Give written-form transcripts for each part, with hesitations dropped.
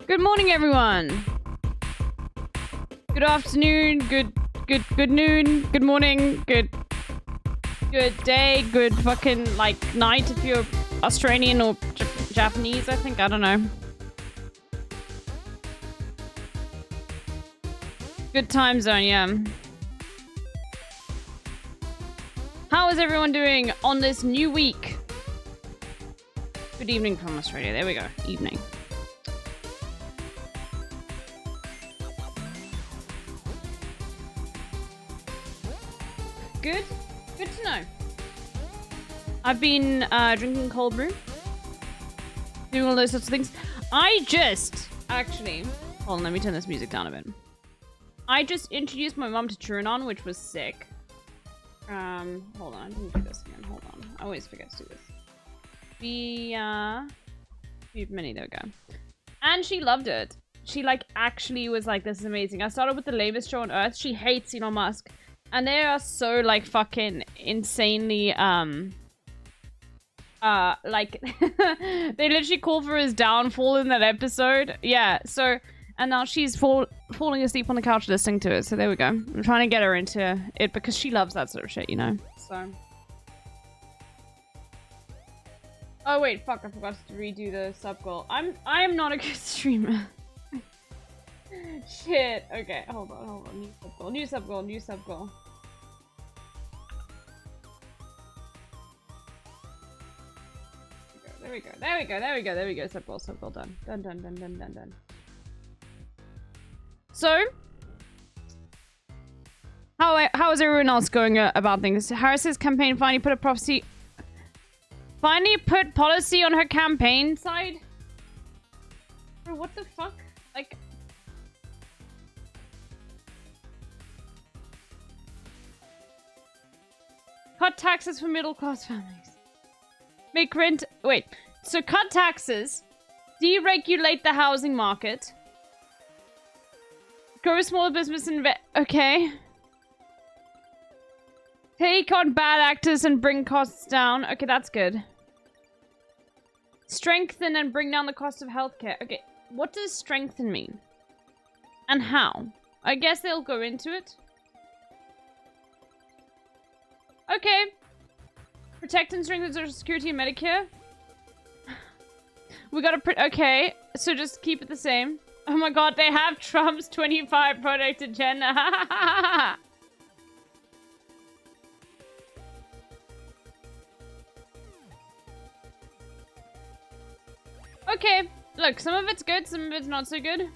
Good morning, everyone. Good afternoon, good noon, good morning, good day, good fucking, like, night if you're Australian or Japanese, I think. I don't know. Good time zone, yeah. How is everyone doing on this new week? Good evening from Australia. There we go. Evening. Good. Good to know. I've been drinking cold brew. Doing all those sorts of things. I just... Actually... Hold on, let me turn this music down a bit. I just introduced my mom to Churn-On, which was sick. Hold on. I didn't do this again. Hold on. I always forget to do this. Mini, there we go. And she loved it. She, like, actually was like, this is amazing. I started with the lamest show on earth. She hates Elon Musk. And they are so, like, fucking insanely, like, they literally call for his downfall in that episode. Yeah, so, and now she's falling asleep on the couch listening to it. So there we go. I'm trying to get her into it because she loves that sort of shit, you know? So. Oh, wait, fuck, I forgot to redo the sub goal. I am not a good streamer. Shit. Okay, hold on. New sub goal. There we go. Sub goal done. Done. So, how is everyone else going about things? Harris's campaign finally put policy on her campaign side? Bro, what the fuck? Like... Cut taxes for middle-class families. Make rent... Wait. So cut taxes. Deregulate the housing market. Grow small business and... Okay. Take on bad actors and bring costs down. Okay, that's good. Strengthen and bring down the cost of healthcare. Okay, what does strengthen mean? And how? I guess they'll go into it. Okay. Protect and strengthen Social Security and Medicare. We gotta okay, so just keep it the same. Oh my god, they have Trump's 25 product agenda. Okay, look, some of it's good, some of it's not so good.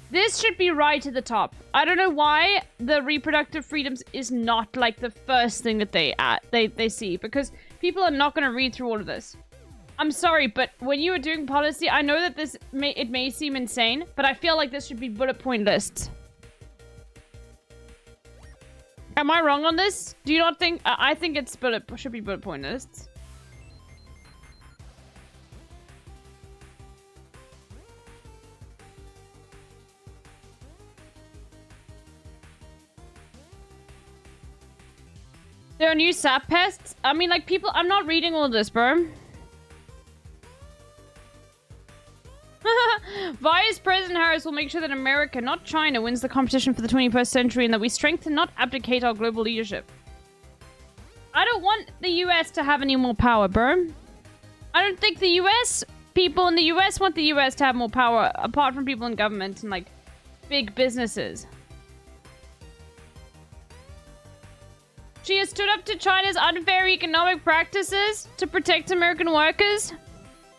This should be right at the top. I don't know why the reproductive freedoms is not like the first thing that they see, because people are not going to read through all of this. I'm sorry, but when you are doing policy, I know that it may seem insane, but I feel like this should be bullet point lists. Am I wrong on this? Do you not think? I think it's should be bullet point lists. There are new sap pests? I mean, like, people... I'm not reading all this, bro. Vice President Harris will make sure that America, not China, wins the competition for the 21st century and that we strengthen, not abdicate our global leadership. I don't want the US to have any more power, bro. I don't think the US... People in the US want the US to have more power, apart from people in government and, like, big businesses. She has stood up to China's unfair economic practices to protect American workers?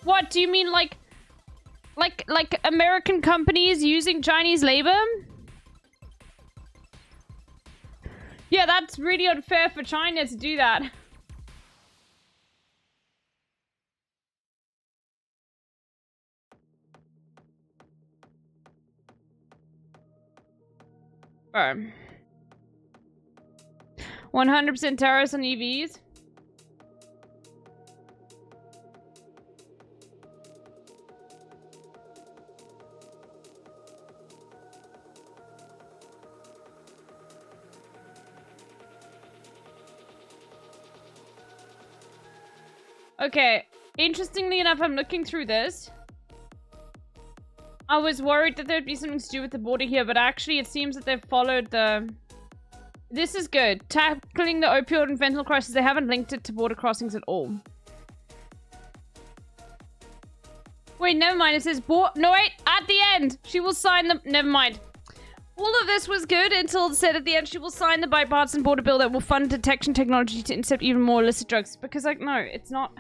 What, do you mean like American companies using Chinese labor? Yeah, that's really unfair for China to do that. Bro. 100% tariffs on EVs. Okay, interestingly enough, I'm looking through this. I was worried that there'd be something to do with the border here, but actually it seems that they've followed the... This is good. Tackling the opioid and fentanyl crisis, they haven't linked it to border crossings at all. Wait, never mind. It says... No, wait. At the end, she will sign the... Never mind. All of this was good until it said at the end she will sign the bipartisan border bill that will fund detection technology to intercept even more illicit drugs. Because, like, no, it's not...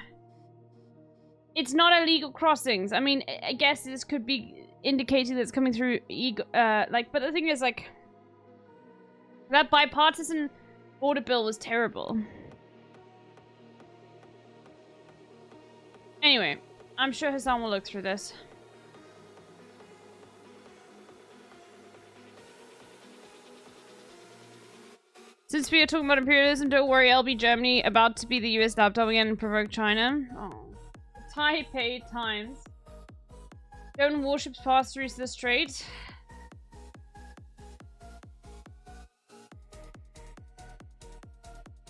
It's not illegal crossings. I mean, I guess this could be indicating that it's coming through... but the thing is, like... That bipartisan border bill was terrible. Anyway, I'm sure Hassan will look through this. Since we are talking about imperialism, don't worry, LB Germany about to be the US laptop again and provoke China. Oh. Taipei Times. German warships pass through the strait.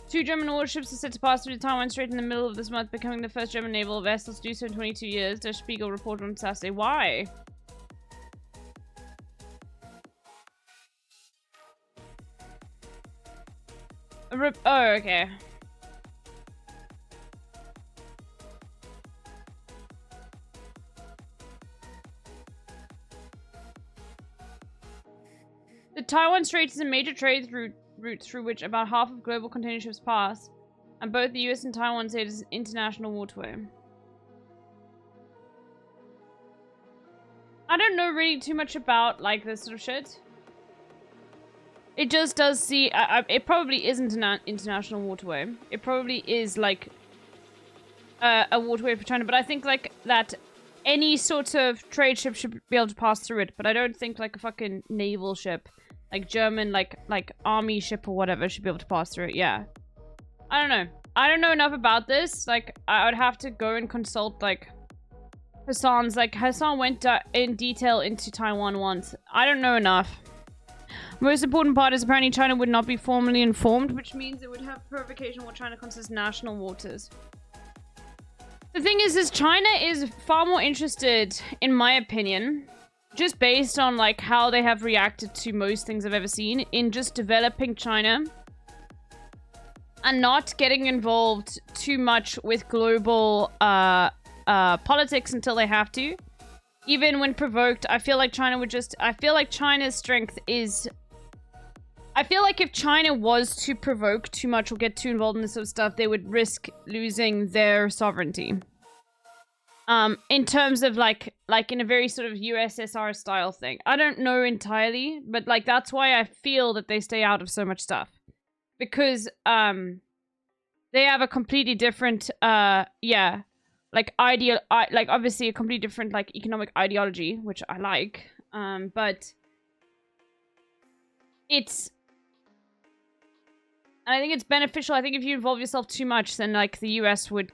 Two German warships are set to pass through the Taiwan Strait in the middle of this month, becoming the first German naval vessels to do so in 22 years. Der Spiegel reported on Saturday. Why? Oh, okay. The Taiwan Strait is a major trade route through which about half of global container ships pass, and both the US and Taiwan say it is an international waterway. I don't know really too much about, like, this sort of shit. It just does see... it probably isn't an international waterway. It probably is, like, a waterway for China, but I think, like, that any sort of trade ship should be able to pass through it, but I don't think, like, a fucking naval ship... Like German, like army ship or whatever should be able to pass through it. Yeah. I don't know. I don't know enough about this. Like, I would have to go and consult, like, Hassan's. Like, Hassan went in detail into Taiwan once. I don't know enough. Most important part is apparently China would not be formally informed, which means it would have provocation what China considers national waters. The thing is China is far more interested, in my opinion... just based on, like, how they have reacted to most things I've ever seen, in just developing China and not getting involved too much with global politics until they have to. Even when provoked, I feel like China would just... I feel like China's strength is... I feel like if China was to provoke too much or get too involved in this sort of stuff, they would risk losing their sovereignty. In terms of, like in a very sort of USSR style thing. I don't know entirely, but, like, that's why I feel that they stay out of so much stuff. Because, they have a completely different, like, obviously a completely different, like, economic ideology, which I like. But it's... And I think it's beneficial. I think if you involve yourself too much, then, like, the US would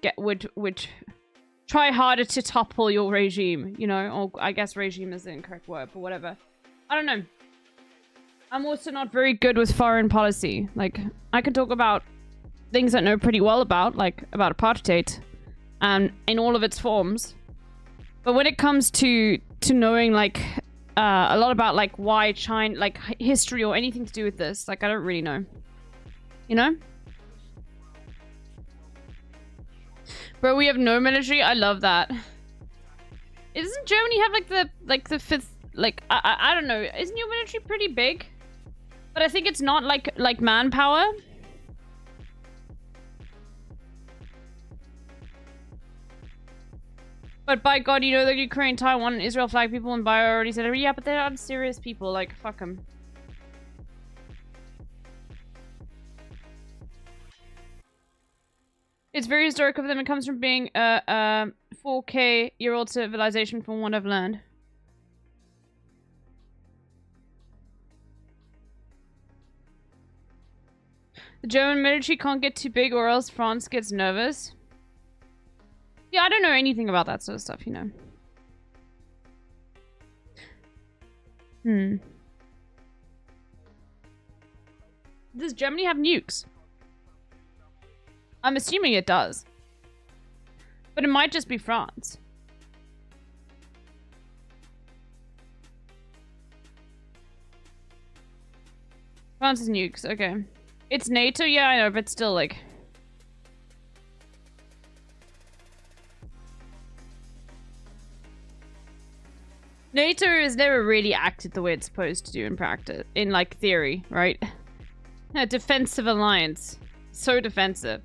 try harder to topple your regime, you know? Or I guess regime is the incorrect word, but whatever. I don't know. I'm also not very good with foreign policy. Like, I can talk about things I know pretty well about, like, about apartheid, in all of its forms. But when it comes to knowing, like, a lot about, like, why China, like, history or anything to do with this, like, I don't really know. You know? Bro, we have no military? I love that. Doesn't Germany have, like, the fifth... Like, I don't know. Isn't your military pretty big? But I think it's not, like manpower. But by God, you know, the Ukraine, Taiwan, and Israel flag people and Bio already said, yeah, but they're not serious people. Like, fuck them. It's very historic of them. It comes from being a 4K-year-old civilization from what I've learned. The German military can't get too big or else France gets nervous. Yeah, I don't know anything about that sort of stuff, you know. Does Germany have nukes? I'm assuming it does. But it might just be France. Francis nukes. Okay. It's NATO. Yeah, I know, but still, like. NATO has never really acted the way it's supposed to do in practice, in like theory, right? A defensive alliance. So defensive.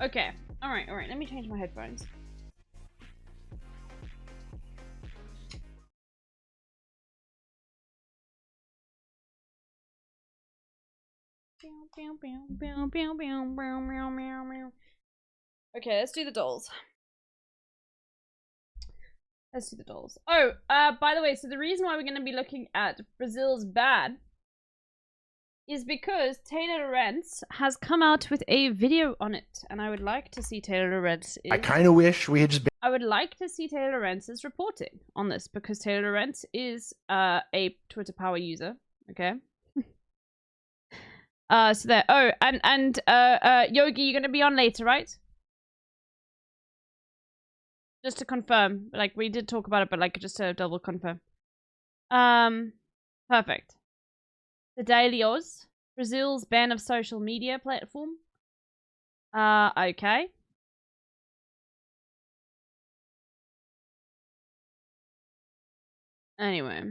Okay. Alright, alright. Let me change my headphones. Okay, let's do the dolls. Let's do the dolls. Oh, by the way, so the reason why we're going to be looking at Brazil's bad is because Taylor Lorenz has come out with a video on it, and I would like to see Taylor Lorenz's. I kind of wish we had just been. I would like to see Taylor Lorenz's reporting on this, because Taylor Lorenz is a Twitter power user, okay? So there. Oh, and Yogi, you're going to be on later, right? Just to confirm, like, we did talk about it, but, like, just to double confirm. Perfect. The Daily Oz. Brazil's ban of social media platform. Okay. Anyway.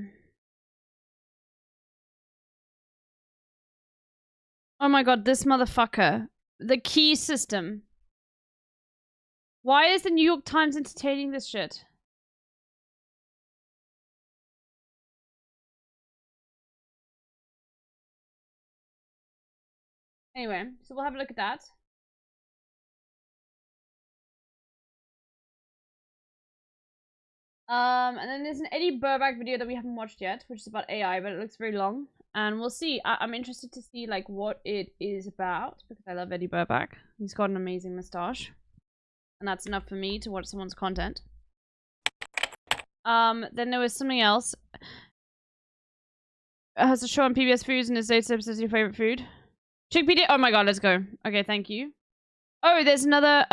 Oh my god, this motherfucker. The key system. Why is the New York Times entertaining this shit? Anyway, so we'll have a look at that. And then there's an Eddie Burback video that we haven't watched yet, which is about AI, but it looks very long. And we'll see. I'm interested to see, like, what it is about, because I love Eddie Burback. He's got an amazing mustache. And that's enough for me to watch someone's content. Then there was something else. It has a show on PBS Foods and his latest episode is your favorite food. Chickpea. Oh my god, let's go. Okay, thank you. Oh, there's another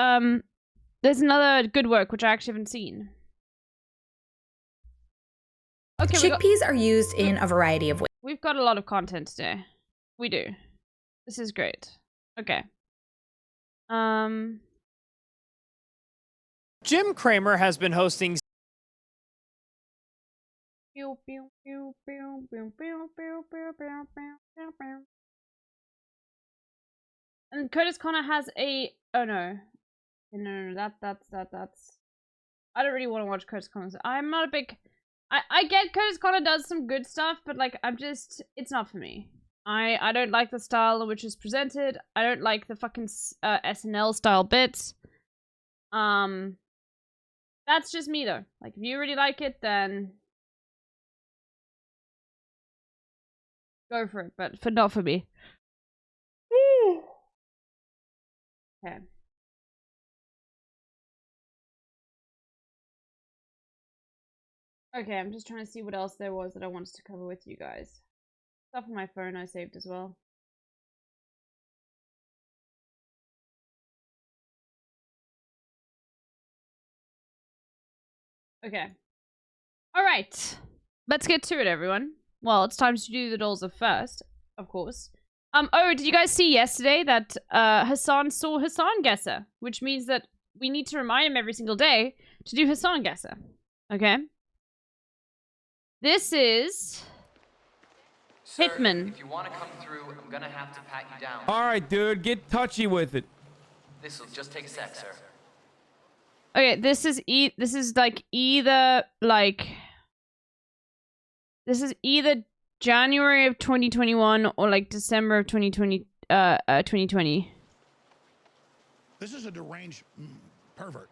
good work which I actually haven't seen. Okay, chickpeas are used in a variety of ways. We've got a lot of content today. We do. This is great. Okay. Jim Cramer has been hosting. And Curtis Connor has a. Oh no. No, that's. I don't really want to watch Curtis Connor. I'm not a big. I get Curtis Connor does some good stuff, but like it's not for me. I don't like the style in which it's presented. I don't like the fucking SNL style bits. That's just me though. Like if you really like it, then go for it. But not for me. Okay. Okay, I'm just trying to see what else there was that I wanted to cover with you guys. Stuff on my phone I saved as well. Okay. Alright. Let's get to it, everyone. Well, it's time to do the dolls of first, of course. Oh, did you guys see yesterday that Hassan saw Hassan Gesser? Which means that we need to remind him every single day to do Hassan Gesser. Okay? This is Sir, Hitman. If you want to come through, I'm gonna have to pat you down. All right, dude, get touchy with it. This'll just take a sec, sir. Okay, this is either January of 2021 or like December of 2020. This is a deranged pervert.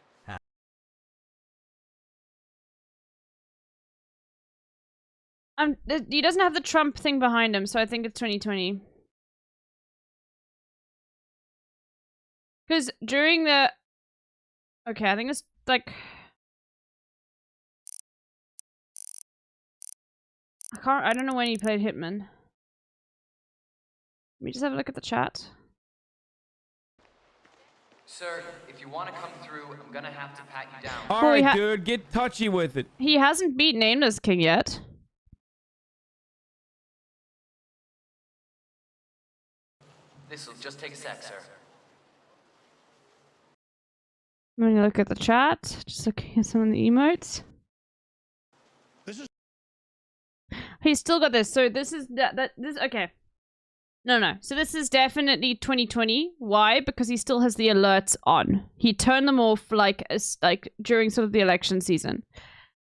He doesn't have the Trump thing behind him, so I think it's 2020. Because during the... Okay, I think it's like... I don't know when he played Hitman. Let me just have a look at the chat. Sir, if you want to come through, I'm gonna have to pat you down. All right, dude, get touchy with it. He hasn't beat Nameless King yet. This'll just take a sec, sir. I'm gonna look at the chat. Just looking at some of the emotes. This is He's still got this. So this is this okay. No. So this is definitely 2020. Why? Because he still has the alerts on. He turned them off like during sort of the election season.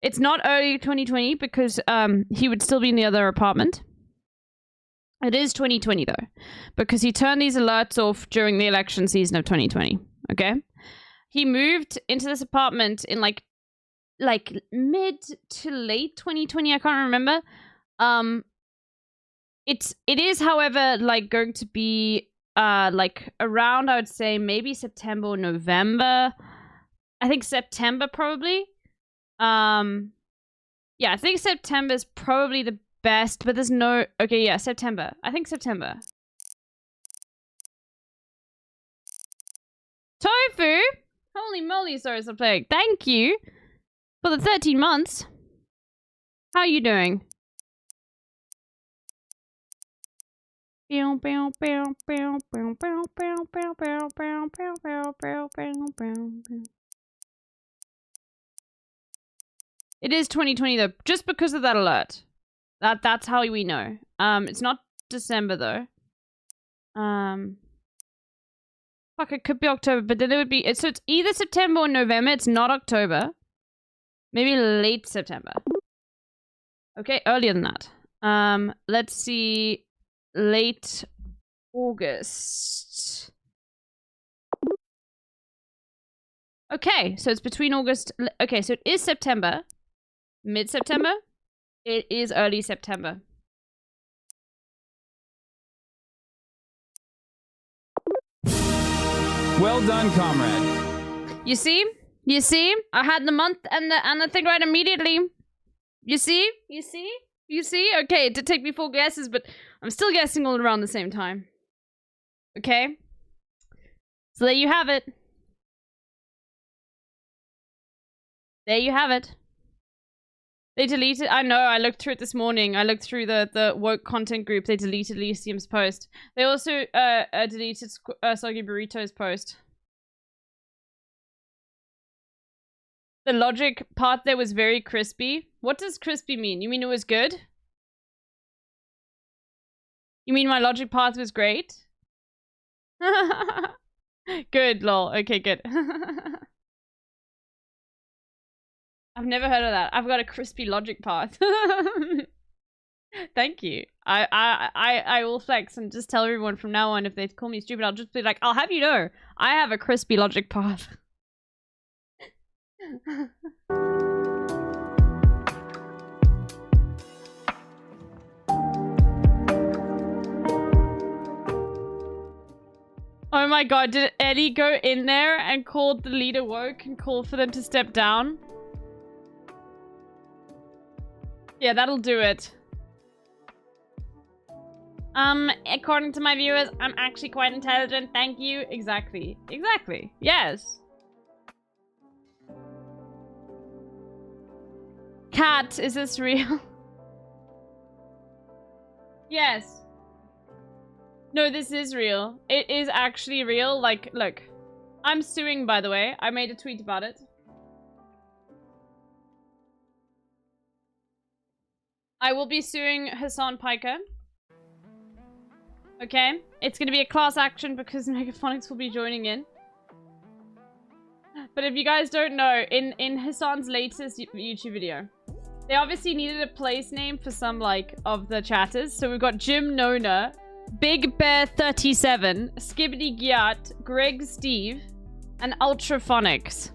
It's not early 2020 because he would still be in the other apartment. It is 2020 though, because he turned these alerts off during the election season of 2020. Okay, he moved into this apartment in like mid to late 2020. I can't remember. It is, however, like going to be like around, I would say maybe September or November. I think September probably. Yeah, I think September is probably the best, but there's no... Okay, yeah, September. I think September. Tofu! Holy moly, sorry, stop playing. Thank you for the 13 months. How are you doing? It is 2020 though, just because of that alert. That's how we know. It's not December though. Fuck, it could be October, but then it would be... So it's either September or November. It's not October. Maybe late September. Okay, earlier than that. Let's see... Late August. Okay, so it's between August... Okay, so it is September. Mid-September. It is early September. Well done, comrade. You see? You see? I had the month and the thing right immediately. You see? You see? You see? Okay, it did take me 4 guesses, but I'm still guessing all around the same time. Okay? So there you have it. There you have it. They deleted... I know, I looked through it this morning. I looked through the woke content group. They deleted Elysium's post. They also deleted Soggy Burrito's post. The logic part there was very crispy. What does crispy mean? You mean it was good? You mean my logic path was great? Good, lol. Okay, good. I've never heard of that. I've got a crispy logic path. Thank you. I will flex and just tell everyone from now on if they call me stupid, I'll just be like, I'll have you know, I have a crispy logic path. Oh my god, did Eddie go in there and call the leader woke and call for them to step down? Yeah, that'll do it. According to my viewers, I'm actually quite intelligent. Thank you. Exactly. Exactly. Yes. Cat, is this real? Yes. No, this is real. It is actually real. Like, look. I'm suing, by the way. I made a tweet about it. I will be suing Hassan Piker. Okay? It's gonna be a class action because Megaphonics will be joining in. But if you guys don't know, in Hassan's latest YouTube video, they obviously needed a place name for some, like, of the chatters. So we've got Jim Nona, Big Bear 37, Skibbity Gyat, Greg Steve, and Ultraphonics.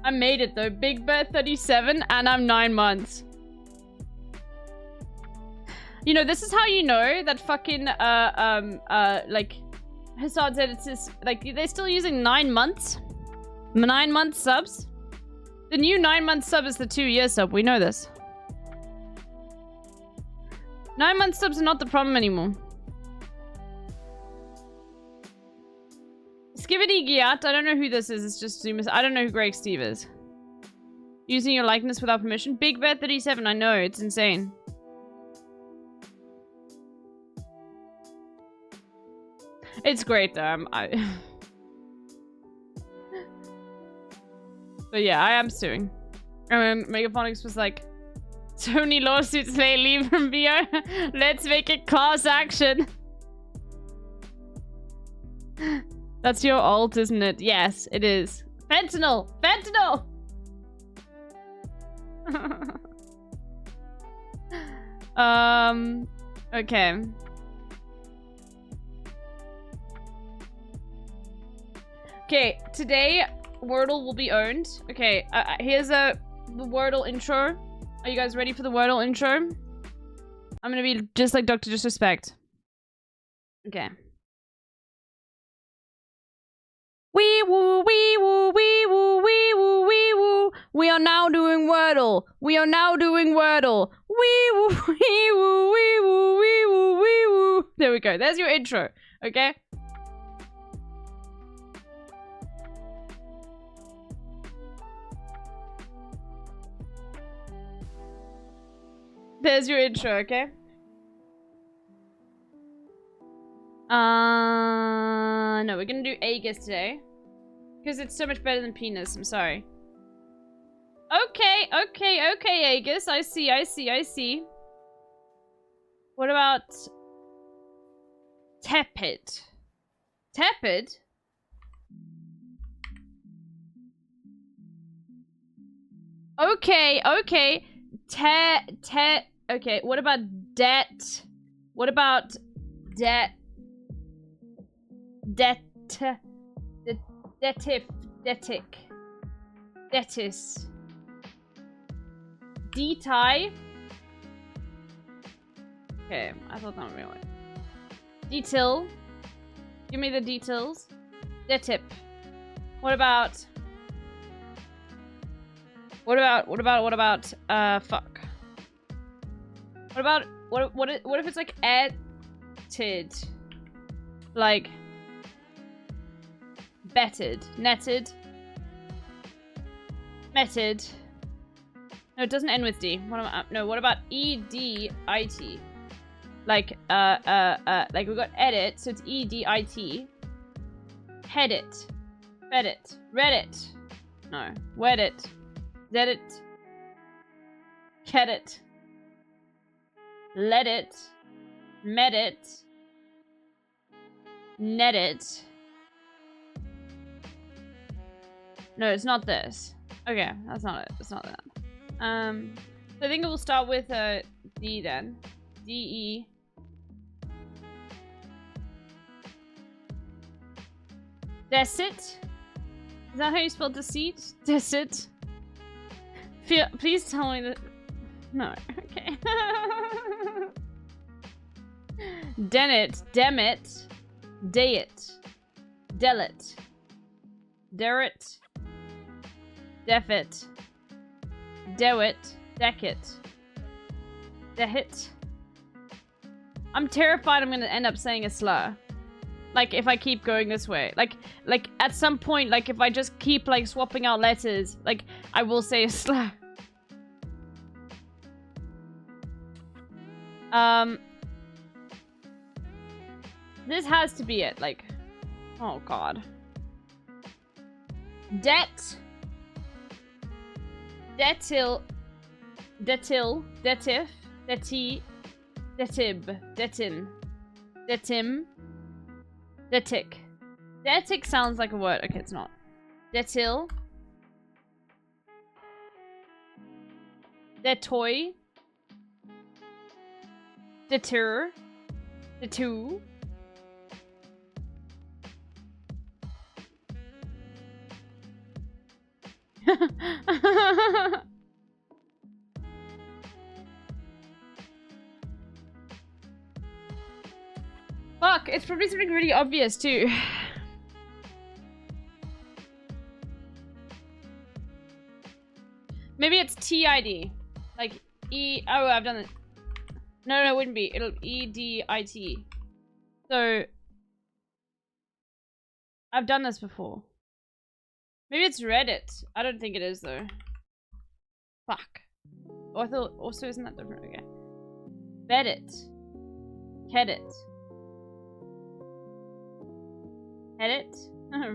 I made it though. Big Bear 37 and I'm 9 months. You know, this is how you know that fucking like Hassan said it's just like they're still using 9 months. 9 month subs. The new 9 month sub is the 2-year sub. We know this. 9 month subs are not the problem anymore. Skibbity Gyat, I don't know who this is. It's just Zoomer. I don't know who Greg Steve is. Using your likeness without permission. Big Bet 37. I know, it's insane. It's great though. But yeah, I am suing. And then Megaphonics was like, so many lawsuits lately from BO. Let's make it class action. That's your alt, isn't it? Yes, it is. Fentanyl! Fentanyl! Okay. Okay, today Wordle will be owned. Okay, here's the Wordle intro. Are you guys ready for the Wordle intro? I'm gonna be just like Dr. Disrespect. Okay. Wee woo, wee woo, wee woo, wee woo, wee woo. We are now doing Wordle. We are now doing Wordle. Wee woo, wee woo, wee woo, wee woo, wee woo. There we go. There's your intro. Okay. There's your intro, okay? No, we're gonna do Aegis today. Because it's so much better than penis, I'm sorry. Okay, Aegis. I see. What about... Tepid? Tepid? Okay. Okay, what about debt? What about debt? Detis. Detie? Okay, I thought that would be right. Detail. Give me the details. Detip. What about... fuck. What if it's like etted? Like betted, netted, meted. No, it doesn't end with D. What about EDIT? Like like we got edit, so it's EDIT. Headit, Reddit, Reddit. No, Weddit, Zedit, Kedit. Let it, met it, net it. No, it's not this. Okay, that's not it. It's not that. So I think it will start with D then. D-E. Decit. Is that how you spell deceit? Decit. Please tell me that. No, okay. Denit, Demit, Dayit, Delit, Derit, Defit, Dewit, Decit, Dehit. I'm terrified I'm gonna end up saying a slur. Like, if I keep going this way. Like, at some point, like, if I just keep, like, swapping out letters, like, I will say a slur. This has to be it, like... Oh, God. Debt. Detil. Detil. Detif. Deti. Detib. Detin. Detim. Detic. Detic sounds like a word. Okay, it's not. Detil. Detoy. Deter. Detu. Fuck, it's probably something really obvious too. Maybe it's TID. Like E. Oh, I've done it. No, it wouldn't be. It'll EDIT. So I've done this before. Maybe it's Reddit. I don't think it is though. Fuck. Oh, I thought also isn't that different? Okay. Bet it. Head it. Head it?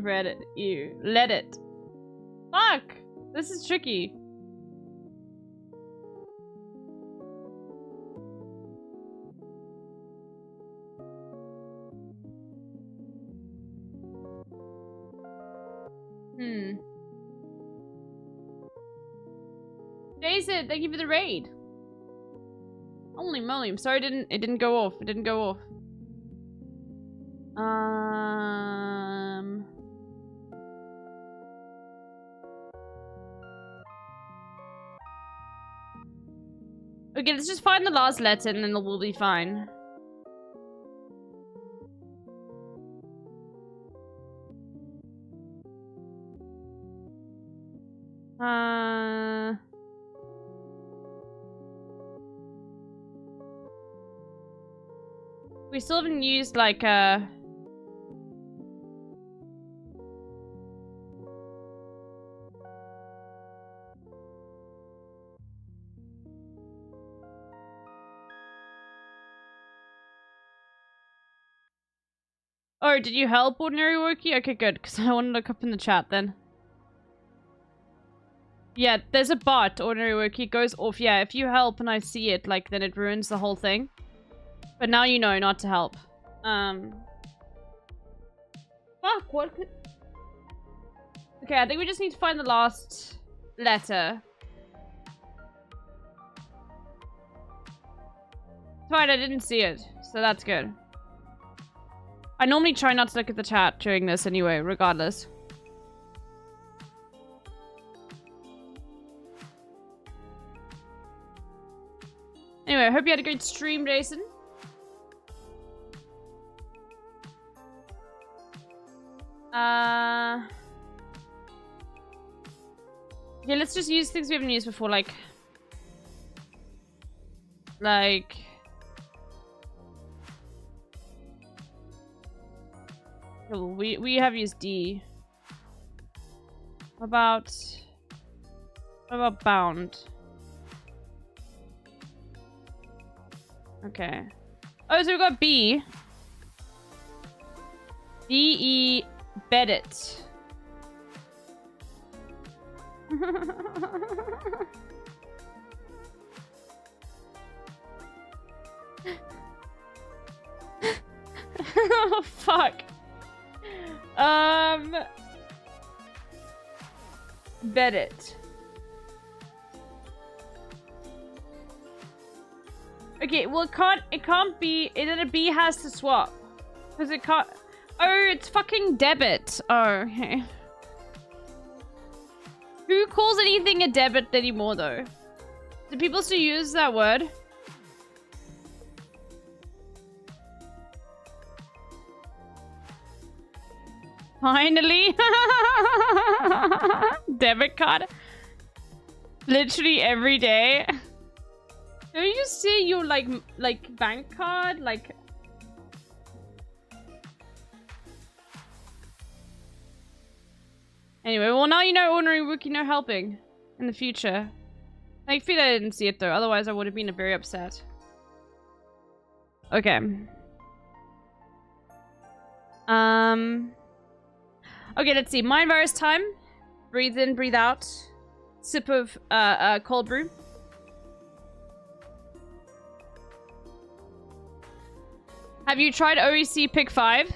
Read it. Ew. Let it. Fuck! This is tricky. Jason, thank you for the raid. Holy moly, I'm sorry it didn't go off. It didn't go off. Okay, let's just find the last letter and then we'll be fine. We still haven't used like Oh, did you help Ordinary Wookie? Okay, good, because I want to look up in the chat then. Yeah, there's a bot, Ordinary Wookie, it goes off. Yeah, if you help and I see it, like, then it ruins the whole thing. But now you know not to help. Fuck, what could... Okay, I think we just need to find the last letter. It's fine, I didn't see it, so that's good. I normally try not to look at the chat during this anyway, regardless. Anyway, I hope you had a great stream, Jason. Yeah, let's just use things we haven't used before, like... Oh, we have used D. What about bound? Okay. Oh, so we've got B. B-E, bet it. Oh, fuck. Bet it. Okay, well it can't be, then a B has to swap. Because it can't, oh, it's fucking debit. Oh, okay. Who calls anything a debit anymore though? Do people still use that word? Finally. Debit card. Literally every day. Don't you just say your like bank card? Like anyway, well now you know Ordinary Wookie no helping in the future. Thankfully I didn't see it though, otherwise I would have been very upset. Okay. Okay, let's see. Mind virus time. Breathe in, breathe out. Sip of cold brew. Have you tried OEC Pick 5?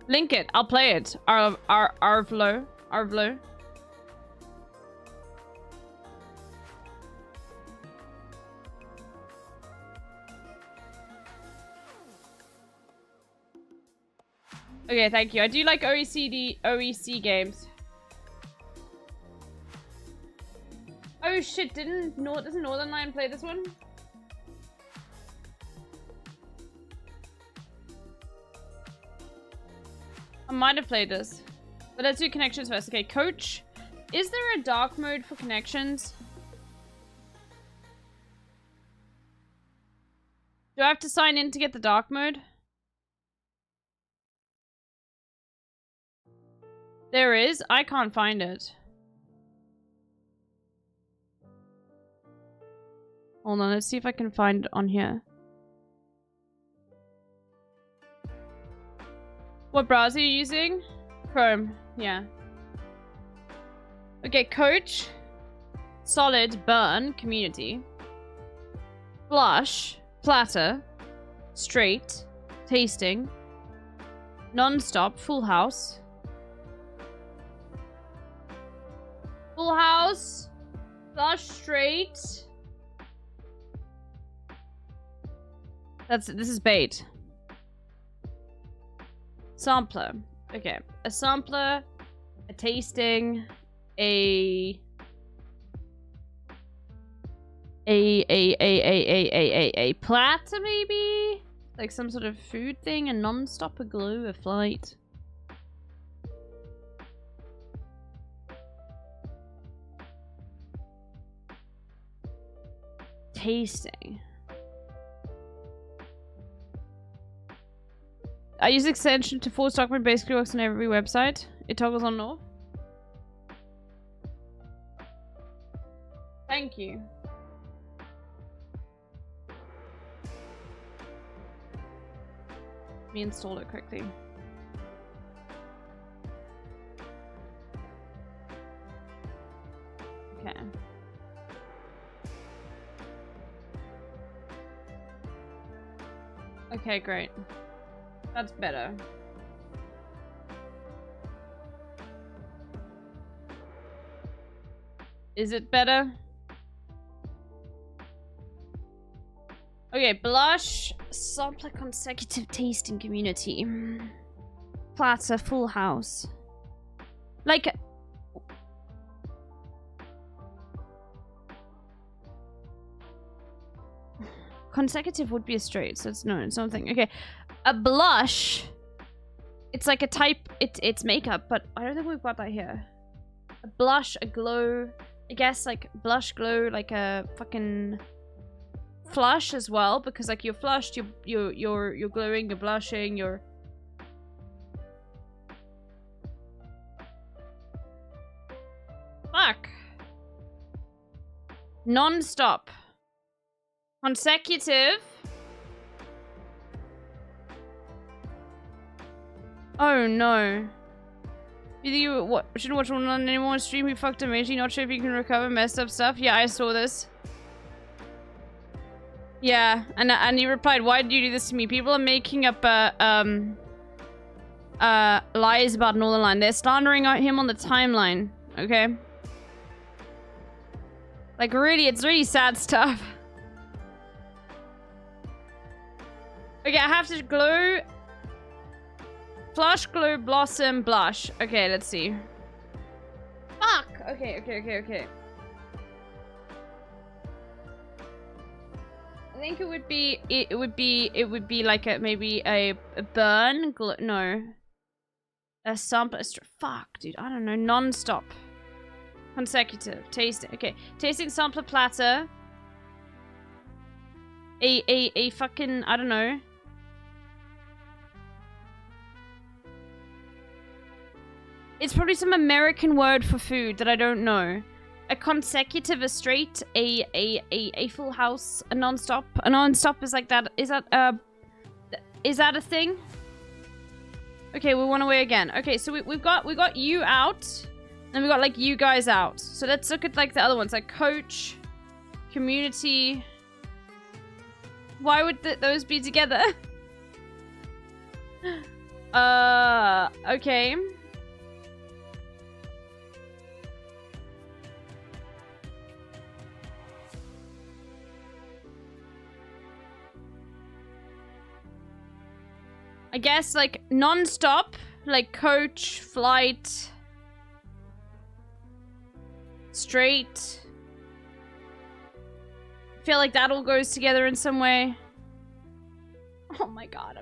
Link it. I'll play it. Arvlo. Okay, thank you. I do like OEC games. Oh shit, doesn't Northern Lion play this one? I might have played this. But let's do connections first. Okay, coach. Is there a dark mode for connections? Do I have to sign in to get the dark mode? There is? I can't find it. Hold on, let's see if I can find it on here. What browser are you using? Chrome, yeah. Okay, coach. Solid, burn, community. Flush, platter. Straight, tasting. Non-stop, full house. Full house. Flush, straight. This is bait. Sampler. Okay. A sampler, a tasting, a platter maybe? Like some sort of food thing, a non-stop, a glue, a flight. Tasting. I use extension to force document, basically works on every website. It toggles on no. Thank you. Let me install it quickly. Okay. Okay, great. That's better. Is it better? Okay, blush, sampler, consecutive tasting, community. Platter, full house. Like... consecutive would be a straight, so it's no, it's something. Okay, a blush. It's like a type. It's makeup, but I don't think we've got that here. A blush, a glow. I guess like blush, glow, like a fucking flush as well, because like you're flushed, you're glowing, you're blushing, you're. Fuck. Non-stop. Consecutive. Oh no. Either you shouldn't watch one on anyone's stream who fucked amazing, not sure if you can recover messed up stuff. Yeah, I saw this. Yeah, and he replied, why did you do this to me? People are making up lies about Northern Line. They're slandering him on the timeline, okay? Like really, it's really sad stuff. Okay, I have to glow. Flush, glow, blossom, blush. Okay, let's see. Fuck! Okay. I think it would be like a, maybe a burn, no. A sampler, fuck, dude, I don't know, non-stop. Consecutive, tasting, okay. Tasting, sampler, platter. A fucking, I don't know. It's probably some American word for food that I don't know. A consecutive, a straight, a full house, a non-stop. A non-stop is like that. Is that a thing? Okay, we went away again. Okay, so we got you out, and we got like you guys out. So let's look at like the other ones, like coach, community. Why would those be together? Okay. I guess like non-stop, like coach, flight, straight. I feel like that all goes together in some way. Oh my god,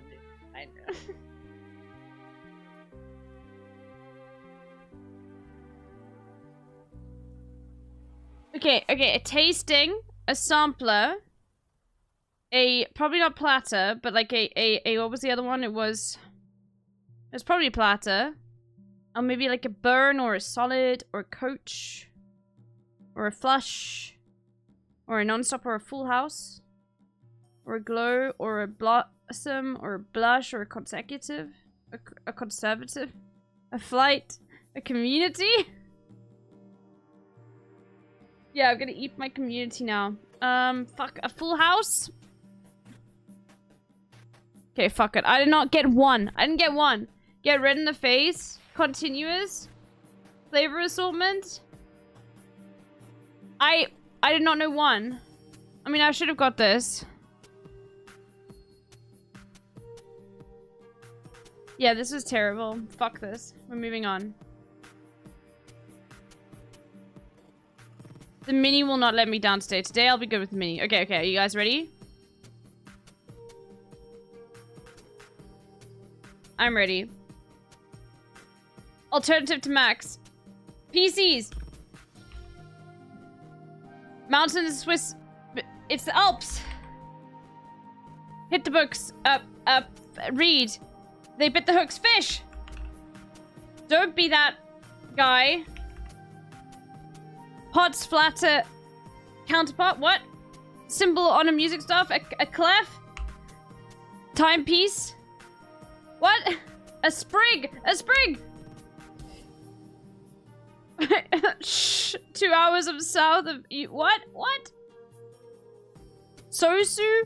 I know. Okay, a tasting, a sampler. Probably not platter, but like a what was the other one? It was probably platter. Or maybe like a burn or a solid or a coach or a flush. Or a non-stop, or a full house. Or a glow, or a blossom, or a blush, or a consecutive. A conservative. A flight. A community. Yeah, I'm gonna eat my community now. Fuck. A full house? Okay, fuck it. I did not get one. I didn't get one. Get red in the face. Continuous. Flavor assortment. I did not know one. I mean, I should have got this. Yeah, this was terrible. Fuck this. We're moving on. The mini will not let me down today. Today I'll be good with the mini. Okay, okay. Are you guys ready? I'm ready. Alternative to Max. PCs. Mountains, Swiss. It's the Alps. Hit the books. Read. They bit the hooks. Fish. Don't be that guy. Pots, flatter. Counterpart. What? Symbol on a music stuff. A clef. Timepiece. What? A sprig. A sprig. Shh. 2 hours of south of you. What? What? Sosu?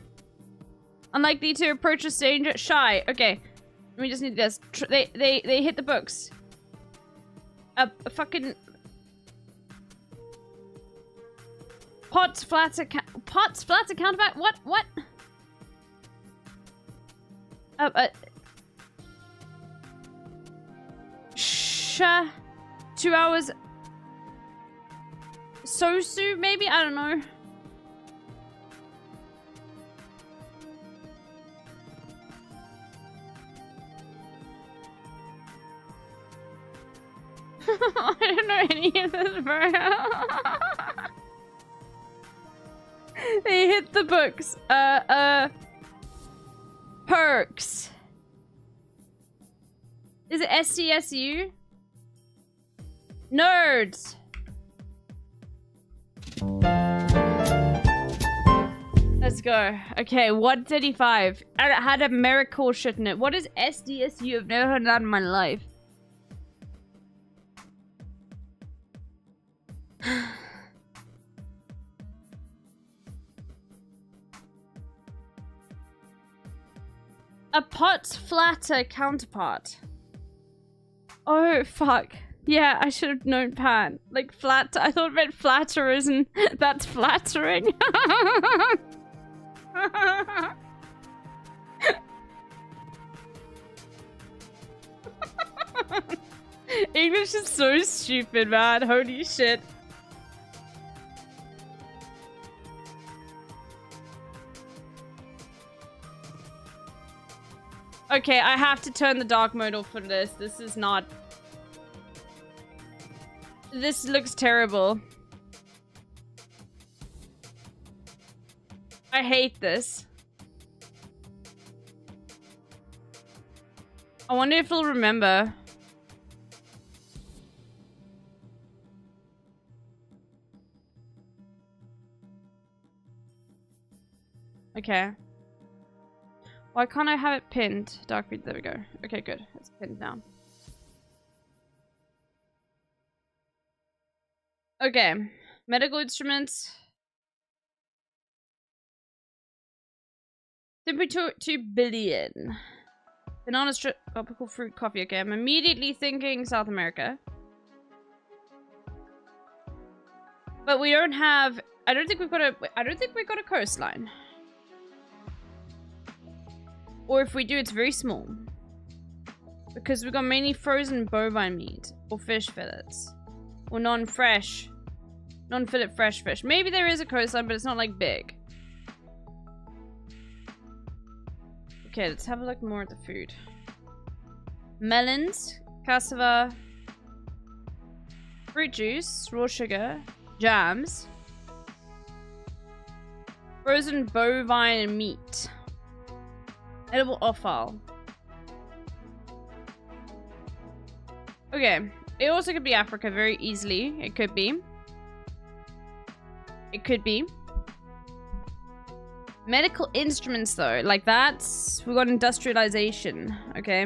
Unlikely to approach a stranger. Shy. Okay. We just need this. They hit the books. A fucking pots flatter counterpart. What? What? Sha. 2 hours. Sosu, maybe? I don't know. I don't know any of this, bro. They hit the books. Perks. Is it SCSU? Nerds. Let's go. Okay, 135. I had a miracle shit in it. What is SDSU? I've never heard that in my life. A pot's flatter counterpart. Oh, fuck. Yeah, I should have known pan. Like, flat. I thought it meant flatterers, and that's flattering. English is so stupid, man. Holy shit. Okay, I have to turn the dark mode off for this. This is not... This looks terrible. I hate this. I wonder if he'll remember. Okay. Why can't I have it pinned? Dark read, there we go. Okay, good. It's pinned now. Okay. Medical instruments. Simply 2 billion. Banana strip, tropical fruit, coffee. Okay, I'm immediately thinking South America. But we don't have... I don't think we've got a coastline. Or if we do, it's very small. Because we've got mainly frozen bovine meat. Or fish fillets. Or non-fresh. Non-fillet fresh fish. Maybe there is a coastline, but it's not like big. Okay, let's have a look more at the food. Melons. Cassava. Fruit juice. Raw sugar. Jams. Frozen bovine meat. Edible offal. Okay. It also could be Africa very easily. It could be. It could be. Medical instruments, though. Like, that's... We got industrialization. Okay.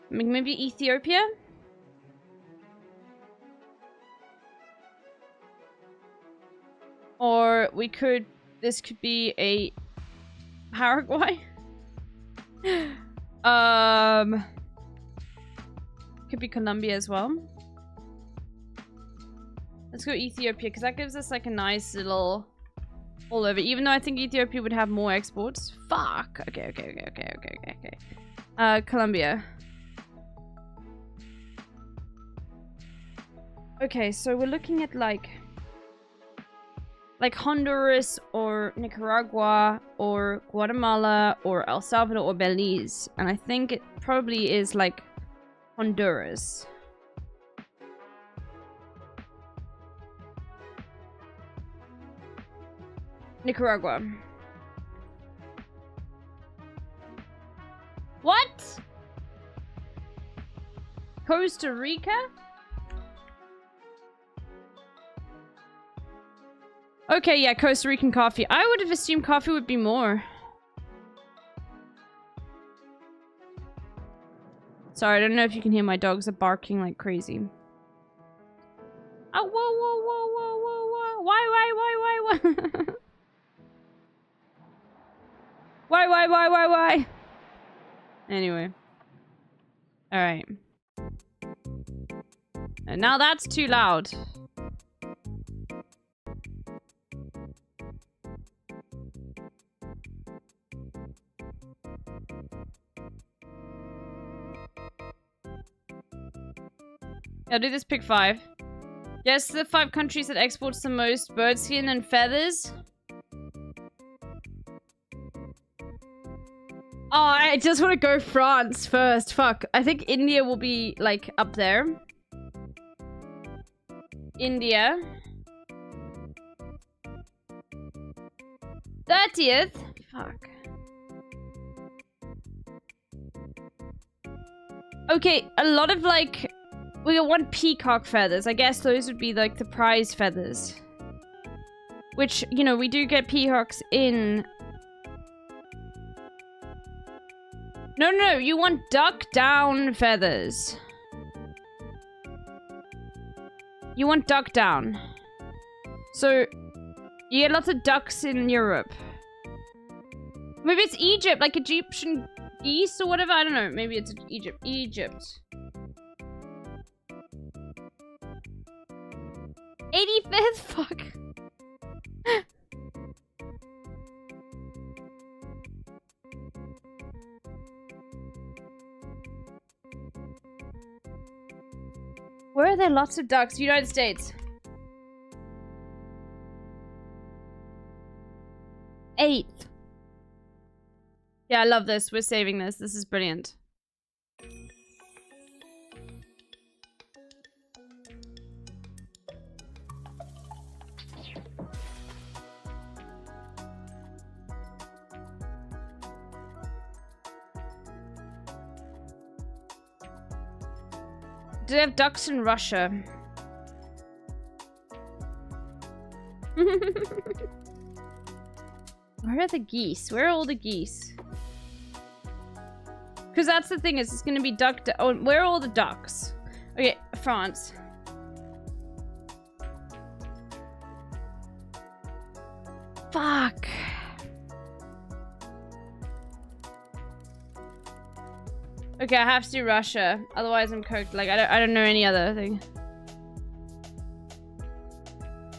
Maybe Ethiopia? Or we could... This could be a... Paraguay? Could be Colombia as well. Let's go Ethiopia, because that gives us like a nice little all over. Even though I think Ethiopia would have more exports. Fuck. Okay. Colombia. Okay, so we're looking at like Honduras or Nicaragua or Guatemala or El Salvador or Belize. And I think it probably is like Honduras. Nicaragua. What? Costa Rica? Okay, yeah, Costa Rican coffee. I would have assumed coffee would be more. Sorry, I don't know if you can hear my dogs are barking like crazy. Oh, whoa. Why? Why? Anyway. Alright. And now that's too loud. I'll do this pick 5. Guess the 5 countries that exports the most bird skin and feathers. Oh, I just want to go France first. Fuck. I think India will be, like, up there. India. 30th? Fuck. Okay, a lot of, like... We want peacock feathers. I guess those would be, like, the prize feathers. Which, you know, we do get peacocks in... No, you want duck down feathers. You want duck down. So, you get lots of ducks in Europe. Maybe it's Egypt, like Egyptian geese or whatever. I don't know. Maybe it's Egypt. Egypt. 85th? Fuck. Where are there lots of ducks? United States. 8th. Yeah, I love this. We're saving this. This is brilliant. Do they have ducks in Russia? Where are the geese? Where are all the geese? Because that's the thing, is it's going to be duck... Oh, where are all the ducks? Okay, France. Fuck. Okay, I have to do Russia. Otherwise I'm cooked. Like, I don't know any other thing.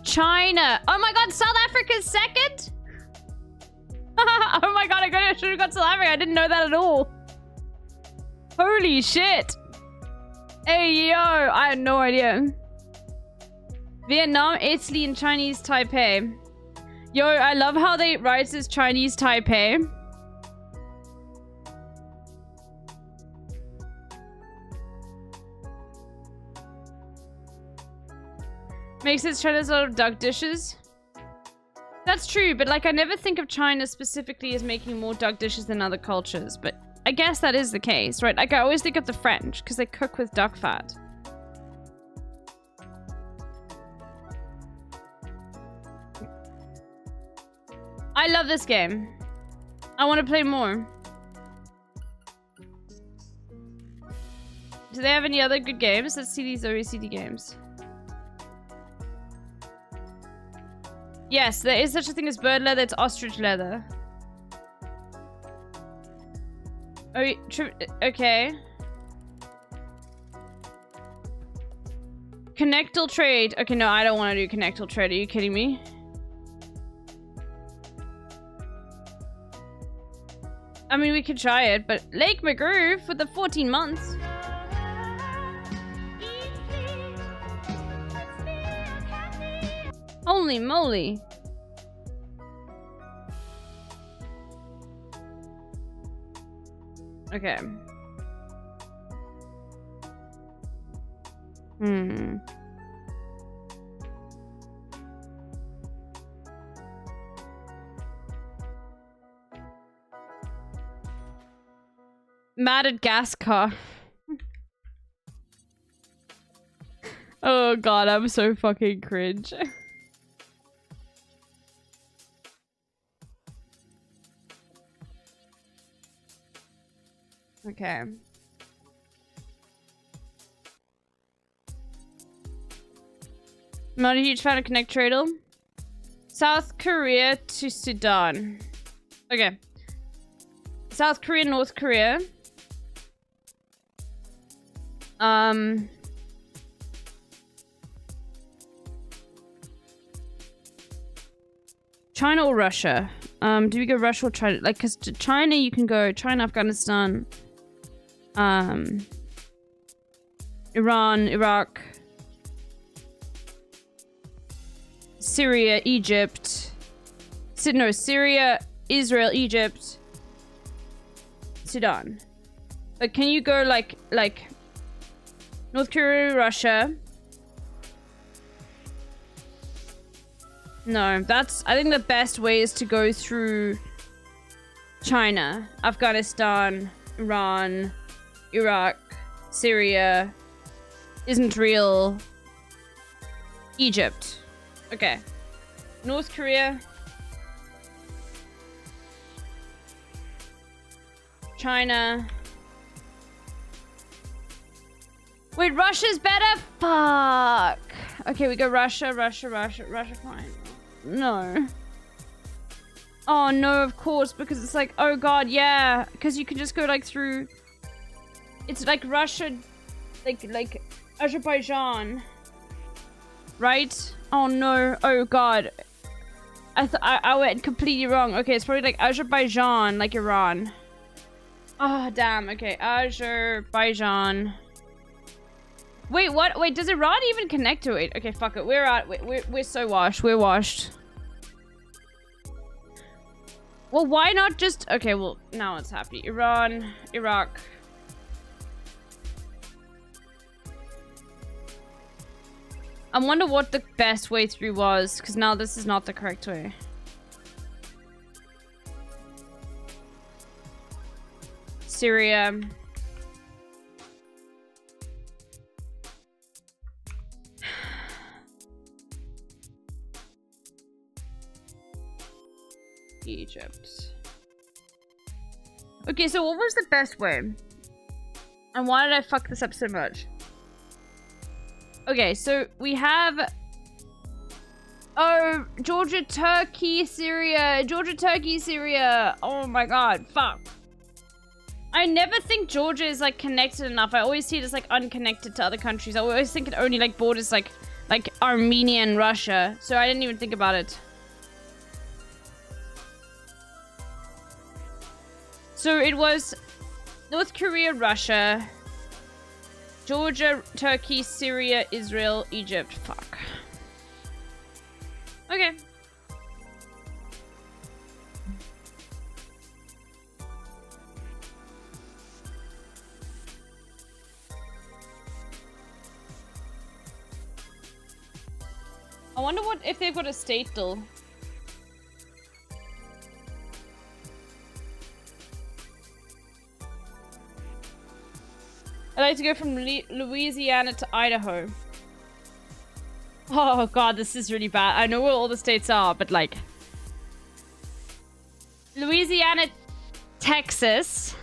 China. Oh my god, South Africa's second? Oh my god, I should have got South Africa. I didn't know that at all. Holy shit. Hey, yo. I had no idea. Vietnam, Italy, and Chinese Taipei. Yo, I love how they write as Chinese Taipei. Makes it China's a lot of duck dishes. That's true, but like I never think of China specifically as making more duck dishes than other cultures, but I guess that is the case, right? Like I always think of the French because they cook with duck fat. I love this game. I want to play more. Do they have any other good games? Let's see these OECD games. Yes, there is such a thing as bird leather. It's ostrich leather. Oh, okay. Connectal trade. Okay, no, I don't want to do connectal trade. Are you kidding me? I mean, we could try it, but Lake McGrew for the 14 months. Holy moly. Okay. Madagascar. Oh god, I'm so fucking cringe. Okay. I'm not a huge fan of Connect Tradle. South Korea to Sudan. Okay. South Korea, North Korea. China or Russia? Do we go Russia or China? Like, cause to China you can go China, Afghanistan, Iran, Iraq, Syria, Egypt. No, Syria, Israel, Egypt, Sudan. But can you go like North Korea, Russia? No, that's... I think the best way is to go through China, Afghanistan, Iran, Iraq, Syria, isn't real, Egypt. Okay. North Korea, China. Wait, Russia's better? Fuck. Okay, we go Russia, fine. No. Oh no, of course, because it's like, oh god, yeah. Because you can just go like through... It's like Russia, like Azerbaijan. Right? Oh no, oh god. I went completely wrong. Okay, it's probably like Azerbaijan, like Iran. Oh, damn, okay, Azerbaijan. Wait, what? Wait, does Iran even connect to it? Okay, fuck it. We're out. We're so washed. We're washed. Well, why not just... Okay, well, now it's happy. Iran, Iraq. I wonder what the best way through was, because now this is not the correct way. Syria. Egypt. Okay, so what was the best way? And why did I fuck this up so much? Okay, so we have... Oh, Georgia, Turkey, Syria. Georgia, Turkey, Syria. Oh my god, fuck. I never think Georgia is like connected enough. I always see it as like unconnected to other countries. I always think it only like borders like Armenia and Russia. So I didn't even think about it. So it was North Korea, Russia, Georgia, Turkey, Syria, Israel, Egypt. Fuck. Okay. I wonder what if they've got a state still. I'd like to go from Louisiana to Idaho. Oh god, this is really bad. I know where all the states are, but like... Louisiana, Texas,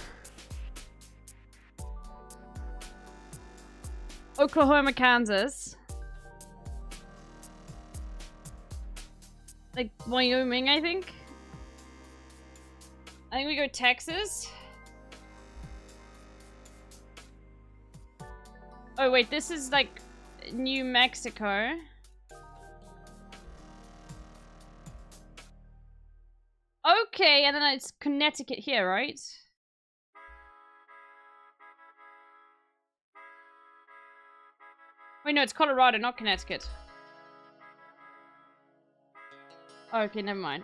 Oklahoma, Kansas, like Wyoming, I think. I think we go Texas. Oh wait, this is like New Mexico. Okay, and then it's Connecticut here, right? Wait, no, it's Colorado, not Connecticut. Okay, never mind.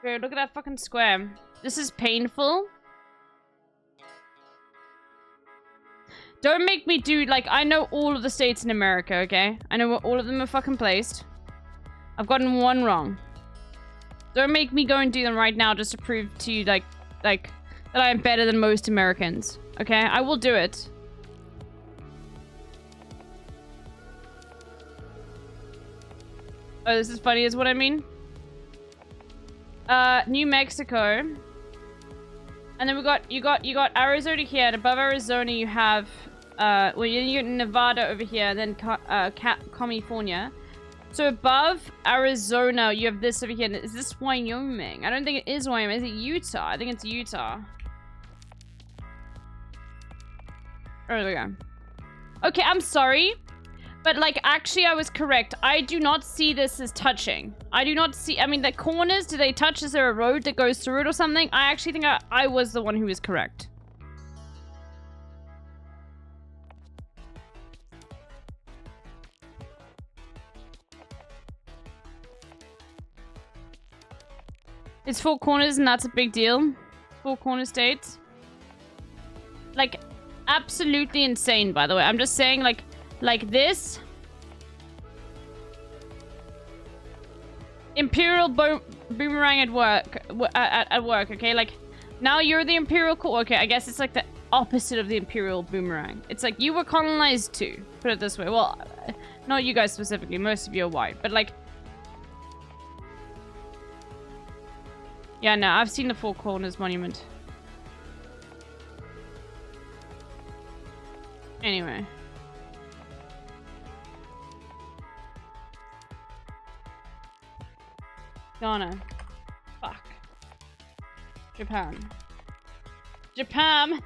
Bro, look at that fucking square. This is painful. Don't make me do, like, I know all of the states in America, okay? I know where all of them are fucking placed. I've gotten one wrong. Don't make me go and do them right now just to prove to you, like, that I'm better than most Americans. Okay? I will do it. Oh, this is funny is what I mean. New Mexico. And then you got Arizona here, and above Arizona you have, well, you got Nevada over here, and then California. So above Arizona, you have this over here. Is this Wyoming? I don't think it is Wyoming. Is it Utah? I think it's Utah. Oh, there we go. Okay, I'm sorry. But, like, actually, I was correct. I do not see this as touching. I do not see... I mean, the corners, do they touch? Is there a road that goes through it or something? I actually think I was the one who was correct. It's 4 corners and that's a big deal. 4 corner states. Like, absolutely insane, by the way. I'm just saying, like this. Imperial boomerang at work. At work, okay? Like, now you're the Imperial... Okay, I guess it's like the opposite of the Imperial boomerang. It's like you were colonized too. Put it this way. Well, not you guys specifically. Most of you are white. But, like... Yeah, no, I've seen the 4 corners monument. Anyway. Ghana. Fuck. Japan. Japan!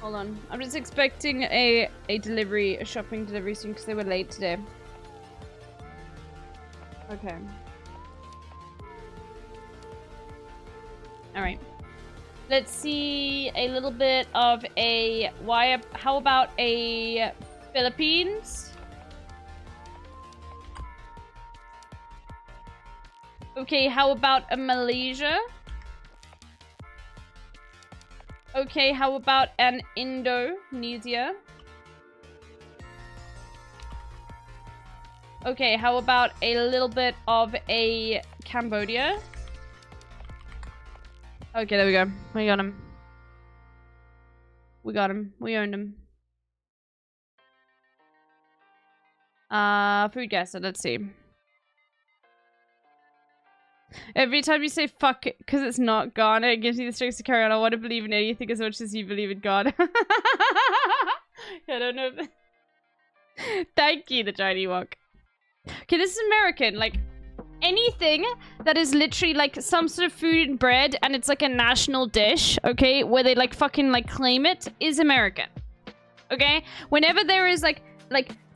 Hold on. I'm just expecting a delivery, a shopping delivery soon because they were late today. Okay. Alright. Let's see a little bit of a... How about a Philippines? Okay, how about a Malaysia? Okay, how about an Indonesia? Okay, how about a little bit of a Cambodia? Okay, there we go. We got him. We got him. We owned him. Food guesser, let's see. Every time you say fuck it, because it's not Ghana, it gives me the strength to carry on. I want to believe in anything as much as you believe in God. I don't know if... Thank you, the Johnny Walk. Okay, this is American. Like, anything that is literally, like, some sort of food and bread, and it's, like, a national dish, okay, where they, like, fucking, like, claim it, is American. Okay? Whenever there is, like,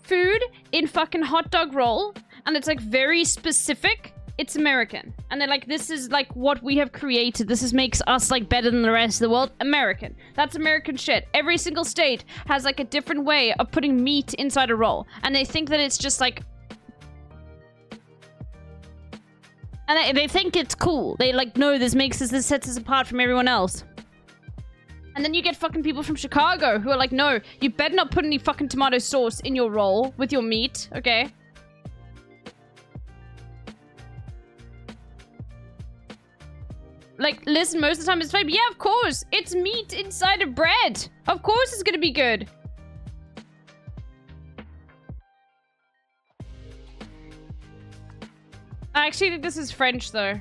food in fucking hot dog roll, and it's, like, very specific... It's American. And they're like, this is like what we have created. This makes us like better than the rest of the world. American. That's American shit. Every single state has like a different way of putting meat inside a roll. And they think that it's just like... And they think it's cool. They like, no, this sets us apart from everyone else. And then you get fucking people from Chicago who are like, no, you better not put any fucking tomato sauce in your roll with your meat, okay? like, listen, most of the time it's flavor. Yeah, of course. It's meat inside of bread. Of course it's gonna be good. I actually think this is French, though.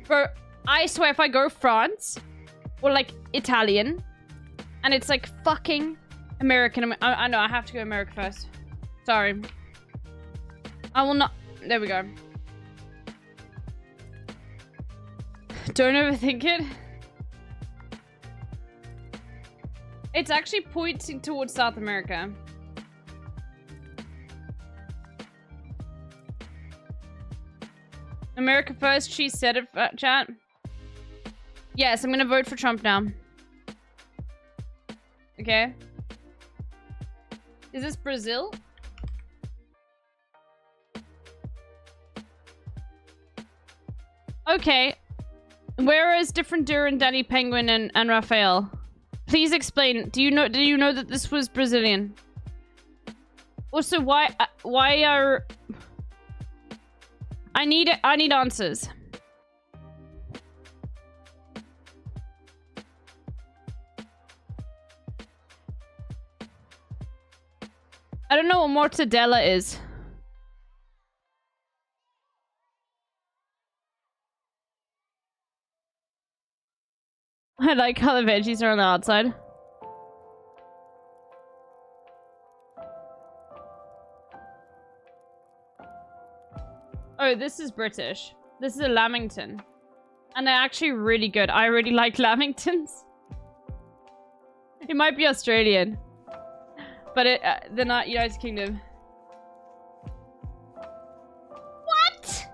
Bro, I swear if I go France, or like Italian, and it's like fucking American. I know, I have to go America first. Sorry. I will not. There we go. Don't overthink it. It's actually pointing towards South America. America first, she said it, chat. Yes, I'm gonna vote for Trump now. Okay. Is this Brazil? Okay. Where is different Duran, Danny Penguin, and Raphael? Please explain. Do you know that this was Brazilian? Also, why are... I need answers. I don't know what mortadella is. I like how the veggies are on the outside. Oh, this is British. This is a Lamington. And they're actually really good. I really like Lamingtons. It might be Australian. But they're not United Kingdom. What?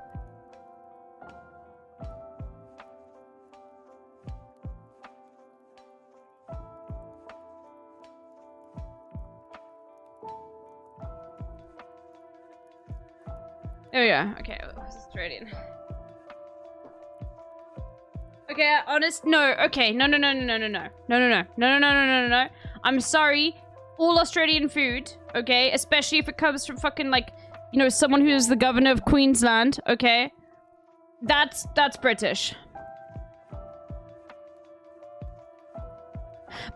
There we go. Okay, it was Australian. Okay, honest. No. Okay. No. I'm sorry. All Australian food, okay, especially if it comes from fucking, like, you know, someone who's the governor of Queensland, okay, that's British.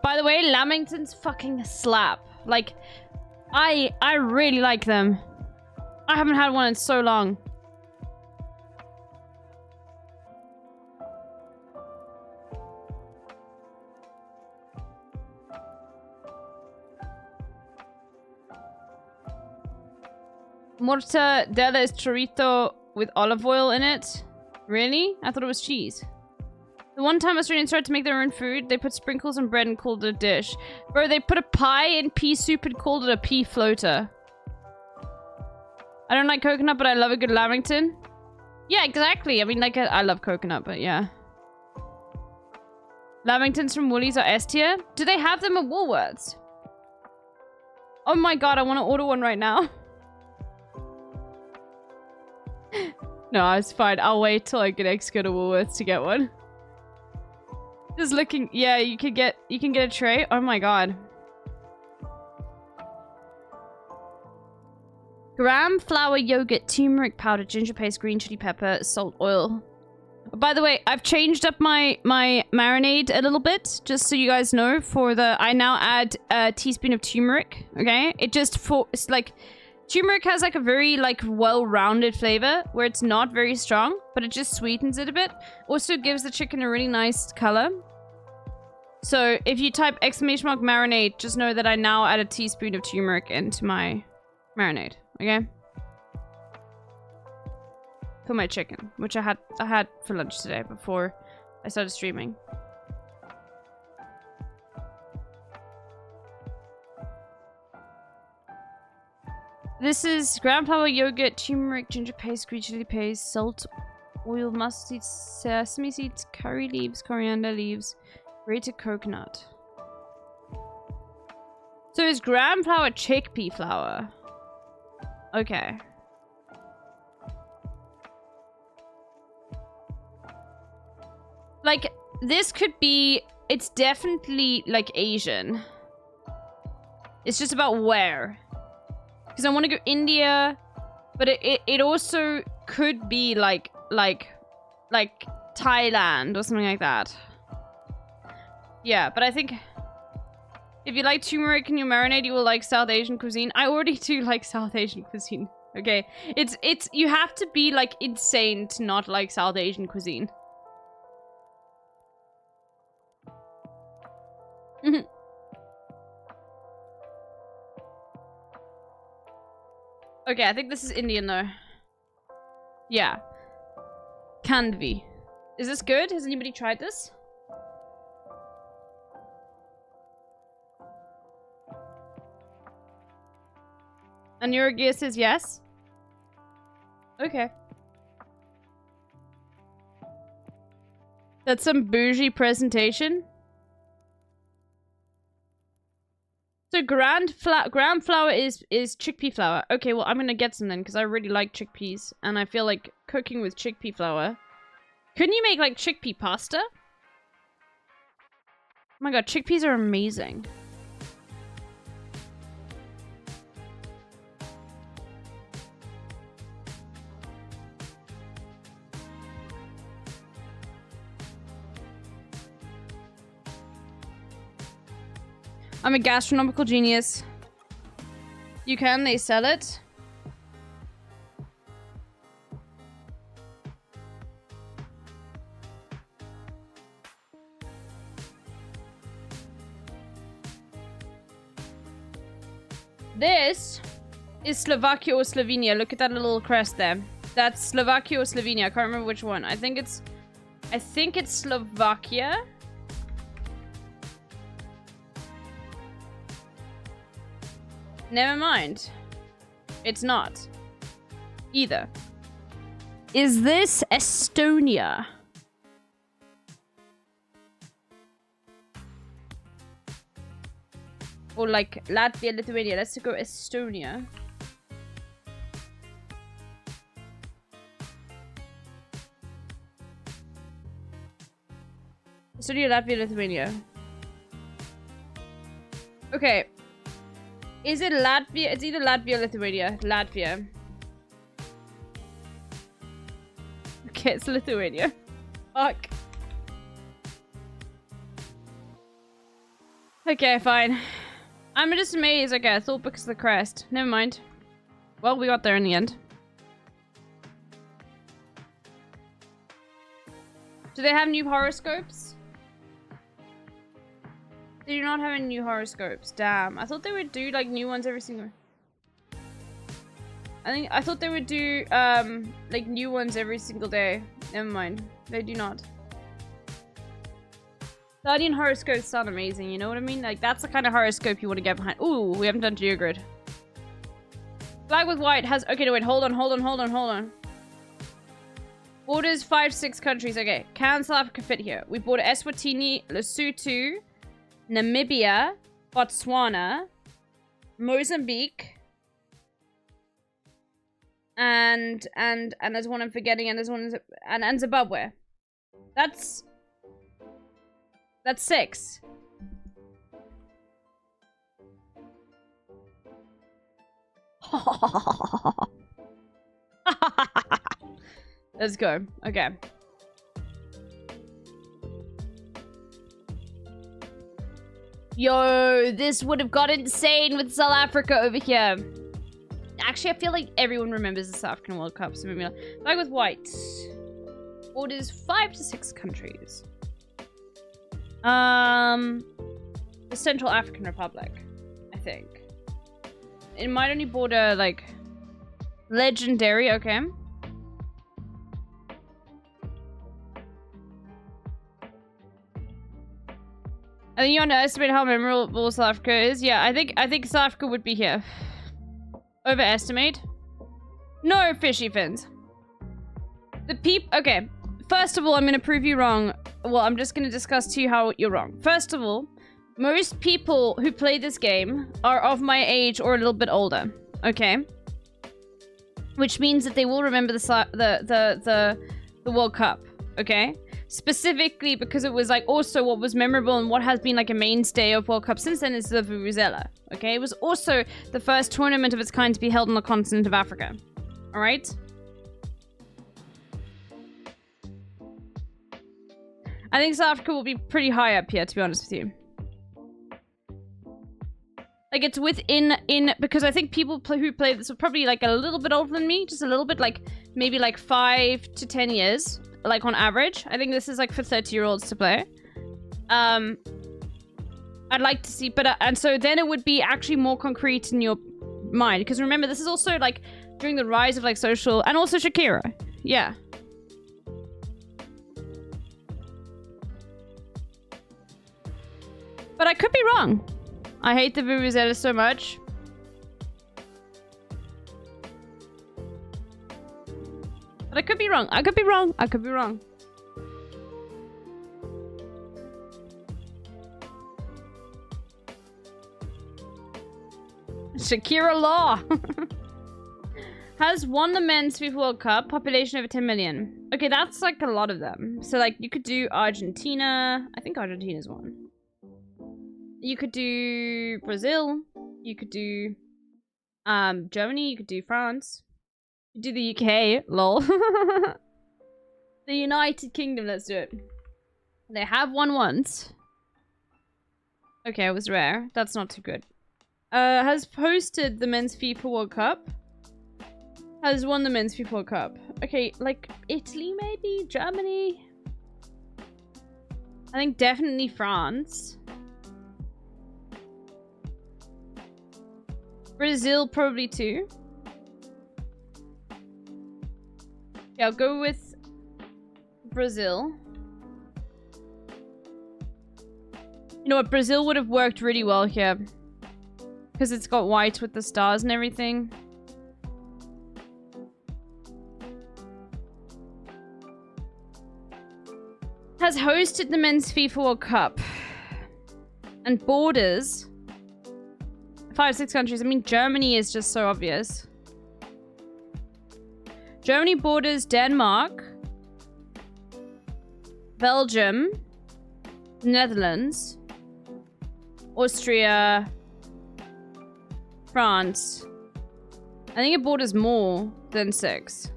By the way, Lamingtons fucking slap. Like, I really like them. I haven't had one in so long. Mortadella is chorizo with olive oil in it. Really? I thought it was cheese. The one time Australians tried to make their own food, they put sprinkles on bread and called it a dish. Bro, they put a pie in pea soup and called it a pea floater. I don't like coconut, but I love a good Lamington. Yeah, exactly. I mean, like, I love coconut, but yeah. Lamingtons from Woolies are S tier. Do they have them at Woolworths? Oh my god, I want to order one right now. No, it's fine. I'll wait till I get extra to Woolworths to get one. Just looking. Yeah, you can get a tray. Oh my god. Graham flour, yogurt, turmeric powder, ginger paste, green chili pepper, salt, oil. By the way, I've changed up my marinade a little bit, just so you guys know. For the, I now add a teaspoon of turmeric. Okay, it's like. Turmeric has like a very like well-rounded flavor where it's not very strong, but it just sweetens it a bit. Also gives the chicken a really nice color. So if you type exclamation mark marinade, just know that I now add a teaspoon of turmeric into my marinade. Okay? For my chicken, which I had for lunch today before I started streaming. This is ground flour, yogurt, turmeric, ginger paste, green chili paste, salt, oil, mustard seeds, sesame seeds, curry leaves, coriander leaves, grated coconut. So is gram flour chickpea flour? Okay. Like, this could be... It's definitely, like, Asian. It's just about where. Because I want to go India, but it also could be like Thailand or something like that. Yeah, but I think if you like turmeric and you marinate, you will like South Asian cuisine. I already do like South Asian cuisine. Okay, it's you have to be like insane to not like South Asian cuisine. Okay, I think this is Indian though. Yeah. Kandvi. Is this good? Has anybody tried this? And your guess is yes? Okay. That's some bougie presentation. So ground flour is chickpea flour. Okay, well I'm gonna get some then because I really like chickpeas and I feel like cooking with chickpea flour. Couldn't you make like chickpea pasta? Oh my god, chickpeas are amazing. I'm a gastronomical genius. You can, they sell it. This is Slovakia or Slovenia. Look at that little crest there. That's Slovakia or Slovenia. I can't remember which one. I think it's Slovakia. Never mind. It's not. Either. Is this Estonia? Or like Latvia, Lithuania. Let's go Estonia. Estonia, Latvia, Lithuania. Okay. Is it Latvia? It's either Latvia or Lithuania. Latvia. Okay, it's Lithuania. Fuck. Okay, fine. I'm just amazed. Okay, I thought because of the crest. Never mind. Well, we got there in the end. Do they have new horoscopes? They do not have any new horoscopes. Damn. I thought they would do like new ones every single... I thought they would do like new ones every single day. Never mind. They do not. Guardian horoscopes sound amazing, you know what I mean? Like that's the kind of horoscope you want to get behind. Ooh, we haven't done Geogrid. Flag with white has... Okay, no, wait, hold on. Borders 5-6 countries. Okay, can South Africa fit here? We border Eswatini, Lesotho, Namibia, Botswana, Mozambique, and there's one I'm forgetting, and there's one and Zimbabwe. That's 6. Let's go. Okay. Yo, this would have got insane with South Africa over here. Actually, I feel like everyone remembers the South African World Cup, so maybe not. Like with white. Borders 5-6 countries. The Central African Republic, I think. It might only border, like, legendary, okay. I think you underestimate how memorable South Africa is. Yeah, I think South Africa would be here. Overestimate? No, fishy fins. Okay. First of all, I'm gonna prove you wrong. Well, I'm just gonna discuss to you how you're wrong. First of all, most people who play this game are of my age or a little bit older. Okay? Which means that they will remember the World Cup. Okay? Specifically because it was like also what was memorable and what has been like a mainstay of World Cup since then is the Vuvuzela. Okay, it was also the first tournament of its kind to be held on the continent of Africa. All right. I think South Africa will be pretty high up here, to be honest with you. Like, it's because I think people who play this are probably, like, a little bit older than me. Just a little bit, like, maybe, like, 5 to 10 years. Like, on average. I think this is, like, for 30-year-olds to play. I'd like to see, and so then it would be actually more concrete in your mind. Because remember, this is also, like, during the rise of, like, social... And also Shakira. Yeah. But I could be wrong. I hate the Vuvuzela so much. But I could be wrong. I could be wrong. I could be wrong. Shakira Law has won the men's FIFA World Cup. Population over 10 million. Okay, that's like a lot of them. So like you could do Argentina. I think Argentina's won. You could do Brazil. You could do Germany. You could do France. You could do the UK. Lol. The United Kingdom. Let's do it. They have won once. Okay, it was rare. That's not too good. Has hosted the men's FIFA World Cup. Has won the men's FIFA World Cup. Okay, like Italy maybe? Germany? I think definitely France. Brazil probably too. Yeah, I'll go with Brazil. You know what? Brazil would have worked really well here. Because it's got white with the stars and everything. Has hosted the men's FIFA World Cup. And borders 5, 6 countries. I mean, Germany is just so obvious. Germany borders Denmark, Belgium, Netherlands, Austria, France. I think it borders more than 6.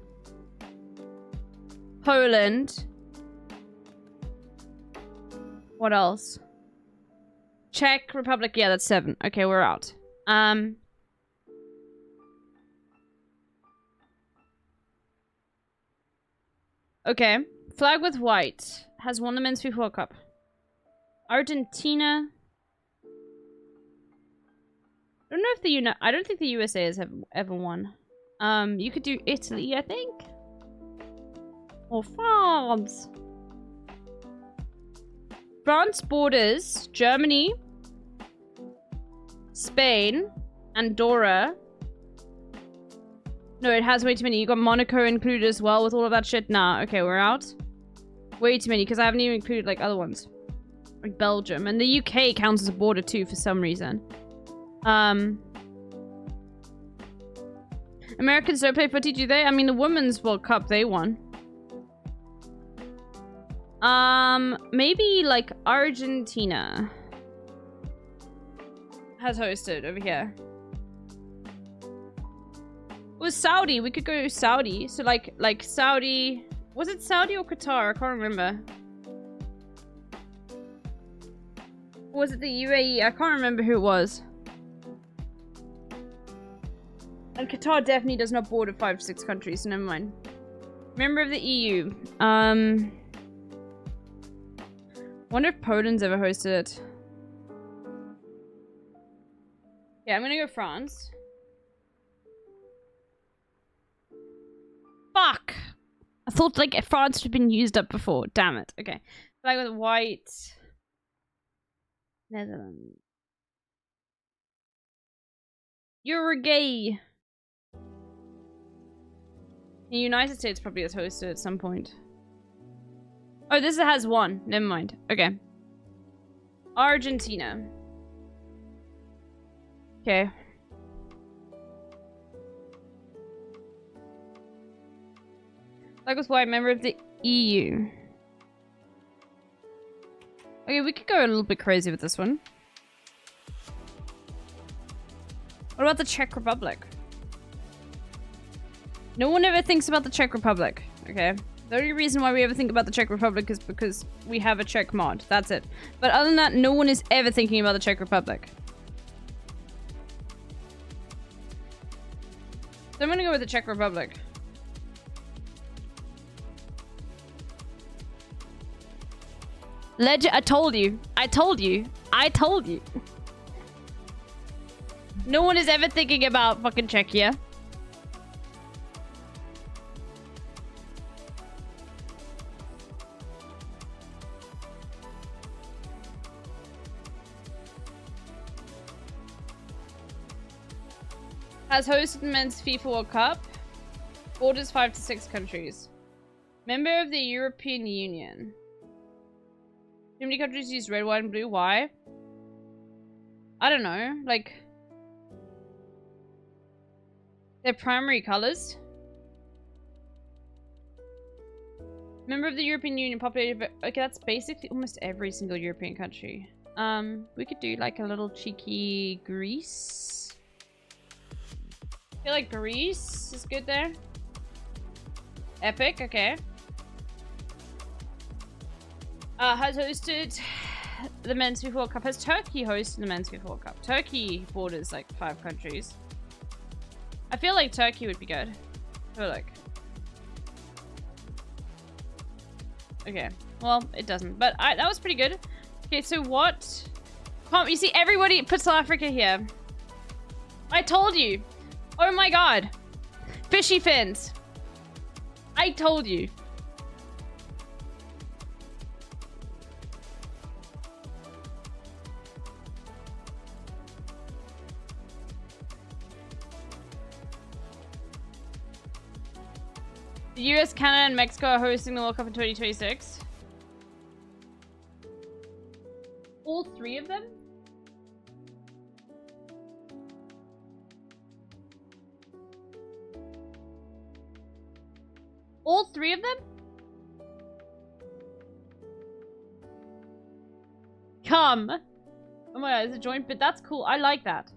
Poland. What else? Czech Republic. Yeah, that's 7. Okay, we're out. Okay. Flag with white has won the men's FIFA World Cup. Argentina. I don't know if I don't think the USA has ever won. You could do Italy, I think. Or France. France borders Germany, Spain, Andorra. No, it has way too many. You got Monaco included as well with all of that shit. Nah, okay, we're out. Way too many, because I haven't even included like other ones. Like Belgium. And the UK counts as a border too for some reason. Americans don't play footy, do they? I mean, the Women's World Cup, they won. Maybe like Argentina has hosted over here. It was Saudi. We could go Saudi. So like Saudi. Was it Saudi or Qatar? I can't remember. Or was it the UAE? I can't remember who it was. And Qatar definitely does not border 5 to 6 countries, so never mind. Member of the EU. Wonder if Poland's ever hosted it. Yeah, I'm gonna go France. Fuck! I thought like France had been used up before. Damn it. Okay. Flag with white. Netherlands. Uruguay. The United States probably has hosted at some point. Oh, this has 1. Never mind. Okay. Argentina. Okay. Like was white, member of the EU. Okay, we could go a little bit crazy with this one. What about the Czech Republic? No one ever thinks about the Czech Republic. Okay. The only reason why we ever think about the Czech Republic is because we have a Czech mod. That's it. But other than that, no one is ever thinking about the Czech Republic. So I'm gonna go with the Czech Republic. I told you. I told you. I told you. No one is ever thinking about fucking Czechia. Has hosted the men's FIFA World Cup. Borders 5 to 6 countries. Member of the European Union. Too many countries use red, white, and blue. Why? I don't know. Like, their primary colors. Member of the European Union, populated. Okay, that's basically almost every single European country. We could do like a little cheeky Greece. I feel like Greece is good there. Epic, okay. Has hosted the men's FIFA World Cup. Has Turkey hosted the men's FIFA World Cup? Turkey borders like 5 countries. I feel like Turkey would be good. I feel like. Okay, well, it doesn't. But that was pretty good. Okay, so what? You see, everybody put South Africa here. I told you. Oh my god. Fishy fins. I told you. The US, Canada, and Mexico are hosting the World Cup in 2026. All 3 of them? All 3 of them? Come. Oh my god, it's a joint bit. That's cool. I like that.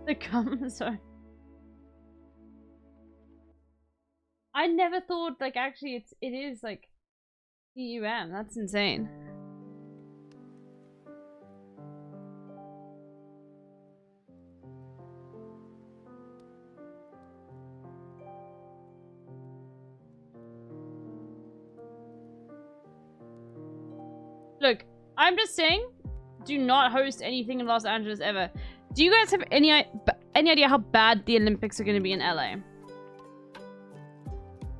The come, sorry. I never thought, like, actually it is, like, EUM. That's insane. Look, I'm just saying, do not host anything in Los Angeles ever. Do you guys have any idea how bad the Olympics are going to be in LA?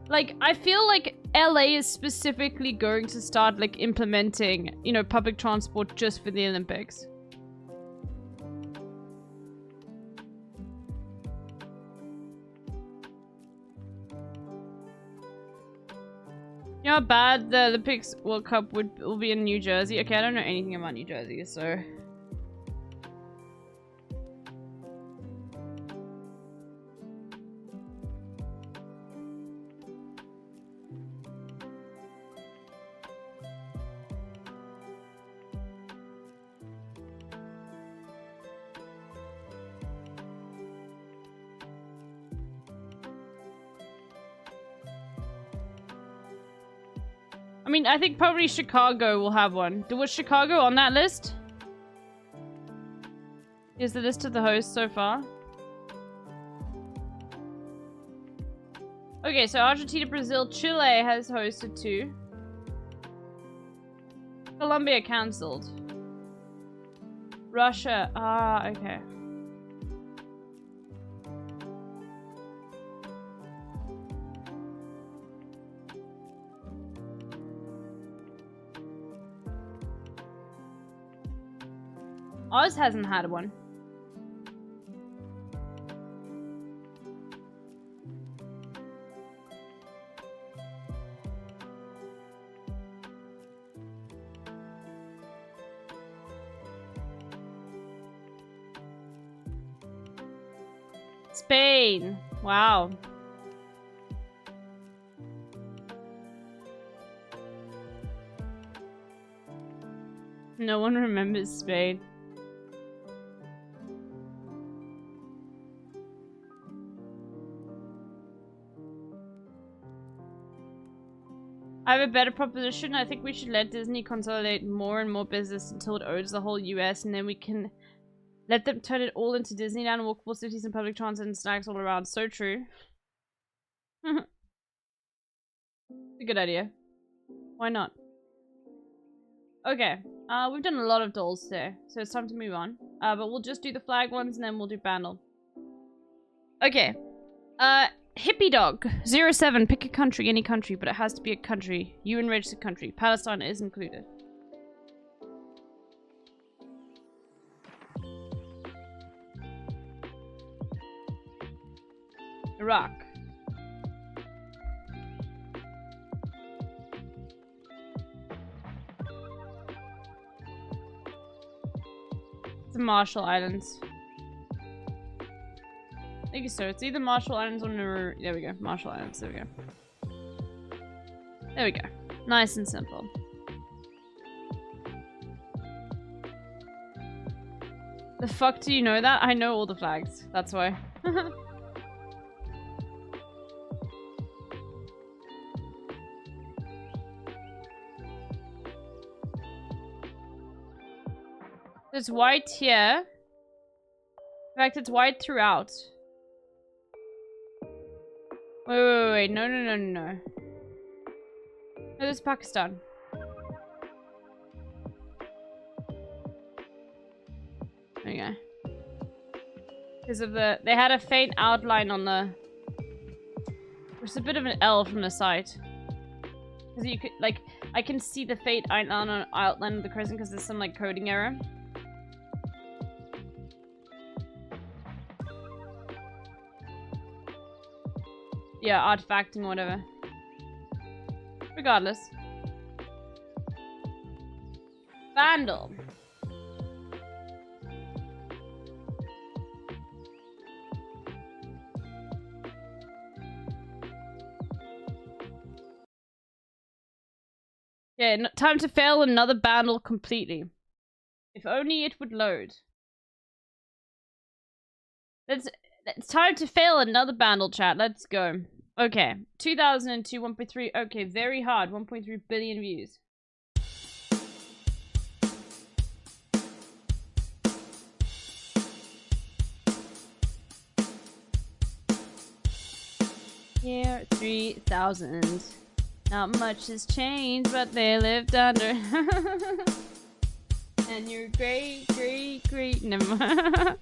Like, I feel like LA is specifically going to start, like, implementing, you know, public transport just for the Olympics. You know how bad the Olympics World Cup will be in New Jersey? Okay, I don't know anything about New Jersey, so... I mean, I think probably Chicago will have one. Was Chicago on that list? Is the list of the hosts so far? Okay, so Argentina, Brazil, Chile has hosted 2. Colombia cancelled. Russia, okay. Oz hasn't had one. Spain. Wow. No one remembers Spain. I have a better proposition. I think we should let Disney consolidate more and more business until it owns the whole US, and then we can let them turn it all into Disneyland, walkable cities, and public transit and snacks all around. So true. It's a good idea. Why not? Okay. We've done a lot of dolls today, so it's time to move on. But we'll just do the flag ones, and then we'll do Bandle. Okay. Hippie Dog 07. Pick a country, any country, but it has to be a country. UN registered country. Palestine is included. Iraq. It's the Marshall Islands. I think so. It's either Marshall Islands or Nauru. There we go. Marshall Islands. There we go. There we go. Nice and simple. The fuck do you know that? I know all the flags. That's why. It's white here. In fact, it's white throughout. Wait. No. No, this is Pakistan. There you go. Because of the... They had a faint outline on the... Which is a bit of an L from the side. Because you could... Like, I can see the faint outline of the crescent because there's some, like, coding error. Yeah, artifacting, whatever. Regardless. Vandal. Yeah, time to fail another Vandal completely. If only it would load. It's time to fail another Vandal, chat. Let's go. Okay. 2002, 1.3. Okay, very hard. 1.3 billion views. Year 3000. Not much has changed, but they lived under. And your great. Never mind.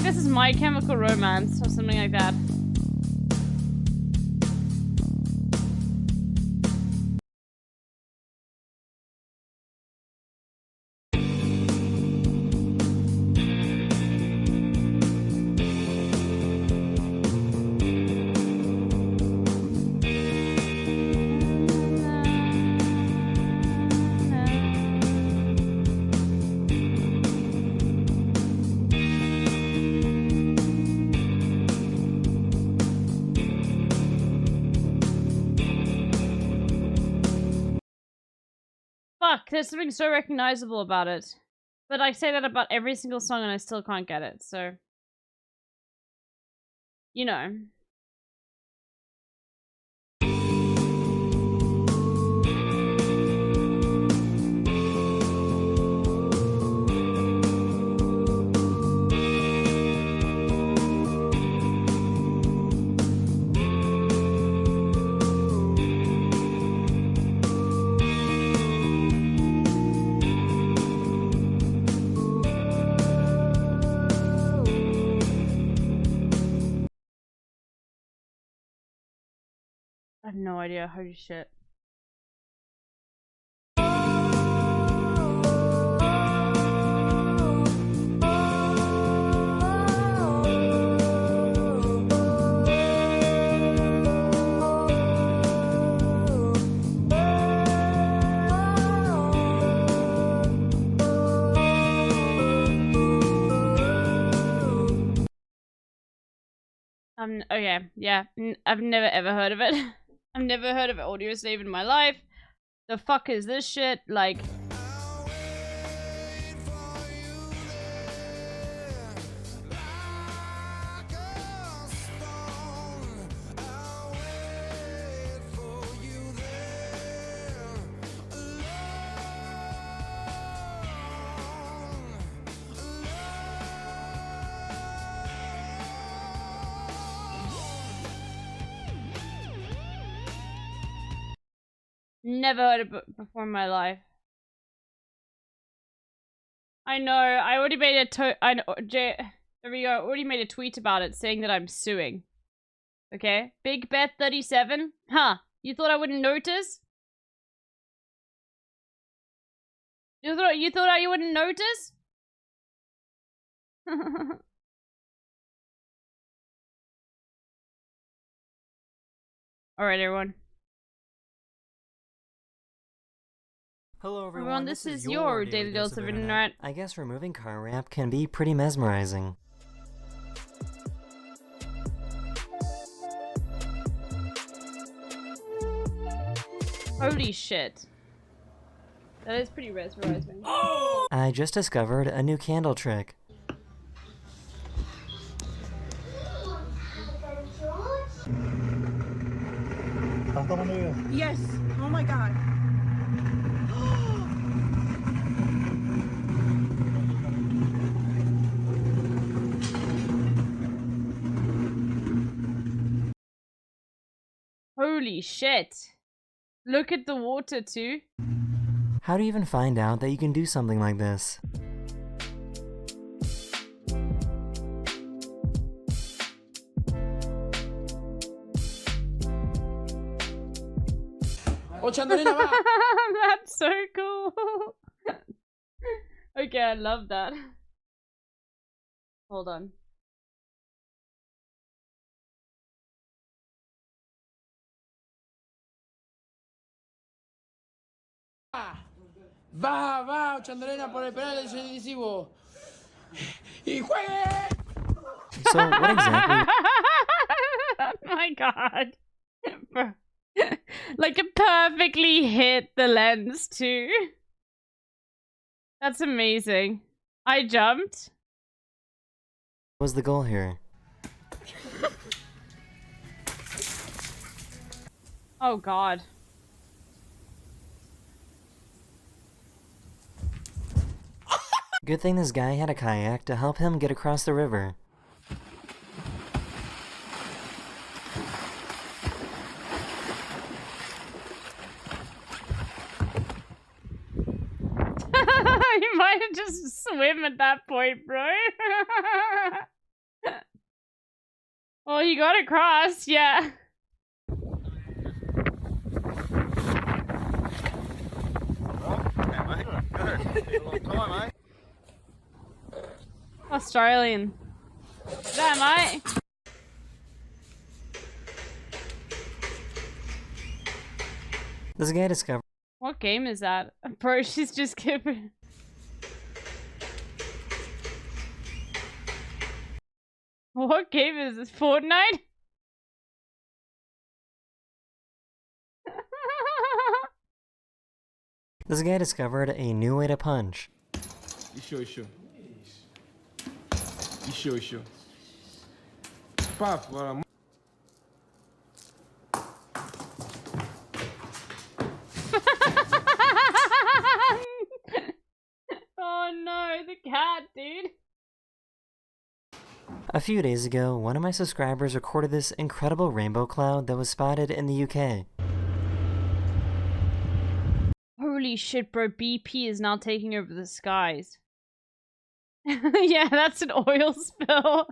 This is My Chemical Romance or something like that. Fuck, there's something so recognizable about it. But I say that about every single song and I still can't get it, so... You know. I have no idea. Holy shit. Okay, yeah. I've never ever heard of it. I've never heard of audio slave in my life. The fuck is this shit? Like... Never heard of it before in my life. I know. I already made there we go. I already made a tweet about it saying that I'm suing. Okay? Big Bet 37. Huh? You thought I wouldn't notice? You thought you wouldn't notice? All right, everyone. Hello everyone, This is your daily dose of internet. I guess removing car wrap can be pretty mesmerizing. Holy shit. That is pretty mesmerizing. I just discovered a new candle trick. Yes. Oh my god. Holy shit. Look at the water too. How do you even find out that you can do something like this? That's so cool. Okay, I love that. Hold on. Va, Chandrena por el penal decisivo. ¡Y juegue! So what exactly? Oh my god. Like it perfectly hit the lens too. That's amazing. I jumped. What was the goal here? Oh god. Good thing this guy had a kayak to help him get across the river. You might have just swim at that point, bro. Well, he got across, yeah. Australian. That mate. This guy discovered What game is that? Bro, she's just giving. What game is this? Fortnite? This guy discovered a new way to punch. Ixo. Paf, para. Oh no, the cat, dude. A few days ago, one of my subscribers recorded this incredible rainbow cloud that was spotted in the UK. Holy shit, bro. BP is now taking over the skies. Yeah, that's an oil spill.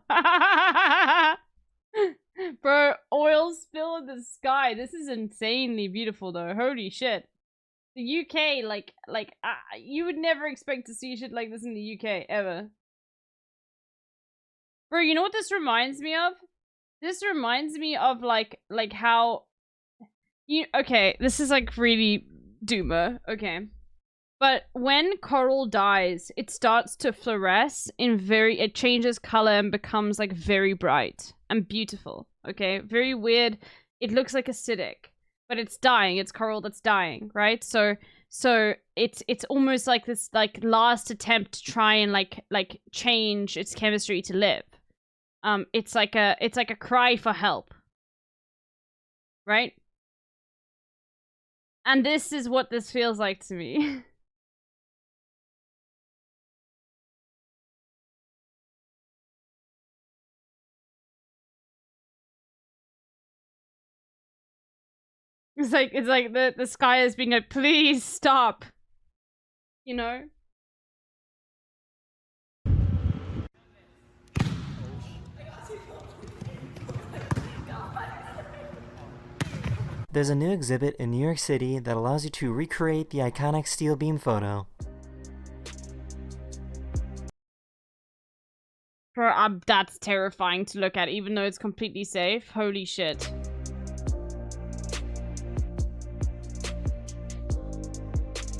Bro, oil spill in the sky. This is insanely beautiful, though. Holy shit. The UK, you would never expect to see shit like this in the UK, ever. Bro, you know what this reminds me of? This reminds me of, like how... Okay, this is, like, really doomer. Okay. But when coral dies, it starts to fluoresce it changes color and becomes like very bright and beautiful. Okay, very weird. It looks like acidic, but it's dying. It's coral that's dying, right? So it's almost like this like last attempt to try and like change its chemistry to live. It's like a cry for help, right? And this is what this feels like to me. It's like the sky is being like, please stop. You know? There's a new exhibit in New York City that allows you to recreate the iconic steel beam photo. That's terrifying to look at, even though it's completely safe. Holy shit.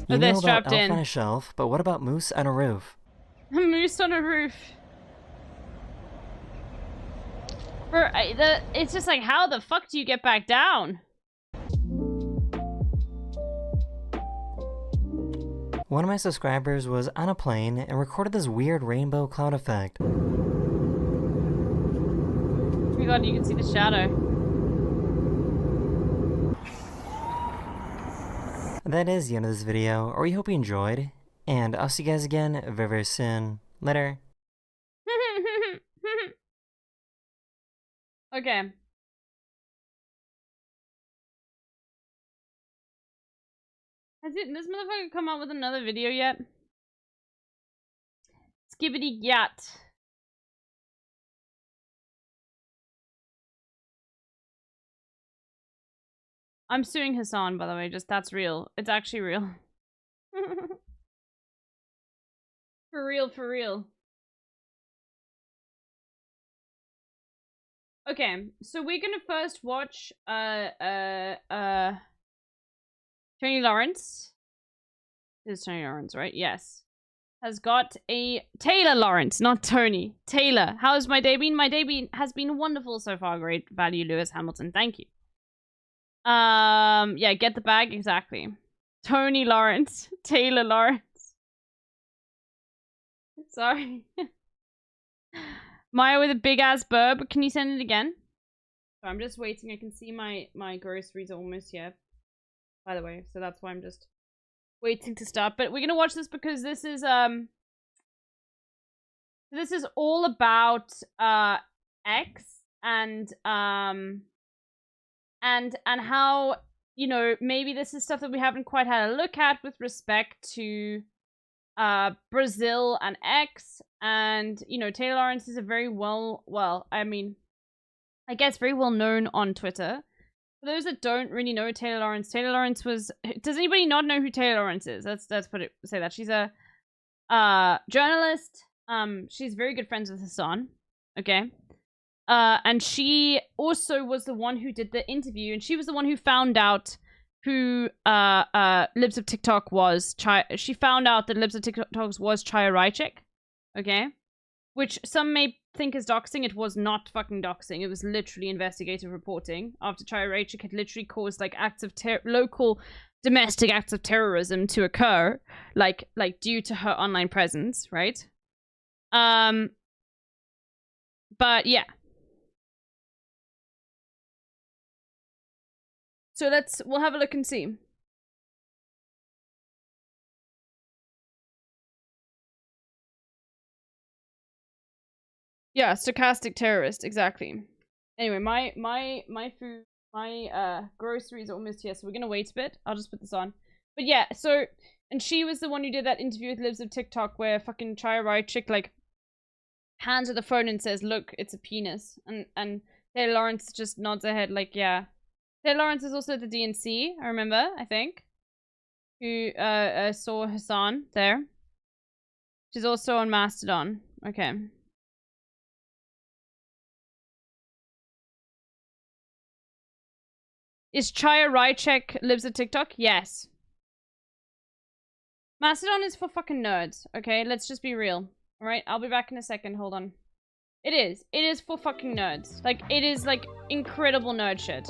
You they're know about strapped elf in. on a shelf, but what about moose on a roof? A moose on a roof. It's just like, how the fuck do you get back down? One of my subscribers was on a plane and recorded this weird rainbow cloud effect. Oh my god, you can see the shadow. That is the end of this video, or we hope you enjoyed, and I'll see you guys again very, very soon. Later. Okay. Has this motherfucker come out with another video yet? Skibbity yat. I'm suing Hassan, by the way, just that's real. It's actually real. For real, for real. Okay, so we're gonna first watch Tony Lawrence. This is Tony Lawrence, right? Yes. Has got a Taylor Lawrence, not Tony. Taylor. How's my day been? My day has been wonderful so far. Great value, Lewis Hamilton. Thank you. Yeah, get the bag, exactly. Tony Lawrence. Taylor Lawrence. Sorry. Maya with a big ass burb. Can you send it again? So I'm just waiting. I can see my groceries are almost here, by the way. So that's why I'm just waiting to start. But we're gonna watch this because this is all about X and how, you know, maybe this is stuff that we haven't quite had a look at with respect to Brazil and X. And, you know, Taylor Lawrence is a very I guess very well known on Twitter. For those that don't really know Taylor Lawrence was... Does anybody not know who Taylor Lawrence is? Let's say that. She's a journalist. She's very good friends with Hassan. Okay. And she also was the one who did the interview, and she was the one who found out who Libs of TikTok was. She found out that Libs of TikTok was Chaya Raichik. Okay. Which some may think is doxing. It was not fucking doxing. It was literally investigative reporting after Chaya Raichik had literally caused like acts of local domestic acts of terrorism to occur, like due to her online presence, right? But yeah. So we'll have a look and see. Yeah, stochastic terrorist, exactly. Anyway, my food, my groceries are almost here, so we're gonna wait a bit. I'll just put this on. But yeah, so, and she was the one who did that interview with Libs of TikTok where fucking Chaya Raichik like hands her the phone and says, "Look, it's a penis," and Taylor Lawrence just nods her head like, yeah. Taylor Lawrence is also at the DNC, I remember, I think, who saw Hassan there. She's also on Mastodon. Okay. Is Chaya Raichik Libs of TikTok? Yes. Mastodon is for fucking nerds, okay? Let's just be real. Alright, I'll be back in a second, hold on. It is. It is for fucking nerds. Like, it is, like, incredible nerd shit.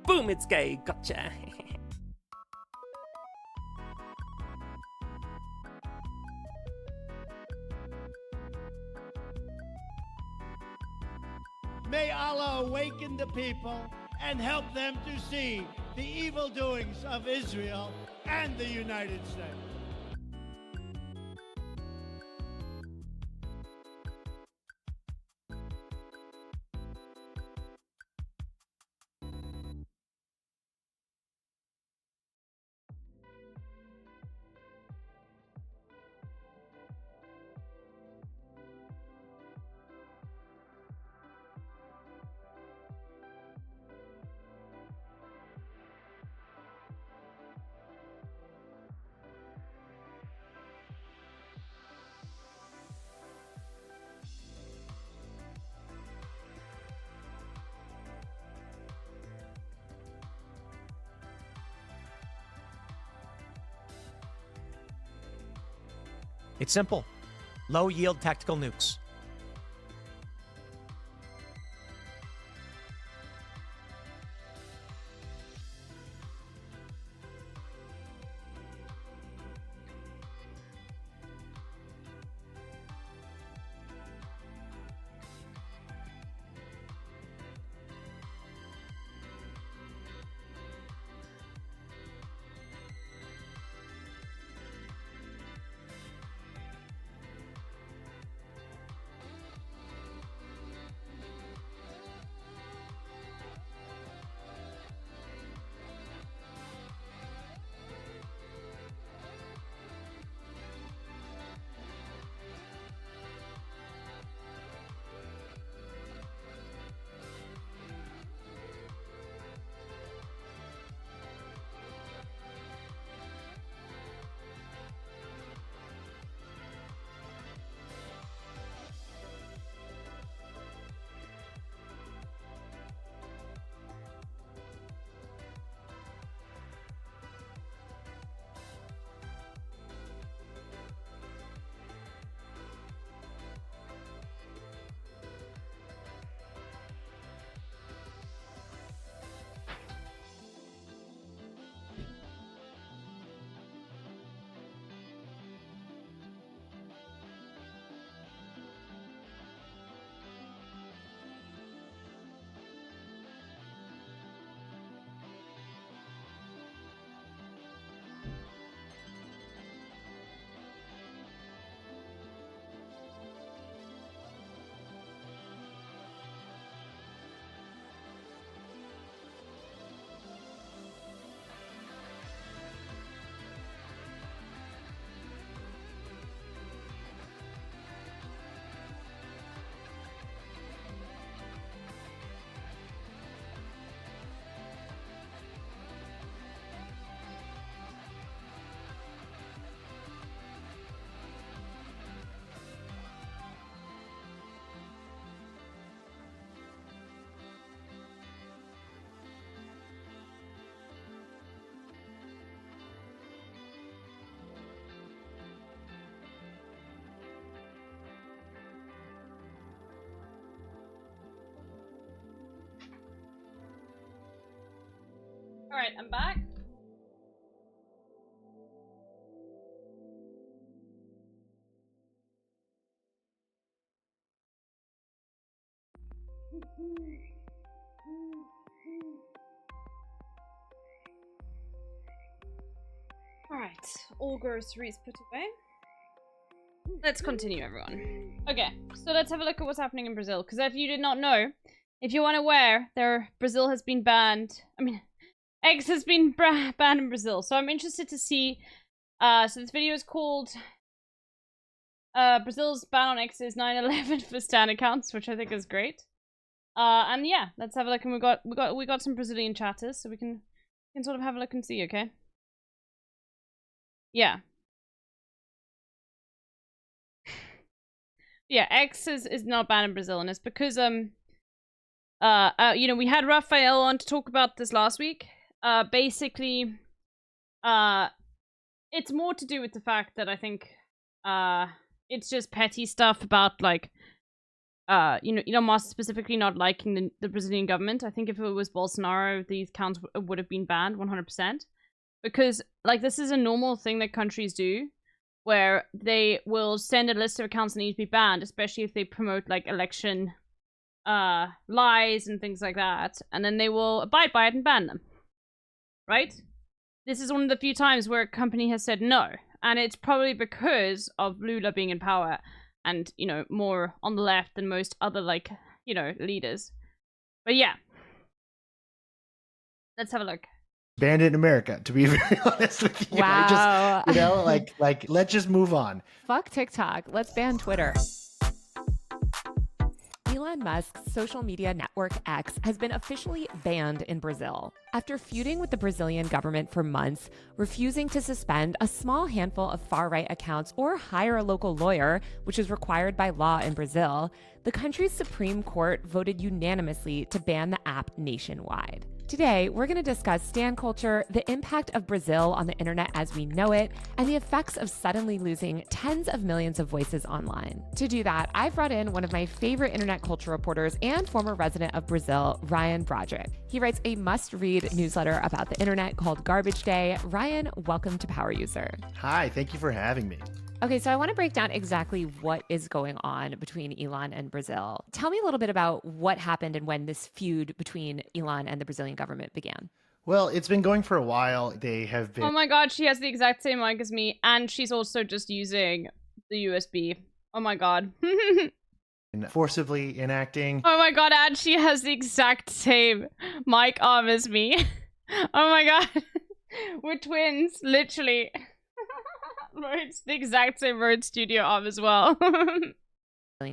Boom, it's gay. Gotcha. May Allah awaken the people and help them to see the evil doings of Israel and the United States. It's simple. Low-yield tactical nukes. Alright, I'm back. Alright, all groceries put away. Let's continue, everyone. Okay, so let's have a look at what's happening in Brazil. Because if you did not know, if you're unaware, Brazil has been banned. I mean, eggs has been banned in Brazil. So I'm interested to see. So this video is called Brazil's ban on eggs is 9/11 for stan accounts, which I think is great. And yeah, let's have a look. And we got some Brazilian chatters, so we can sort of have a look and see. Okay. Yeah. Yeah, X is not banned in Brazil, and it's because you know, we had Raphael on to talk about this last week. Basically, it's more to do with the fact that I think it's just petty stuff about like you know, Elon Musk specifically not liking the Brazilian government. I think if it was Bolsonaro, these accounts would have been banned 100%, because like this is a normal thing that countries do, where they will send a list of accounts that need to be banned, especially if they promote like election lies and things like that, and then they will abide by it and ban them. Right? This is one of the few times where a company has said no, and it's probably because of Lula being in power and, you know, more on the left than most other, like, you know, leaders. But yeah. Let's have a look. Banned it in America, to be very honest with you. Wow. I just, you know, like let's just move on. Fuck TikTok. Let's ban Twitter. Elon Musk's social media network X has been officially banned in Brazil. After feuding with the Brazilian government for months, refusing to suspend a small handful of far-right accounts or hire a local lawyer, which is required by law in Brazil, the country's Supreme Court voted unanimously to ban the app nationwide. Today, we're going to discuss stan culture, the impact of Brazil on the internet as we know it, and the effects of suddenly losing tens of millions of voices online. To do that, I've brought in one of my favorite internet culture reporters and former resident of Brazil, Ryan Broderick. He writes a must-read newsletter about the internet called Garbage Day. Ryan, welcome to Power User. Hi, thank you for having me. Okay, so I want to break down exactly what is going on between Elon and Brazil. Tell me a little bit about what happened and when this feud between Elon and the Brazilian government began. Well, it's been going for a while. They have been... Oh my god, she has the exact same mic as me, and she's also just using the USB. Oh my god. forcibly enacting... Oh my god, and she has the exact same mic arm as me. Oh my god. We're twins, literally. It's the exact same Rode Studio arm as well. Brazilian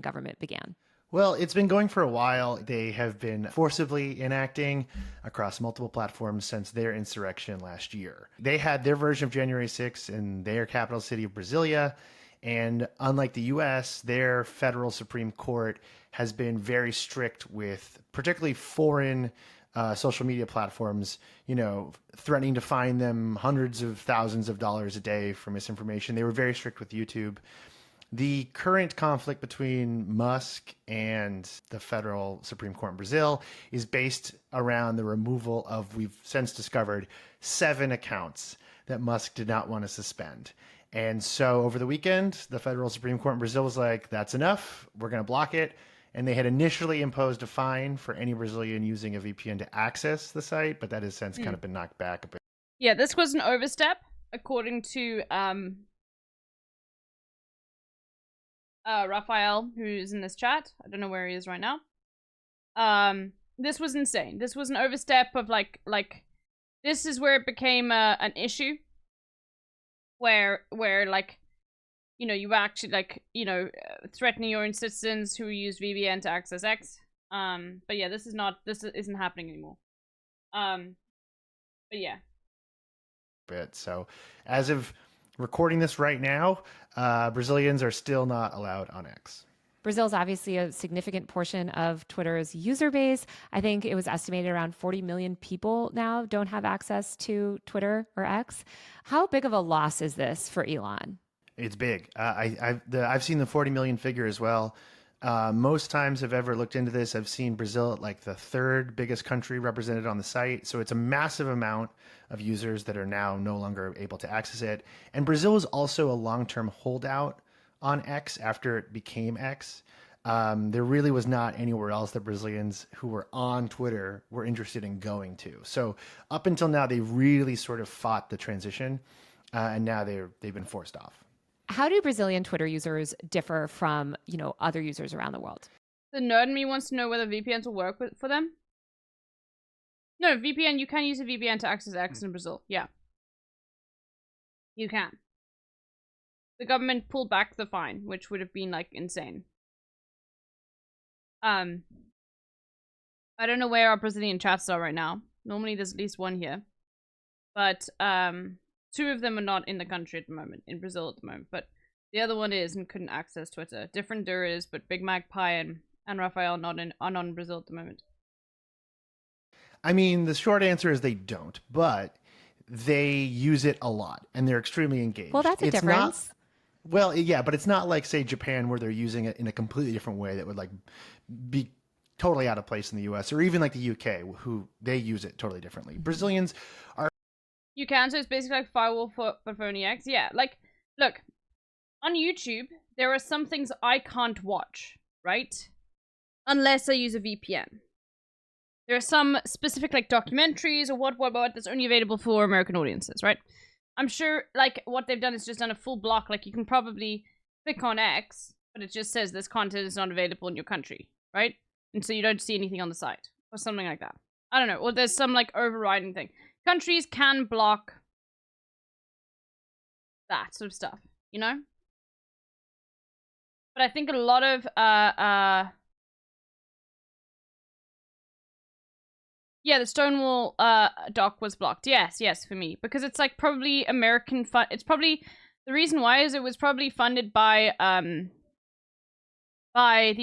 government began. Well, it's been going for a while. They have been forcibly enacting across multiple platforms since their insurrection last year. They had their version of January 6th in their capital city of Brasilia. And unlike the US, their federal Supreme Court has been very strict with particularly foreign social media platforms, you know, threatening to fine them hundreds of thousands of dollars a day for misinformation. They were very strict with YouTube. The current conflict between Musk and the federal Supreme Court in Brazil is based around the removal of, we've since discovered, 7 accounts that Musk did not want to suspend. And so over the weekend, the federal Supreme Court in Brazil was like, that's enough. We're going to block it. And they had initially imposed a fine for any Brazilian using a VPN to access the site, but that has since kind of been knocked back a bit. Yeah, this was an overstep, according to Raphael, who's in this chat. I don't know where he is right now. This was insane. This was an overstep of like this is where it became an issue, where like, you know, you actually like, you know, threatening your own citizens who use VPN to access X. But yeah, this isn't happening anymore. But yeah. So as of recording this right now, Brazilians are still not allowed on X. Brazil's obviously a significant portion of Twitter's user base. I think it was estimated around 40 million people now don't have access to Twitter or X. How big of a loss is this for Elon? It's big. I've seen the 40 million figure as well. Most times I've ever looked into this, I've seen Brazil at like the third biggest country represented on the site. So it's a massive amount of users that are now no longer able to access it. And Brazil was also a long-term holdout on X after it became X. There really was not anywhere else that Brazilians who were on Twitter were interested in going to. So up until now, they really sort of fought the transition, and now they've been forced off. How do Brazilian Twitter users differ from, other users around the world? The nerd in me wants to know whether VPNs will work for them. No, VPN, you can use a VPN to access X in Brazil. Yeah. You can. The government pulled back the fine, which would have been, like, insane. I don't know where our Brazilian chats are right now. Normally there's at least one here. But, two of them are not in the country at the moment, in Brazil at the moment, but the other one is and couldn't access Twitter. Different is, but Big Magpie and Raphael are not in Brazil at the moment. I mean, the short answer is they don't, but they use it a lot and they're extremely engaged. Well, that's a difference. Well, yeah, but it's not like, say, Japan, where they're using it in a completely different way that would like be totally out of place in the US, or even like the UK, who they use it totally differently. Brazilians are. You can, so it's basically like firewall for phony X. Yeah, like, look, on YouTube, there are some things I can't watch, right? Unless I use a VPN. There are some specific, like, documentaries or what that's only available for American audiences, right? I'm sure, like, what they've done is just done a full block. Like, you can probably click on X, but it just says this content is not available in your country, right? And so you don't see anything on the site or something like that. I don't know. Or there's some, like, overriding thing. Countries can block that sort of stuff, you know? But I think a lot of, yeah, the Stonewall, doc was blocked. Yes, for me. Because it's, like, probably American it's probably, the reason why is it was probably funded by the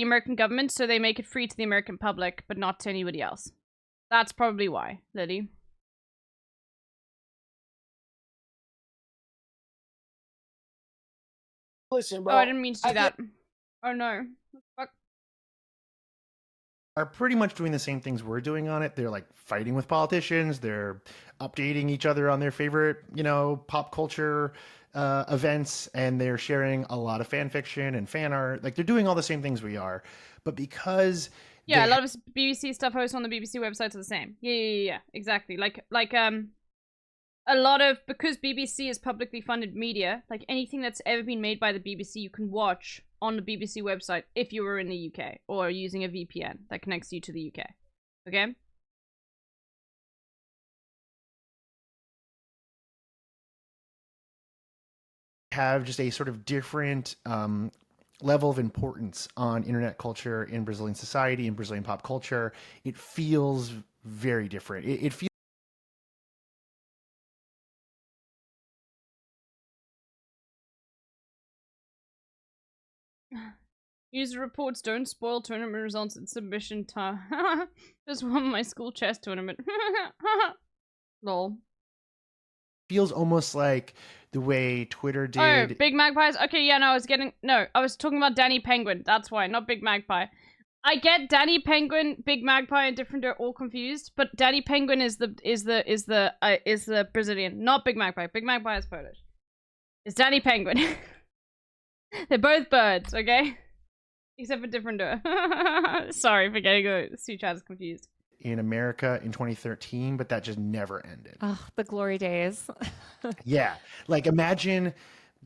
American government, so they make it free to the American public, but not to anybody else. That's probably why, Lily. Listen, bro. Oh, I didn't mean to do that. Oh, no. Fuck. Are pretty much doing the same things we're doing on it. They're like fighting with politicians. They're updating each other on their favorite, pop culture events, and they're sharing a lot of fan fiction and fan art. Like, they're doing all the same things we are, but because a lot of BBC stuff hosted on the BBC websites are the same. Yeah, exactly. Like a lot of, because BBC is publicly funded media, like anything that's ever been made by the BBC, you can watch on the BBC website if you were in the UK or using a VPN that connects you to the UK. Okay? Have just a sort of different level of importance on internet culture in Brazilian society and Brazilian pop culture. It feels very different. It feels. User reports don't spoil tournament results at submission time. Just won my school chess tournament. Lol. Feels almost like the way Twitter did. Oh, Big Magpies? Okay, yeah, no, I was talking about Danny Penguin. That's why, not Big Magpie. I get Danny Penguin, Big Magpie, and different are all confused, but Danny Penguin is the Brazilian, not Big Magpie. Big Magpie is Polish. It's Danny Penguin. They're both birds, okay? Except for different. Sorry for getting the two chats confused. In America in 2013, but that just never ended. Oh, the glory days. Yeah. Like, imagine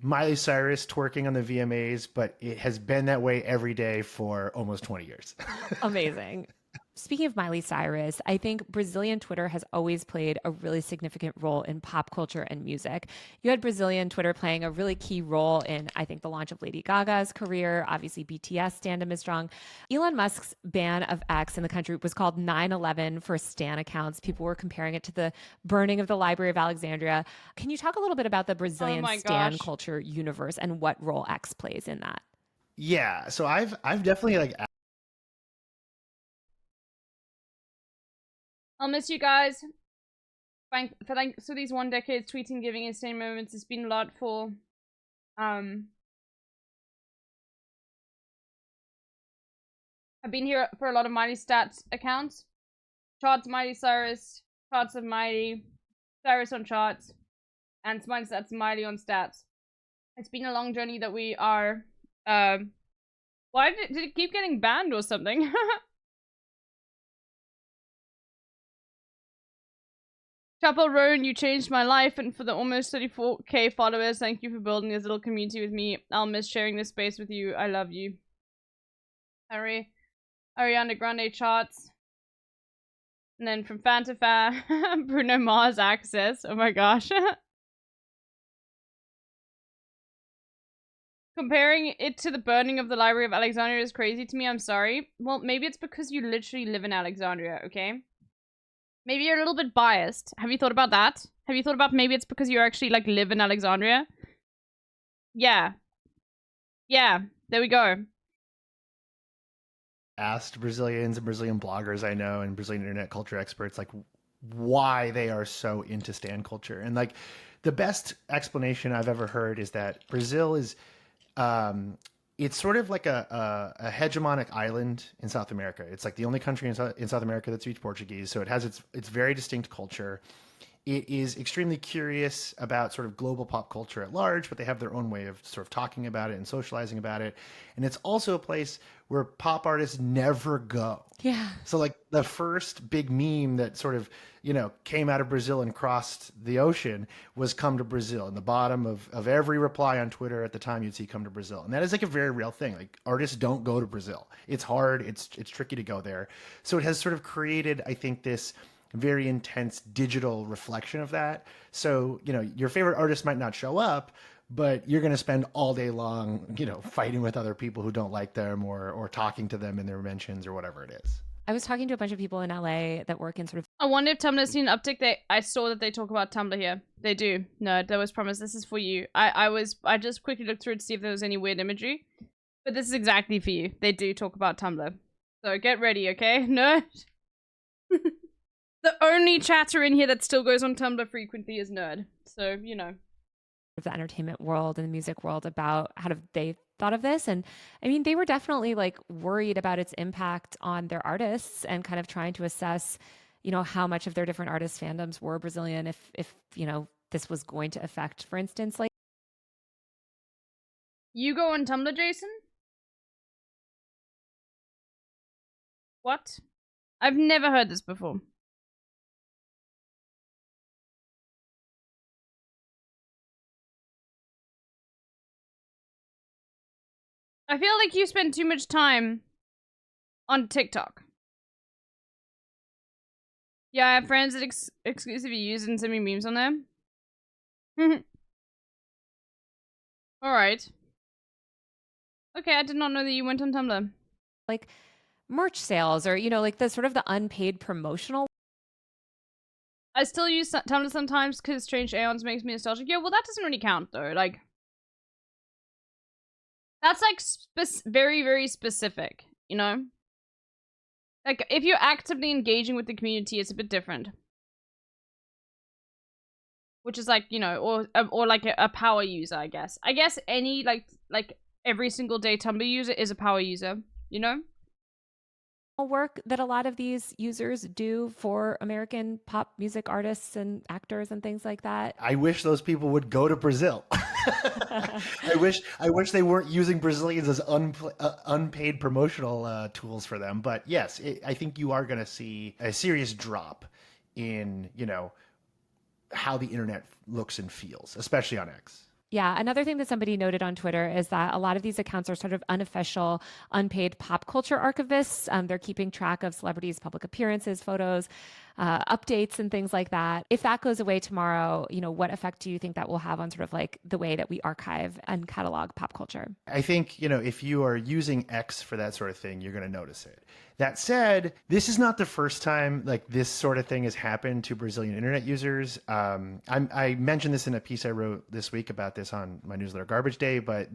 Miley Cyrus twerking on the VMAs, but it has been that way every day for almost 20 years. Amazing. Speaking of Miley Cyrus, I think Brazilian Twitter has always played a really significant role in pop culture and music. You had Brazilian Twitter playing a really key role in, I think, the launch of Lady Gaga's career. Obviously, BTS standum is strong. Elon Musk's ban of X in the country was called 9/11 for Stan accounts. People were comparing it to the burning of the Library of Alexandria. Can you talk a little bit about the Brazilian Stan culture universe and what role X plays in that? Yeah, so I've definitely like. I'll miss you guys. Thanks for these 1 decade tweeting, giving insane moments. It's been a lot for I've been here for a lot of Mighty Stats accounts. Charts Mighty Cyrus, Charts of Mighty, Cyrus on Charts, and Mighty Stats Mighty on Stats. It's been a long journey that we are, why did it keep getting banned or something? Chapel Roan, you changed my life, and for the almost 34k followers, thank you for building this little community with me. I'll miss sharing this space with you. I love you. Ariana Grande Charts. And then from fan to fan, Bruno Mars Access. Oh my gosh. Comparing it to the burning of the Library of Alexandria is crazy to me. I'm sorry. Well, maybe it's because you literally live in Alexandria, okay? Maybe you're a little bit biased. Have you thought about that? Have you thought about maybe it's because you actually, like, live in Alexandria? Yeah. Yeah. There we go. Asked Brazilians and Brazilian bloggers I know and Brazilian internet culture experts, like, why they are so into stan culture. And, like, the best explanation I've ever heard is that Brazil is... it's sort of like a hegemonic island in South America. It's like the only country in South America that speaks Portuguese, so it has its very distinct culture. It is extremely curious about sort of global pop culture at large, but they have their own way of sort of talking about it and socializing about it. And it's also a place where pop artists never go. Yeah. So like the first big meme that sort of, came out of Brazil and crossed the ocean was "Come to Brazil." And the bottom of every reply on Twitter at the time, you'd see "Come to Brazil." And that is like a very real thing. Like, artists don't go to Brazil. It's hard. It's tricky to go there. So it has sort of created, I think, this very intense digital reflection of that. So, your favorite artist might not show up, but you're going to spend all day long, fighting with other people who don't like them or talking to them in their mentions or whatever it is. I was talking to a bunch of people in LA that work in sort of... I wonder if Tumblr's seen an uptick. I saw that they talk about Tumblr here. They do. No, that was promised. This is for you. I just quickly looked through to see if there was any weird imagery. But this is exactly for you. They do talk about Tumblr. So get ready, okay? Nerd. The only chatter in here that still goes on Tumblr frequently is Nerd. So, the entertainment world and the music world about how they thought of this. And I mean, they were definitely like worried about its impact on their artists and kind of trying to assess, how much of their different artist fandoms were Brazilian, if this was going to affect, for instance, like... You go on Tumblr, Jason? What? I've never heard this before. I feel like you spend too much time on TikTok. Yeah, I have friends that exclusively use and send me memes on there. Alright. Okay, I did not know that you went on Tumblr. Like merch sales or, like the sort of the unpaid promotional. I still use Tumblr sometimes because Strange Aeons makes me nostalgic. Yeah, well, that doesn't really count though. Like, that's like very, very specific, Like, if you're actively engaging with the community, it's a bit different. Which is like, or like a power user, I guess. I guess any, like every single day Tumblr user is a power user, Work that a lot of these users do for American pop music artists and actors and things like that. I wish those people would go to Brazil. I wish they weren't using Brazilians as unpaid promotional tools for them. But yes, I think you are going to see a serious drop in, how the internet looks and feels, especially on X. Yeah, another thing that somebody noted on Twitter is that a lot of these accounts are sort of unofficial, unpaid pop culture archivists. They're keeping track of celebrities' public appearances, photos, updates, and things like that. If that goes away tomorrow, what effect do you think that will have on sort of like the way that we archive and catalog pop culture? I think, if you are using X for that sort of thing, you're going to notice it. That said, this is not the first time like this sort of thing has happened to Brazilian internet users. I mentioned this in a piece I wrote this week about this on my newsletter Garbage Day, but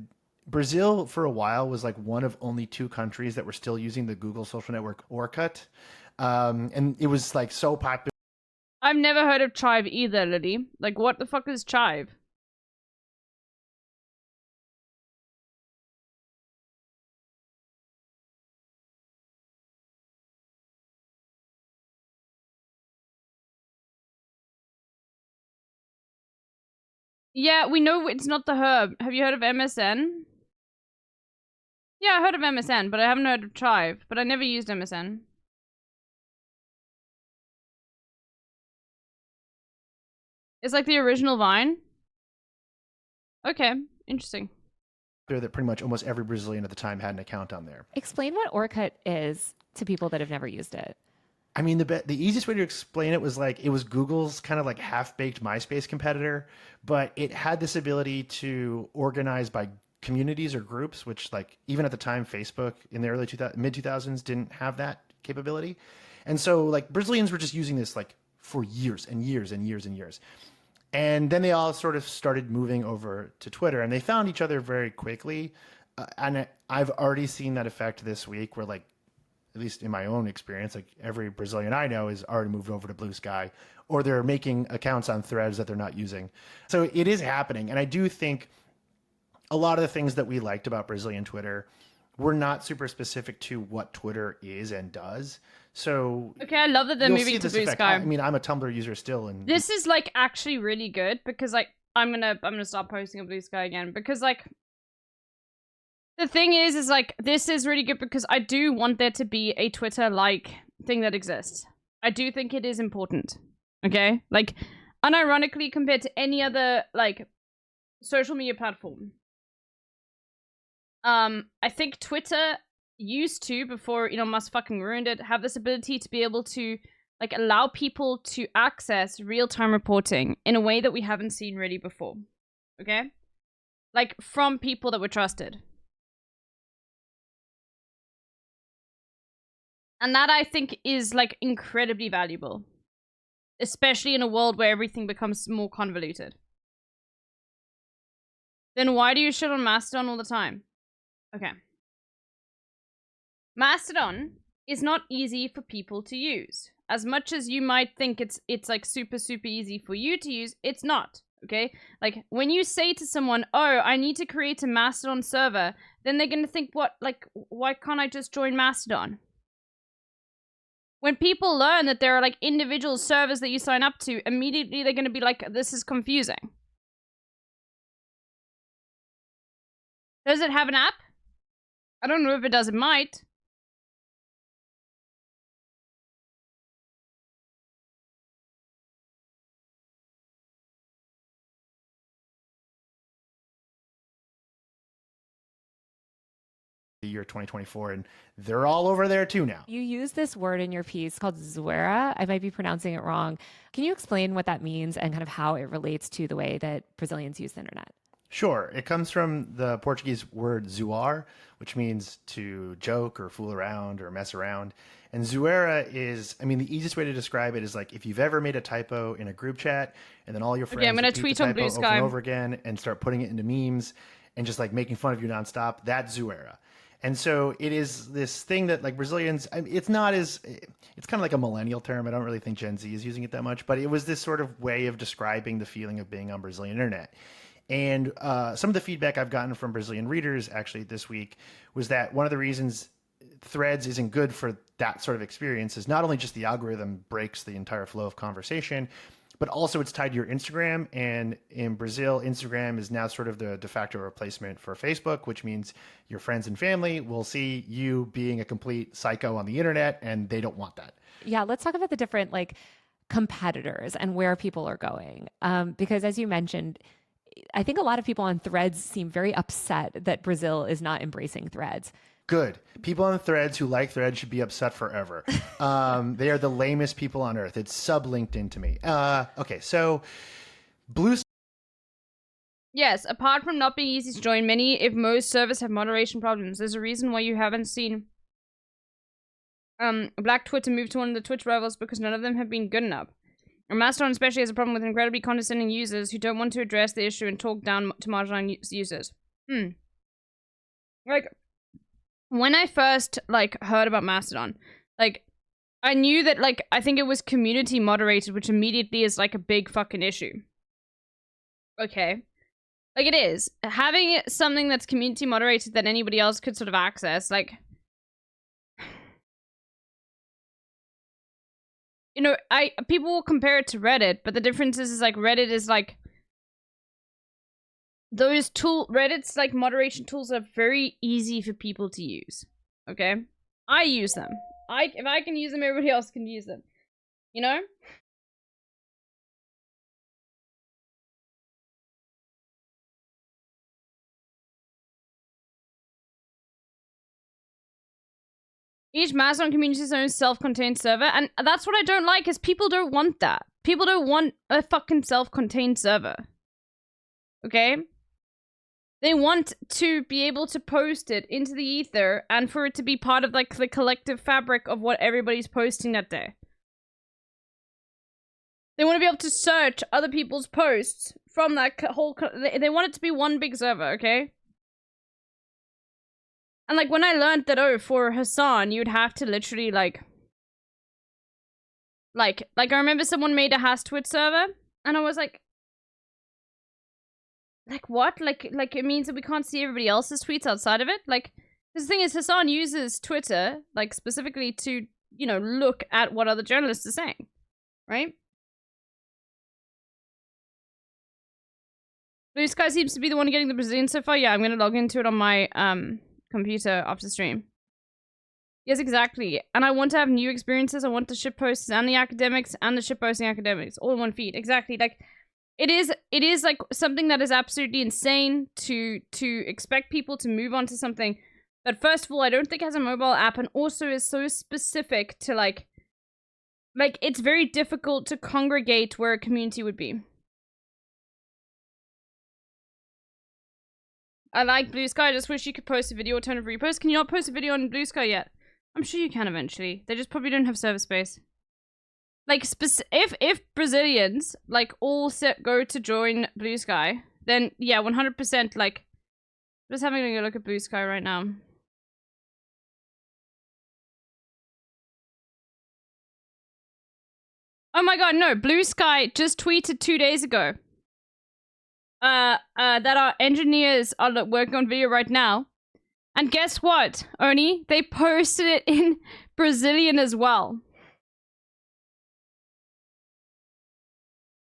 Brazil for a while was like one of only 2 countries that were still using the Google social network Orkut. And it was like so popular. I've never heard of Chive either, Lily. Like, what the fuck is Chive? Yeah, we know it's not the herb. Have you heard of MSN? Yeah, I heard of MSN, but I haven't heard of Chive. But I never used MSN. It's like the original Vine? Okay, interesting. That pretty much almost every Brazilian at the time had an account on there. Explain what Orkut is to people that have never used it. I mean, the easiest way to explain it was like it was Google's kind of like half-baked MySpace competitor, but it had this ability to organize by communities or groups, which like even at the time Facebook in the early mid 2000s didn't have that capability. And so like Brazilians were just using this like for years and years and years and years. And then they all sort of started moving over to Twitter, and they found each other very quickly. And I've already seen that effect this week where like, at least in my own experience, like every Brazilian I know is already moved over to Blue Sky, or they're making accounts on Threads that they're not using. So it is happening. And I do think a lot of the things that we liked about Brazilian Twitter were not super specific to what Twitter is and does. So okay, I love that they're moving to Blue Sky. I mean, I'm a Tumblr user still, and this is like actually really good because like I'm gonna start posting on Blue Sky again because like the thing is like this is really good because I do want there to be a Twitter like thing that exists. I do think it is important. Okay, like unironically compared to any other like social media platform. I think Twitter used to, before Elon Musk fucking ruined it, have this ability to be able to like allow people to access real-time reporting in a way that we haven't seen really before. Okay? Like from people that were trusted. And that I think is like incredibly valuable. Especially in a world where everything becomes more convoluted. Then why do you shit on Mastodon all the time? Okay. Mastodon is not easy for people to use. As much as you might think it's like super easy for you to use, it's not. Okay? Like when you say to someone, "Oh, I need to create a Mastodon server," then they're going to think, "What? Like why can't I just join Mastodon?" When people learn that there are like individual servers that you sign up to, immediately they're going to be like, "This is confusing." Does it have an app? I don't know if it does. It might. the year 2024, and they're all over there too now. You use this word in your piece called zoeira. I might be pronouncing it wrong. Can you explain what that means and kind of how it relates to the way that Brazilians use the internet? Sure. It comes from the Portuguese word zoar, which means to joke or fool around or mess around. And zoeira is, I mean, the easiest way to describe it is like if you've ever made a typo in a group chat and then all your friends I'm gonna repeat tweet the on typo Blue over Sky and over again and start putting it into memes and just like making fun of you nonstop, that's zoeira. And so it is this thing that like Brazilians, I mean, it's kind of like a millennial term. I don't really think Gen Z is using it that much, but it was this sort of way of describing the feeling of being on Brazilian internet. And some of the feedback I've gotten from Brazilian readers actually this week was that one of the reasons Threads isn't good for that sort of experience is not only just the algorithm breaks the entire flow of conversation, but also it's tied to your Instagram. And in Brazil, Instagram is now sort of the de facto replacement for Facebook, which means your friends and family will see you being a complete psycho on the internet, and they don't want that. Yeah, let's talk about the different like competitors and where people are going. Because as you mentioned, I think a lot of people on Threads seem very upset that Brazil is not embracing Threads. Good. People on Threads who like Threads should be upset forever. They are the lamest people on earth. It's sub-LinkedIn to me. Okay, so Blue. Yes, apart from not being easy to join, many, if most, servers have moderation problems. There's a reason why you haven't seen Black Twitter move to one of the Twitch rivals because none of them have been good enough. And Mastodon especially has a problem with incredibly condescending users who don't want to address the issue and talk down to marginalized users. Like, when I first, like, heard about Mastodon, like, I knew that, like, I think it was community moderated, which immediately is, like, a big fucking issue. Okay. Like, it is. Having something that's community moderated that anybody else could sort of access, like... You know, people will compare it to Reddit, but the difference is like, Reddit is, like... those Reddit's like moderation tools are very easy for people to use. Okay? I use them. If I can use them, everybody else can use them. You know? Each Mastodon community has its own self-contained server, and that's what I don't like, is people don't want that. People don't want a fucking self-contained server. Okay? They want to be able to post it into the ether, and for it to be part of, like, the collective fabric of what everybody's posting that day. They want to be able to search other people's posts from that whole... They want it to be one big server, okay? And, like, when I learned that, oh, for Hassan, you'd have to literally, like, I remember someone made a Hastwit server, and I was like, what? Like, it means that we can't see everybody else's tweets outside of it? Like, the thing is, Hassan uses Twitter, like, specifically to, you know, look at what other journalists are saying, right? Blue Sky seems to be the one getting the Brazilian so far. Yeah, I'm gonna log into it on my, computer after stream. Yes, exactly. And I want to have new experiences. I want the ship posts and the academics and the ship posting academics all in one feed. Exactly. Like, it is like something that is absolutely insane to expect people to move on to something that, first of all, I don't think has a mobile app, and also is so specific to like it's very difficult to congregate where a community would be. I like Blue Sky. I just wish you could post a video or turn of repost. Can you not post a video on Blue Sky yet? I'm sure you can eventually. They just probably don't have server space. Like, if Brazilians, like, all go to join Blue Sky, then, yeah, 100%, like... I'm just having a look at Blue Sky right now. Oh my god, no. Blue Sky just tweeted 2 days ago. That our engineers are working on video right now. And guess what, Oni? They posted it in Brazilian as well.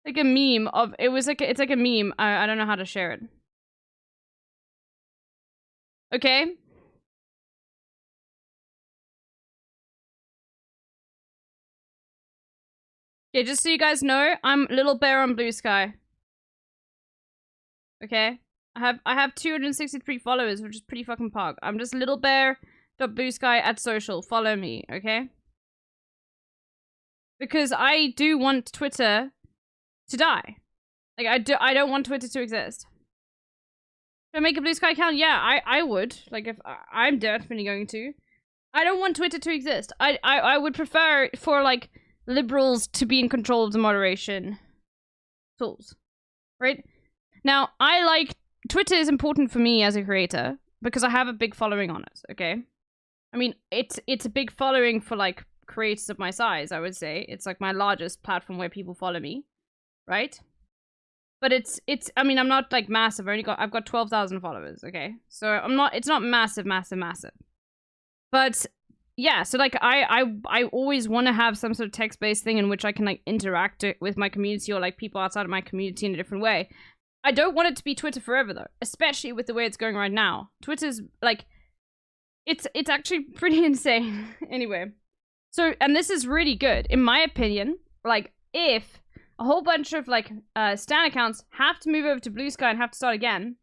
Like a meme of, it's like a meme. I don't know how to share it. Okay? Yeah, just so you guys know, I'm Little Bear on Blue Sky. Okay, I have 263 followers, which is pretty fucking pog. I'm just littlebear.bluesky@social. Follow me, okay? Because I do want Twitter to die. Like, I don't want Twitter to exist. Should I make a Blue Sky account? Yeah, I would. Like, if I'm definitely going to. I don't want Twitter to exist. I would prefer for, like, liberals to be in control of the moderation tools, right? Now, I like... Twitter is important for me as a creator, because I have a big following on it, okay? I mean, it's a big following for, like, creators of my size, I would say. It's, like, my largest platform where people follow me, right? But it's I mean, I'm not, like, massive. I've got 12,000 followers, okay? So, it's not massive. But, yeah, so, like, I always want to have some sort of text-based thing in which I can, like, interact with my community or, like, people outside of my community in a different way. I don't want it to be Twitter forever, though. Especially with the way it's going right now. Twitter's, like... It's actually pretty insane. Anyway. So, and this is really good. In my opinion, like, if a whole bunch of, like, Stan accounts have to move over to Blue Sky and have to start again,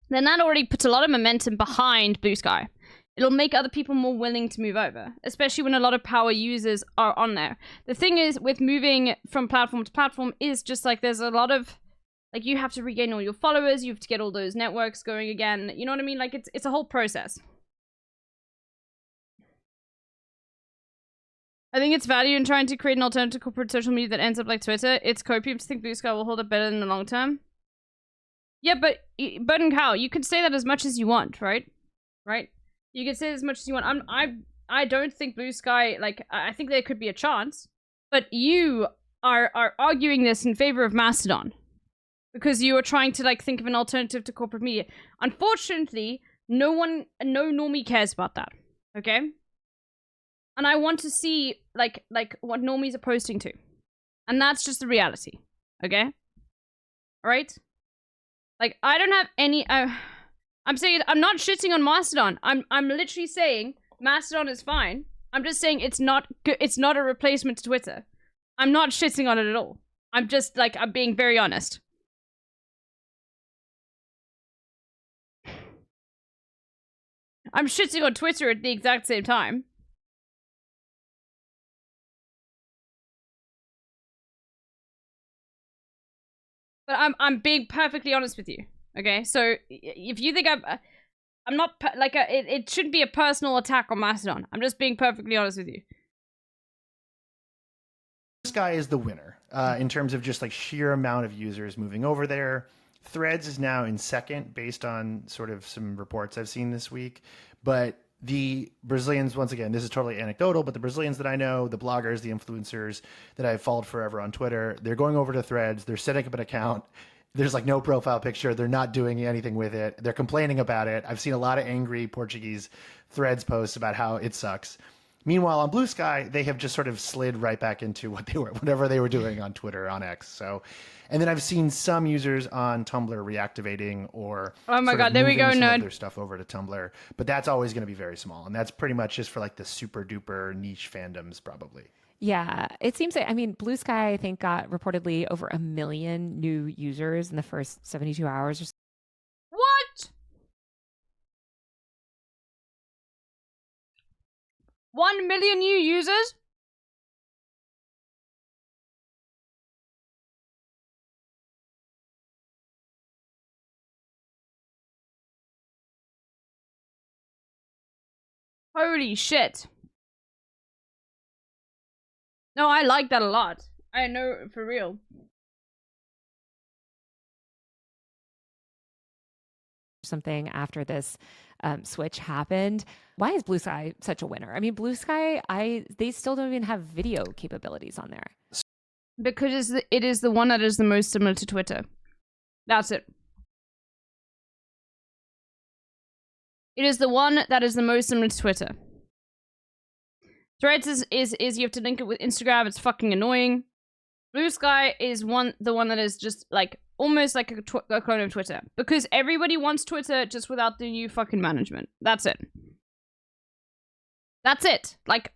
then that already puts a lot of momentum behind Blue Sky. It'll make other people more willing to move over, especially when a lot of power users are on there. The thing is, with moving from platform to platform is just, like, there's a lot of... Like, you have to regain all your followers, you have to get all those networks going again. You know what I mean? Like, it's a whole process. I think it's value in trying to create an alternative corporate social media that ends up like Twitter. It's copium to think Blue Sky will hold up better in the long term. Yeah, but and Cow, you can say that as much as you want, right? Right? You can say it as much as you want. I don't think Blue Sky, like, I think there could be a chance. But you are arguing this in favor of Mastodon. Because you are trying to, like, think of an alternative to corporate media. Unfortunately, no normie cares about that. Okay? And I want to see, like what normies are posting to. And that's just the reality. Okay? Alright? Like, I don't have any... I'm saying I'm not shitting on Mastodon. I'm literally saying Mastodon is fine. I'm just saying it's not good. It's not a replacement to Twitter. I'm not shitting on it at all. I'm just, like, I'm being very honest. I'm shitting on Twitter at the exact same time. But I'm being perfectly honest with you. Okay, so if you think I'm not it shouldn't be a personal attack on Mastodon. I'm just being perfectly honest with you. This guy is the winner in terms of just like sheer amount of users moving over there. Threads is now in second based on sort of some reports I've seen this week. But the Brazilians, once again, this is totally anecdotal, but the Brazilians that I know, the bloggers, the influencers that I've followed forever on Twitter, they're going over to Threads. They're setting up an account. There's like no profile picture. They're not doing anything with it. They're complaining about it. I've seen a lot of angry Portuguese Threads posts about how it sucks. Meanwhile, on Blue Sky, they have just sort of slid right back into whatever they were doing on Twitter, on X. So, and then I've seen some users on Tumblr reactivating or oh my god, there we go, some nerd. of their stuff over to Tumblr, but that's always going to be very small, and that's pretty much just for like the super duper niche fandoms, probably. Yeah, it seems like, I mean, Blue Sky, I think, got reportedly over 1 million new users in the first 72 hours or so. What? 1 million new users? Holy shit. No, I like that a lot. I know, for real. Something after this switch happened. Why is Blue Sky such a winner? I mean, Blue Sky, they still don't even have video capabilities on there. Because it is the one that is the most similar to Twitter. That's it. It is the one that is the most similar to Twitter. Threads is you have to link it with Instagram. It's fucking annoying. Blue Sky is the one that is just like almost like a clone of Twitter, because everybody wants Twitter just without the new fucking management. That's it. That's it. Like,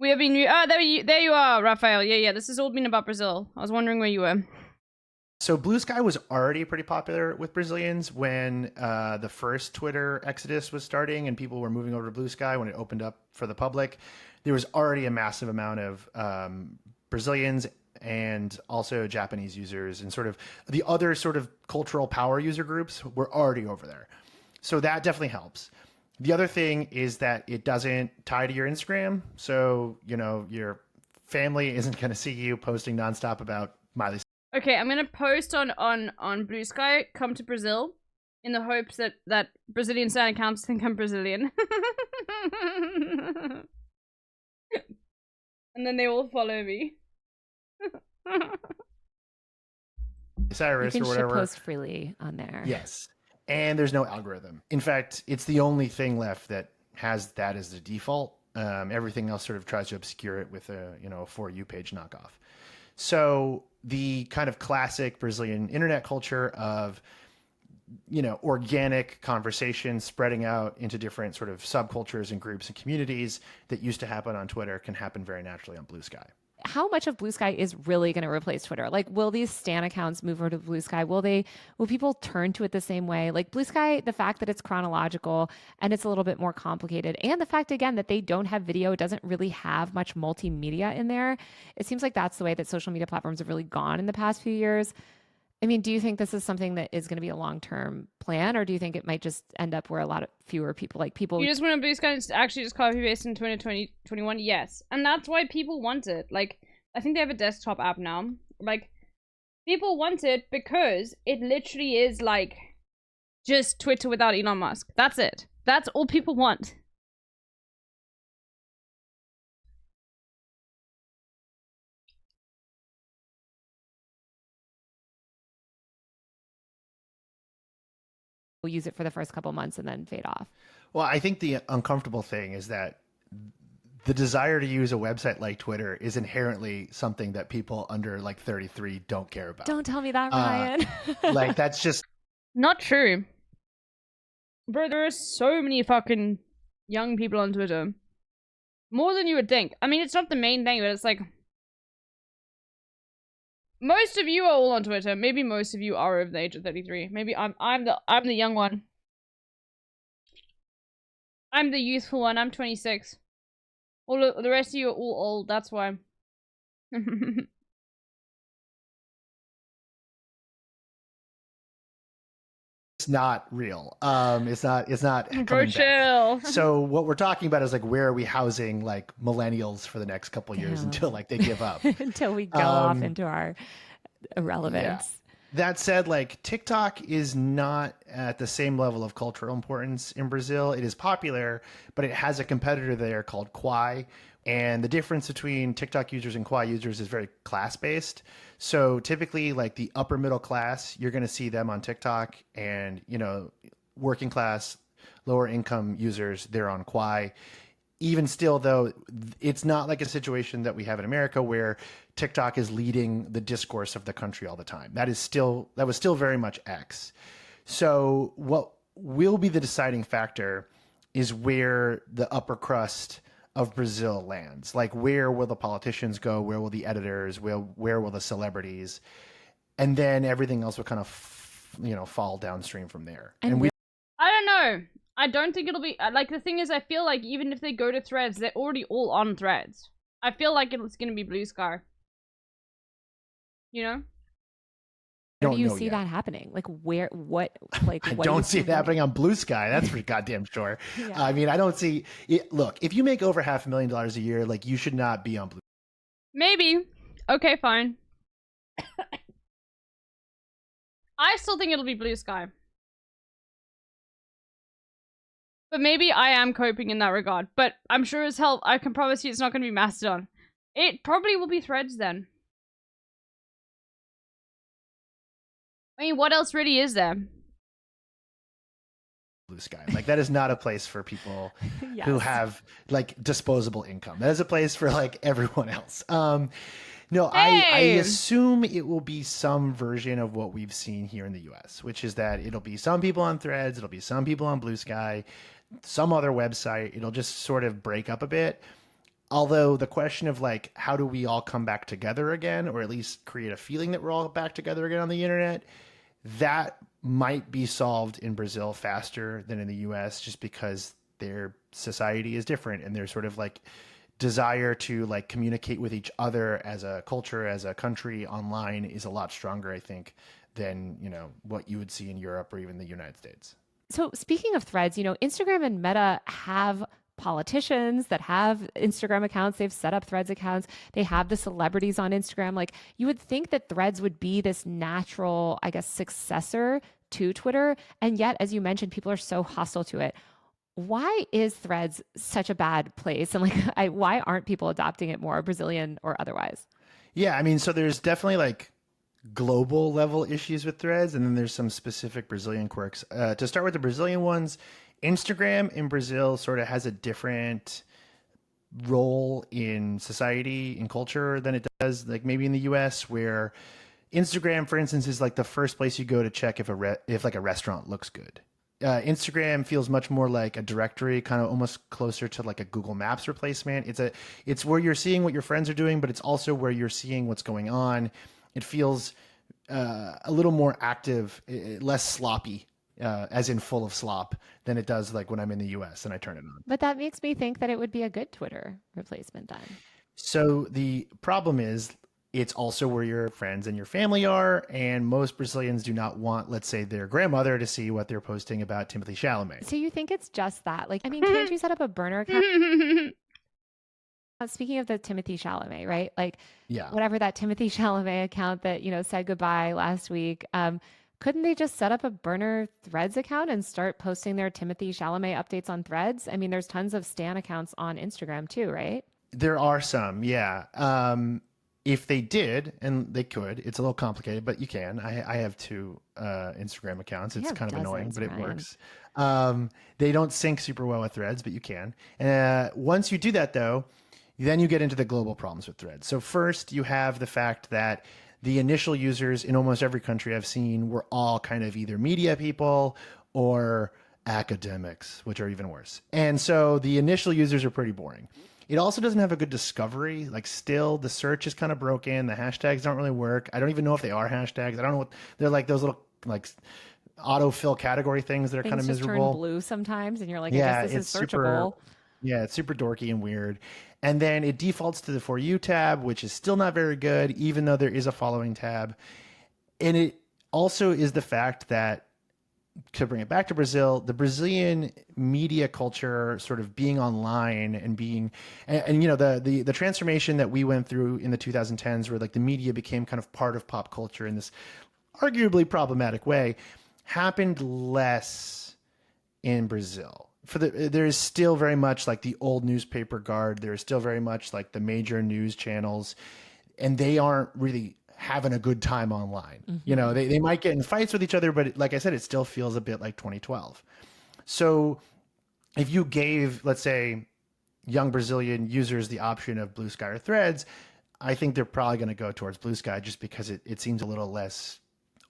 we have been. Oh, there you are, Raphael. Yeah. This has all been about Brazil. I was wondering where you were. So Blue Sky was already pretty popular with Brazilians when the first Twitter exodus was starting and people were moving over to Blue Sky when it opened up for the public. There was already a massive amount of Brazilians and also Japanese users, and sort of the other sort of cultural power user groups were already over there. So that definitely helps. The other thing is that it doesn't tie to your Instagram. So, you know, your family isn't going to see you posting nonstop about Miley. Okay, I'm gonna post on Blue Sky, come to Brazil, in the hopes that Brazilian Stan accounts think I'm Brazilian. And then they will follow me. Cyrus you can or whatever. Post freely on there. Yes. And there's no algorithm. In fact, it's the only thing left that has that as the default. Everything else sort of tries to obscure it with a For You page knockoff. So the kind of classic Brazilian internet culture of, organic conversation spreading out into different sort of subcultures and groups and communities that used to happen on Twitter can happen very naturally on Blue Sky. How much of Blue Sky is really going to replace Twitter? Like, will these Stan accounts move over to Blue Sky? Will people turn to it the same way? Like Blue Sky, the fact that it's chronological and it's a little bit more complicated, and the fact, again, that they don't have video, it doesn't really have much multimedia in there. It seems like that's the way that social media platforms have really gone in the past few years. I mean, do you think this is something that is going to be a long-term plan, or do you think it might just end up where fewer people You just want Blue Sky to actually just copy paste in 2020, 21? Yes. And that's why people want it. Like, I think they have a desktop app now. Like, people want it because it literally is like just Twitter without Elon Musk. That's it. That's all people want. We'll use it for the first couple months and then fade off. Well, I think the uncomfortable thing is that the desire to use a website like Twitter is inherently something that people under like 33 don't care about. Don't tell me that, Ryan. Like that's just Not true. Bro, there are so many fucking young people on Twitter. More than you would think. I mean, it's not the main thing, but it's like... Most of you are all on Twitter. Maybe most of you are over the age of 33. Maybe I'm the young one. I'm the youthful one. I'm 26. All the rest of you are all old. That's why. it's not real. It's not Bro, coming chill. back. So what we're talking about is like, where are we housing like millennials for the next couple of years until like they give up? Until we go off into our irrelevance. Yeah. That said, like TikTok is not at the same level of cultural importance in Brazil. It is popular, but it has a competitor there called Quai. And the difference between TikTok users and Quai users is very class-based. So typically like the upper middle class, you're going to see them on TikTok, and, you know, working class, lower income users, they're on Quai. Even still, though, it's not like a situation that we have in America where TikTok is leading the discourse of the country all the time. That was still very much X. So what will be the deciding factor is where the upper crust of Brazil lands. Like, where will the politicians go? Where will the editors? Where will the celebrities? And then everything else will kind of, fall downstream from there. And I don't know. I don't think it'll be... Like, the thing is, I feel like even if they go to Threads, they're already all on Threads. I feel like it's going to be Blue Sky. You know? Where do you see that happening? Like, I don't see it happening on Blue Sky. That's for goddamn sure. Yeah. I mean, I don't see it. Look, if you make over $500,000 a year, like, you should not be on Blue. Maybe. Okay, fine. I still think it'll be Blue Sky. But maybe I am coping in that regard. But I'm sure as hell, I can promise you it's not going to be Mastodon. It probably will be Threads then. I mean, what else really is there? Blue Sky. Like, that is not a place for people Yes. who have like disposable income. That is a place for like everyone else. No, I assume it will be some version of what we've seen here in the US, which is that it'll be some people on Threads, it'll be some people on Blue Sky, some other website. It'll just sort of break up a bit. Although the question of like, how do we all come back together again, or at least create a feeling that we're all back together again on the internet, that might be solved in Brazil faster than in the US, just because their society is different and their sort of like desire to like communicate with each other as a culture, as a country online is a lot stronger, I think, than, what you would see in Europe or even the United States. So speaking of Threads, Instagram and Meta have politicians that have Instagram accounts. They've set up Threads accounts. They have the celebrities on Instagram. Like, you would think that Threads would be this natural, I guess, successor to Twitter. And yet, as you mentioned, people are so hostile to it. Why is Threads such a bad place? And like, why aren't people adopting it more, Brazilian or otherwise? Yeah, I mean, so there's definitely like global level issues with Threads, and then there's some specific Brazilian quirks. To start with the Brazilian ones, Instagram in Brazil sort of has a different role in society and culture than it does like maybe in the US, where Instagram, for instance, is like the first place you go to check if like a restaurant looks good. Instagram feels much more like a directory, kind of almost closer to like a Google Maps replacement. It's where you're seeing what your friends are doing, but it's also where you're seeing what's going on. It feels a little more active, less sloppy, as in full of slop, than it does like when I'm in the US and I turn it on. But that makes me think that it would be a good Twitter replacement then. So the problem is, it's also where your friends and your family are, and most Brazilians do not want, let's say, their grandmother to see what they're posting about Timothée Chalamet. So you think it's just that? Like, I mean, can't you set up a burner account? Speaking of the Timothée Chalamet, right? Like, yeah, whatever that Timothée Chalamet account that, said goodbye last week, couldn't they just set up a burner Threads account and start posting their Timothée Chalamet updates on Threads? I mean, there's tons of Stan accounts on Instagram too, right? There are some, yeah. if they did, and they could, it's a little complicated, but you can. I have 2 Instagram accounts. It's kind of annoying, but it works. They don't sync super well with Threads, but you can. Once you do that, though, then you get into the global problems with Threads. So first, you have the fact that the initial users in almost every country I've seen were all kind of either media people or academics, which are even worse. And so the initial users are pretty boring. It also doesn't have a good discovery. Like, still, the search is kind of broken. The hashtags don't really work. I don't even know if they are hashtags. I don't know what they're like. Those little like autofill category things that are kind of miserable. Things just turn blue sometimes, and you're like, yeah, I guess this it's is searchable. It's super dorky and weird. And then it defaults to the For You tab, which is still not very good, even though there is a following tab. And it also is the fact that, to bring it back to Brazil, the Brazilian media culture sort of being online and being, and you know, the transformation that we went through in the 2010s, where like the media became kind of part of pop culture in this arguably problematic way, happened less in Brazil. There is still very much like the old newspaper guard. There is still very much like the major news channels, and they aren't really having a good time online. You know, they might get in fights with each other, but like I said, it still feels a bit like 2012. So if you gave, let's say, young Brazilian users the option of Blue Sky or Threads, I think they're probably going to go towards Blue Sky just because it seems a little less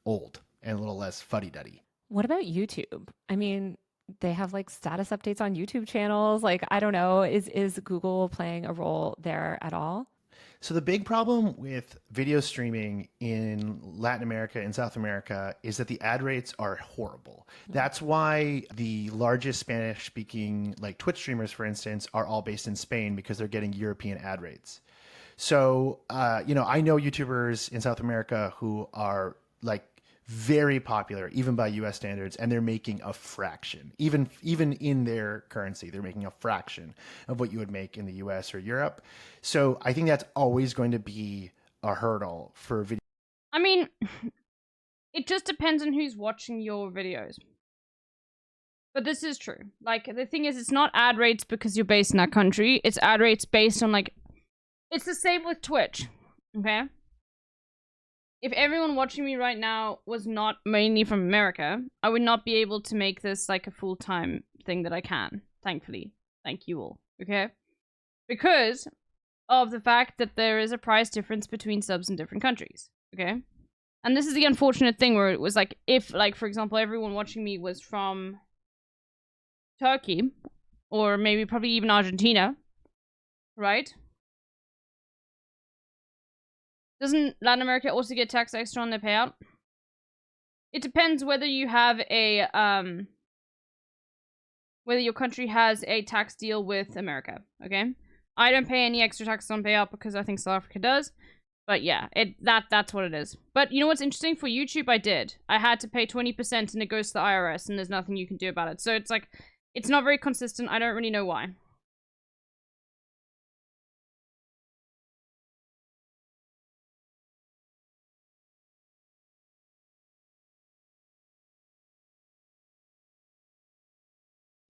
old and a little less fuddy-duddy. What about YouTube? I mean, they have like status updates on YouTube channels. Like, I don't know, is Google playing a role there at all? So the big problem with video streaming in Latin America and South America is that the ad rates are horrible. That's why the largest Spanish-speaking like Twitch streamers, for instance, are all based in Spain, because they're getting European ad rates. So, you know, I know YouTubers in South America who are like very popular, even by US standards, and they're making a fraction. Even in their currency, they're making a fraction of what you would make in the US or Europe. So I think that's always going to be a hurdle for video. I mean, it just depends on who's watching your videos. But this is true. Like, the thing is, it's not ad rates because you're based in that country. It's ad rates based on, like, it's the same with Twitch, okay? If everyone watching me right now was not mainly from America, I would not be able to make this like a full-time thing that I can, thankfully. Thank you all, okay? Because of the fact that there is a price difference between subs in different countries, okay? And this is the unfortunate thing where it was like, if, like, for example, everyone watching me was from Turkey, or maybe probably even Argentina, right? Doesn't Latin America also get taxed extra on their payout? It depends whether you have a, whether your country has a tax deal with America, okay? I don't pay any extra taxes on payout because I think South Africa does. But yeah, that's what it is. But you know what's interesting? For YouTube, I did. I had to pay 20% and it goes to the IRS and there's nothing you can do about it. So it's like, it's not very consistent. I don't really know why.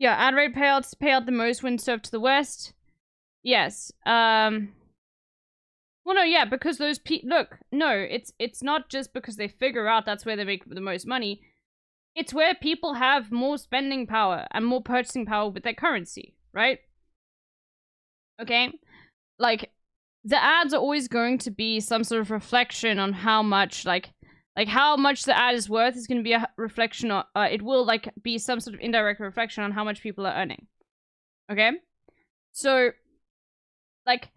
Yeah, ad rate payouts pay out the most when served to the West. Yes. Well, no, yeah, because those look, no, it's not just because they figure out that's where they make the most money. It's where people have more spending power and more purchasing power with their currency, right? Okay? Like, the ads are always going to be some sort of reflection on how much, like how much the ad is worth is going to be a reflection on, it will, like, be some sort of indirect reflection on how much people are earning. Okay? So, like,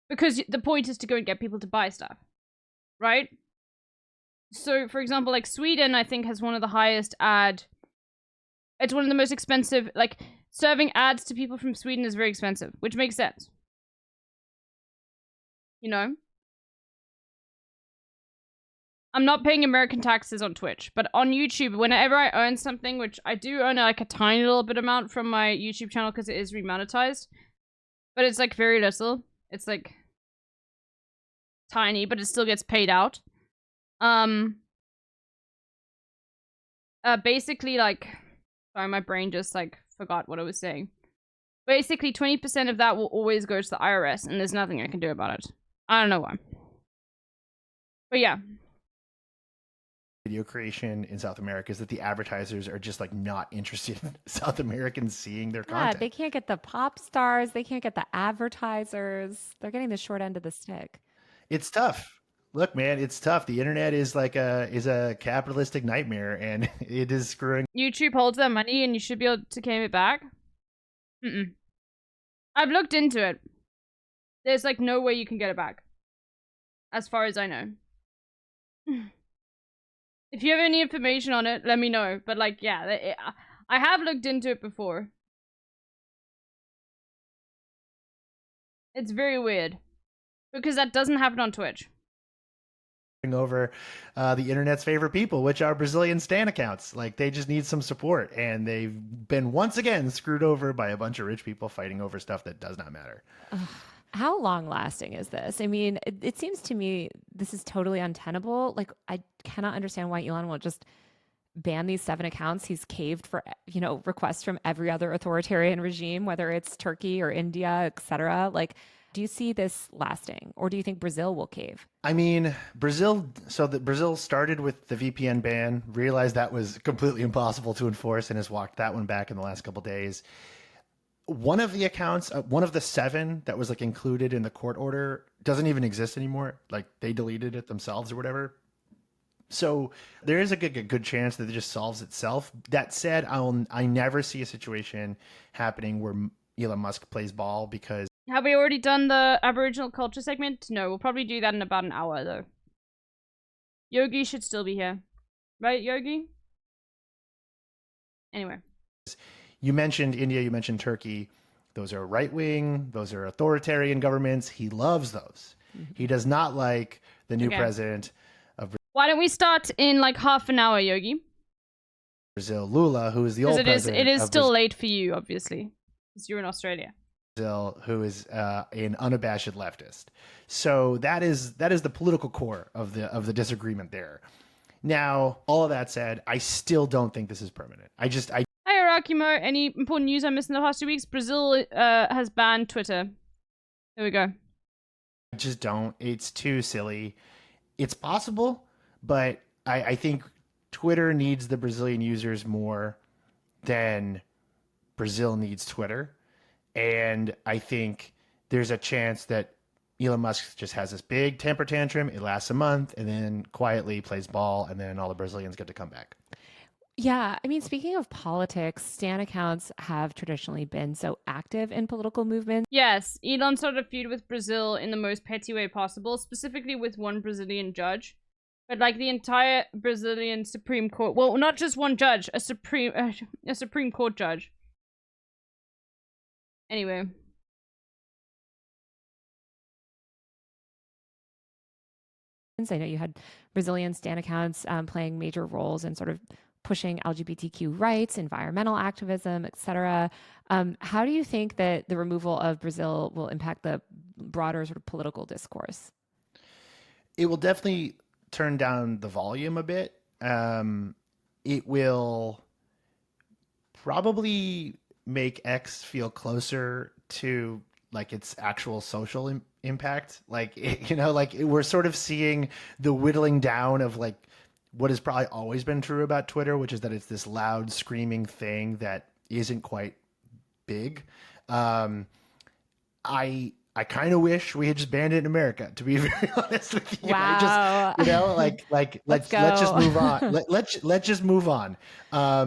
because the point is to go and get people to buy stuff. Right? So, for example, like, Sweden, I think, has one of the highest it's one of the most expensive, like, serving ads to people from Sweden is very expensive, which makes sense. You know? I'm not paying American taxes on Twitch, but on YouTube, whenever I earn something, which I do earn like a tiny little bit amount from my YouTube channel because it is remonetized, but it's like very little. It's like tiny, but it still gets paid out. Basically, like, sorry, my brain just like forgot what I was saying. Basically, 20% of that will always go to the IRS, and there's nothing I can do about it. I don't know why. But yeah. Video creation in South America is that the advertisers are just like not interested in South Americans seeing their Yeah, content. they can't get the pop stars. They can't get the advertisers. They're getting the short end of the stick. It's tough. Look, man, it's tough. The internet is like a capitalistic nightmare, and it is screwing. YouTube holds their money, and you should be able to claim it back. I've looked into it. There's like no way you can get it back, as far as I know. If you have any information on it, let me know. But like, yeah, I have looked into it before. It's very weird because that doesn't happen on Twitch. Over the internet's favorite people, which are Brazilian stan accounts. Like, they just need some support, and they've been once again screwed over by a bunch of rich people fighting over stuff that does not matter. How long lasting is this? I mean, it seems to me this is totally untenable. Like, I cannot understand why Elon won't just ban these 7 accounts. He's caved for, you know, requests from every other authoritarian regime, whether it's Turkey or India, etc. Like, do you see this lasting, or do you think Brazil will cave? I mean, Brazil started with the VPN ban, realized that was completely impossible to enforce, and has walked that one back in the last couple of days. One of the accounts, one of the 7 that was like included in the court order, doesn't even exist anymore. Like, they deleted it themselves or whatever. So there is a good chance that it just solves itself. That said, I never see a situation happening where Elon Musk plays ball, because Have we already done the Aboriginal culture segment? No, we'll probably do that in about an hour, though. Yogi should still be here. Right, Yogi? Anyway. You mentioned India, you mentioned Turkey. Those are right-wing, those are authoritarian governments. He loves those. He does not like the new president of Why don't we start in like half an hour, Yogi? Brazil, Lula, who is the old president. It is still late for you, obviously, because you're in Australia. Who is an unabashed leftist. So that is the political core of the disagreement there. Now, all of that said, I still don't think this is permanent. Hi, Arakimo. Any important news I missed in the past 2 weeks? Brazil has banned Twitter. There we go. I just don't. It's too silly. It's possible, but I think Twitter needs the Brazilian users more than Brazil needs Twitter. And I think there's a chance that Elon Musk just has this big temper tantrum. It lasts a month, and then quietly plays ball, and then all the Brazilians get to come back. Yeah, I mean, speaking of politics, Stan accounts have traditionally been so active in political movements. Yes, Elon started a feud with Brazil in the most petty way possible, specifically with one Brazilian judge. But like the entire Brazilian Supreme Court, well, not just one judge, a Supreme Court judge. Anyway. I know you had Brazilian Stan accounts playing major roles in sort of pushing LGBTQ rights, environmental activism, etc. How do you think that the removal of Brazil will impact the broader sort of political discourse? It will definitely turn down the volume a bit. It will probably make X feel closer to like its actual social impact. Like, we're sort of seeing the whittling down of like what has probably always been true about Twitter, which is that it's this loud screaming thing that isn't quite big. I kind of wish we had just banned it in America, to be very honest with you. Wow. Let's just move on. Let's just move on.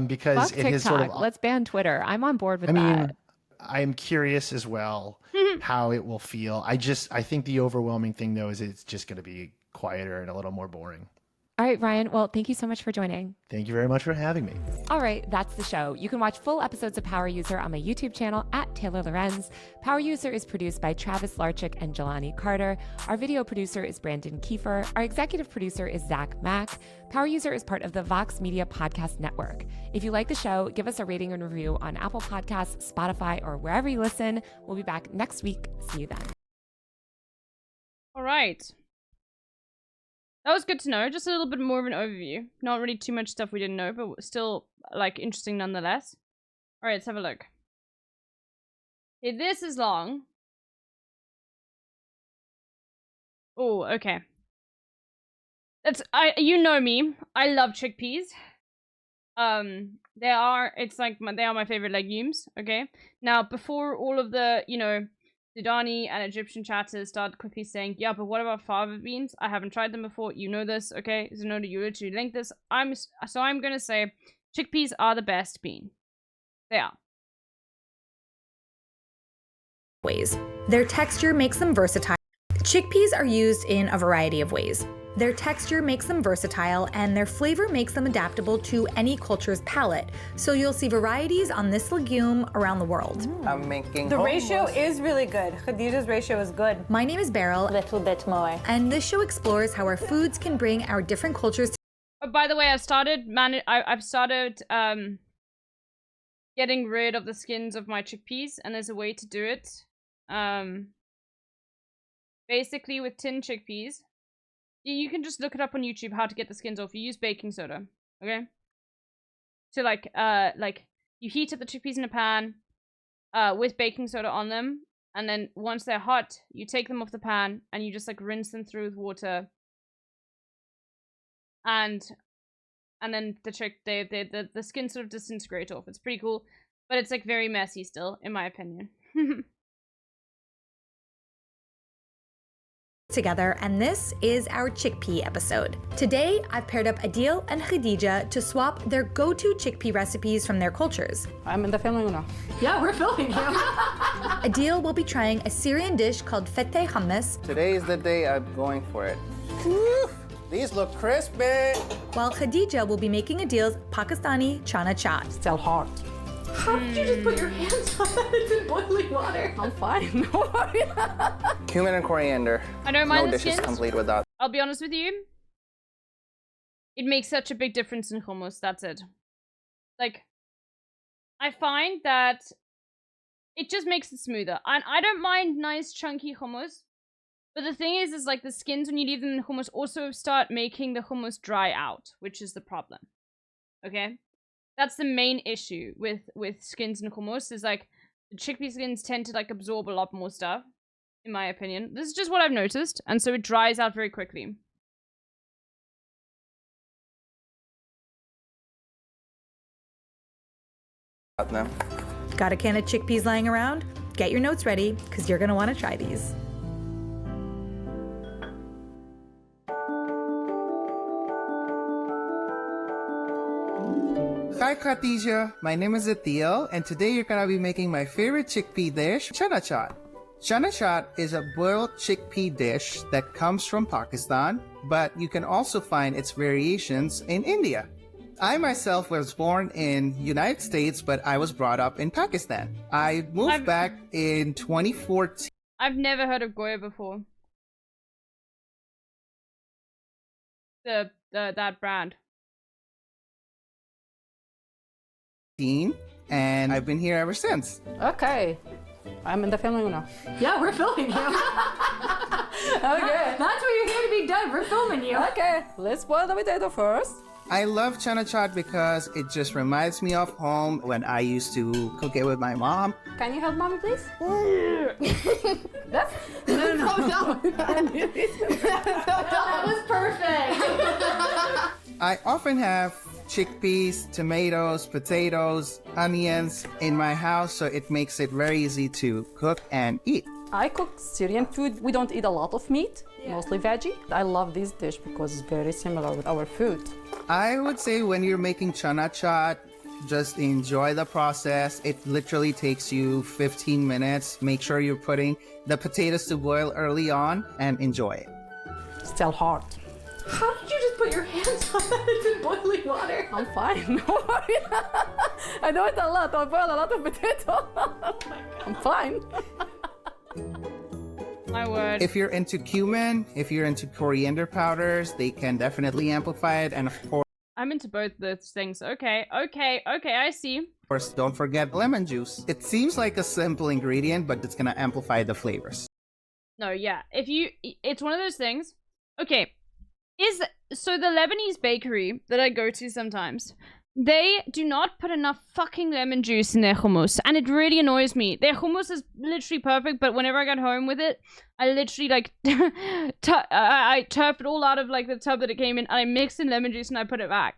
Because Fuck it is sort of. Let's ban Twitter. I'm on board with that. I mean, I'm curious as well how it will feel. I think the overwhelming thing though is it's just going to be quieter and a little more boring. All right, Ryan. Well, thank you so much for joining. Thank you very much for having me. All right, that's the show. You can watch full episodes of Power User on my YouTube channel at Taylor Lorenz. Power User is produced by Travis Larchik and Jelani Carter. Our video producer is Brandon Kiefer. Our executive producer is Zach Mack. Power User is part of the Vox Media Podcast Network. If you like the show, give us a rating and review on Apple Podcasts, Spotify, or wherever you listen. We'll be back next week. See you then. All right. That was good to know. Just a little bit more of an overview. Not really too much stuff we didn't know, but still, like, interesting nonetheless. Alright, let's have a look. Okay, this is long. Oh, okay. You know me. I love chickpeas. They are my favorite legumes. Okay. Now, before all of the Sudani and Egyptian chatters start quickly saying, yeah, but what about fava beans? I haven't tried them before. You know this, okay? So no, you literally link this. I'm gonna say chickpeas are the best bean. They are. Ways. Their texture makes them versatile. Chickpeas are used in a variety of ways. Their texture makes them versatile, and their flavor makes them adaptable to any culture's palate. So you'll see varieties on this legume around the world. I'm making the ratio is really good. Khadija's ratio is good. My name is Beryl. A little bit more. And this show explores how our foods can bring our different cultures. Oh, by the way, I've started getting rid of the skins of my chickpeas, and there's a way to do it. Basically with tin chickpeas. You can just look it up on YouTube how to get the skins off. You use baking soda, okay? So like you heat up the chickpeas in a pan with baking soda on them, and then once they're hot, you take them off the pan and you just like rinse them through with water. And then the skin sort of disintegrate off. It's pretty cool, but it's like very messy still, in my opinion. Together, and this is our chickpea episode. Today, I've paired up Adil and Khadija to swap their go-to chickpea recipes from their cultures. I'm in the filming now. Yeah, we're filming now. Adil will be trying a Syrian dish called fette hummus. Today is the day I'm going for it. Woo! These look crispy. While Khadija will be making Adil's Pakistani chana chaat. Still hot. How did you just put your hands on that? It's in boiling water. I'm fine. No worries. Cumin and coriander. I don't mind no the dish is skins. complete without. I'll be honest with you. It makes such a big difference in hummus. That's it. Like, I find that it just makes it smoother. And I don't mind nice chunky hummus. But the thing is like the skins, when you leave them in hummus, also start making the hummus dry out, which is the problem. Okay? That's the main issue with skins and hummus, is like the chickpea skins tend to like absorb a lot more stuff, in my opinion. This is just what I've noticed, and so it dries out very quickly. No. Got a can of chickpeas lying around? Get your notes ready, because you're going to want to try these. Hi Khadija, my name is Adil, and today you're gonna be making my favorite chickpea dish, chana chaat. Chana chaat is a boiled chickpea dish that comes from Pakistan, but you can also find its variations in India. I myself was born in United States, but I was brought up in Pakistan. I moved back in 2014. I've never heard of Goya before. That brand. And I've been here ever since. Okay. I'm in the filming now. Yeah, we're filming you. Okay. That's what you're here to be done. We're filming you. Okay. Let's boil the potato first. I love chana chaat because it just reminds me of home when I used to cook it with my mom. Can you help mommy, please? That's... No. That was perfect. I often have chickpeas, tomatoes, potatoes, onions in my house, so it makes it very easy to cook and eat. I cook Syrian food. We don't eat a lot of meat, mostly veggie. I love this dish because it's very similar with our food. I would say when you're making chana chaat, just enjoy the process. It literally takes you 15 minutes. Make sure you're putting the potatoes to boil early on and enjoy it. Still hot. How did you just put your hands on that? It's in boiling water. I'm fine. No worries. I do it a lot. I boil a lot of potato. I'm fine. My word. If you're into cumin, if you're into coriander powders, they can definitely amplify it. And of course, I'm into both those things. Okay, I see. Of course, don't forget lemon juice. It seems like a simple ingredient, but it's gonna amplify the flavors. No, yeah. It's one of those things. Okay. So the Lebanese bakery that I go to sometimes, They do not put enough fucking lemon juice in their hummus, and it really annoys me. Their hummus is literally perfect, but whenever I get home with it, I literally like I turf it all out of like the tub that it came in, and I mix in lemon juice and I put it back.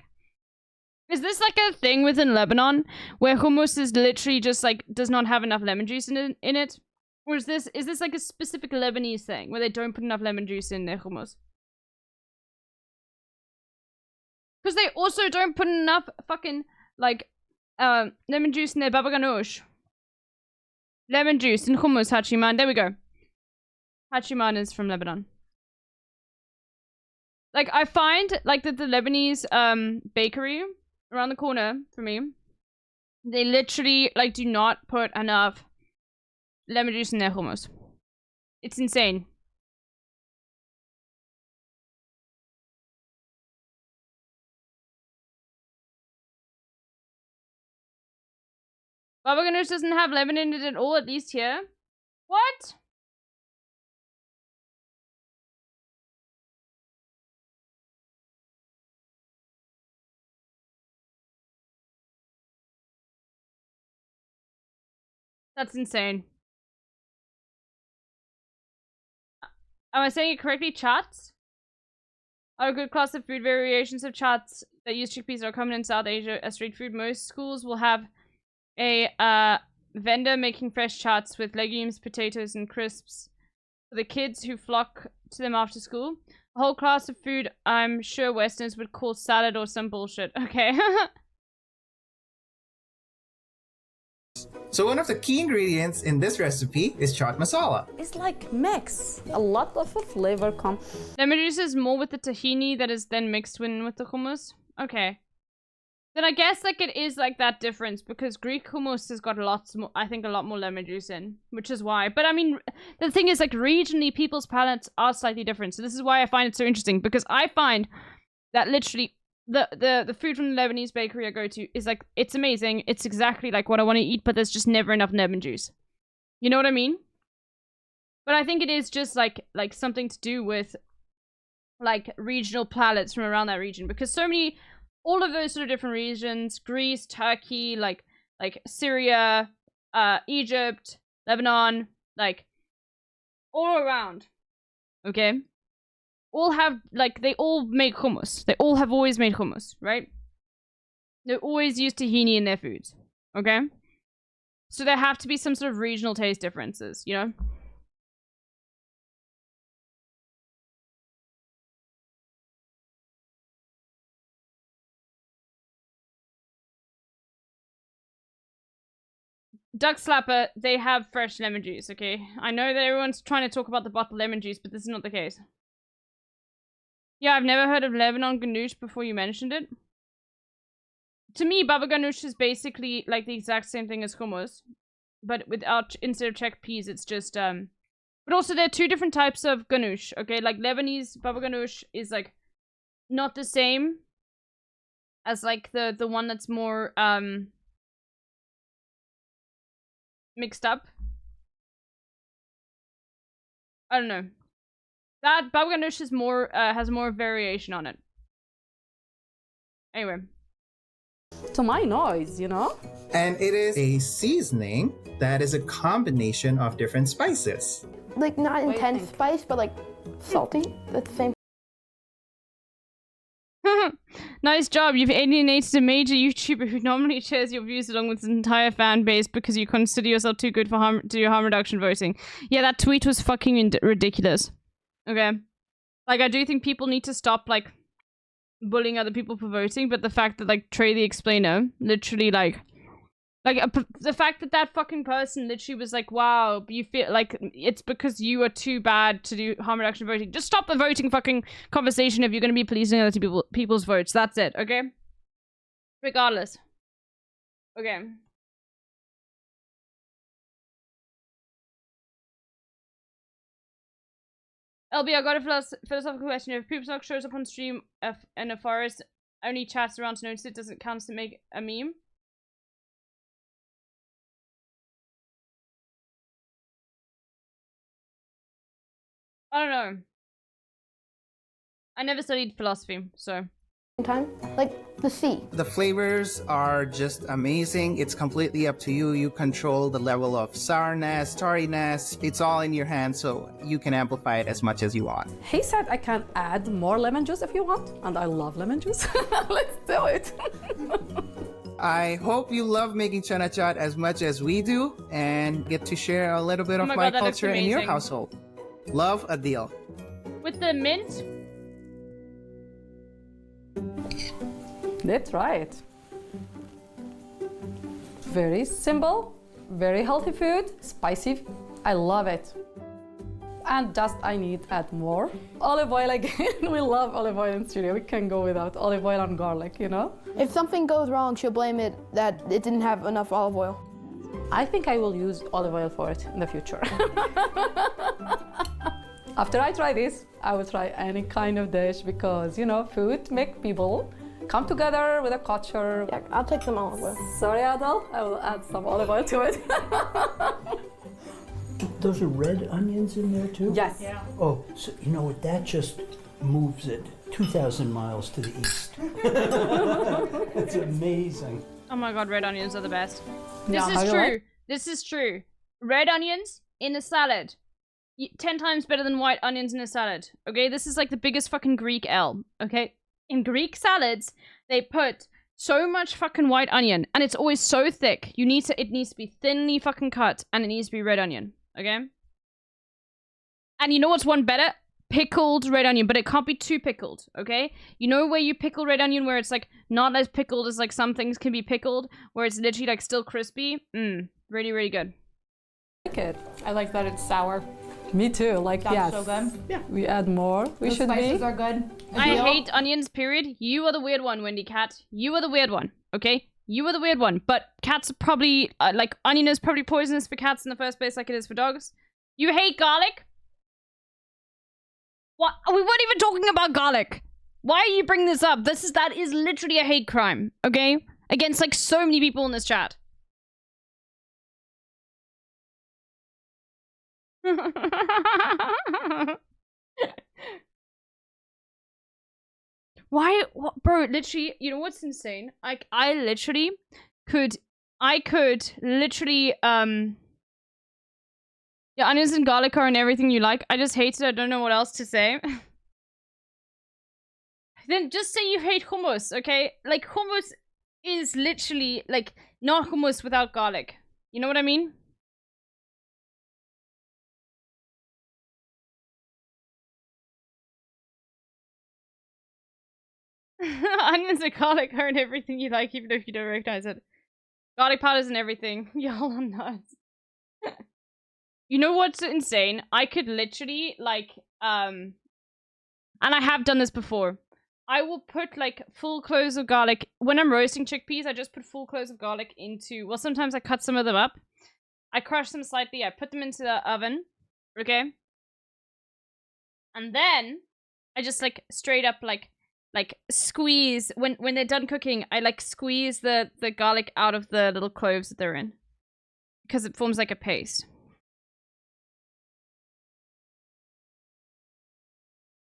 Is this like a thing within Lebanon where hummus is literally just like does not have enough lemon juice in it? Or is this like a specific Lebanese thing where they don't put enough lemon juice in their hummus? Because they also don't put enough fucking, like, lemon juice in their baba ganoush. Lemon juice in hummus, Hachiman. There we go. Hachiman is from Lebanon. Like, I find, like, that the Lebanese, bakery around the corner for me, they literally, like, do not put enough lemon juice in their hummus. It's insane. Baba ganoush doesn't have lemon in it at all, at least here. What? That's insane. Am I saying it correctly? Chats are a good class of food. Variations of chats that use chickpeas are common in South Asia as street food. Most schools will have a vendor making fresh chats with legumes, potatoes, and crisps for the kids who flock to them after school. A whole class of food I'm sure Westerners would call salad or some bullshit. Okay. So one of the key ingredients in this recipe is chaat masala. It's like mix. A lot of the flavor comes. Lemon juice is more with the tahini that is then mixed in with the hummus. Okay. Then I guess like it is like that difference because Greek hummus has got lots more, I think a lot more lemon juice in, which is why. But I mean, the thing is like regionally people's palates are slightly different. So this is why I find it so interesting because I find that literally the food from the Lebanese bakery I go to is like, it's amazing. It's exactly like what I want to eat, but there's just never enough lemon juice. You know what I mean? But I think it is just like something to do with like regional palates from around that region because so many, all of those sort of different regions, Greece, Turkey, like Syria, Egypt, Lebanon, like all around, okay? All have, like, they all make hummus. They all have always made hummus, right? They always use tahini in their foods, okay? So there have to be some sort of regional taste differences, you know? Duck Slapper, they have fresh lemon juice, okay? I know that everyone's trying to talk about the bottled lemon juice, but this is not the case. Yeah, I've never heard of Lebanon ganoush before you mentioned it. To me, baba ganoush is basically like the exact same thing as hummus, but without, instead of chickpeas, it's just, but also there are two different types of ganoush, okay? Like Lebanese baba ganoush is like not the same as like the one that's more, mixed up. I don't know. That baba ganoush is more has more variation on it. Anyway. To my noise, you know? And it is a seasoning that is a combination of different spices. Like not intense spice, but like salty at the same. Nice job. You've alienated a major YouTuber who normally shares your views along with his entire fan base because you consider yourself too good for to do harm reduction voting. Yeah, that tweet was fucking ridiculous. Okay. Like, I do think people need to stop, like, bullying other people for voting, but the fact that, like, Trey the Explainer literally, the fact that that fucking person literally was like, wow, you feel like it's because you are too bad to do harm reduction voting. Just stop the voting fucking conversation if you're going to be policing other people's votes. That's it, okay? Regardless. Okay. LB, I got a philosophical question. If Poop Sock shows up on stream in a forest, only chats around to notice it, doesn't count to make a meme? I don't know. I never studied philosophy, so. time? Like the sea. The flavors are just amazing. It's completely up to you. You control the level of sourness, tarriness. It's all in your hands, so you can amplify it as much as you want. He said I can add more lemon juice if you want, and I love lemon juice. Let's do it. I hope you love making chana chaat as much as we do and get to share a little bit of my my God, that looks culture in your amazing. household. Love, Adil. With the mint? Let's try it. Very simple, very healthy food, spicy. I love it. And just I need to add more. Olive oil again. We love olive oil in studio. We can't go without olive oil and garlic, you know? If something goes wrong, she'll blame it that it didn't have enough olive oil. I think I will use olive oil for it in the future. After I try this, I will try any kind of dish because, you know, food makes people come together with a culture. Yeah, I'll take some olive oil. Sorry, Adel, I will add some olive oil to it. Those are red onions in there too? Yes. Yeah. Oh, so you know what? That just moves it 2,000 miles to the east. That's amazing. Oh my god, red onions are the best. Yeah, This is true. This is true. Red onions in a salad. 10 times better than white onions in a salad. Okay, this is like the biggest fucking Greek L. Okay, in Greek salads, they put so much fucking white onion, and it's always so thick. It needs to be thinly fucking cut, and it needs to be red onion. Okay? And you know what's one better? Pickled red onion, but it can't be too pickled, okay? You know where you pickle red onion where it's like not as pickled as like some things can be pickled, where it's literally like still crispy? Really, really good. I like it. I like that it's sour. Me too. Like, That's yes. so good. Yeah. We add more. We The should spices be. are good. I hate onions, period. You are the weird one, Wendy Cat. You are the weird one, okay? You are the weird one. But cats are probably, like, onion is probably poisonous for cats in the first place like it is for dogs. You hate garlic? What? We weren't even talking about garlic. Why are you bringing this up? That is literally a hate crime, okay? Against, like, so many people in this chat. Why? What, bro, literally, you know what's insane? I could literally, yeah, onions and garlic are in everything you like. I just hate it. I don't know what else to say. Then just say you hate hummus, okay? Like, hummus is literally, like, not hummus without garlic. You know what I mean? Onions and garlic are in everything you like, even if you don't recognize it. Garlic powder's in everything. Y'all are nuts. You know what's insane? I could literally, like, and I have done this before. I will put, like, full cloves of garlic. When I'm roasting chickpeas, I just put full cloves of garlic into... Well, sometimes I cut some of them up. I crush them slightly. I put them into the oven. Okay? And then, I just, like, straight up, like squeeze when they're done cooking. I like squeeze the garlic out of the little cloves that they're in because it forms like a paste.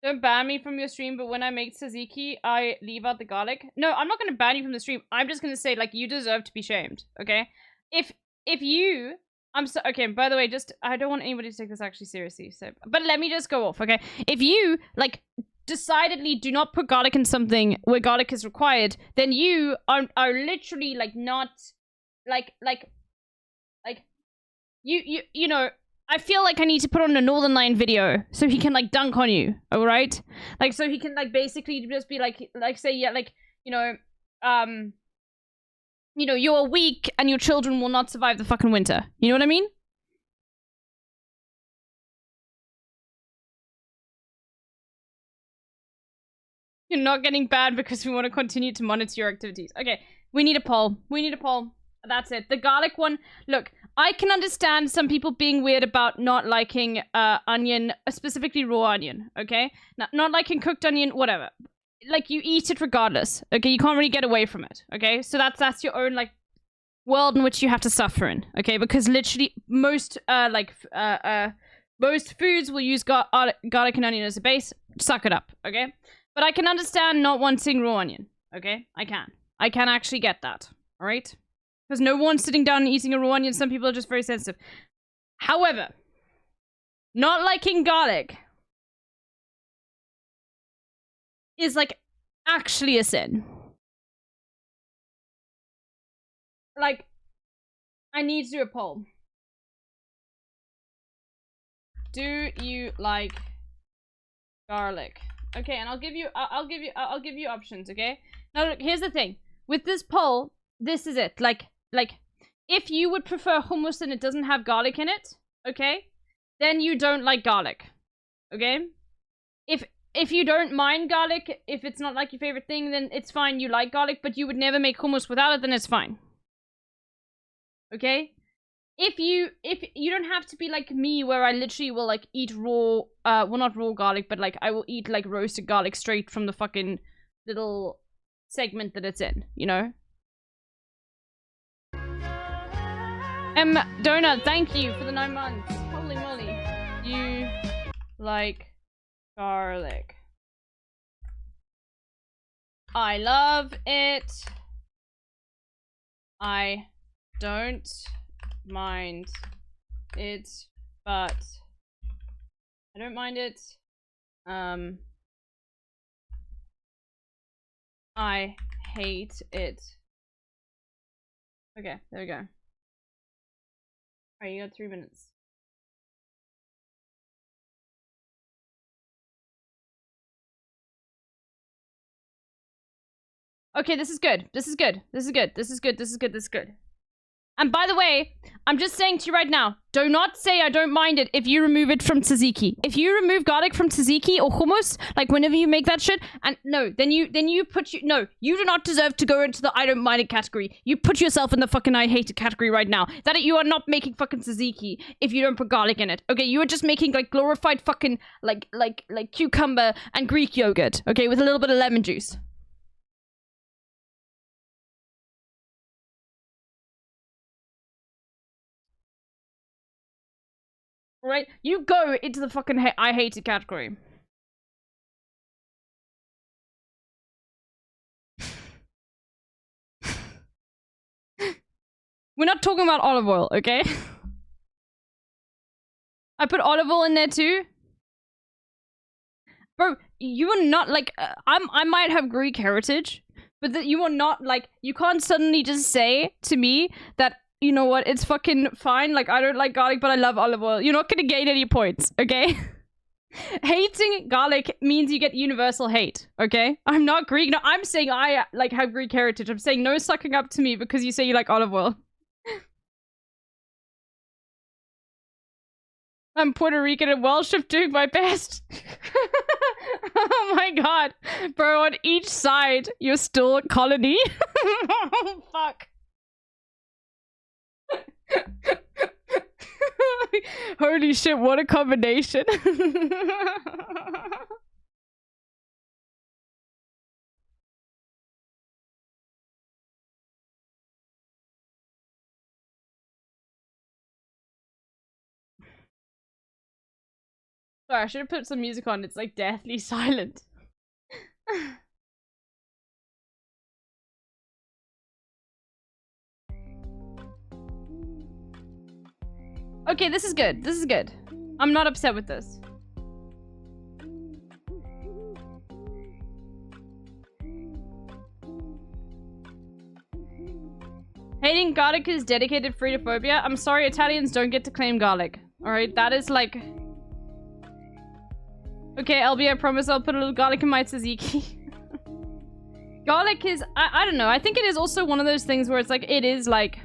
Don't ban me from your stream, but when I make tzatziki, I leave out the garlic. No, I'm not going to ban you from the stream. I'm just going to say, like, you deserve to be shamed. Okay, if you, I'm so okay. By the way, just I don't want anybody to take this actually seriously. So, but let me just go off. Okay, if you like decidedly do not put garlic in something where garlic is required, then you are literally like not like you know, I feel like I need to put on a Northern Line video so he can like dunk on you, all right? Like so he can like basically just be like say yeah, like, you know, you're weak and your children will not survive the fucking winter. You know what I mean? You're not getting banned because we want to continue to monitor your activities. Okay, we need a poll. We need a poll. That's it. The garlic one. Look, I can understand some people being weird about not liking onion, specifically raw onion, okay? Not liking cooked onion, whatever. Like, you eat it regardless, okay? You can't really get away from it, okay? So that's your own, like, world in which you have to suffer in, okay? Because literally most, most foods will use garlic and onion as a base. Suck it up, okay? But I can understand not wanting raw onion. Okay? I can. I can actually get that. Alright? Because no one's sitting down and eating a raw onion. Some people are just very sensitive. However, not liking garlic is like actually a sin. Like, I need to do a poll. Do you like garlic? Okay, and I'll give you options, okay? Now look, here's the thing. With this poll, this is it. Like if you would prefer hummus and it doesn't have garlic in it, okay? Then you don't like garlic. Okay? If you don't mind garlic, if it's not like your favorite thing, then it's fine, you like garlic, but you would never make hummus without it, then it's fine. Okay? If you don't have to be like me, where I literally will like eat raw, well not raw garlic, but like I will eat like roasted garlic straight from the fucking little segment that it's in, you know? Donut, thank you for the 9 months. Holy moly. You like garlic. I love it. I don't mind it, but I don't mind it. I hate it. Okay, there we go. Alright, you got 3 minutes. Okay, this is good. This is good. This is good. This is good. This is good. This is good. And by the way, I'm just saying to you right now, do not say I don't mind it if you remove it from tzatziki. If you remove garlic from tzatziki or hummus, like whenever you make that shit, and no, then you no, you do not deserve to go into the I don't mind it category. You put yourself in the fucking I hate it category right now. That you are not making fucking tzatziki if you don't put garlic in it. Okay, you are just making like glorified fucking like cucumber and Greek yogurt. Okay, with a little bit of lemon juice. Right? You go into the fucking I hate it category. We're not talking about olive oil, okay? I put olive oil in there too. Bro, you are not like I might have Greek heritage, but that you are not like, you can't suddenly just say to me that, you know what, it's fucking fine, like I don't like garlic but I love olive oil. You're not gonna gain any points, okay? Hating garlic means you get universal hate, okay? I'm not Greek. No, I'm saying I like have Greek heritage. I'm saying no sucking up to me because you say you like olive oil. I'm Puerto Rican and Welsh. I'm doing my best. Oh my god. Bro, on each side, you're still a colony. Oh, fuck. Holy shit, what a combination. Sorry, I should have put some music on. It's like deathly silent. Okay, this is good. This is good. I'm not upset with this. Hating garlic is dedicated free-to-phobia. I'm sorry, Italians don't get to claim garlic. Alright, that is like... Okay, LB, I promise I'll put a little garlic in my tzatziki. Garlic is... I don't know. I think it is also one of those things where it's like, it is like...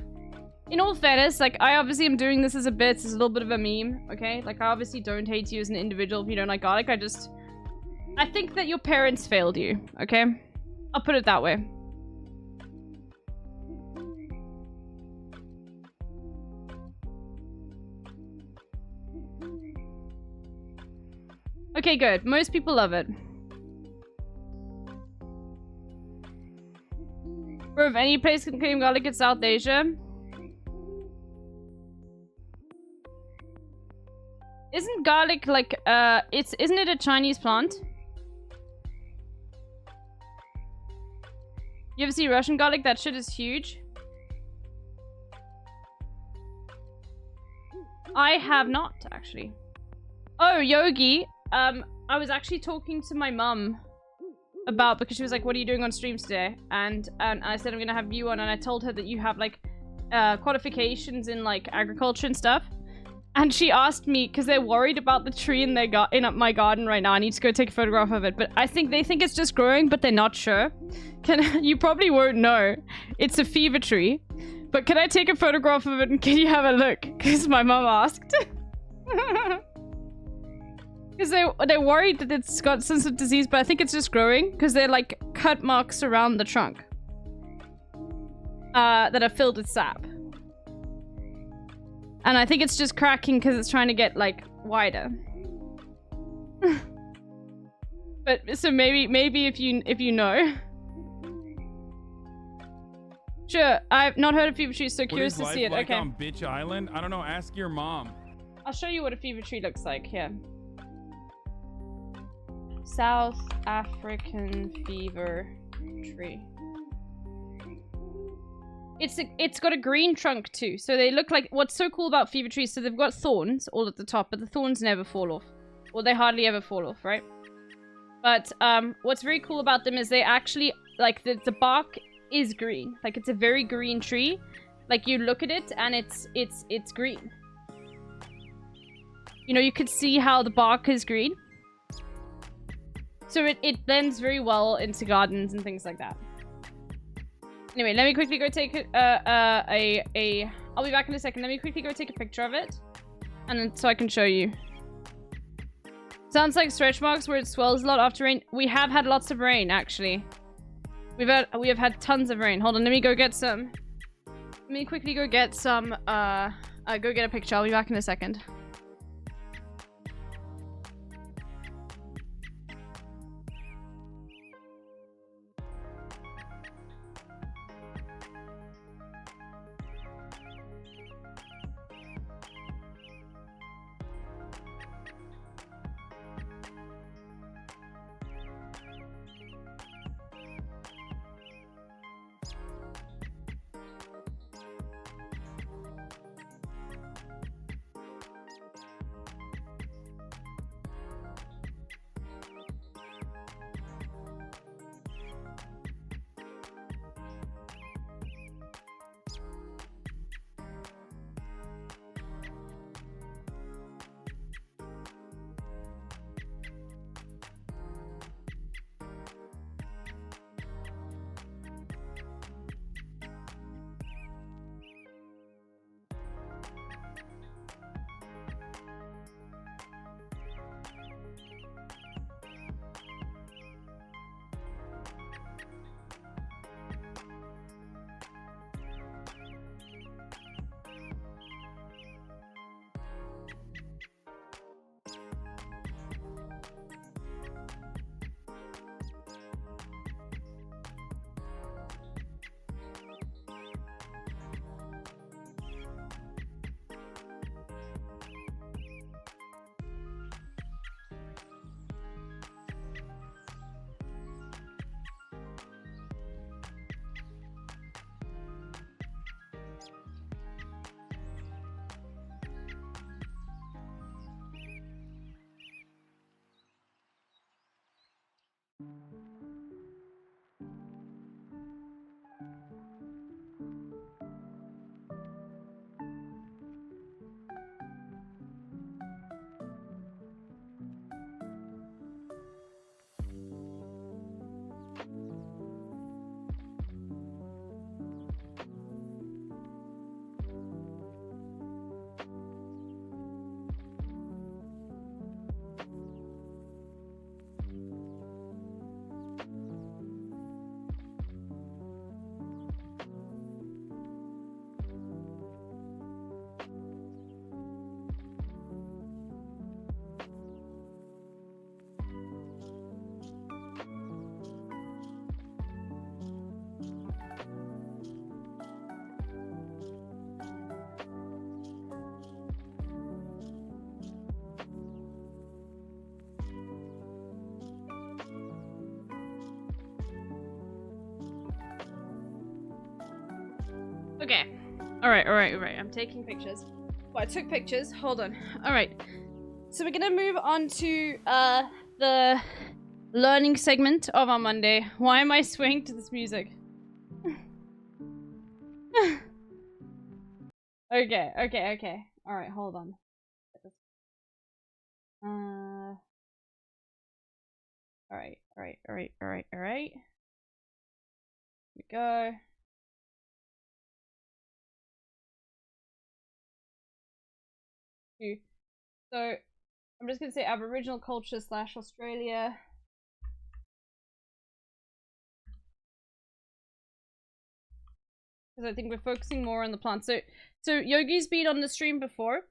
In all fairness, like, I obviously am doing this as a bit. It's a little bit of a meme, okay? Like, I obviously don't hate you as an individual if you don't like garlic. I think that your parents failed you, okay? I'll put it that way. Okay, good. Most people love it. Bro, if any place can claim garlic, it's South Asia. Isn't garlic like, isn't it a Chinese plant? You ever see Russian garlic? That shit is huge. I have not, actually. Oh, Yogi. I was actually talking to my mum about, because she was like, what are you doing on streams today? And I said I'm gonna have you on, and I told her that you have like qualifications in like agriculture and stuff. And she asked me, because they're worried about the tree in their in my garden right now. I need to go take a photograph of it, but I think they think it's just growing, but they're not sure. You probably won't know. It's a fever tree. But can I take a photograph of it and can you have a look? Because my mum asked. Because they're worried that it's got some sort of disease, but I think it's just growing. Because they're like cut marks around the trunk. That are filled with sap. And I think it's just cracking because it's trying to get like wider. But so maybe if you know. Sure, I've not heard of fever trees, so curious to see it. Like okay. on Bitch Island? I don't know. Ask your mom. I'll show you what a fever tree looks like here. South African fever tree. It's got a green trunk too, so they look like. What's so cool about fever trees? So they've got thorns all at the top, but the thorns never fall off, or they hardly ever fall off, right? But what's very cool about them is they actually like the bark is green. Like it's a very green tree. Like you look at it and it's green. You know, you could see how the bark is green. So it blends very well into gardens and things like that. Anyway, let me quickly go take I'll be back in a second. Let me quickly go take a picture of it. And then so I can show you. Sounds like stretch marks where it swells a lot after rain. We have had lots of rain, actually. We have had tons of rain. Hold on, let me go get some. Let me quickly go get some, go get a picture. I'll be back in a second. Okay. Alright. I'm taking pictures. Well, I took pictures. Hold on. Alright. So we're gonna move on to the learning segment of our Monday. Why am I swaying to this music? Okay. Alright, hold on. Alright. Here we go. So, I'm just gonna say Aboriginal culture / Australia. Because I think we're focusing more on the plants. So Yogi's been on the stream before.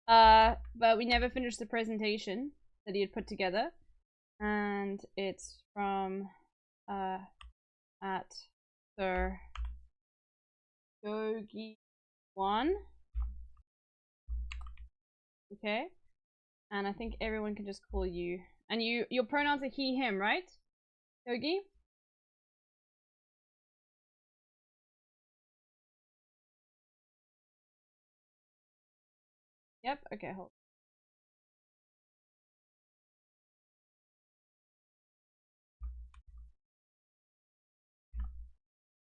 But we never finished the presentation that he had put together. And it's from at Sir Yogi1. Okay. And I think everyone can just call you. And your pronouns are he, him, right? Yogi? Yep, okay, hold.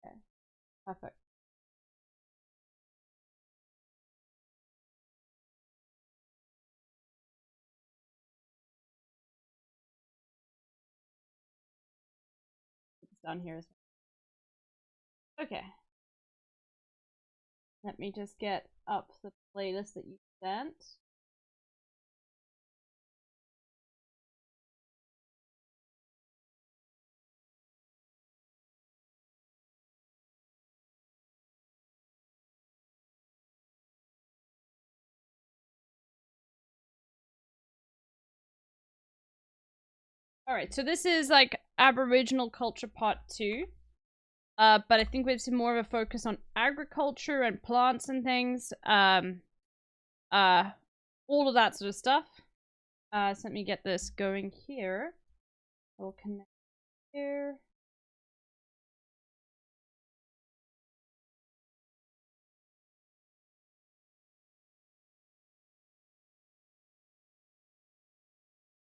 Okay, perfect. It's down here as well. Okay. Let me just get up the playlist that you sent. Alright, so this is like Aboriginal culture part 2. But I think it's more of a focus on agriculture and plants and things. All of that sort of stuff. So let me get this going here. We'll connect here.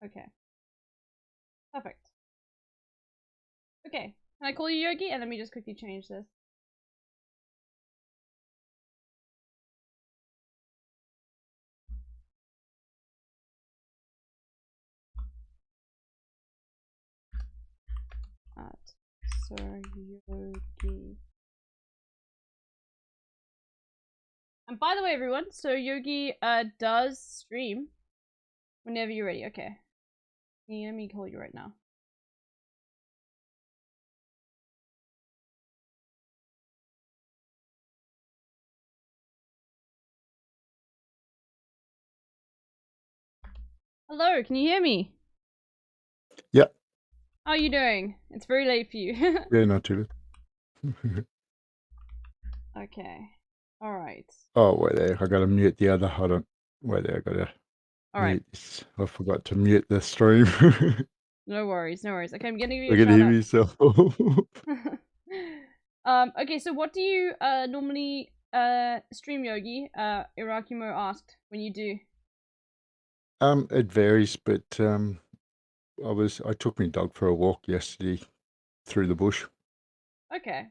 Okay. Perfect. Okay. Can I call you Yogi? And let me just quickly change this. At Sir Yogi. And by the way, everyone, so Yogi does stream whenever you're ready. Okay. Let me call you right now. Hello, can you hear me? Yeah. How are you doing? It's very late for you. Yeah, not too late. Okay. Alright. Oh, wait there. I gotta mute the other. Hold on. Wait there. I gotta Alright. mute this. I forgot to mute the stream. No worries. Okay, I'm gonna give you I a can shout hear out. myself. Okay, so what do you normally stream, Yogi? Irakimo asked when you do. It varies, but I took my dog for a walk yesterday through the bush. Okay.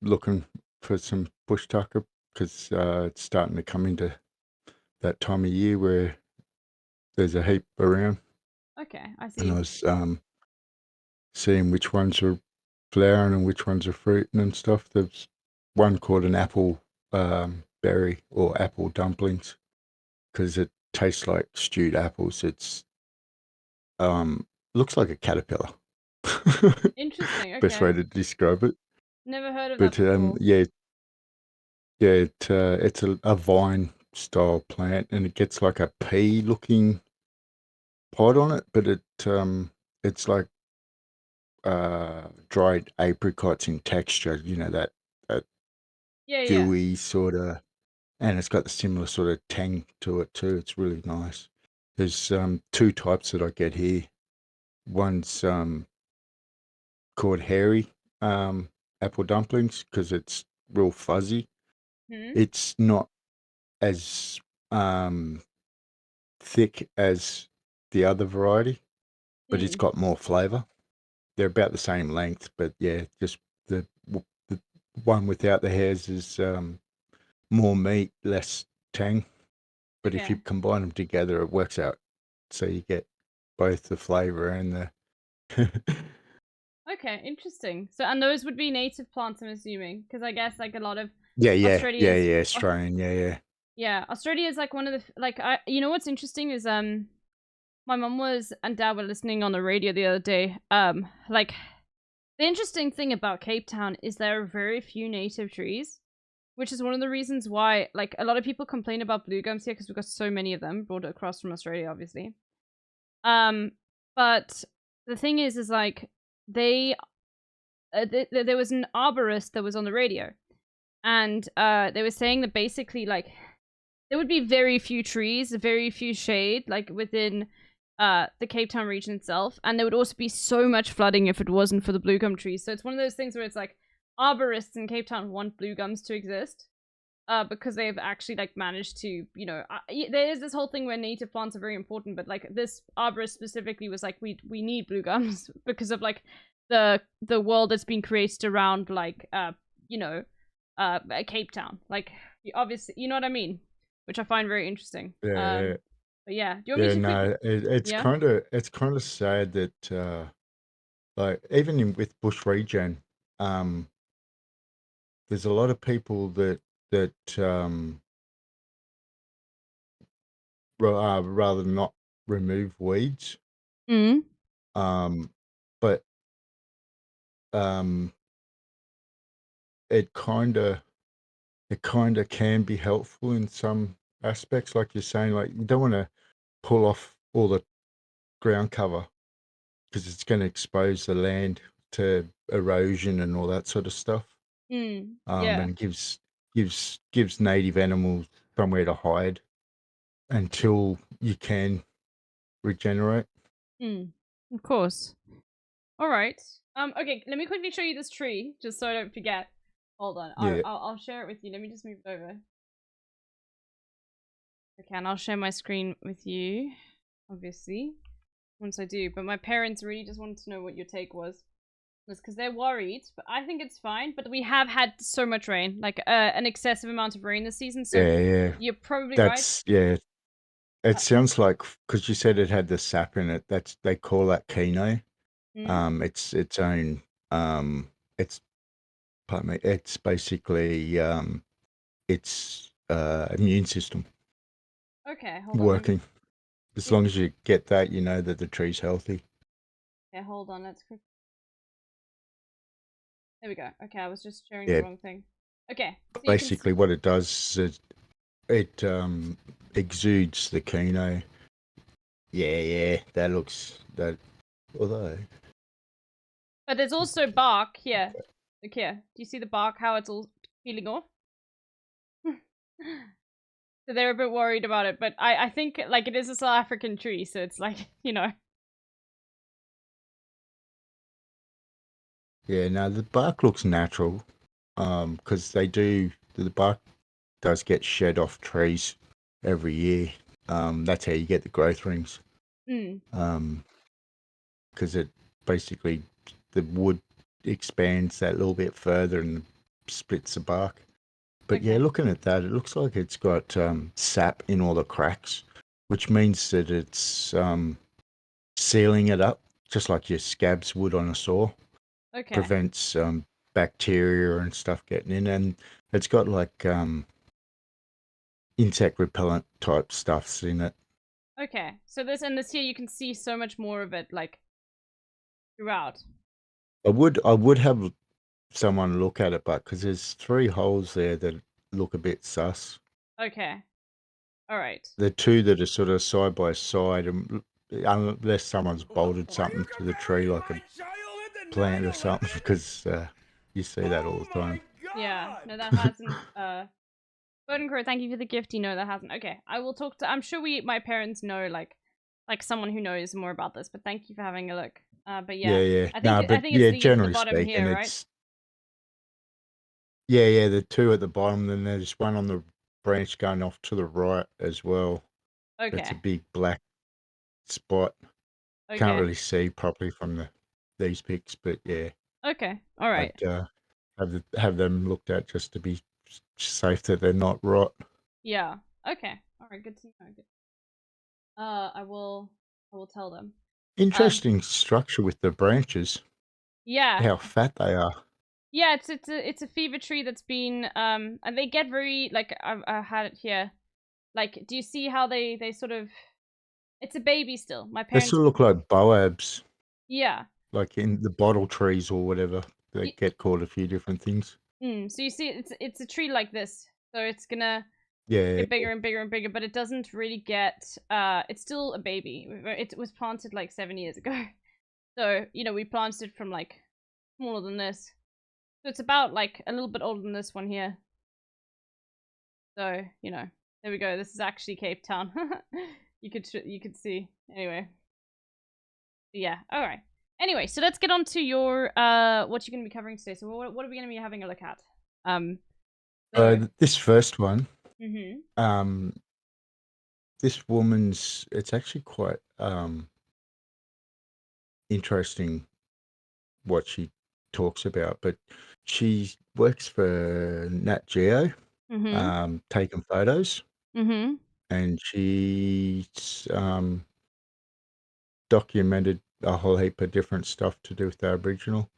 Looking for some bush tucker because it's starting to come into that time of year where there's a heap around. Okay, I see. And I was seeing which ones are flowering and which ones are fruiting and stuff. There's one called an apple berry or apple dumplings because it tastes like stewed apples. It's looks like a caterpillar. Interesting. Okay. Best way to describe it. Never heard of But that before. it's a vine style plant and it gets like a pea looking pod on it, but it's like dried apricots in texture. You know that Yeah. gooey sort of, and it's got the similar sort of tang to it too. It's really nice. There's two types that I get here. One's called hairy, apple dumplings because it's real fuzzy. Hmm? It's not as thick as the other variety, but it's Mm. got more flavor. They're about the same length, but yeah, just the one without the hairs is more meat, less tang. But if you Okay. combine them together, it works out. So you get both the flavor and the. Okay, interesting. So, and those would be native plants, I'm assuming, because I guess like a lot of Yeah. Australia's, Australian, yeah. yeah, Australia is like one of the like you know what's interesting is my mom was and dad were listening on the radio the other day. Like the interesting thing about Cape Town is there are very few native trees, which is one of the reasons why like a lot of people complain about blue gums here because we've got so many of them brought across from Australia, obviously. But the thing is like they there was an arborist that was on the radio, and they were saying that basically like there would be very few trees, very few shade, like within the Cape Town region itself, and there would also be so much flooding if it wasn't for the blue gum trees. So it's one of those things where it's like arborists in Cape Town want blue gums to exist, because they've actually like managed to, you know, there is this whole thing where native plants are very important, but like this arborist specifically was like, we need blue gums because of like the world that's been created around like you know, Cape Town, like obviously, you know what I mean, which I find very interesting. Yeah. But yeah, do you want me to quickly? No, it's Yeah. kind of sad that like even with bush regen, there's a lot of people that rather not remove weeds. Mm. But um, it kind of can be helpful in some aspects, like you're saying. Like you don't want to pull off all the ground cover because it's going to expose the land to erosion and all that sort of stuff. Yeah. And gives native animals somewhere to hide until you can regenerate. Of course. All right. Okay, let me quickly show you this tree just so I don't forget. Hold on. Yeah. I'll share it with you. Let me just move it over. Okay, and I'll share my screen with you, obviously, once I do. But my parents really just wanted to know what your take was. It's because they're worried, but I think it's fine. But we have had so much rain, like an excessive amount of rain this season. So Yeah. you're probably That's right. It sounds like because you said it had the sap in it. That's they call that kino. It's its own. It's pardon me. It's basically its immune system Okay, hold on. working. As long as you get that, you know that the tree's healthy. Okay, hold on. Let's quick. There we go. Okay, I was just sharing Yeah. the wrong thing. Okay. So Basically, what it does is it exudes the kino. Yeah. That looks that. Although. But there's also bark here. Look here. Do you see the bark? How it's all peeling off? So they're a bit worried about it, but I think like it is a South African tree, so it's like, you know. Yeah, no, the bark looks natural, because the bark does get shed off trees every year. That's how you get the growth rings. Because it basically the wood expands that little bit further and splits the bark. But yeah, looking at that, it looks like it's got sap in all the cracks, which means that it's sealing it up, just like your scabs would on a saw. Okay. Prevents bacteria and stuff getting in, and it's got like insect repellent type stuffs in it. Okay. So this here you can see so much more of it like throughout. I would have someone look at it, but because there's 3 holes there that look a bit sus. Okay. All right. The 2 that are sort of side by side, and unless someone's bolted something to the tree like a plant or something, because you see that all the time. Yeah. No, that hasn't. Bowden Crow, thank you for the gift. You know that hasn't. Okay, I will talk to. I'm sure my parents know like someone who knows more about this. But thank you for having a look. But yeah, Yeah. I think it's the generally bottom speaking, here, right? Yeah, the two at the bottom. Then there's one on the branch going off to the right as well. Okay. It's a big black spot. Okay. Can't really see properly from these pics, but yeah. Okay. All right. I'd have them looked at just to be safe that they're not rot. Yeah. Okay. All right. Good to know. Good. I will tell them. Interesting structure with the branches. Yeah. How fat they are. Yeah, it's a fever tree that's been and they get very like I had it here. Like, do you see how they sort of? It's a baby still. My They parents. sort of look like boabs. Yeah. Like in the bottle trees or whatever. They get called a few different things. So you see, it's a tree like this. So it's gonna Yeah. get bigger and bigger and bigger, but it doesn't really get. It's still a baby. It was planted like 7 years ago. So we planted it from like smaller than this. So it's about like a little bit older than this one here. So there we go. This is actually Cape Town. you could see anyway. But yeah. All right. Anyway, so let's get on to your what you're gonna be covering today. So what are we gonna be having a look at? This first one. Mm-hmm. This woman's. It's actually quite interesting what she talks about, but she works for Nat Geo, taking photos, and she's documented a whole heap of different stuff to do with the Aboriginal,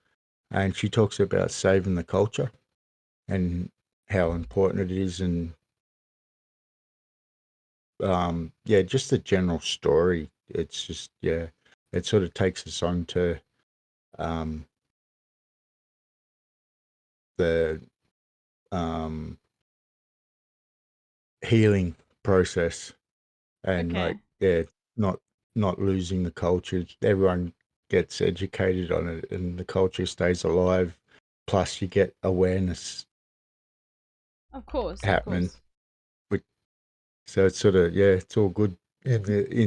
and she talks about saving the culture and how important it is, and just the general story. It's just it sort of takes us on to the healing process, and not losing the culture. Everyone gets educated on it and the culture stays alive, plus you get awareness happening. So it's sort of it's all good in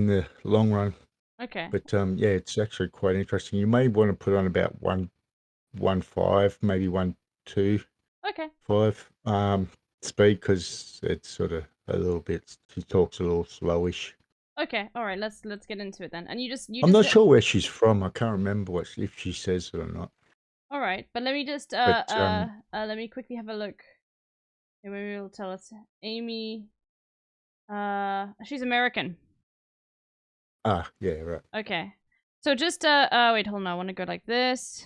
the long run. Okay. But it's actually quite interesting. You may want to put on about 1.5, maybe 1.2. Okay. 5 speed, because it's sort of a little bit. She talks a little slowish. Okay. All right. Let's get into it then. And you I'm not sure where she's from. I can't remember if she says it or not. All right, but let me just let me quickly have a look. Okay, maybe it'll tell us. Amy. She's American. Ah, yeah, right. Okay. So just wait, hold on. I want to go like this.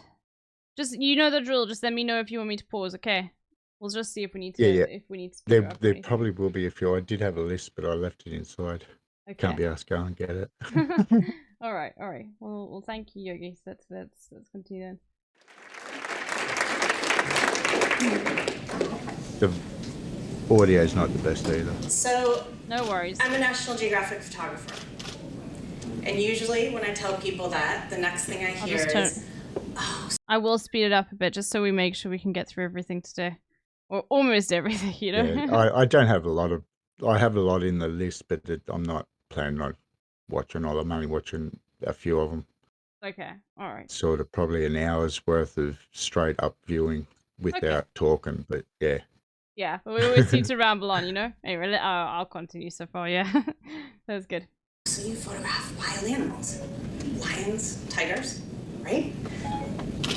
Just the drill. Just let me know if you want me to pause. Okay. We'll just see if we need to. If we need to. There probably will be a few. I did have a list, but I left it inside. Okay. Can't be asked. Go and get it. All right. Well, thank you, Yogi. So let's continue then. The audio is not the best either. So no worries. I'm a National Geographic photographer, and usually when I tell people that, the next thing I hear is, I will speed it up a bit just so we make sure we can get through everything today, or almost everything. Yeah, I don't have a lot of. I have a lot in the list, but I'm not planning on watching all. I'm only watching a few of them. Okay, all right. Sort of probably an hour's worth of straight up viewing without talking, but yeah. Yeah, but we always seem to ramble on, Anyway, I'll continue so far. Yeah, that was good. So you photograph wild animals, lions, tigers, right?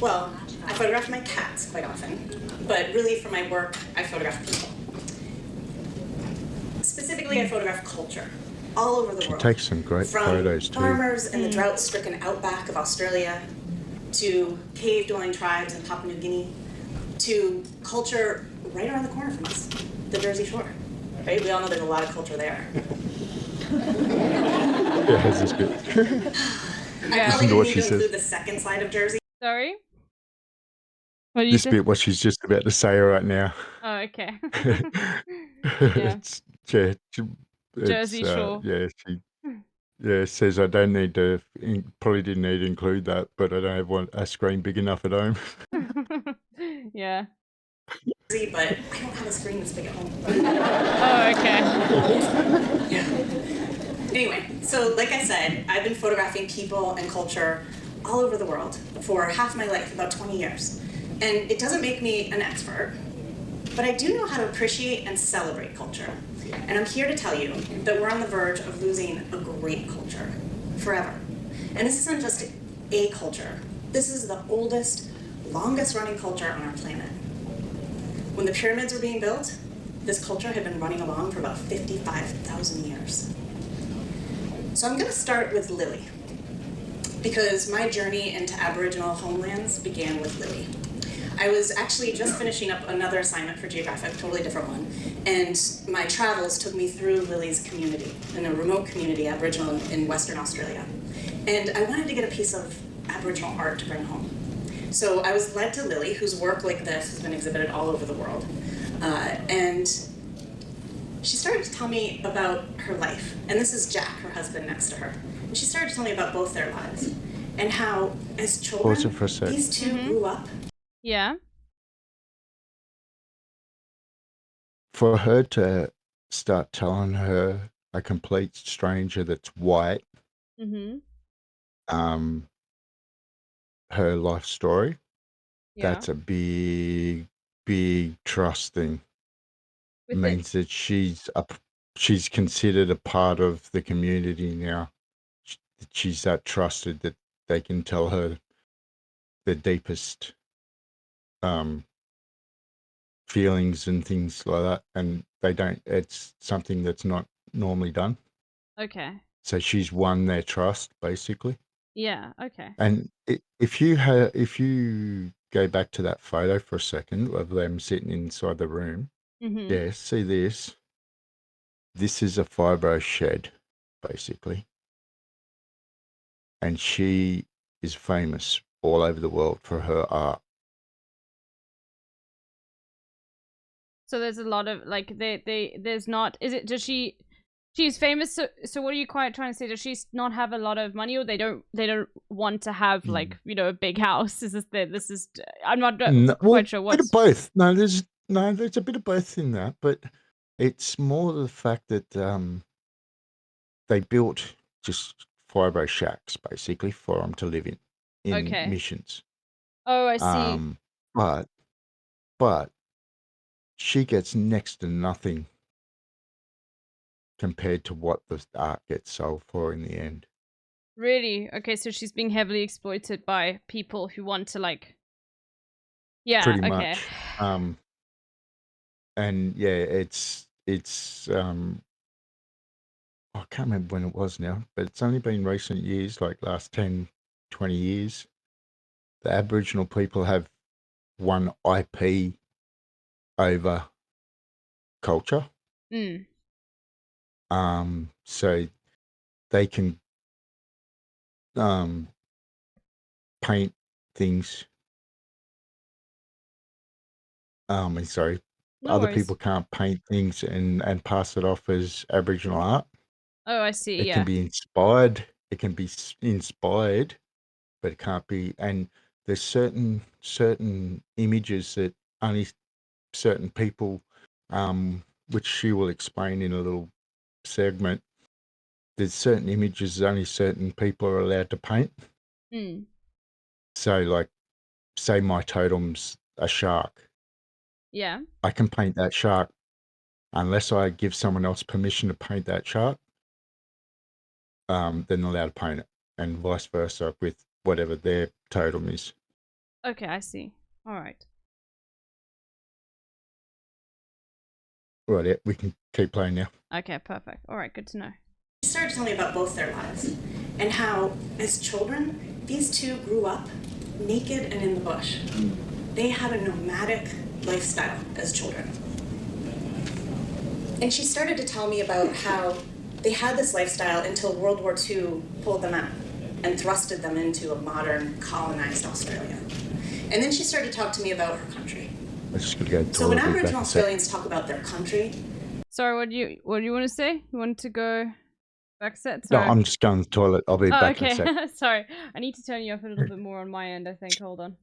Well, I photograph my cats quite often, but really for my work, I photograph people. Specifically, I photograph culture all over the world. Take some great photos too. From farmers in the drought-stricken outback of Australia, to cave-dwelling tribes in Papua New Guinea, to culture right around the corner from us, the Jersey Shore. Right? We all know there's a lot of culture there. Yeah, this is good. I probably didn't need to include the second side of Jersey. Sorry? What do you this say? bit, what she's just about to say right now. Oh, okay. Jersey Shore. Yeah, says I don't need to, probably didn't need to include that, but I don't have a screen big enough at home. Yeah. But I don't have a screen this big at home. Oh, okay. Yeah. Anyway, so like I said, I've been photographing people and culture all over the world for half my life, about 20 years. And it doesn't make me an expert, but I do know how to appreciate and celebrate culture. And I'm here to tell you that we're on the verge of losing a great culture forever. And this isn't just a culture. This is the oldest, longest running culture on our planet. When the pyramids were being built, this culture had been running along for about 55,000 years. So I'm going to start with Lily, because my journey into Aboriginal homelands began with Lily. I was actually just finishing up another assignment for Geographic, totally different one, and my travels took me through Lily's community, in a remote community, Aboriginal in Western Australia. And I wanted to get a piece of Aboriginal art to bring home. So I was led to Lily, whose work like this has been exhibited all over the world. And she started to tell me about her life. And this is Jack, her husband, next to her. And she started to tell me about both their lives and how, as children, Pause it for a sec. these two grew up. Yeah. For her to start telling her, a complete stranger that's white, her life story, Yeah. that's a big, big trust thing. With Means that she's considered a part of the community now. She's that trusted that they can tell her the deepest feelings and things like that, and they don't. It's something that's not normally done. Okay. So she's won their trust, basically. Yeah. Okay. And if you go back to that photo for a second of them sitting inside the room, yeah, see this. This is a fibro shed, basically, and she is famous all over the world for her art. So there's a lot of like there's not she's famous, so what are you quite trying to say? Does she not have a lot of money, or they don't want to have like, you know, a big house? I'm not quite sure A what. bit of both. There's a bit of both in that, but it's more the fact that they built just fibro shacks basically for them to live in Okay. missions. Oh, I see. But she gets next to nothing compared to what the art gets sold for in the end. Really? Okay, so she's being heavily exploited by people who want to like. Yeah. Pretty Okay. much. And yeah, it's I can't remember when it was now, but it's only been recent years, like last 10, 20 years. The Aboriginal people have won IP over culture. So they can paint things. Sorry, No other worries. people can't paint things and pass it off as Aboriginal art. Oh, I see. It Yeah. can be inspired. It can be inspired, but it can't be. And there's certain images that only certain people, which she will explain in a little segment. There's certain images that only certain people are allowed to paint. So, like, say my totem's a shark. Yeah. I can paint that shark unless I give someone else permission to paint that shark. They're not allowed to paint it, and vice versa with whatever their totem is. Okay, I see. All right. Right, yeah, we can keep playing now. Okay, perfect. All right, good to know. She started to tell me about both their lives and how, as children, these two grew up naked and in the bush. They had a nomadic lifestyle as children. And she started to tell me about how they had this lifestyle until World War II pulled them out and thrusted them into a modern, colonized Australia. And then she started to talk to me about her country. I'm just gonna go. So when Aboriginal Australians talk about their country... Sorry, what do you want to say? You want to go back a set? No, Sorry. I'm just going to the toilet. I'll be back okay. in a sec. Sorry, I need to turn you up a little bit more on my end, I think. Hold on.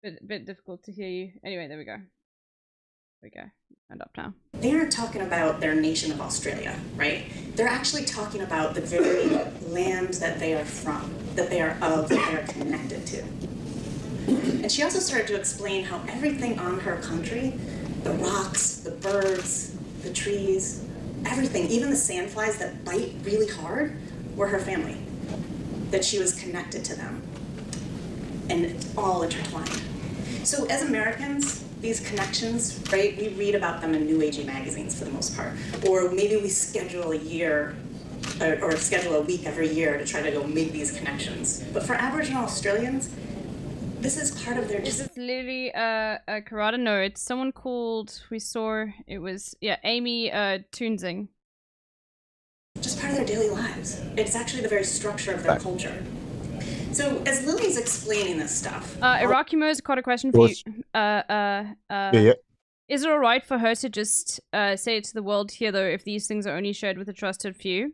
Bit difficult to hear you. Anyway, there we go. End up now. They aren't talking about their nation of Australia, right? They're actually talking about the very land that they are from, that they are of, that they are connected to. And she also started to explain how everything on her country The rocks, the birds, the trees, everything, even the sandflies that bite really hard, were her family. That she was connected to them. And it's all intertwined. So as Americans, these connections, right, we read about them in new agey magazines for the most part. Or maybe we schedule a year or schedule a week every year to try to go make these connections. But for Aboriginal Australians, this is part of their... Is this literally a karate? No, it's someone called, we saw, it was, yeah, Amy Toonsing. Just part of their daily lives. It's actually the very structure of their culture. So as Lily's explaining this stuff... Irakimo has got a question for you. Yeah. Is it alright for her to just say it to the world here, though, if these things are only shared with a trusted few?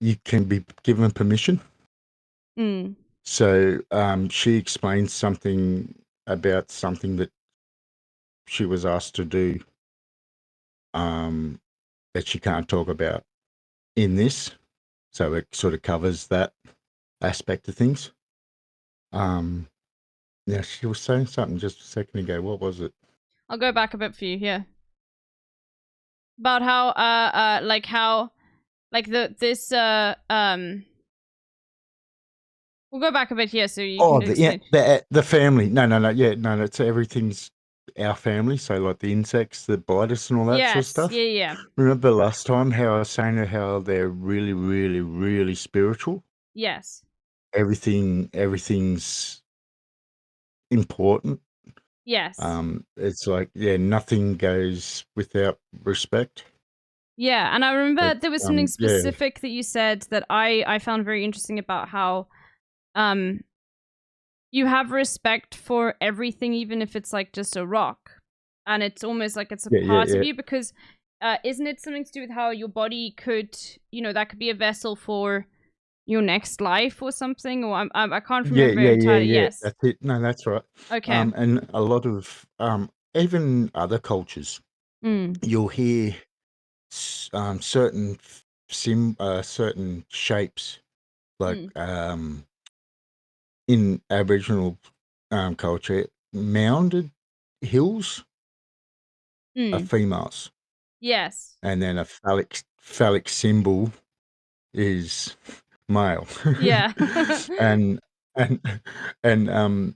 You can be given permission. Mm. So she explained something about something that she was asked to do that she can't talk about in this. So it sort of covers that aspect of things. Yeah, she was saying something just a second ago. What was it? I'll go back a bit for you, yeah. About how, we'll go back a bit here so you can explain. The family. No, it's everything's our family. So like the insects that bite us and all that sort of stuff. Yeah. Remember last time how I was saying how they're really, really, really spiritual? Yes. Everything's important. Yes. It's like, nothing goes without respect. Yeah, and I remember there was something specific that you said that I found very interesting about how you have respect for everything, even if it's like just a rock. And it's almost like it's a part of you, because isn't it something to do with how your body could, that could be a vessel for your next life or something? Or I can't remember entirely. Yes, that's it. No, that's right. Okay. And a lot of even other cultures, you'll hear certain certain shapes, like in Aboriginal culture, mounded hills are females. Yes. And then a phallic symbol is male. Yeah. and in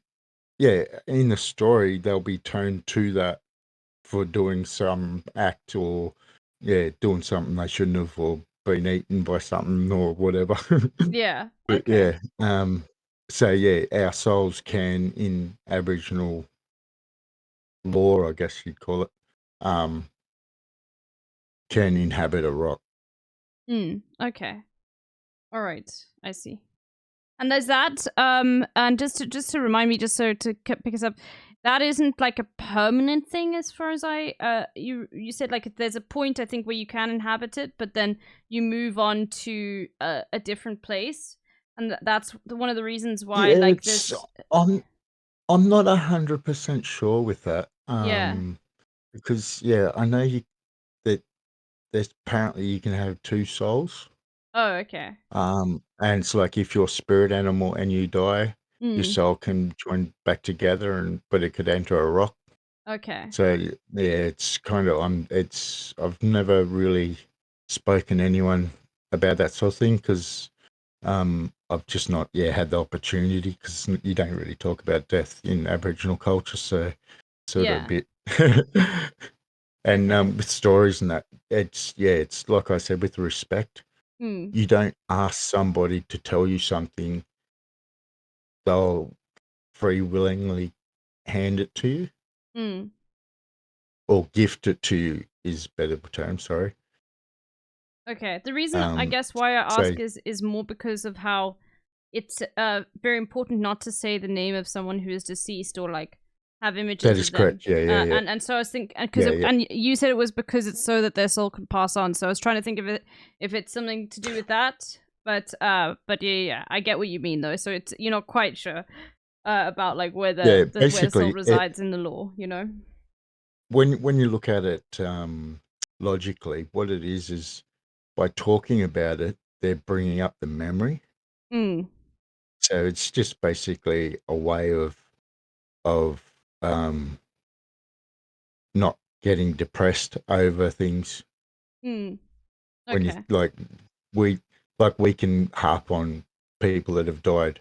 the story they'll be toned to that for doing some act or doing something they shouldn't have, or been eaten by something or whatever. Yeah. But our souls can, in Aboriginal law, I guess you'd call it, can inhabit a rock. Okay. All right. I see. And there's that. And just to remind me, just so to pick us up, that isn't like a permanent thing, as far as you said. Like there's a point, I think, where you can inhabit it, but then you move on to a different place, and that's one of the reasons why. This. I'm not 100% sure with that. Because I know that there's apparently you can have two souls. Oh, okay. And it's like if you're a spirit animal and you die, your soul can join back together, but it could enter a rock. Okay. So it's kind of I've never really spoken to anyone about that sort of thing, because I've just not had the opportunity, because you don't really talk about death in Aboriginal culture, so sort of a bit. And with stories and that, it's like I said, with respect. You don't ask somebody to tell you something, they'll free willingly hand it to you. Or gift it to you is better term, sorry. Okay. The reason I guess why I ask is more because of how it's very important not to say the name of someone who is deceased, or like have images that of is them. correct. And so I was thinking, and you said it was because it's so that their soul can pass on. So I was trying to think of it if it's something to do with that. But I get what you mean though. So it's, you're not quite sure about like where where the soul resides in the law, When you look at it logically, what it is by talking about it, they're bringing up the memory. So it's just basically a way of of not getting depressed over things. Mm. When you Okay. we can harp on people that have died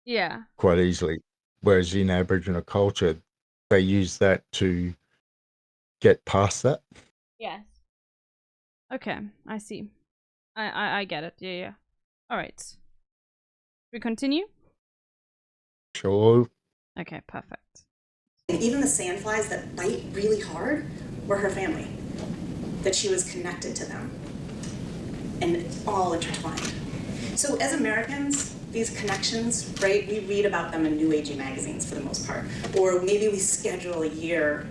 Yeah. quite easily, whereas in Aboriginal culture, they use that to get past that. Yes. Okay, I see. I get it. Yeah, yeah. All right. We continue? Sure. Okay, perfect. And even the sandflies that bite really hard were her family, that she was connected to them, and all intertwined. So as Americans, these connections, right, we read about them in New Agey magazines for the most part, or maybe we schedule a year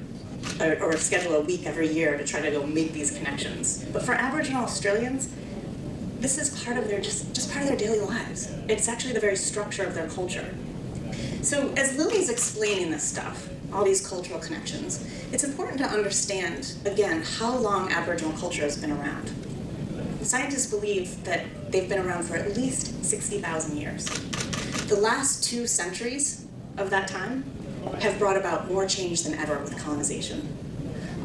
or schedule a week every year to try to go make these connections. But for Aboriginal Australians, this is part of their just part of their daily lives. It's actually the very structure of their culture. So as Lily's explaining this stuff, all these cultural connections, it's important to understand, again, how long Aboriginal culture has been around. Scientists believe that they've been around for at least 60,000 years. The last 2 centuries of that time have brought about more change than ever with colonization.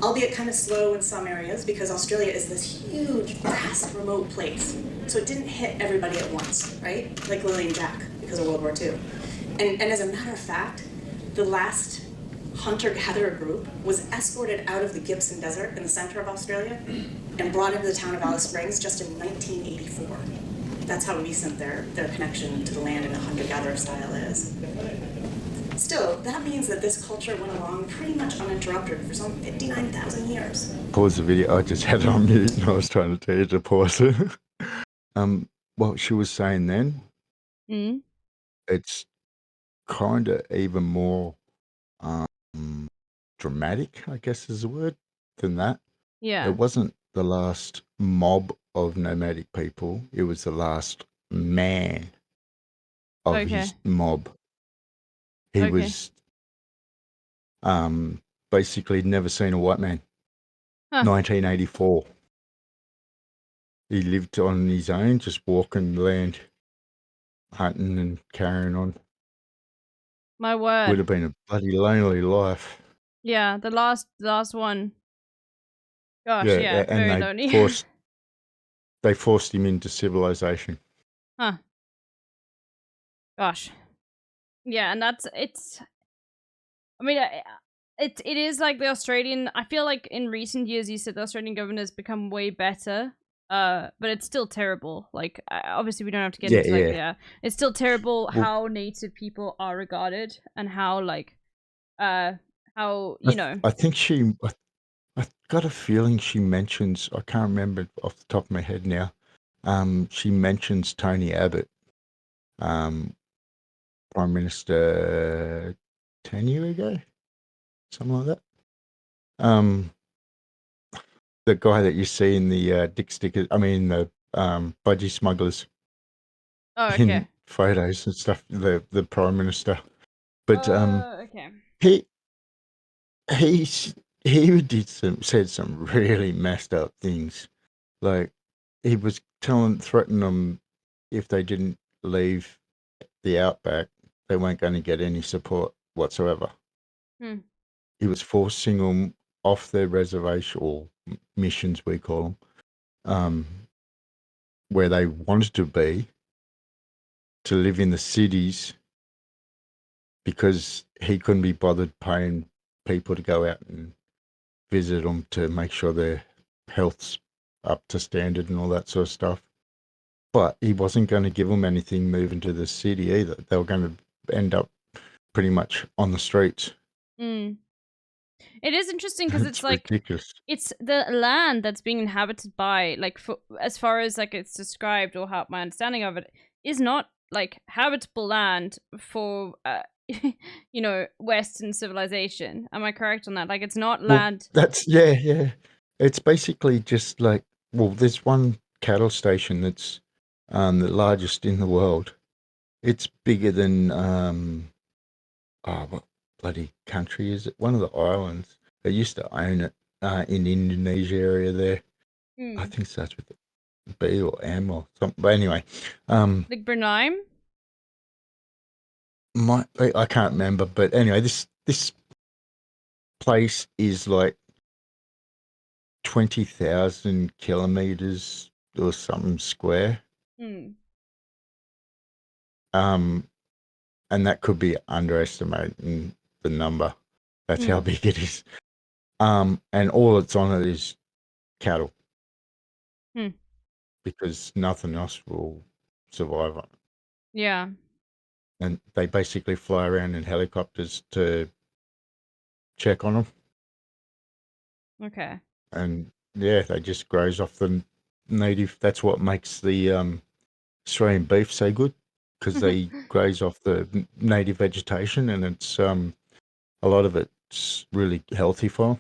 Albeit kind of slow in some areas because Australia is this huge, vast, remote place. So it didn't hit everybody at once, right? Like Lily and Jack because of World War II. And as a matter of fact, the last hunter-gatherer group was escorted out of the Gibson Desert in the center of Australia and brought into the town of Alice Springs just in 1984. That's how recent their connection to the land in a hunter-gatherer style is. Still, that means that this culture went along pretty much uninterrupted for some 59,000 years. Pause the video. I just had it on mute and I was trying to tell you to pause it. What she was saying then, it's kind of even more dramatic, I guess is the word, than that. Yeah. It wasn't the last mob of nomadic people. It was the last man of his mob. He was basically never seen a white man. 1984. He lived on his own, just walking the land, hunting and carrying on. My word. Would have been a bloody lonely life. Yeah, the last one. Gosh, Yeah, yeah, and very lonely. they forced him into civilization. Huh. Gosh. Yeah, and it's. I mean, it is like the Australian. I feel like in recent years, you said the Australian government has become way better. But it's still terrible. Like, obviously, we don't have to get into like, it's still terrible how Native people are regarded and how like, how you know. I think I got a feeling she mentions. I can't remember off the top of my head now. She mentions Tony Abbott, Prime Minister 10 years ago, something like that. The guy that you see in the dick stickers, I mean the budgie smugglers in photos and stuff, the Prime Minister. But he said some really messed up things. Like he was threatening them if they didn't leave the outback, they weren't going to get any support whatsoever. He was forcing them off their reservation, or missions we call them, where they wanted to be, to live in the cities because he couldn't be bothered paying people to go out and visit them to make sure their health's up to standard and all that sort of stuff. But he wasn't going to give them anything moving to the city either. They were going to end up pretty much on the streets. It is interesting because it's like ridiculous. It's the land that's being inhabited by, like, for, as far as like it's described or how my understanding of it is not like habitable land for you know, Western civilization. Am I correct on that? Like, it's not land. That's yeah. It's basically just like, well, there's one cattle station that's the largest in the world. It's bigger than what bloody country is it? One of the islands. They used to own it in Indonesia area there. I think it starts with B or M or something. But anyway, like Brunei. I can't remember, but anyway, this place is like 20,000 kilometers or something square. Hmm. And that could be underestimating the number. That's how big it is. And all it's on it is cattle. Because nothing else will survive on it. Yeah. And they basically fly around in helicopters to check on them. Okay. And yeah, they just graze off the native. That's what makes the Australian beef so good, because they graze off the native vegetation, and it's a lot of it's really healthy for them.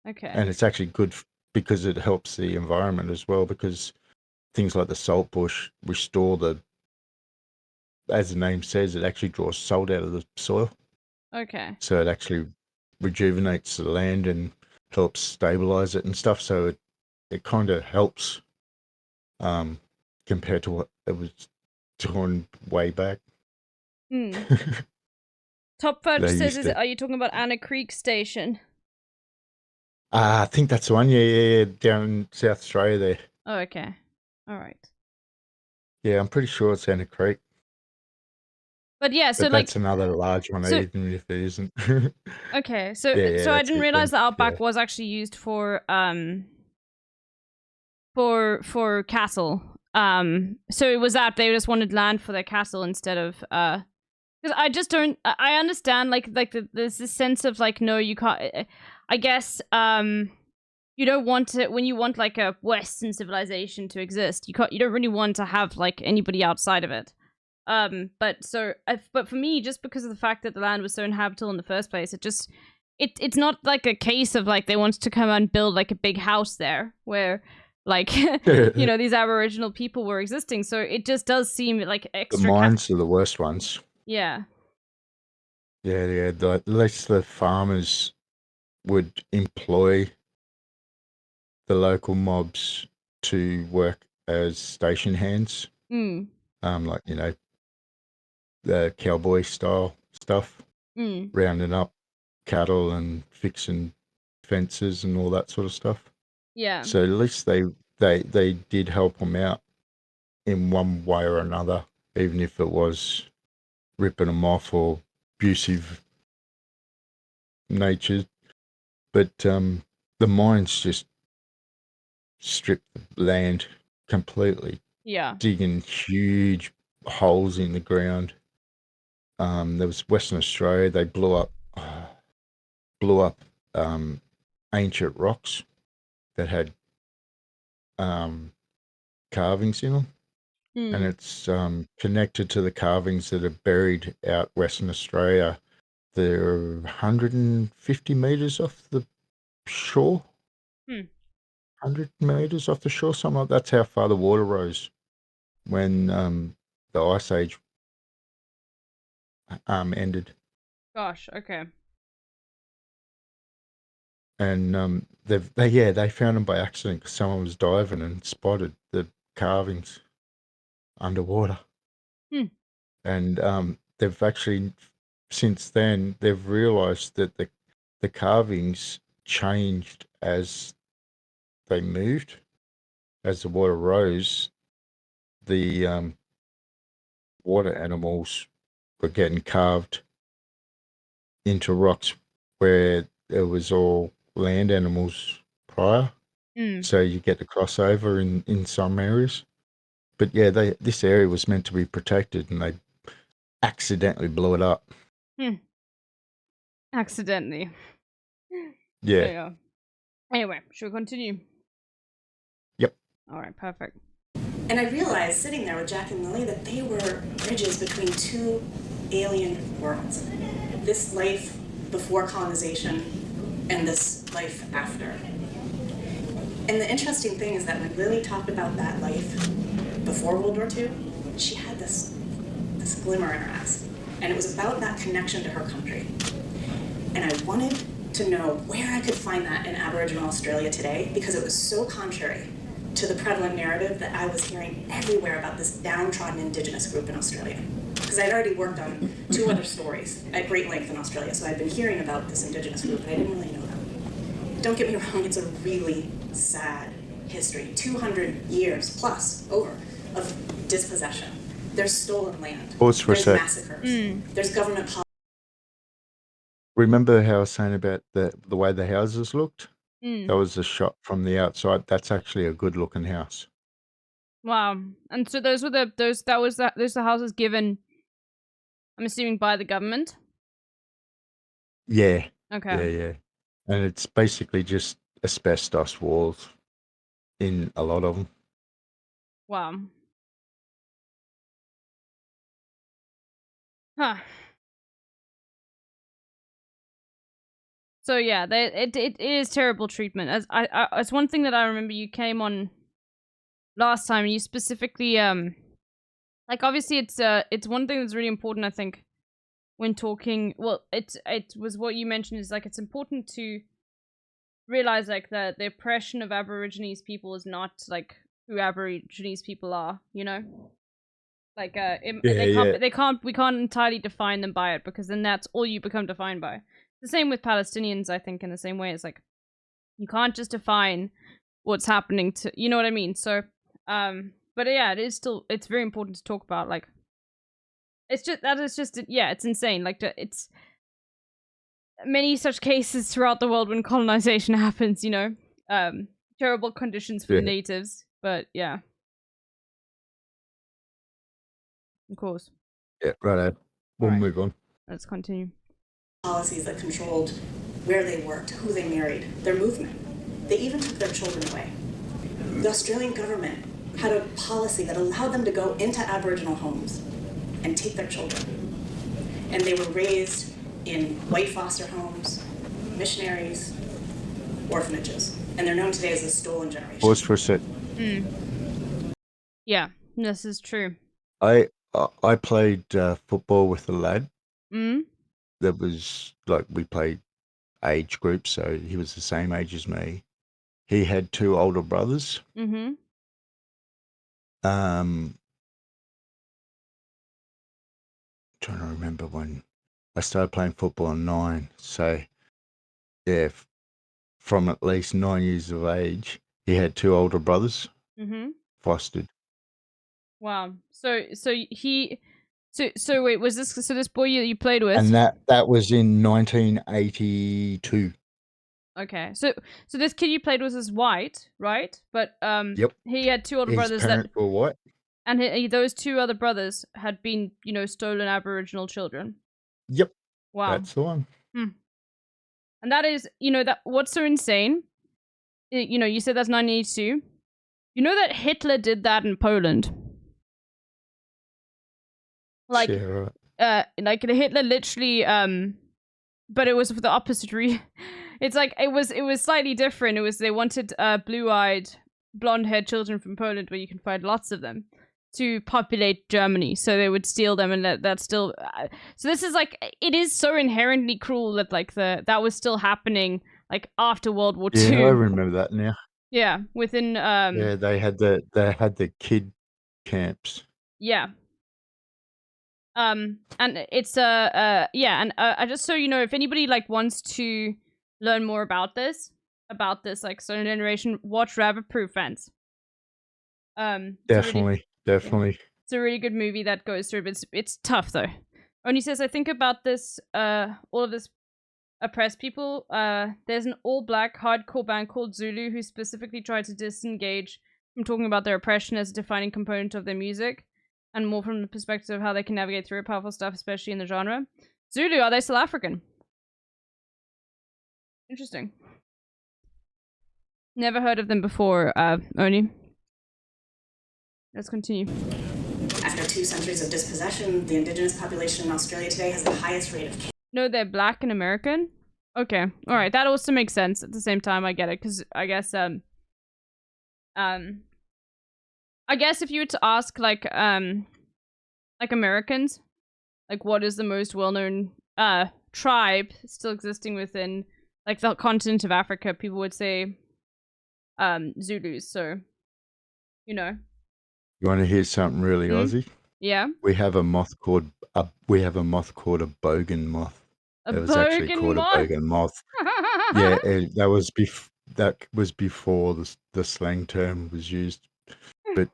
Okay. And it's actually good because it helps the environment as well, because things like the salt bush restore as the name says, it actually draws salt out of the soil. Okay. So it actually rejuvenates the land and helps stabilize it and stuff. So it kind of helps compared to what it was doing way back. Top Fudge They says, used to- are you talking about Anna Creek Station? I think that's the one. Yeah, down in South Australia there. Oh, okay. All right. Yeah, I'm pretty sure it's Anna Creek. But yeah, so But like that's another large one, so- even if it isn't. okay, so Yeah, so I that's didn't it realize then. the outback Yeah. was actually used for castle. So it was that they just wanted land for their castle instead of because I just don't. I understand like there's this sense of like, no, you can't. I guess you don't want to, when you want like a Western civilization to exist, you don't really want to have like anybody outside of it. But for me, just because of the fact that the land was so inhabitable in the first place, it's not like a case of like they wanted to come and build like a big house there where like these Aboriginal people were existing. So it just does seem like The extra. mines are the worst ones. Yeah. Yeah. At least the farmers would employ the local mobs to work as station hands. Like, the cowboy style stuff, rounding up cattle and fixing fences and all that sort of stuff. Yeah. So at least they did help them out in one way or another, even if it was ripping them off or abusive nature. But the mines just stripped the land completely. Yeah. Digging huge holes in the ground. There was Western Australia. They blew up ancient rocks that had carvings in them. And it's connected to the carvings that are buried out Western Australia. They're 150 meters off the shore. 100 meters off the shore, something like that. That's how far the water rose when the Ice Age ended. Gosh. Okay. And they found them by accident because someone was diving and spotted the carvings underwater. And they've actually, since then, they've realised that the carvings changed as they moved. As the water rose, the water animals were getting carved into rocks where it was all land animals prior. So you get the crossover in some areas. But yeah, this area was meant to be protected, and they accidentally blew it up. Accidentally. Yeah. Anyway, should we continue? Yep. All right, perfect. And I realized sitting there with Jack and Lily that they were bridges between two alien worlds. This life before colonization and this life after. And the interesting thing is that when Lily talked about that life before World War II, she had this glimmer in her eyes. And it was about that connection to her country. And I wanted to know where I could find that in Aboriginal Australia today, because it was so contrary to the prevalent narrative that I was hearing everywhere about this downtrodden Indigenous group in Australia. because I'd already worked on 2 other stories at great length in Australia, so I'd been hearing about this Indigenous group, but I didn't really know them. Don't get me wrong, it's a really sad history. 200 years plus, over, of dispossession. There's stolen land. Pause for a There's sec. massacres. There's government policy. Remember how I was saying about the way the houses looked? Mm. That was a shot from the outside. That's actually a good looking house. Wow. And so those were those the houses given, I'm assuming, by the government? Yeah. Okay. Yeah. And it's basically just asbestos walls in a lot of them. Wow. Huh. So yeah, it is terrible treatment. As it's one thing that I remember you came on last time, and you specifically like, obviously it's one thing that's really important, I think, when talking. Well, it was what you mentioned, is like, it's important to realize like the oppression of Aborigines people is not like who Aborigines people are, you know? Like we can't entirely define them by it, because then that's all you become defined by. The same with Palestinians, I think, in the same way. It's like, you can't just define what's happening to, you know what I mean? So, but yeah, it's very important to talk about, like, it's insane. Like, it's many such cases throughout the world when colonization happens, you know? Terrible conditions for the natives, but yeah. Of course. Yeah, right. We'll move on. Let's continue. Policies that controlled where they worked, who they married, their movement. They even took their children away. The Australian government had a policy that allowed them to go into Aboriginal homes and take their children. And they were raised in white foster homes, missionaries, orphanages. And they're known today as the stolen generation. Pause for a sec. Yeah, this is true. I played football with a lad. Mm. That was like, we played age groups, so he was the same age as me. He had 2 older brothers. Mm-hmm. Trying to remember when I started playing football at 9. So yeah, from at least 9 years of age, he had 2 older brothers. Mm-hmm. Fostered. Wow. So wait, was this this boy you played with? And that was in 1982. Okay. So this kid you played with is white, right? But Yep. he had 2 older His brothers parents were white. and those 2 other brothers had been, you know, stolen Aboriginal children. Yep. Wow. That's the one. And that is, you know, that what's so insane, you know, you said that's 1982. You know that Hitler did that in Poland? Like, yeah, right. Like Hitler literally, but it was for the opposite It's like, it was slightly different. It was, they wanted blue-eyed, blonde-haired children from Poland, where you can find lots of them, to populate Germany. So they would steal them, and that's still. So this is like, it is so inherently cruel that like that was still happening like after World War II. Yeah, I remember that now. Yeah, within Yeah, they had the kid camps. Yeah. And it's yeah, and I just, so you know, if anybody like wants to learn more about this like stolen generation, watch Rabbit Proof Fence. Definitely. It's a really good movie that goes through, but it's tough though. Oni says, I think about this, all of this oppressed people. There's an all-black hardcore band called Zulu who specifically tried to disengage from talking about their oppression as a defining component of their music, and more from the perspective of how they can navigate through powerful stuff, especially in the genre. Zulu, are they still African? Interesting. Never heard of them before, Oni. Let's continue. After 2 centuries of dispossession, the Indigenous population in Australia today has the highest rate of... No, they're black and American? Okay. Alright, that also makes sense. At the same time, I get it, because I guess, I guess if you were to ask, like Americans, like, what is the most well-known, tribe still existing within, like, the continent of Africa, people would say, Zulus, so, you know. You want to hear something really Aussie? Yeah. We have a moth called a bogan moth. A It was actually bogan called moth? a bogan moth. Yeah, that was before the slang term was used. But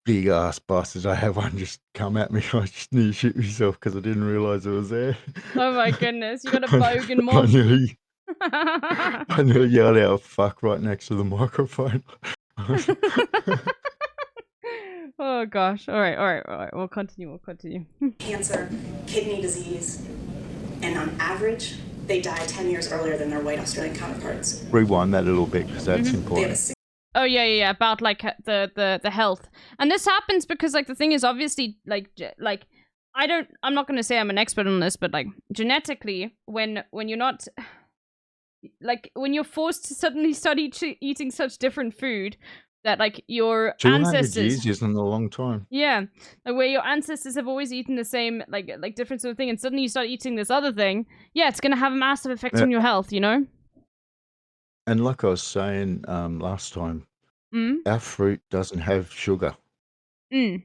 big ass bastards, I had one just come at me. I just nearly shoot myself because I didn't realise it was there. Oh my goodness, you got a bogan moth. I nearly yelled out "fuck" right next to the microphone. Oh gosh. All right. We'll continue. Cancer, kidney disease, and on average, they die 10 years earlier than their white Australian counterparts. Rewind that a little bit because that's important. Oh yeah, about like the health. And this happens because like the thing is obviously like I'm not going to say I'm an expert on this, but like genetically when you're not like when you're forced to suddenly start eating such different food that like your 200 ancestors years isn't a long time. Yeah, like where your ancestors have always eaten the same like different sort of thing, and suddenly you start eating this other thing. Yeah, it's gonna have a massive effect on your health, you know. And like I was saying last time, our fruit doesn't have sugar. We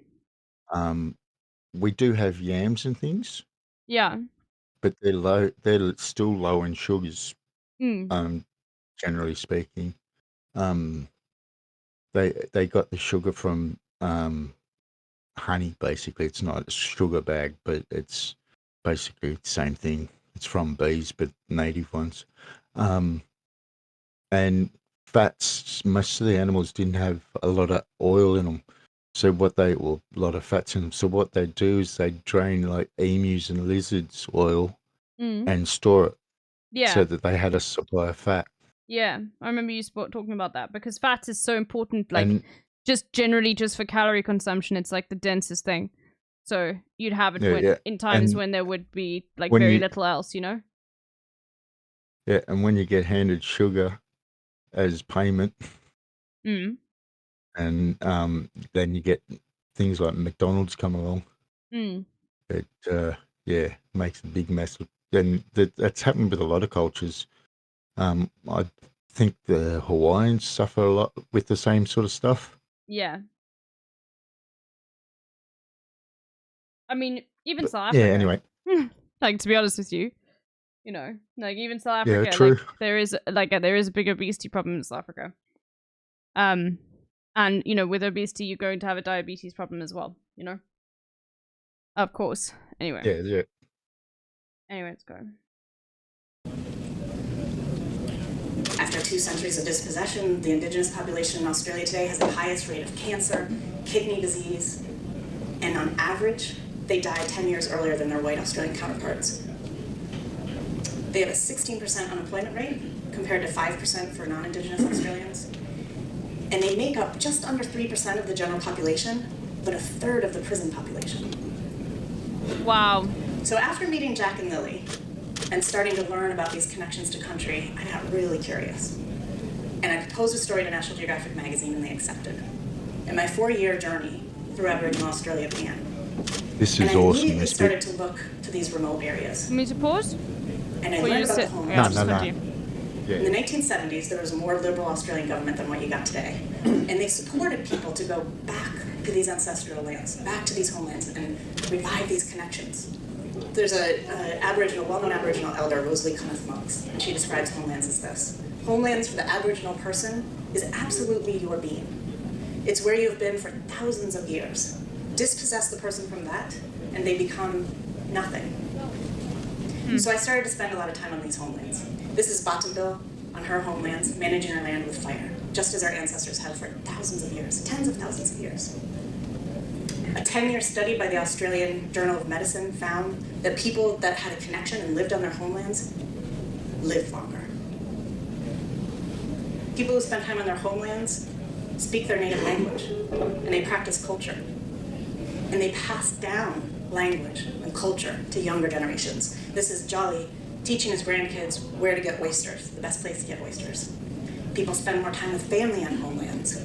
do have yams and things. Yeah. But they're low. They're still low in sugars. Generally speaking, they got the sugar from honey. Basically, it's not a sugar bag, but it's basically the same thing. It's from bees, but native ones. And fats. Most of the animals didn't have a lot of oil in them, so a lot of fats in them. So what they do is they drain like emus and lizards' oil and store it. Yeah. So that they had a supply of fat. Yeah, I remember you talking about that because fat is so important. Like just generally, just for calorie consumption, it's like the densest thing. So you'd have it in times when there would be like very little else, you know. Yeah, and when you get handed sugar as payment, and then you get things like McDonald's come along. It makes a big mess. And that's happened with a lot of cultures. I think the Hawaiians suffer a lot with the same sort of stuff. Yeah. I mean, even South Africa. Yeah, anyway. Like, to be honest with you, you know, like even South Africa, Yeah, true. like there is a big obesity problem in South Africa. And you know, with obesity, you're going to have a diabetes problem as well, you know? Of course. Anyway. Yeah. Anyway, let's go. After 2 centuries of dispossession, the indigenous population in Australia today has the highest rate of cancer, kidney disease, and on average, they die 10 years earlier than their white Australian counterparts. They have a 16% unemployment rate compared to 5% for non-indigenous Australians. And they make up just under 3% of the general population, but a third of the prison population. Wow. So after meeting Jack and Lily, and starting to learn about these connections to country, I got really curious. And I proposed a story to National Geographic magazine, and they accepted. And my 4-year journey through Aboriginal Australia began. This is and I awesome. immediately started to look to these remote areas. Want me to pause? And I learned about the homeless. No. In the 1970s, there was a more liberal Australian government than what you got today. And they supported people to go back to these ancestral lands, back to these homelands, and revive these connections. There's a well-known Aboriginal elder, Rosalie Cunneth Monks, and she describes homelands as this. Homelands for the Aboriginal person is absolutely your being. It's where you have been for thousands of years. Dispossess the person from that, and they become nothing. So I started to spend a lot of time on these homelands. This is Bottomville on her homelands, managing her land with fire, just as our ancestors had for thousands of years, tens of thousands of years. A 10-year study by the Australian Journal of Medicine found that people that had a connection and lived on their homelands lived longer. People who spend time on their homelands speak their native language, and they practice culture. And they pass down language and culture to younger generations. This is Jolly teaching his grandkids where to get oysters, the best place to get oysters. People spend more time with family on homelands.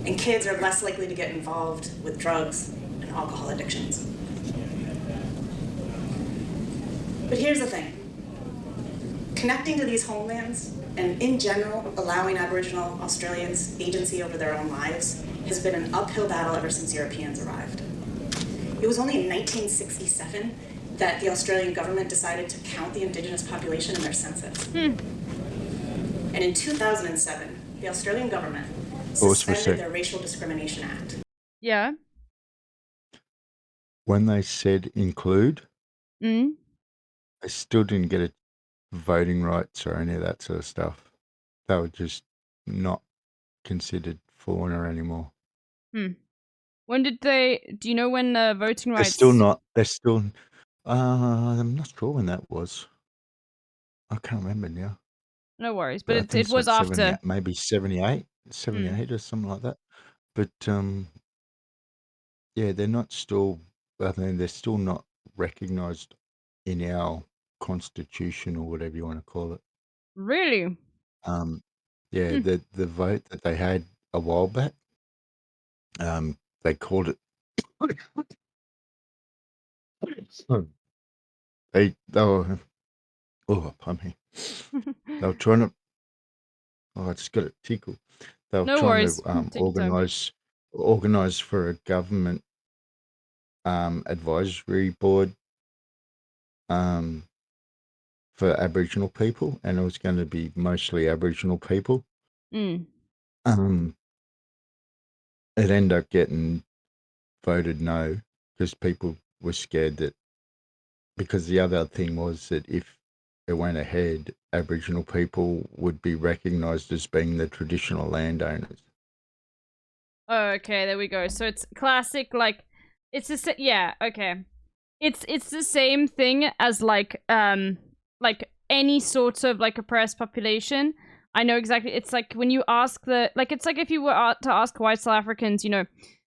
And kids are less likely to get involved with drugs and alcohol addictions. But here's the thing. Connecting to these homelands, and in general, allowing Aboriginal Australians agency over their own lives, has been an uphill battle ever since Europeans arrived. It was only in 1967 that the Australian government decided to count the Indigenous population in their census. And in 2007, the Australian government suspended their Racial Discrimination Act. Yeah. When they said include, they still didn't get a voting rights or any of that sort of stuff. They were just not considered fauna anymore. When did they? Do you know when voting rights? They're still not. They're still. I'm not sure when that was. I can't remember now. No worries, But but I think it was like after. maybe 78 or something like that. But yeah, they're not still. I mean, they're still not recognised in our constitution or whatever you want to call it. Really? Yeah, the vote that they had a while back, they called it. They were. Oh, pardon me. They were trying to. Oh, I just got a tickle. They were No trying worries. to Take your time. organize for a government advisory board for Aboriginal people, and it was going to be mostly Aboriginal people. It ended up getting voted no because people were scared that, because the other thing was that if it went ahead, Aboriginal people would be recognised as being the traditional landowners. Oh, okay, there we go. So it's classic, like, it's the yeah, okay. It's the same thing as like any sort of like oppressed population. I know exactly. It's like when you ask it's like if you were to ask white South Africans, you know,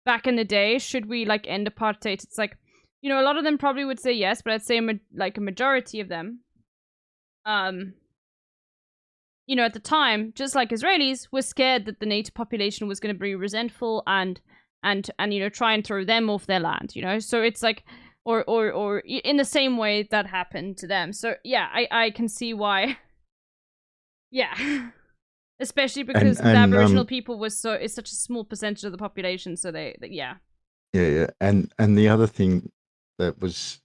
back in the day, should we like end apartheid? It's like, you know, a lot of them probably would say yes, but I'd say like a majority of them, you know, at the time, just like Israelis, were scared that the native population was going to be resentful and you know, try and throw them off their land, you know. So it's like, or in the same way that happened to them. So yeah, I can see why. Yeah, especially because the Aboriginal people is such a small percentage of the population. So they yeah. Yeah, and the other thing that was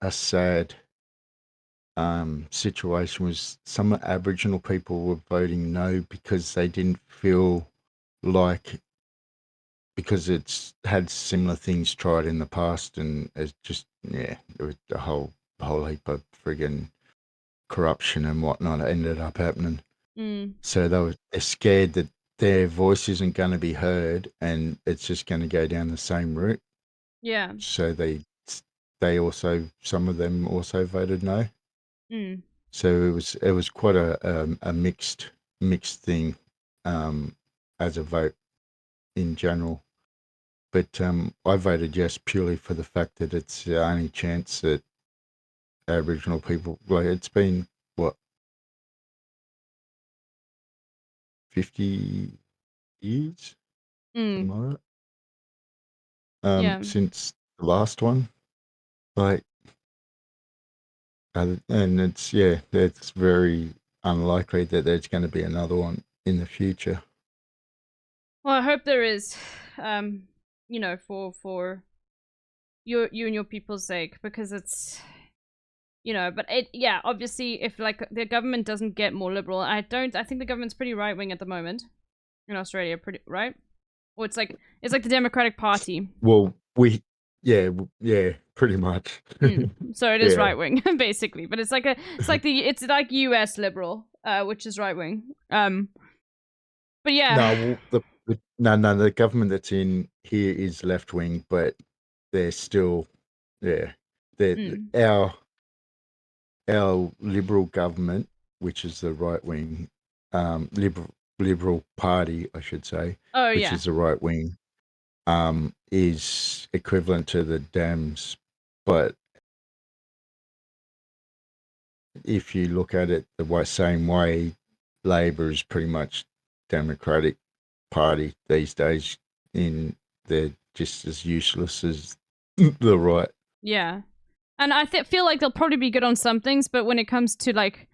a sad situation was some Aboriginal people were voting no because they didn't feel like, because it's had similar things tried in the past, and it's just, yeah, there was a whole heap of friggin' corruption and whatnot ended up happening. So they're scared that their voice isn't going to be heard and it's just going to go down the same route. Yeah. So they also, some of them also voted no. So it was quite a mixed thing as a vote in general. But I voted yes purely for the fact that it's the only chance that Aboriginal people, like, it's been, what, 50 years? Something like that. Since the last one. Like, and it's, yeah, it's very unlikely that there's going to be another one in the future. Well, I hope there is, you know, for you and your people's sake, because it's, you know, but yeah, obviously, if like the government doesn't get more liberal, I think the government's pretty right wing at the moment in Australia, pretty right, or it's like the Democratic Party. Well, yeah, pretty much. So it is right wing basically, but it's like it's like US liberal, which is right wing. But yeah. No, the government that's in here is left wing, but they're still, yeah, our Liberal government, which is the right wing, Liberal Party, I should say, which is the right wing, is equivalent to the Dems, but if you look at it the same way, Labor is pretty much Democratic Party these days. They're just as useless as the right. Yeah, and I feel like they'll probably be good on some things, but when it comes to like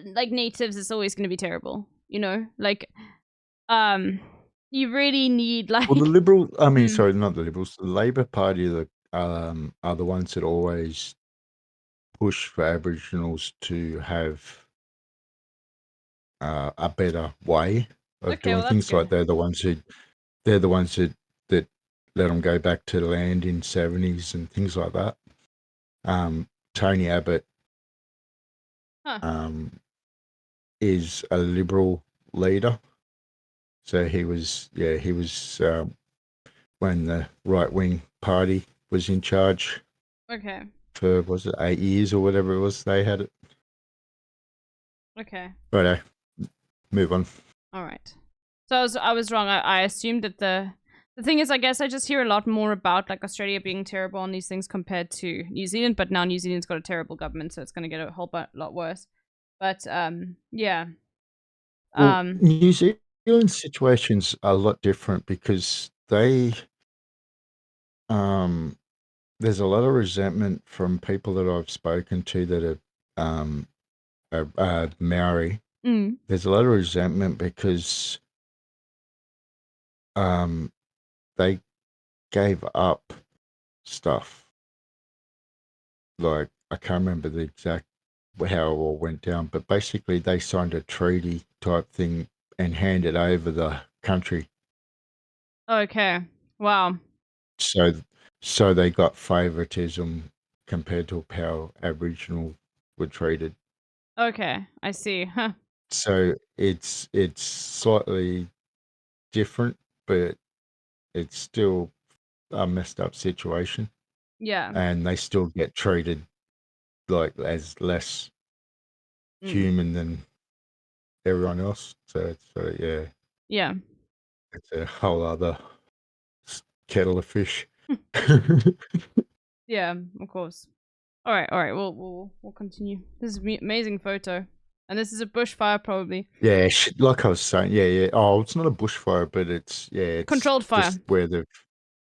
natives, it's always going to be terrible. You know, like, yeah, You really need like. Well, the Liberal, I mean, Mm. sorry, not the Liberals, the Labor Party are the ones that always push for Aboriginals to have a better way of Okay, doing well, that's things. Like good. they're the ones that let them go back to the land in 70s and things like that. Tony Abbott Huh. is a Liberal leader. So he was when the right-wing party was in charge Okay. for, was it 8 years or whatever it was, they had it. Okay. Righto, move on. All right. So I was wrong. I assumed that the thing is, I guess I just hear a lot more about like Australia being terrible on these things compared to New Zealand, but now New Zealand's got a terrible government, so it's going to get a whole lot worse. But yeah. Well, New Zealand's situation's a lot different because there's a lot of resentment from people that I've spoken to that are Maori. Mm. There's a lot of resentment because they gave up stuff. Like, I can't remember the exact how it all went down, but basically they signed a treaty type thing and handed over the country. Okay. Wow. So they got favoritism compared to how Aboriginal were treated. Okay, I see. Huh. So it's slightly different, but it's still a messed up situation. Yeah. And they still get treated like as less human than everyone else. So yeah. Yeah. It's a whole other kettle of fish. Yeah, of course. All right. We'll continue. This is amazing photo, and this is a bushfire probably. Yeah, like I was saying, yeah. Oh, it's not a bushfire, but it's Controlled fire. Just where the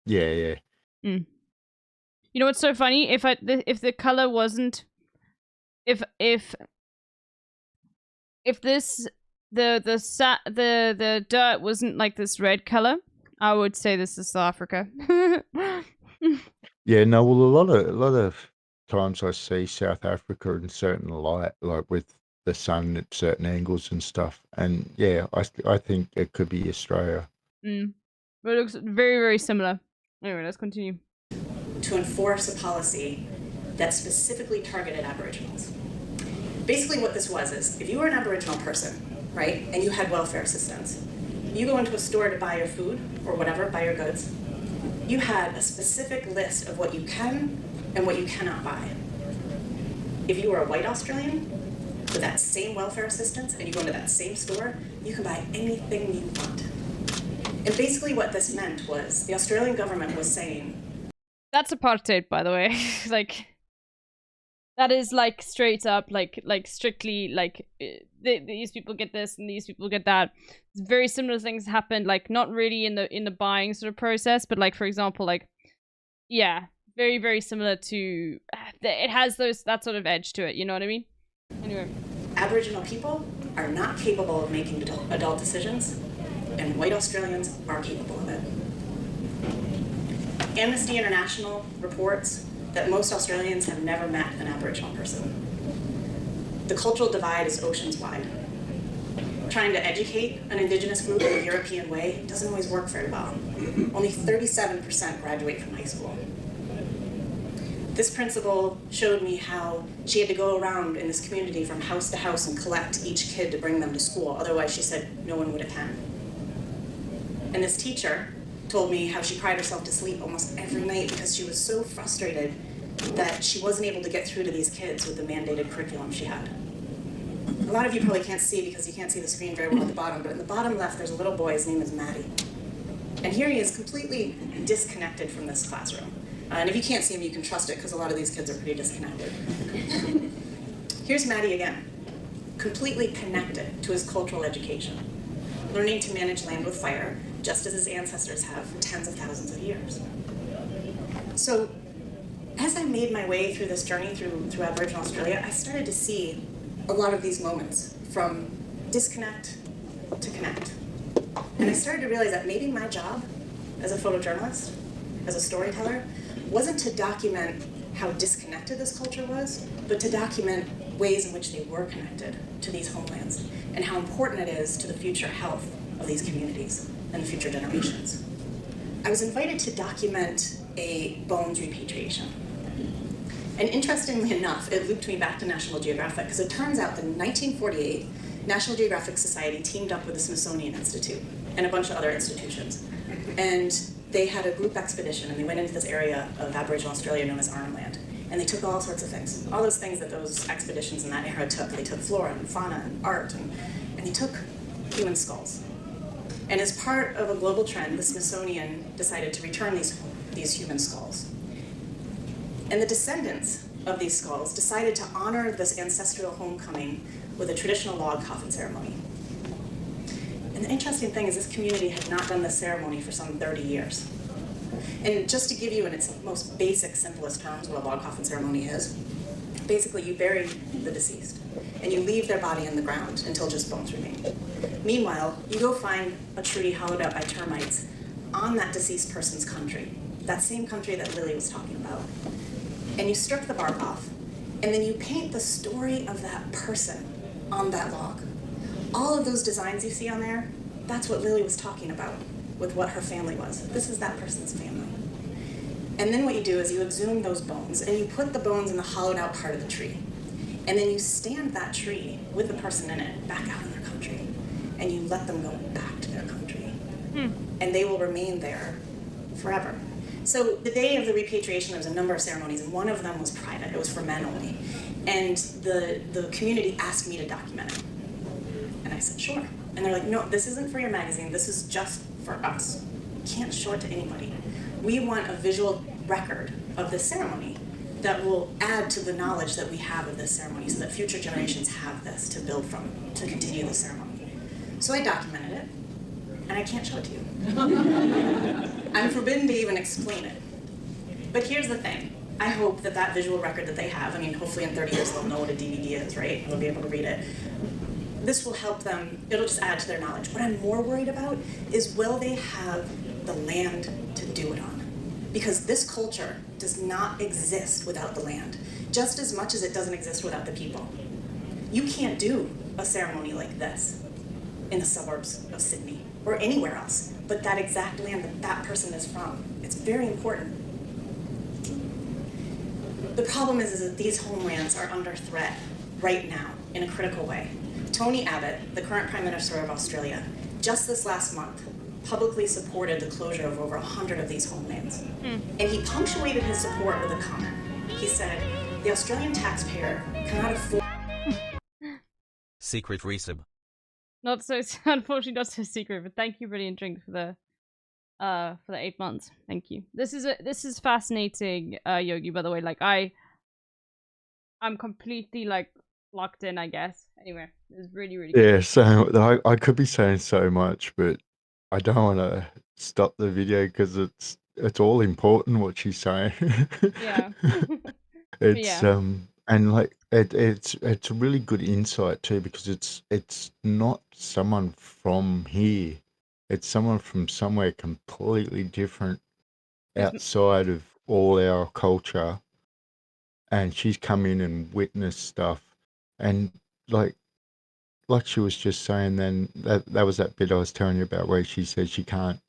yeah. Mm. You know what's so funny? If the color wasn't, if this the dirt wasn't like this red color, I would say this is South Africa. Yeah, no, well, a lot of times I see South Africa in certain light, like with the sun at certain angles and stuff. And yeah, I think it could be Australia. But it looks very, very similar. Anyway, let's continue. To enforce a policy that specifically targeted Aboriginals. Basically what this was is, if you were an Aboriginal person, right, and you had welfare assistance, you go into a store to buy your food, or whatever, buy your goods, you had a specific list of what you can and what you cannot buy. If you were a white Australian with that same welfare assistance and you go into that same store, you can buy anything you want. And basically what this meant was the Australian government was saying... That's apartheid, by the way. Like, that is like straight up, like strictly like these people get this and these people get that. Very similar things happened, like not really in the buying sort of process, but like for example, like yeah, very, very similar to it has that sort of edge to it. You know what I mean? Anyway, Aboriginal people are not capable of making adult decisions, and white Australians are capable of it. Amnesty International reports that most Australians have never met an Aboriginal person. The cultural divide is oceans wide. Trying to educate an Indigenous group in a European way doesn't always work very well. Only 37% graduate from high school. This principal showed me how she had to go around in this community from house to house and collect each kid to bring them to school. Otherwise, she said no one would attend. And this teacher told me how she cried herself to sleep almost every night because she was so frustrated that she wasn't able to get through to these kids with the mandated curriculum she had. A lot of you probably can't see because you can't see the screen very well at the bottom, but in the bottom left there's a little boy, his name is Maddie. And here he is completely disconnected from this classroom. And if you can't see him, you can trust it because a lot of these kids are pretty disconnected. Here's Maddie again, completely connected to his cultural education, learning to manage land with fire, just as his ancestors have for tens of thousands of years. So, as I made my way through this journey through Aboriginal Australia, I started to see a lot of these moments, from disconnect to connect. And I started to realize that maybe my job as a photojournalist, as a storyteller, wasn't to document how disconnected this culture was, but to document ways in which they were connected to these homelands and how important it is to the future health of these communities and the future generations. I was invited to document a bones repatriation. And interestingly enough, it looped me back to National Geographic, because it turns out that in 1948, National Geographic Society teamed up with the Smithsonian Institute and a bunch of other institutions. And they had a group expedition, and they went into this area of Aboriginal Australia known as Arnhem Land. And they took all sorts of things, all those things that those expeditions in that era took. They took flora and fauna and art, and they took human skulls. And as part of a global trend, the Smithsonian decided to return these human skulls. And the descendants of these skulls decided to honor this ancestral homecoming with a traditional log coffin ceremony. And the interesting thing is this community had not done this ceremony for some 30 years. And just to give you in its most basic, simplest terms what a log coffin ceremony is, basically you bury the deceased and you leave their body in the ground until just bones remain. Meanwhile, you go find a tree hollowed out by termites on that deceased person's country, that same country that Lily was talking about. And you strip the bark off, and then you paint the story of that person on that log. All of those designs you see on there, that's what Lily was talking about with what her family was. This is that person's family. And then what you do is you exhume those bones, and you put the bones in the hollowed out part of the tree. And then you stand that tree with the person in it back out in their country, and you let them go back to their country. And they will remain there forever. So the day of the repatriation, there was a number of ceremonies, and one of them was private. It was for men only. And the community asked me to document it. And I said, sure. And they're like, no, this isn't for your magazine. This is just for us. You can't show it to anybody. We want a visual record of this ceremony that will add to the knowledge that we have of this ceremony so that future generations have this to build from, to continue the ceremony. So I documented it, and I can't show it to you. I'm forbidden to even explain it. But here's the thing. I hope that that visual record that they have, I mean, hopefully in 30 years they'll know what a DVD is, right? They'll be able to read it. This will help them, it'll just add to their knowledge. What I'm more worried about is will they have the land to do it on? Because this culture does not exist without the land, just as much as it doesn't exist without the people. You can't do a ceremony like this in the suburbs of Sydney or anywhere else, but that exact land that that person is from. It's very important. The problem is that these homelands are under threat right now in a critical way. Tony Abbott, the current Prime Minister of Australia, just this last month publicly supported the closure of over 100 of these homelands. And he punctuated his support with a comment. He said, the Australian taxpayer cannot afford... Secret resub. Not so, unfortunately not so secret, but thank you, Brilliant Drink, for the 8 months. Thank you. This is fascinating, Yogi, by the way. Like, I'm completely, like, locked in, I guess. Anyway, it's really, really Yeah, cool. so I could be saying so much, but I don't want to stop the video because it's all important what she's saying. Yeah. It's Yeah. and like it's a really good insight too, because it's not someone from here. It's someone from somewhere completely different outside of all our culture, and she's come in and witnessed stuff, and like she was just saying, then that was that bit I was telling you about where she said she can't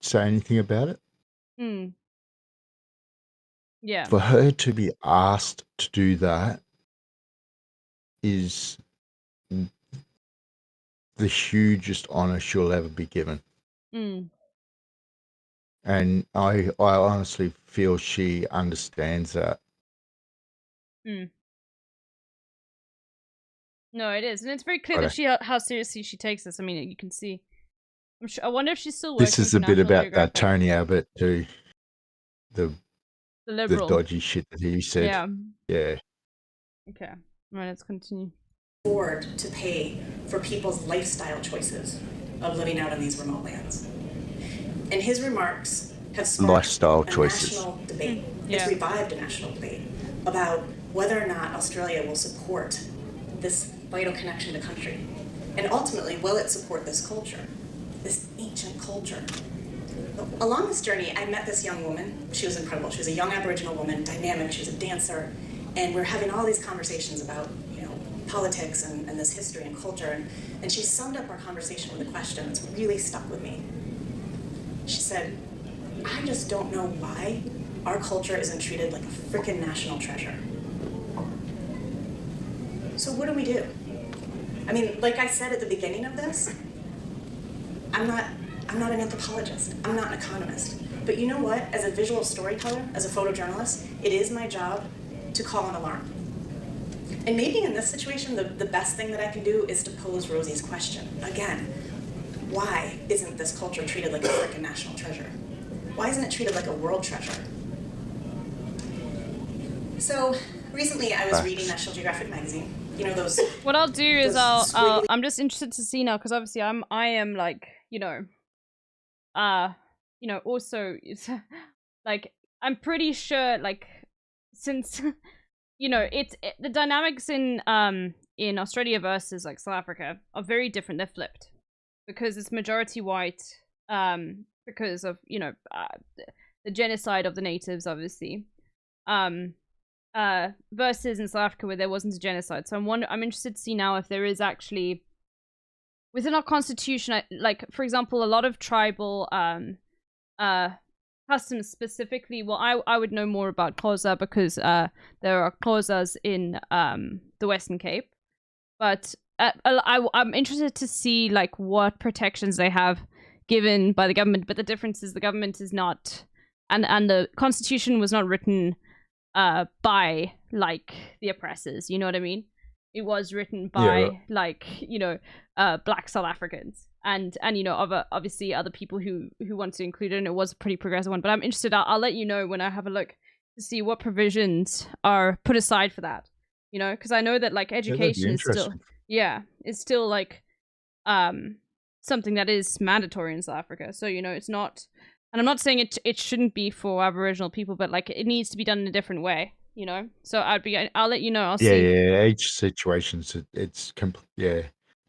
say anything about it. Yeah. For her to be asked to do that is the hugest honor she'll ever be given. And I honestly feel she understands that. No, it is, and it's very clear Right. that how seriously she takes this. I mean, you can see. I'm sure. I wonder if she's still working. This is for a bit National about Geographic. that Tony Abbott too. The liberal. dodgy shit that he said. Yeah. Yeah. Okay. All right, let's continue. Afford to pay for people's lifestyle choices of living out in these remote lands. And his remarks have sparked Lifestyle a choices. national debate. Yeah. It's revived a national debate about whether or not Australia will support this vital connection to country. And ultimately, will it support this culture, this ancient culture? Along this journey, I met this young woman. She was incredible. She was a young Aboriginal woman, dynamic. She was a dancer. And we're having all these conversations about, politics and this history and culture. And she summed up our conversation with a question that's really stuck with me. She said, I just don't know why our culture isn't treated like a freaking national treasure. So what do we do? I mean, like I said at the beginning of this, I'm not an anthropologist. I'm not an economist. But you know what? As a visual storyteller, as a photojournalist, it is my job to call an alarm. And maybe in this situation, the best thing that I can do is to pose Rosie's question. Again, why isn't this culture treated like a freaking national treasure? Why isn't it treated like a world treasure? So recently I was reading National Geographic magazine. You know those. What I'll do is I'm just interested to see now, because obviously I am like, also it's like I'm pretty sure, like, since the dynamics in Australia versus like South Africa are very different. They're flipped because it's majority white, because of the genocide of the natives, obviously, versus in South Africa where there wasn't a genocide. So I'm interested to see now if there is actually within our constitution, like for example, a lot of tribal customs specifically. Well, I would know more about Xhosa because there are Xhosas in the Western Cape, but I'm interested to see like what protections they have given by the government. But the difference is the government is not, and the constitution was not written by like the oppressors. You know what I mean? It was written by Black South Africans. And obviously other people who want to include it, and it was a pretty progressive one. But I'm interested. I'll let you know when I have a look to see what provisions are put aside for that. Because I know that like education is still like something that is mandatory in South Africa. So it's not, and I'm not saying it shouldn't be for Aboriginal people, but like it needs to be done in a different way. So I'll let you know. I'll see. Yeah. Each situation's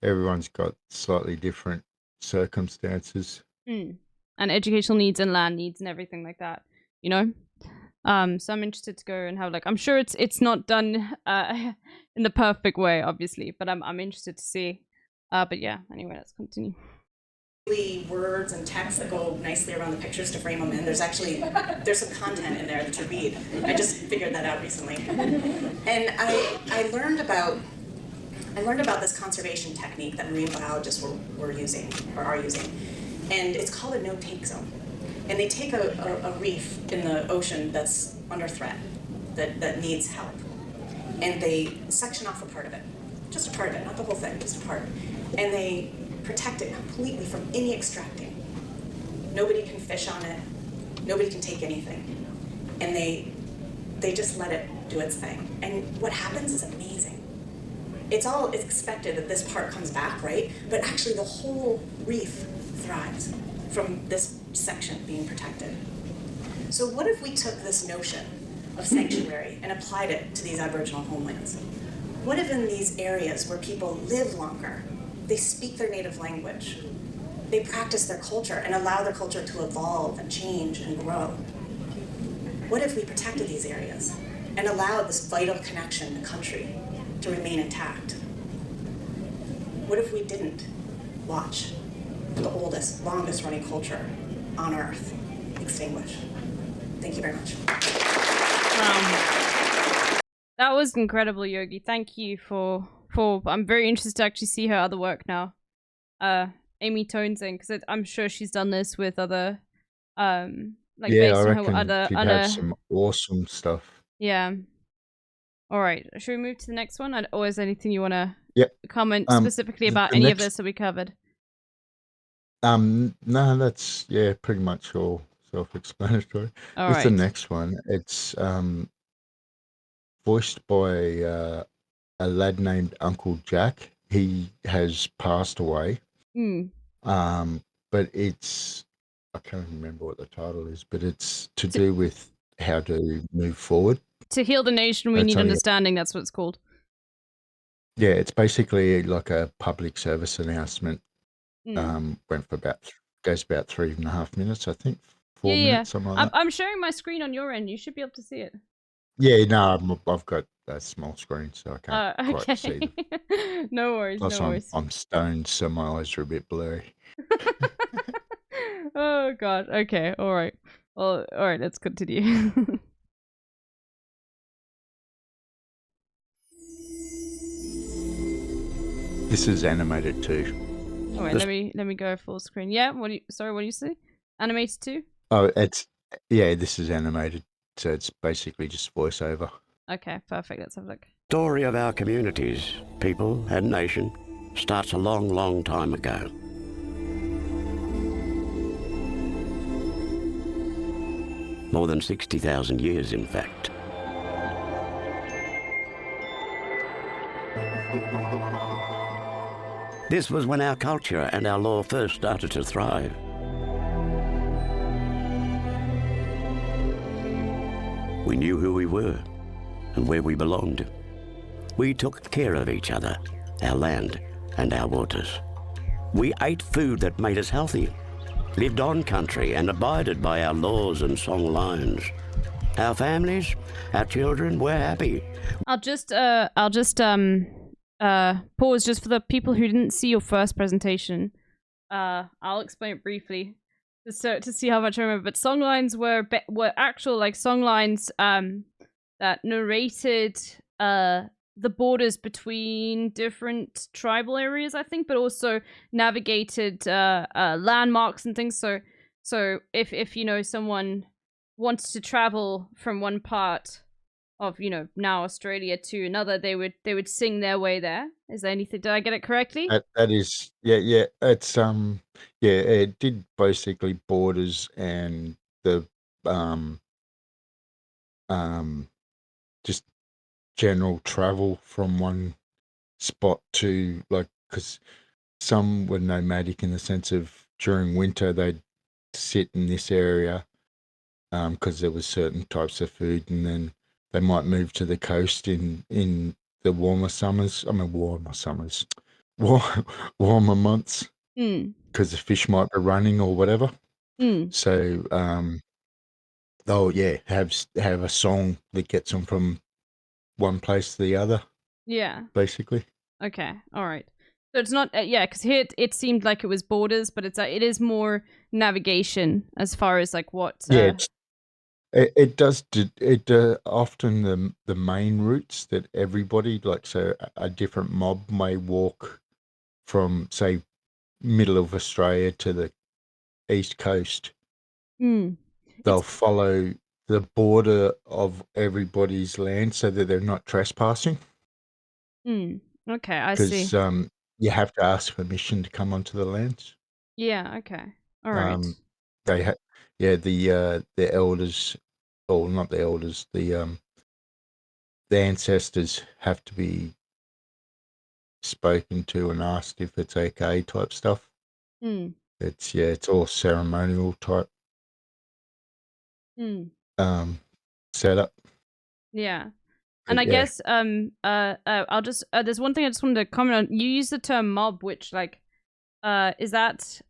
everyone's got slightly different circumstances. And educational needs and land needs and everything like that. So I'm interested to go and have I'm sure it's not done in the perfect way, obviously, but I'm interested to see. But yeah, anyway, let's continue. Words and text that go nicely around the pictures to frame them in. There's some content in there to read. I just figured that out recently, and I learned about this conservation technique that marine biologists were using or are using, and it's called a no-take zone. And they take a reef in the ocean that's under threat, that needs help, and they section off a part of it, just a part of it, not the whole thing, just a part, and they protect it completely from any extracting. Nobody can fish on it. Nobody can take anything. And they just let it do its thing. And what happens is amazing. It's expected that this part comes back, right? But actually the whole reef thrives from this section being protected. So what if we took this notion of sanctuary and applied it to these Aboriginal homelands? What if in these areas where people live longer, they speak their native language, they practice their culture and allow their culture to evolve and change and grow? What if we protected these areas and allowed this vital connection to country to remain intact? What if we didn't watch the oldest, longest running culture on Earth extinguish? Thank you very much. That was incredible, Yogi. Thank you for I'm very interested to actually see her other work now. Amy Tonesing, because I'm sure she's done this with other I reckon she'd have some awesome stuff. Yeah. All right. Should we move to the next one? Or is there anything you want to comment specifically about any of this that we covered? No, that's pretty much all self-explanatory. All With the right. next one, it's voiced by a lad named Uncle Jack. He has passed away. But it's, I can't remember what the title is, but it's to do with how to move forward. To heal the nation, we need understanding. That's what it's called. Yeah, it's basically like a public service announcement. Went for goes about 3.5 minutes, I think. 4 minutes, something like that. I'm sharing my screen on your end. You should be able to see it. Yeah, no, I've got a small screen, so I can't quite see them. Okay. No worries, Plus, no worries. I'm stoned, so my eyes are a bit blurry. Oh god. Okay. All right. Well, all right. Let's continue. This is animated too. All right. Let me go full screen. Yeah. Sorry. What do you say? Animated too? Oh, this is animated, so it's basically just voiceover. Okay. Perfect. Let's have a look. Story of our communities, people and nation starts a long, long time ago. More than 60,000 years, in fact. This was when our culture and our law first started to thrive. We knew who we were and where we belonged. We took care of each other, our land and our waters. We ate food that made us healthy, lived on country and abided by our laws and song lines. Our families, our children were happy. I'll just pause just for the people who didn't see your first presentation. I'll explain it briefly to see how much I remember. But songlines were actual like songlines that narrated the borders between different tribal areas, I think, but also navigated landmarks and things. So if you know someone wants to travel from one part of now Australia to another, they would sing their way there. Is there anything? Did I get it correctly? That is it's it did basically borders and the just general travel from one spot to, like, because some were nomadic in the sense of during winter they'd sit in this area because there was certain types of food, and then they might move to the coast in the warmer months because the fish might be running or whatever. So they'll have a song that gets them from one place to the other. Yeah. Basically. Okay. All right. So it's not because here it seemed like it was borders, but it is more navigation as far as like what. It does often the main routes that everybody, like, so a different mob may walk from, say, middle of Australia to the east coast. They'll follow the border of everybody's land so that they're not trespassing. Okay, I see. Because you have to ask permission to come onto the lands. Yeah. Okay. All right. The elders, or not the elders, the ancestors have to be spoken to and asked if it's okay type stuff. It's all ceremonial type setup. Yeah. And I guess I'll just there's one thing I just wanted to comment on. You use the term mob, which like is that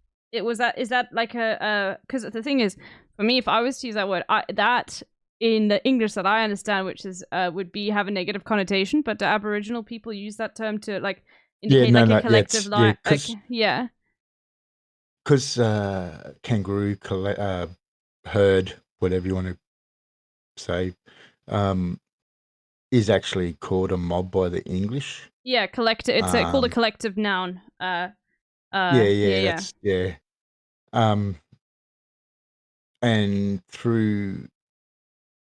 like a because the thing is, for me, if I was to use that word, that in the English that I understand, which is would be have a negative connotation, but do Aboriginal people use that term to like indicate a collective line? Yeah. Because kangaroo herd, whatever you want to say, is actually called a mob by the English. Yeah, collective. It's called a collective noun. And through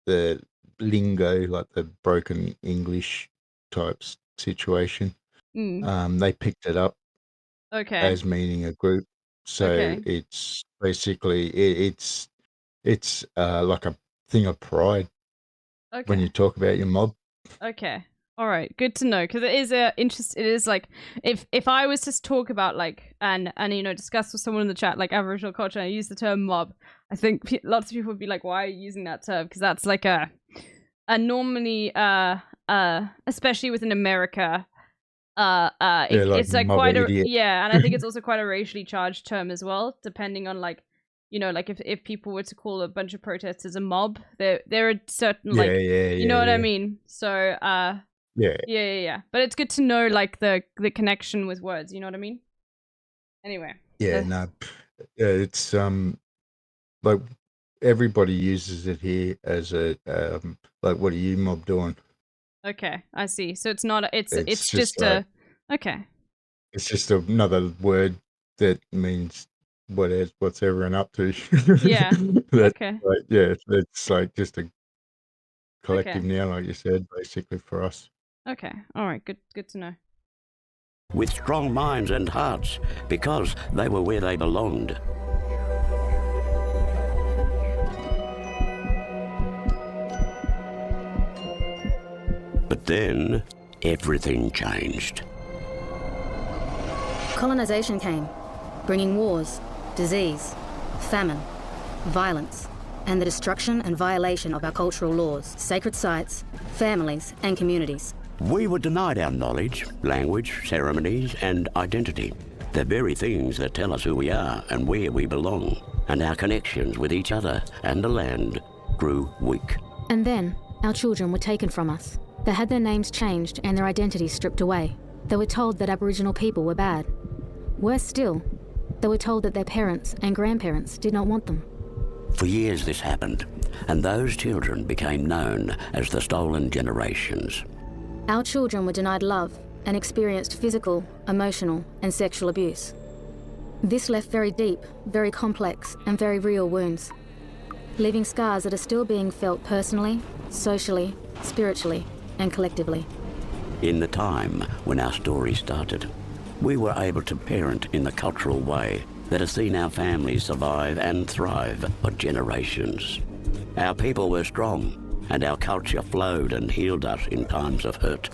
the lingo, like the broken English types situation, they picked it up as meaning a group. So it's basically it's like a thing of pride when you talk about your mob. Okay. All right. Good to know, because it is it is like if I was to talk about like and discuss with someone in the chat like Aboriginal culture and I use the term mob, I think lots of people would be like, why are you using that term? Because that's like a normally especially within America, Yeah, like it's like mob quite a idiot. yeah, and I think it's also quite a racially charged term as well, depending on like, you know, like if people were to call a bunch of protesters a mob, there are certain Yeah, like, yeah, you know yeah, what I yeah. mean. So Yeah. yeah. But it's good to know like the connection with words. You know what I mean? Anyway. Yeah, no. It's like everybody uses it here as a like, what are you mob doing? Okay, I see. So it's not. It's It's just just like a. Okay. it's just another word that means what's everyone up to. Yeah. That's Okay. like, yeah, it's like just a collective Okay. noun, like you said, basically for us. Okay. All right. Good to know. With strong minds and hearts, because they were where they belonged. But then, everything changed. Colonization came, bringing wars, disease, famine, violence, and the destruction and violation of our cultural laws, sacred sites, families, and communities. We were denied our knowledge, language, ceremonies, and identity. The very things that tell us who we are and where we belong. And our connections with each other and the land grew weak. And then, our children were taken from us. They had their names changed and their identities stripped away. They were told that Aboriginal people were bad. Worse still, they were told that their parents and grandparents did not want them. For years this happened, and those children became known as the stolen generations. Our children were denied love and experienced physical, emotional, and sexual abuse. This left very deep, very complex, and very real wounds, leaving scars that are still being felt personally, socially, spiritually, and collectively. In the time when our story started, we were able to parent in the cultural way that has seen our families survive and thrive for generations. Our people were strong, and our culture flowed and healed us in times of hurt.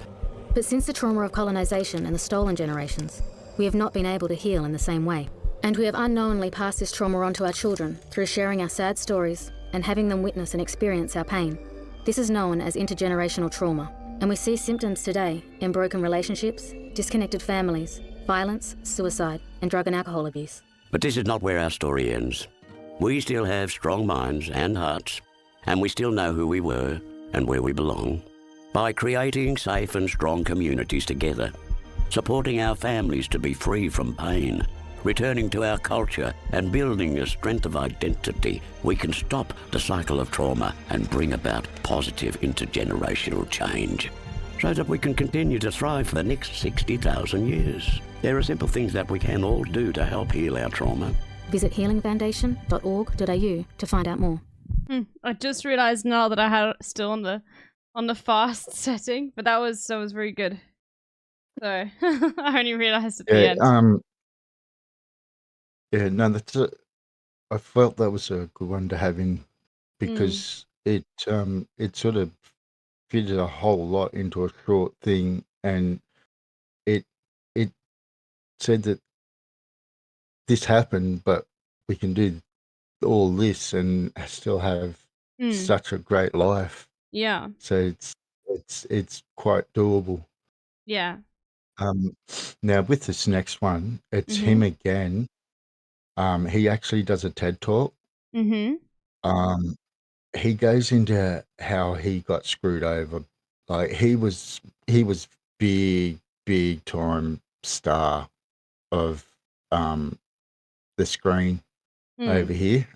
But since the trauma of colonization and the stolen generations, we have not been able to heal in the same way. And we have unknowingly passed this trauma on to our children through sharing our sad stories and having them witness and experience our pain. This is known as intergenerational trauma, and we see symptoms today in broken relationships, disconnected families, violence, suicide, and drug and alcohol abuse. But this is not where our story ends. We still have strong minds and hearts, and we still know who we were and where we belong. By creating safe and strong communities together, supporting our families to be free from pain, returning to our culture and building a strength of identity, we can stop the cycle of trauma and bring about positive intergenerational change so that we can continue to thrive for the next 60,000 years. There are simple things that we can all do to help heal our trauma. Visit healingfoundation.org.au to find out more. I just realized now that I had it still on the fast setting, but that was very good. So I only realized at the end. Yeah, no, I felt that was a good one to have in because it sort of fitted a whole lot into a short thing, and it said that this happened, but we can do all this and still have such a great life. Yeah. So it's quite doable. Yeah. Now with this next one, it's him again. He actually does a TED talk. He goes into how he got screwed over. Like he was big time star of the screen over here.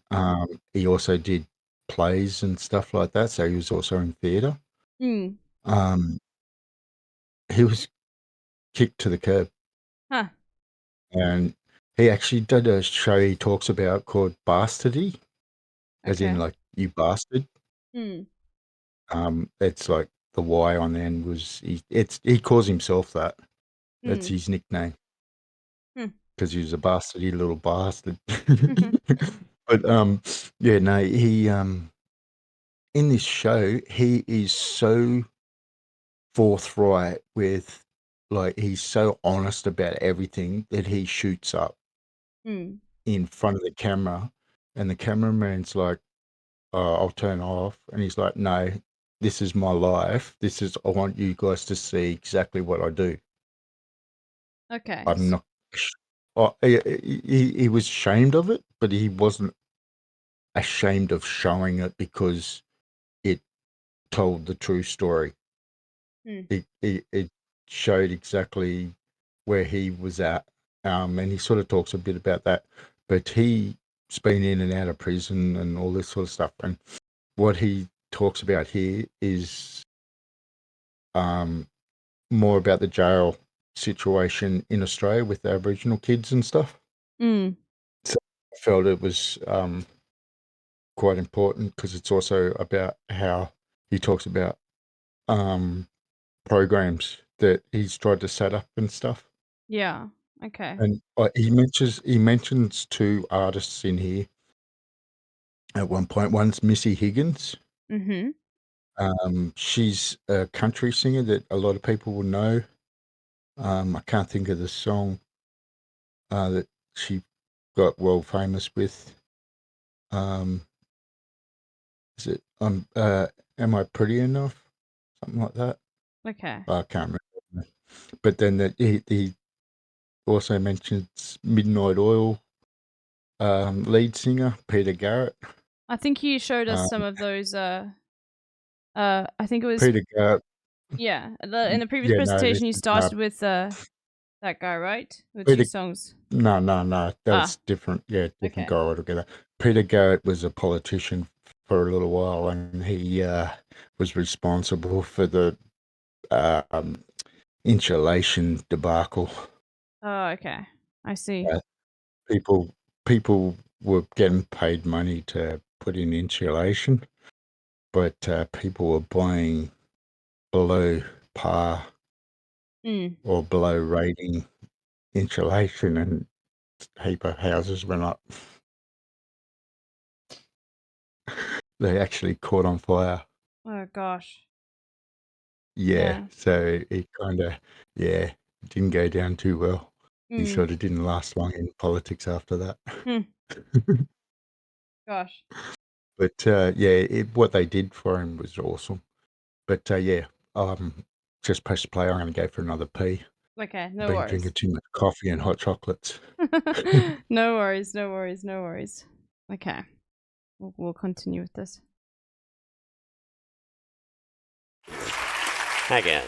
He also did plays and stuff like that, so he was also in theatre. He was kicked to the curb. Huh. And he actually did a show he talks about called Bastardy, as in like you bastard. It's like the Y on the end was he calls himself that. That's his nickname. Because he was a bastardy little bastard. But yeah, no, he in this show he is so forthright with, like, he's so honest about everything that he shoots up in front of the camera, and the cameraman's like, "Oh, I'll turn off," and he's like, "No, this is my life. I want you guys to see exactly what I do." Okay. I'm not. Oh, he was ashamed of it, but he wasn't ashamed of showing it because it told the true story. It showed exactly where he was at, and he sort of talks a bit about that. But he's been in and out of prison and all this sort of stuff. And what he talks about here is more about the jail situation in Australia with Aboriginal kids and stuff. Mm. So I felt it was quite important because it's also about how he talks about programs that he's tried to set up and stuff. Yeah. Okay. And he mentions two artists in here at one point. One's Missy Higgins. Mm-hmm. She's a country singer that a lot of people will know. I can't think of the song that she got world famous with. Is it Am I Pretty Enough? Something like that. Okay. I can't remember. But then he also mentions Midnight Oil lead singer Peter Garrett. I think you showed us some of those. I think it was. Peter Garrett. Yeah. In the previous Yeah, no, presentation, you listen, started with that guy, right? With Peter, 2 songs. no, that's different. Yeah, different guy altogether. Peter Garrett was a politician for a little while, and he was responsible for the insulation debacle. Oh, okay. I see. People were getting paid money to put in insulation, but people were buying below par or below rating insulation, and a heap of houses went up. They actually caught on fire. Oh gosh. Yeah, so it kind of, didn't go down too well. He sort of didn't last long in politics after that. Gosh. But what they did for him was awesome. But just press play. I'm going to go for another pee. Okay, I've no been worries. drinking too much coffee and hot chocolates. No worries, no worries, no worries. Okay. We'll continue with this. Again.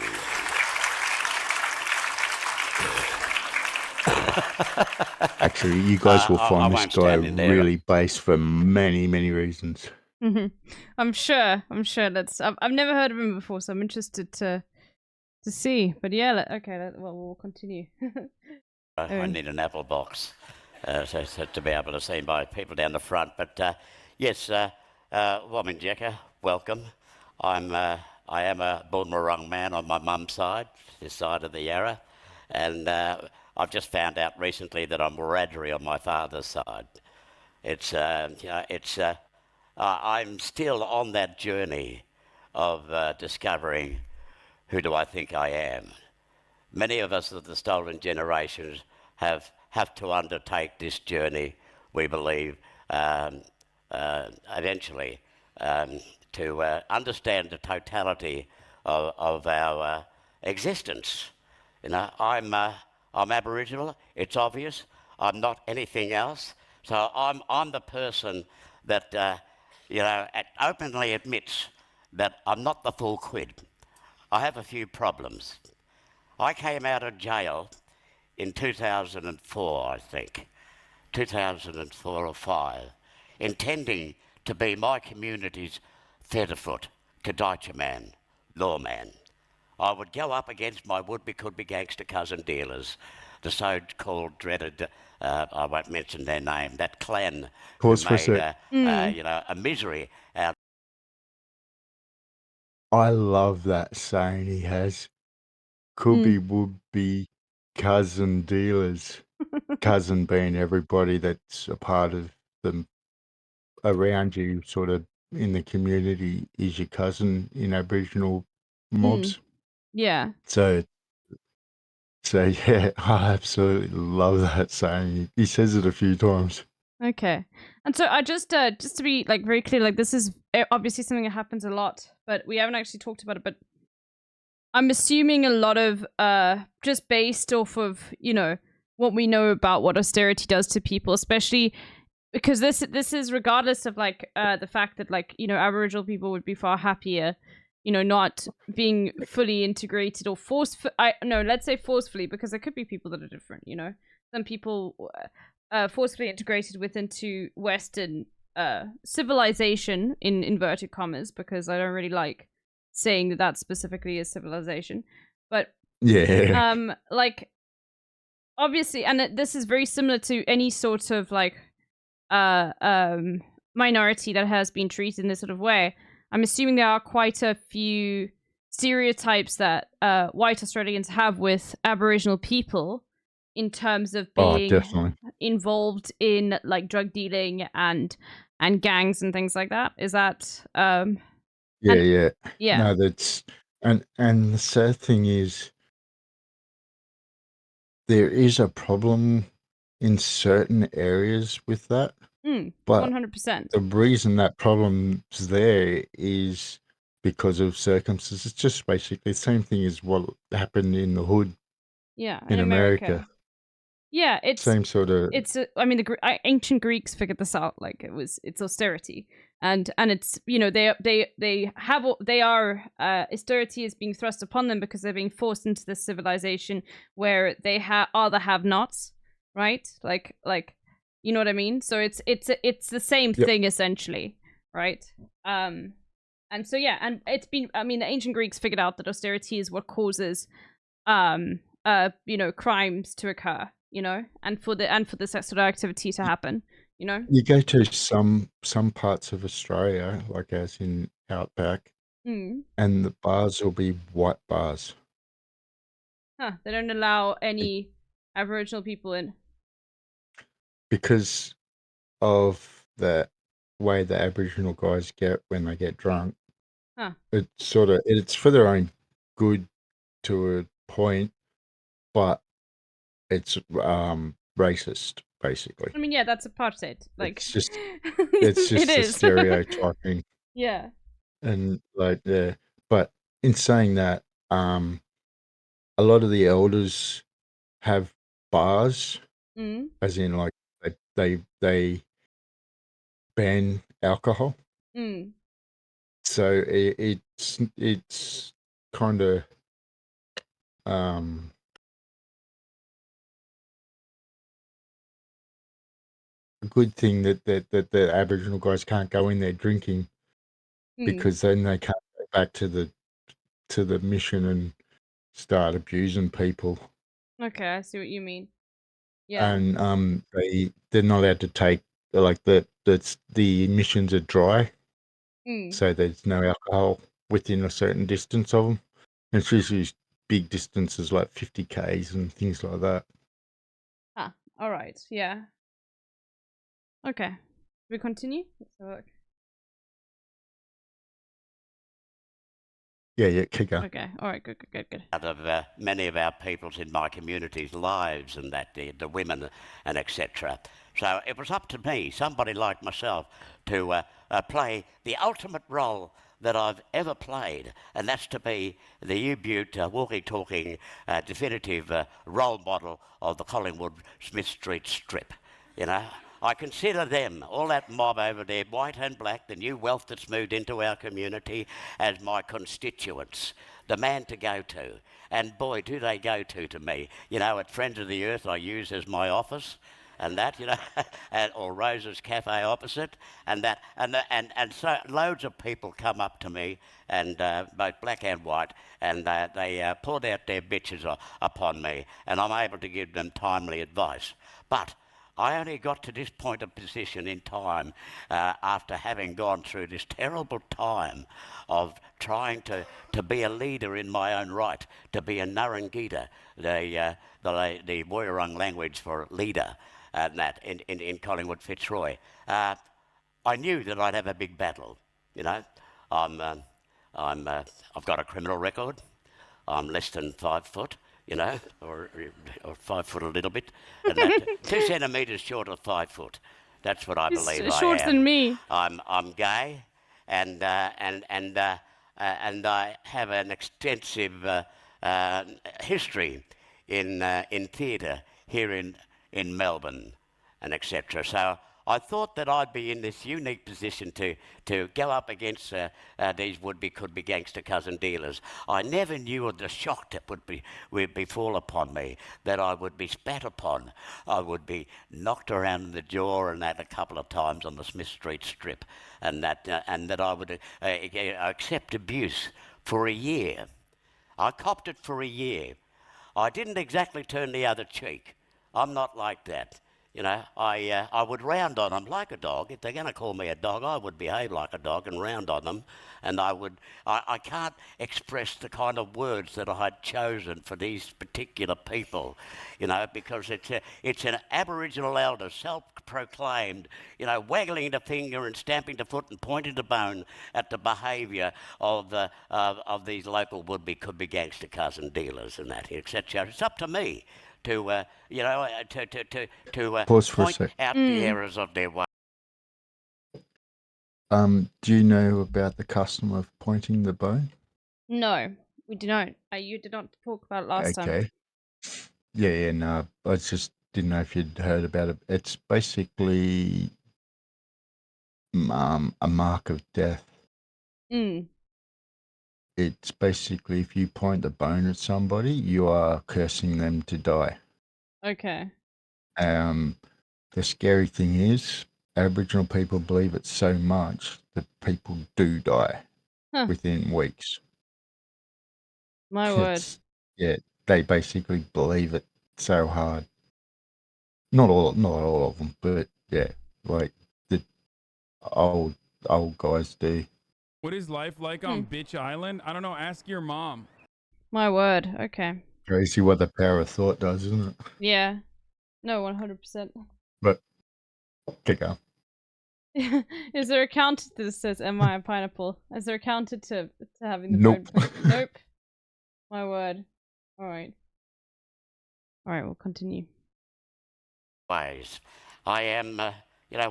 Actually, you guys will I find won't this guy stand in there. really base for many, many reasons. I'm sure. I've never heard of him before, so I'm interested to see. But yeah, we'll continue. I need an apple box so to be able to see my people down the front. But yes, Wominjeka, welcome. I am a Boonwurrung man on my mum's side, this side of the Yarra, and I've just found out recently that I'm Wiradjuri on my father's side. I'm still on that journey of discovering who do I think I am. Many of us of the stolen generations have to undertake this journey, we believe, eventually, to understand the totality of our existence. You know, I'm Aboriginal. It's obvious. I'm not anything else. So I'm the person that openly admits that I'm not the full quid. I have a few problems. I came out of jail in 2004, I think, 2004 or 5, intending to be my community's Federfoot, Kadaicha man, lawman. I would go up against my would-be-could-be gangster cousin dealers, the so-called dreaded, I won't mention their name, that clan who made a misery out. I love that saying he has. Could be, would be, cousin dealers. Cousin being everybody that's a part of them around you, sort of in the community, is your cousin in Aboriginal mobs. Yeah. So yeah, I absolutely love that saying. He says it a few times. Okay. And so I just to be like very clear, like this is obviously something that happens a lot, but we haven't actually talked about it. But I'm assuming a lot of just based off of, what we know about what austerity does to people, especially because this is regardless of like the fact that like, Aboriginal people would be far happier, not being fully integrated or let's say forcefully, because there could be people that are different, some people forcefully integrated into Western civilization in inverted commas, because I don't really like saying that specifically is civilization, but like obviously, and this is very similar to any sort of like minority that has been treated in this sort of way. I'm assuming there are quite a few stereotypes that white Australians have with Aboriginal people in terms of being involved in like drug dealing and gangs and things like that. Is that Yeah. yeah. No, that's and the sad thing is there is a problem in certain areas with that. But 100%. the reason that problem's there is because of circumstances. It's just basically the same thing as what happened in the hood. Yeah, in America. Yeah, it's same sort of. I mean, the ancient Greeks figured this out. Like it's austerity, and it's austerity is being thrust upon them because they're being forced into this civilization where they are the have-nots, right? Like you know what I mean? So it's the same thing essentially, right? And so yeah, and it's been. I mean, the ancient Greeks figured out that austerity is what causes crimes to occur, and for the sexual activity to happen, You go to some parts of Australia, like as in Outback, and the bars will be white bars. They don't allow any Aboriginal people in. Because of the way the Aboriginal guys get when they get drunk. It's for their own good to a point, but it's racist basically. I mean, yeah, that's apartheid. Like it's just a stereotyping. Yeah. And but in saying that, a lot of the elders have bars, as in like they ban alcohol. So it's kind of a good thing that the Aboriginal guys can't go in there drinking, because then they can't go back to the mission and start abusing people. Okay, I see what you mean. Yeah. And they're not allowed to take, like, the missions are dry, so there's no alcohol within a certain distance of them. And it's usually big distances like 50 k's and things like that. All right. Yeah. Okay. We continue? Let's have a look. Yeah, keep going. Okay. All right. Good. Out of many of our peoples in my community's lives, and that the women and etc. So it was up to me, somebody like myself, to play the ultimate role that I've ever played, and that's to be the U-Butte walkie-talking definitive role model of the Collingwood Smith Street Strip. I consider them, all that mob over there, white and black, the new wealth that's moved into our community, as my constituents, the man to go to. And boy, do they go to me. At Friends of the Earth I use as my office, and that, or Rosa's Cafe opposite, and so loads of people come up to me, and both black and white, and they poured out their bitches upon me, and I'm able to give them timely advice. But I only got to this point of position in time after having gone through this terrible time of trying to be a leader in my own right, to be a Narangita, the Woiwurrung language for leader, and that in Collingwood Fitzroy. I knew that I'd have a big battle. I've got a criminal record. I'm less than 5 foot. Or 5 foot a little bit, and 2 centimetres short of 5 foot. That's what I believe I am. Shorter than me. I'm gay, and and I have an extensive history in theatre here in Melbourne and etc. So I thought that I'd be in this unique position to go up against these could-be gangster cousin dealers. I never knew of the shock that would befall upon me, that I would be spat upon, I would be knocked around in the jaw and that a couple of times on the Smith Street strip, and that I would accept abuse for a year. I copped it for a year. I didn't exactly turn the other cheek. I'm not like that. You know, I would round on them like a dog. If they're going to call me a dog, I would behave like a dog and round on them. And I can't express the kind of words that I had chosen for these particular people, you know, because it's an Aboriginal elder, self-proclaimed, you know, waggling the finger and stamping the foot and pointing the bone at the behaviour of these local could-be gangster cousin dealers and that, etc. It's up to me to Pause for a point sec. out the errors of their way. Do you know about the custom of pointing the bone? No, we do not. You did not talk about it last time. Okay. Yeah, no. I just didn't know if you'd heard about it. It's basically a mark of death. It's basically if you point the bone at somebody, you are cursing them to die. Okay. The scary thing is, Aboriginal people believe it so much that people do die within weeks. My word. Yeah, they basically believe it so hard. Not all of them, but yeah, like the old guys do. What is life like on Bitch Island? I don't know. Ask your mom. My word. Okay. Crazy what the power of thought does, isn't it? Yeah. No, 100%. But kick on. Is there a counter to this? Says, "Am I a pineapple?" Is there a counter to having the Nope. bone? Nope. My word. All right. All right. We'll continue. Ways. I am,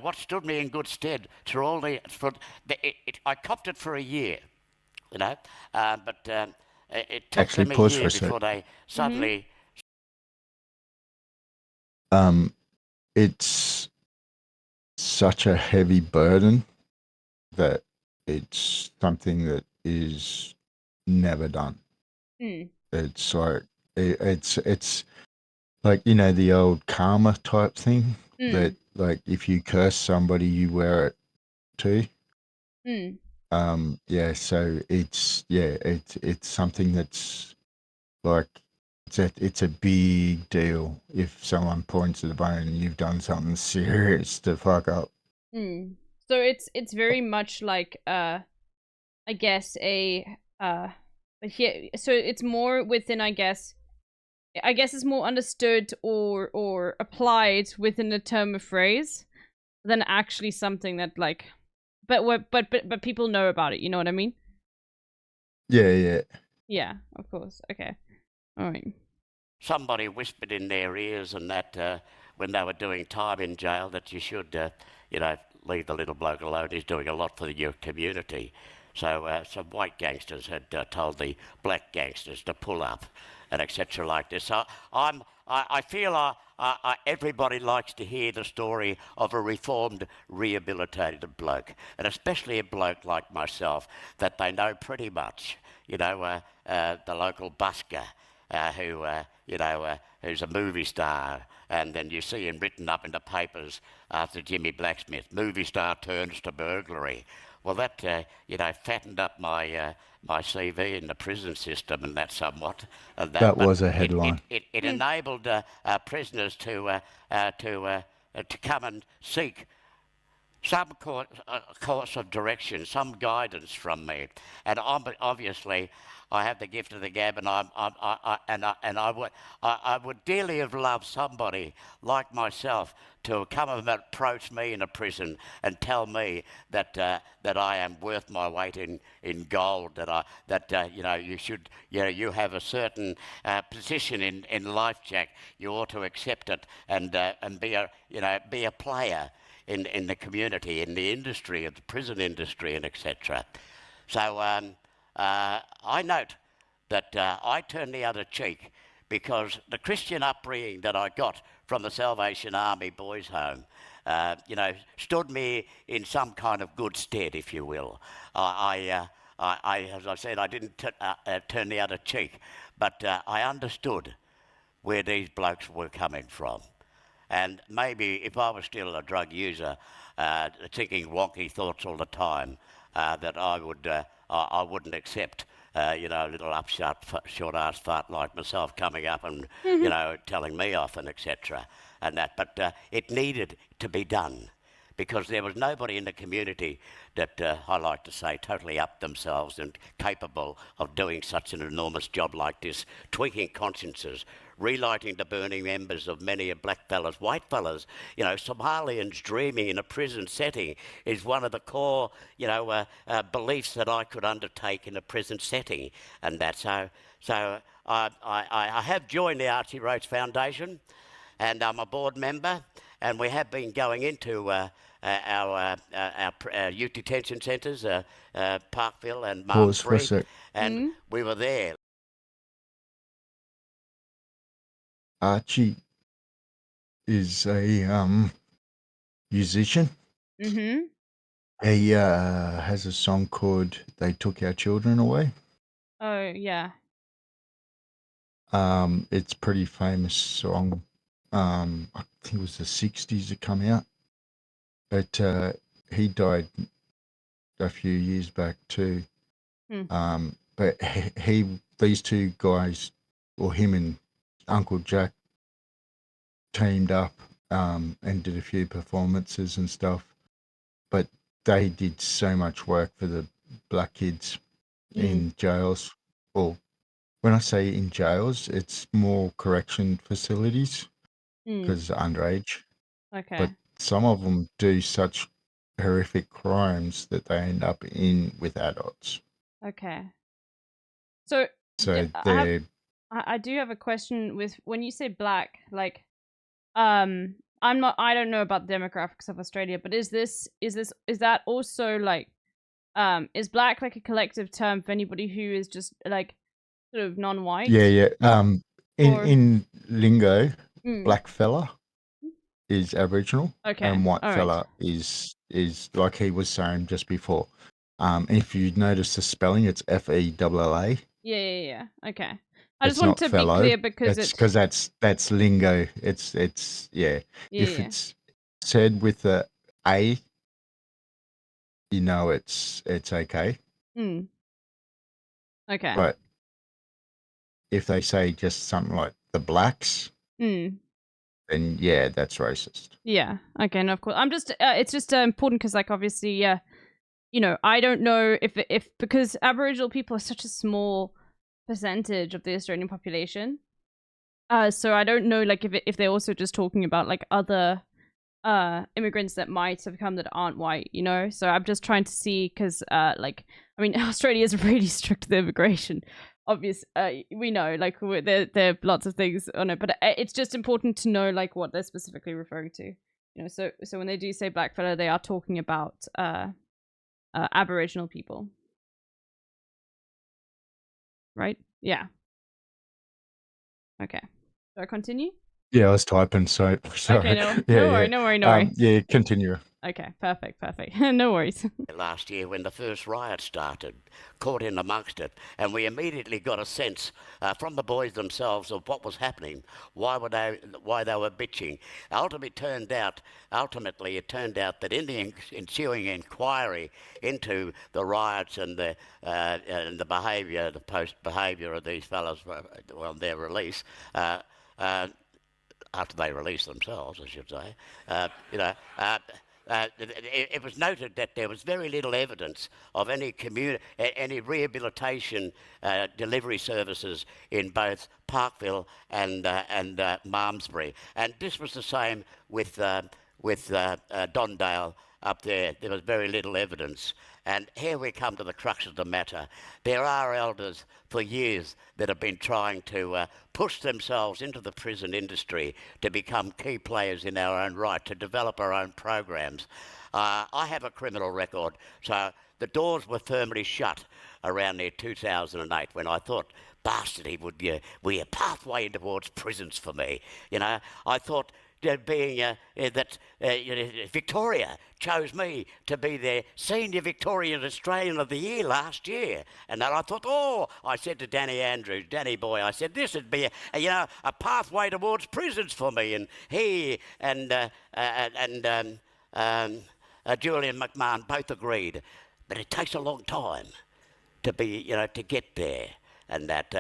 what stood me in good stead through all I copped it for a year, you know, but it took Actually, them a pause year for a sec. before they suddenly. It's such a heavy burden that it's something that is never done. It's like it's like, you know, the old karma type thing that, like, if you curse somebody, you wear it too. Yeah, so it's something that's like it's a big deal if someone points at the bone and you've done something serious to fuck up. So it's very much like I guess but here, so it's more within, I guess it's more understood or applied within the term of phrase than actually something that, like, but people know about it, you know what I mean? Yeah. Yeah, of course. Okay. All right. Somebody whispered in their ears and that when they were doing time in jail that you should, leave the little bloke alone. He's doing a lot for your community. So some white gangsters had told the black gangsters to pull up and etc. like this. So I feel everybody likes to hear the story of a reformed, rehabilitated bloke, and especially a bloke like myself that they know pretty much. The local busker who's a movie star, and then you see him written up in the papers after Jimmy Blacksmith, movie star turns to burglary. Well, that fattened up my CV in the prison system and that somewhat. That was a headline. It enabled prisoners to come and seek some course of direction, some guidance from me, and obviously I have the gift of the gab, and I would dearly have loved somebody like myself to come and approach me in a prison and tell me that I am worth my weight in gold, you have a certain position in life, Jack. You ought to accept it and be a player in the community, in the industry, of the prison industry, and etc. So I note that I turned the other cheek because the Christian upbringing that I got from the Salvation Army boys' home, stood me in some kind of good stead, if you will. I as I said, I didn't turn the other cheek, but I understood where these blokes were coming from. And maybe if I was still a drug user, thinking wonky thoughts all the time, that I wouldn't accept, a little short-ass fart like myself coming up and, telling me off and etc. and that. But it needed to be done because there was nobody in the community that, I like to say, totally upped themselves and capable of doing such an enormous job like this, tweaking consciences, relighting the burning embers of many a black fellas, white fellas. Somalians dreaming in a prison setting is one of the core, beliefs that I could undertake in a prison setting, and that. So I have joined the Archie Roach Foundation, and I'm a board member, and we have been going into our youth detention centres, Parkville and Pause for a Malmesbury, sec. and we were there. Archie is a musician. Mm-hmm. He has a song called "They Took Our Children Away." Oh, yeah. It's a pretty famous song. I think it was the 60s it come out. But he died a few years back too. But these two guys, or him and Uncle Jack, teamed up and did a few performances and stuff. But they did so much work for the black kids in jails. Or when I say in jails, it's more correction facilities because underage. Okay. But some of them do such horrific crimes that they end up in with adults. Okay. So So I do have a question with when you say black, like, I don't know about the demographics of Australia, but is that also like, is black like a collective term for anybody who is just like sort of non-white? Yeah. In lingo, black fella is Aboriginal, Okay. and white All right. fella is like he was saying just before. If you notice the spelling, it's FELLA. Yeah. Okay. I just It's want not to fellow. be clear because that's lingo. It's yeah. If it's said with the A, it's okay. Okay. But if they say just something like the blacks, then yeah, that's racist. Yeah. Okay. No, of course. I'm just. It's just important because, like, obviously, I don't know if because Aboriginal people are such a small percentage of the Australian population. So I don't know, like, if they're also just talking about like other immigrants that might have come that aren't white, So I'm just trying to see because, Australia is really strict with immigration. Obvious, we know, like, there are lots of things on it, but it's just important to know like what they're specifically referring to, So when they do say blackfella, they are talking about Aboriginal people, right? Yeah. Okay. Do I continue? Yeah, I was typing, so sorry. Okay, no worry. Yeah, continue. Okay, perfect. No worries. Last year when the first riot started, caught in amongst it, and we immediately got a sense from the boys themselves of what was happening, why they were bitching. Ultimately, it turned out that in the ensuing inquiry into the riots and the behaviour, the post-behaviour of these fellows on their release, after they released themselves, I should say, it was noted that there was very little evidence of any rehabilitation delivery services in both Parkville and Malmesbury, and this was the same with Dondale up there. There was very little evidence. And here we come to the crux of the matter. There are elders for years that have been trying to push themselves into the prison industry to become key players in our own right, to develop our own programs. I have a criminal record, so the doors were firmly shut around near 2008 when I thought bastardy would be a pathway towards prisons for me. You know, I thought Victoria chose me to be their Senior Victorian Australian of the Year last year. And then I thought, I said to Danny Andrews, Danny boy, I said, this would be a pathway towards prisons for me. And he and Julian McMahon both agreed. But it takes a long time to get there. And that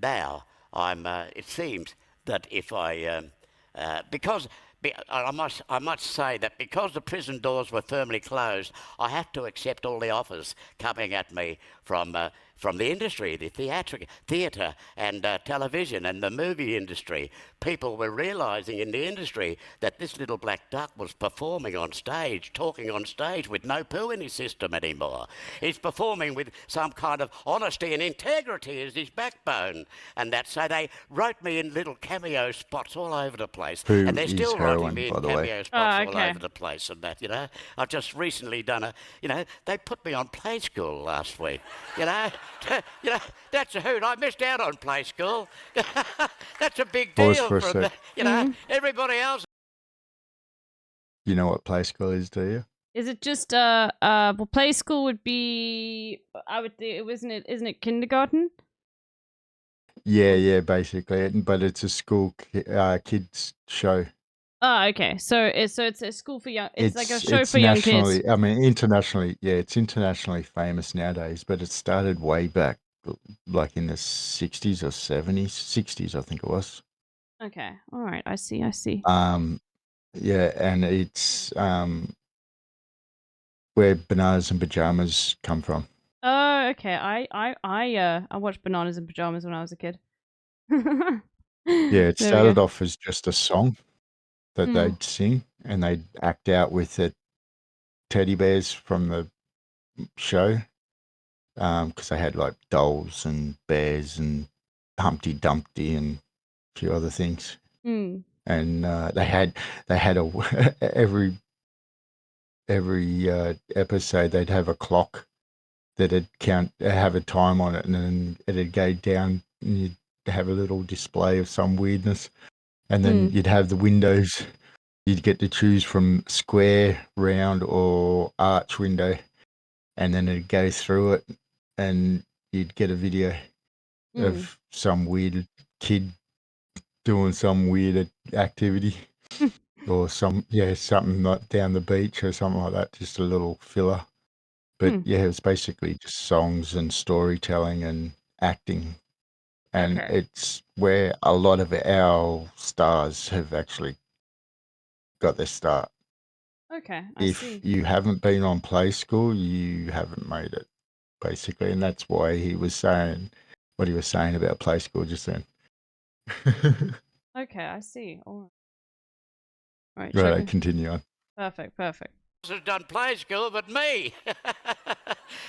now it seems that if I... I must say that because the prison doors were firmly closed, I have to accept all the offers coming at me from the industry, the theatre and television and the movie industry. People were realising in the industry that this little black duck was performing on stage, talking on stage with no poo in his system anymore. He's performing with some kind of honesty and integrity as his backbone. And so they wrote me in little cameo spots all over the place. Poo and they're is still heroin, writing me in by the way. cameo spots all over the place and that, I've just recently done they put me on Play School last week, that's a hoot. I missed out on Play School. That's a big Pause deal for a from sec. everybody else. You know what Play School is, do you? Is it just well, play school would be, I would think, isn't it kindergarten? Yeah, basically. But it's a school kids show. Oh, okay. So it's a school for young. It's like a show it's for young kids. nationally, I mean, internationally, it's internationally famous nowadays, but it started way back, like in the 60s or 70s, 60s, I think it was. Okay. All right. I see. Yeah, and it's where Bananas and Pajamas come from. Oh, okay. I watched Bananas in Pajamas when I was a kid. Yeah, it There we started go. off as just a song that they'd sing, and they'd act out with the teddy bears from the show, because they had like dolls and bears and Humpty Dumpty and a few other things. Mm. And they had every episode they'd have a clock that'd have a time on it, and then it'd go down, and you'd have a little display of some weirdness, and then you'd have the windows. You'd get to choose from square, round, or arch window, and then it'd go through it, and you'd get a video of some weird kid doing some weird activity, or something like down the beach or something like that, just a little filler. But it was basically just songs and storytelling and acting, and it's where a lot of our stars have actually got their start. Okay. If you haven't been on Play School, you haven't made it, basically, and that's why he was saying what he was saying about Play School just then. Okay, I see. All right. Right, continue on. Perfect. Has done Play School but me.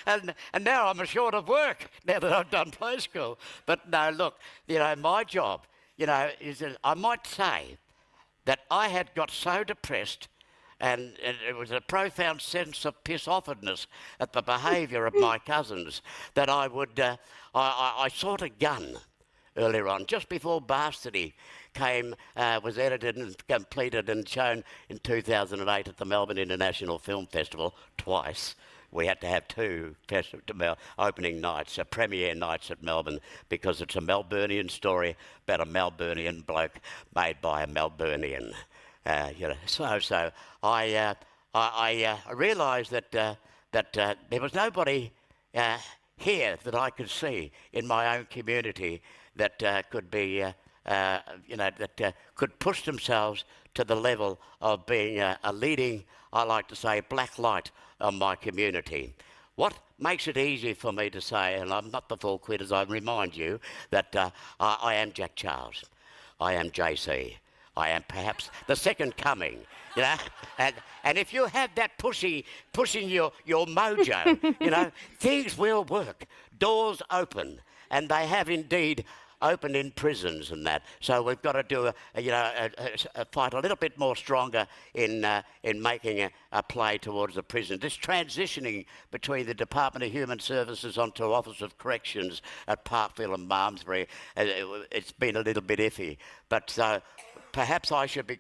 and now I'm short of work now that I've done Play School. But no, look, my job, is that I might say that I had got so depressed, and it was a profound sense of piss-offedness at the behaviour of my cousins, that I would, I sought a gun earlier on, just before Bastardy was edited and completed and shown in 2008 at the Melbourne International Film Festival twice. We had to have two opening nights, premiere nights at Melbourne, because it's a Melburnian story about a Melburnian bloke made by a Melburnian. So I realised that there was nobody here that I could see in my own community that could be, that could push themselves to the level of being a leading, I like to say, black light on my community. What makes it easy for me to say, and I'm not the full quitters, I remind you, that I am Jack Charles, I am JC, I am perhaps the second coming, and if you have that pushing your mojo, things will work, doors open, and they have indeed open in prisons and that. So we've got to do a fight a little bit more stronger in making a play towards the prison. This transitioning between the Department of Human Services onto Office of Corrections at Parkville and Malmesbury, it's been a little bit iffy. But perhaps I should be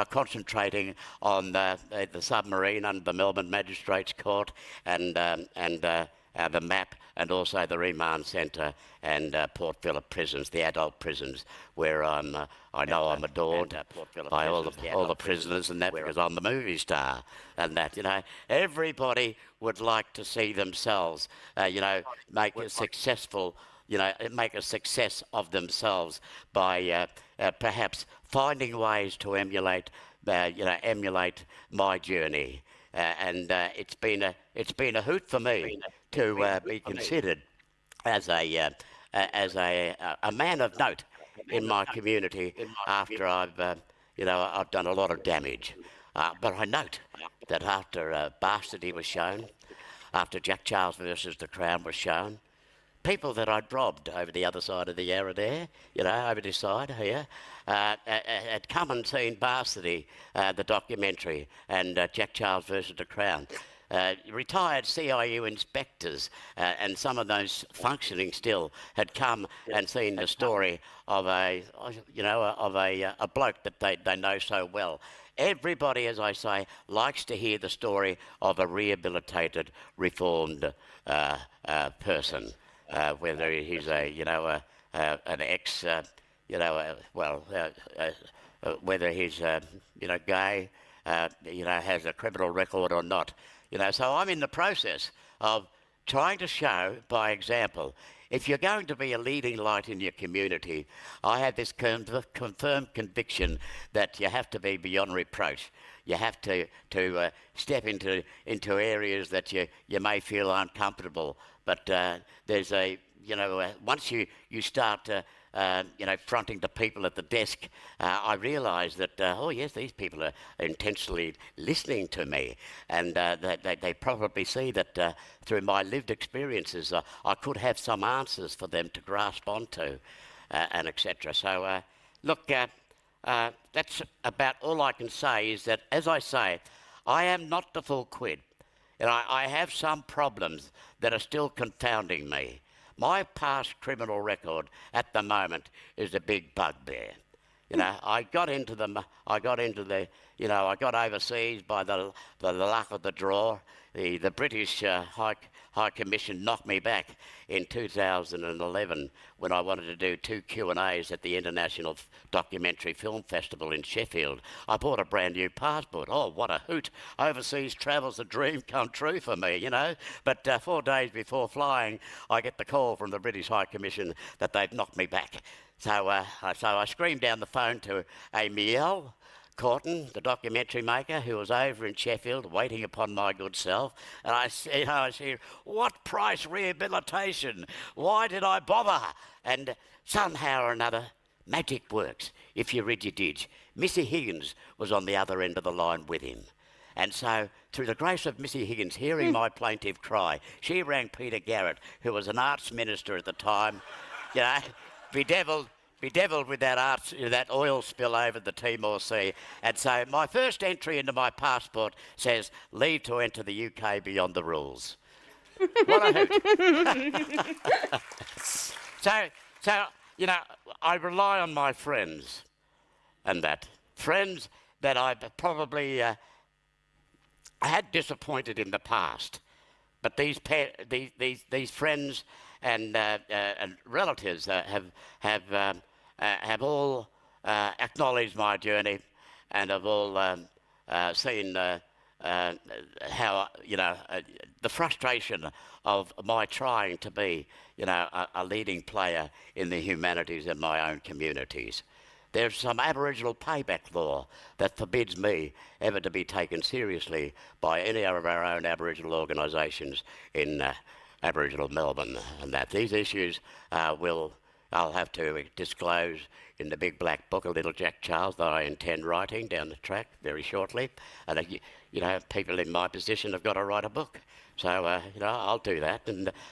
concentrating on the submarine under the Melbourne Magistrates Court and the MAP, and also the Remand Centre and Port Phillip prisons, the adult prisons, where I know I'm adored by all the prisoners and that, because I'm the movie star and that. Everybody would like to see themselves, make a successful. Make a success of themselves by perhaps finding ways to emulate my journey. And it's been a hoot for me to be considered as a man of note in my community after I've done a lot of damage. But I note that after Bastardy was shown, after Jack Charles versus the Crown was shown, people that I'd robbed over the other side of the Yarra there, over this side here, had come and seen Bastardy, the documentary, and Jack Charles versus the Crown. Retired CIU inspectors and some of those functioning still had come and seen the story of a bloke that they know so well. Everybody, as I say, likes to hear the story of a rehabilitated, reformed person. Whether he's an ex, whether he's gay, has a criminal record or not, So I'm in the process of trying to show by example. If you're going to be a leading light in your community, I have this confirmed conviction that you have to be beyond reproach. You have to step into areas that you may feel uncomfortable. But there's once you start fronting the people at the desk, I realise that, yes, these people are intensely listening to me, and they probably see that through my lived experiences, I could have some answers for them to grasp onto, and etc. So, look, that's about all I can say, is that, as I say, I am not the full quid. And I have some problems that are still confounding me. My past criminal record at the moment is a big bugbear. I got overseas by the luck of the draw. The British High Commission knocked me back in 2011 when I wanted to do 2 Q&As at the International Documentary Film Festival in Sheffield. I bought a brand new passport. Oh, what a hoot. Overseas travel's a dream come true for me, But 4 days before flying, I get the call from the British High Commission that they've knocked me back. So I screamed down the phone to Miel Corton, the documentary maker, who was over in Sheffield waiting upon my good self, and I said, what price rehabilitation? Why did I bother? And somehow or another, magic works, if you read your dig. Missy Higgins was on the other end of the line with him. And so, through the grace of Missy Higgins hearing my plaintive cry, she rang Peter Garrett, who was an arts minister at the time, bedevilled with that oil spill over the Timor Sea. And so my first entry into my passport says, leave to enter the UK beyond the rules. What a hoot. So, I rely on my friends and that. Friends that I probably had disappointed in the past. But these friends and relatives have all acknowledged my journey, and have all seen how the frustration of my trying to be a leading player in the humanities in my own communities. There's some Aboriginal payback law that forbids me ever to be taken seriously by any of our own Aboriginal organisations in Aboriginal Melbourne, and that these issues I'll have to disclose in the big black book of Little Jack Charles that I intend writing down the track very shortly. And people in my position have got to write a book, so I'll do that.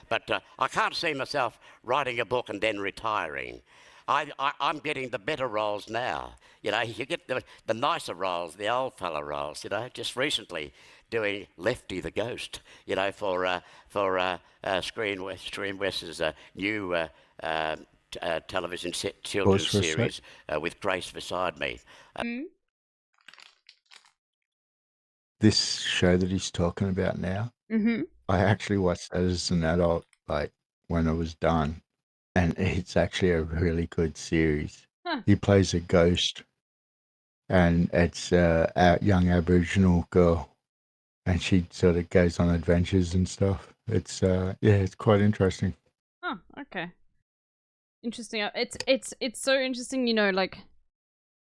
But I can't see myself writing a book and then retiring. I'm getting the better roles now. You know, you get the nicer roles, the old fella roles. You know, just recently doing Lefty the Ghost. You know, for Screen West's new television set children's Pause for a sec. series with Grace beside me. This show that he's talking about now, Mm-hmm. I actually watched that as an adult, like when it was done, and it's actually a really good series. Huh. He plays a ghost, and it's a young Aboriginal girl, and she sort of goes on adventures and stuff. It's it's quite interesting. Oh, okay. Interesting. It's so interesting, you know, like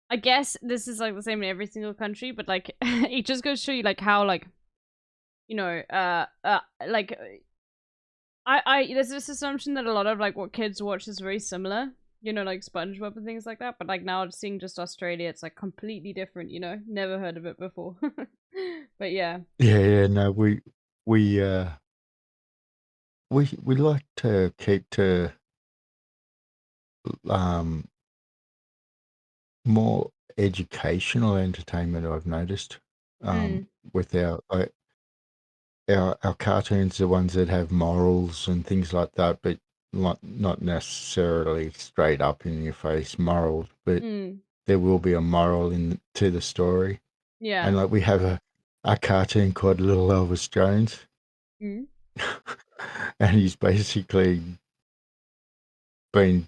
I guess this is like the same in every single country, but like it just goes to show you like how like you know, like I there's this assumption that a lot of like what kids watch is very similar, you know, like SpongeBob and things like that, but like now seeing just Australia, it's like completely different, you know. Never heard of it before. But yeah. Yeah, no, we like to keep to more educational entertainment. I've noticed with our cartoons, the ones that have morals and things like that, but not necessarily straight up in your face morals, but there will be a moral to the story. Yeah. And like we have a cartoon called Little Elvis Jones, Mm. and he's basically been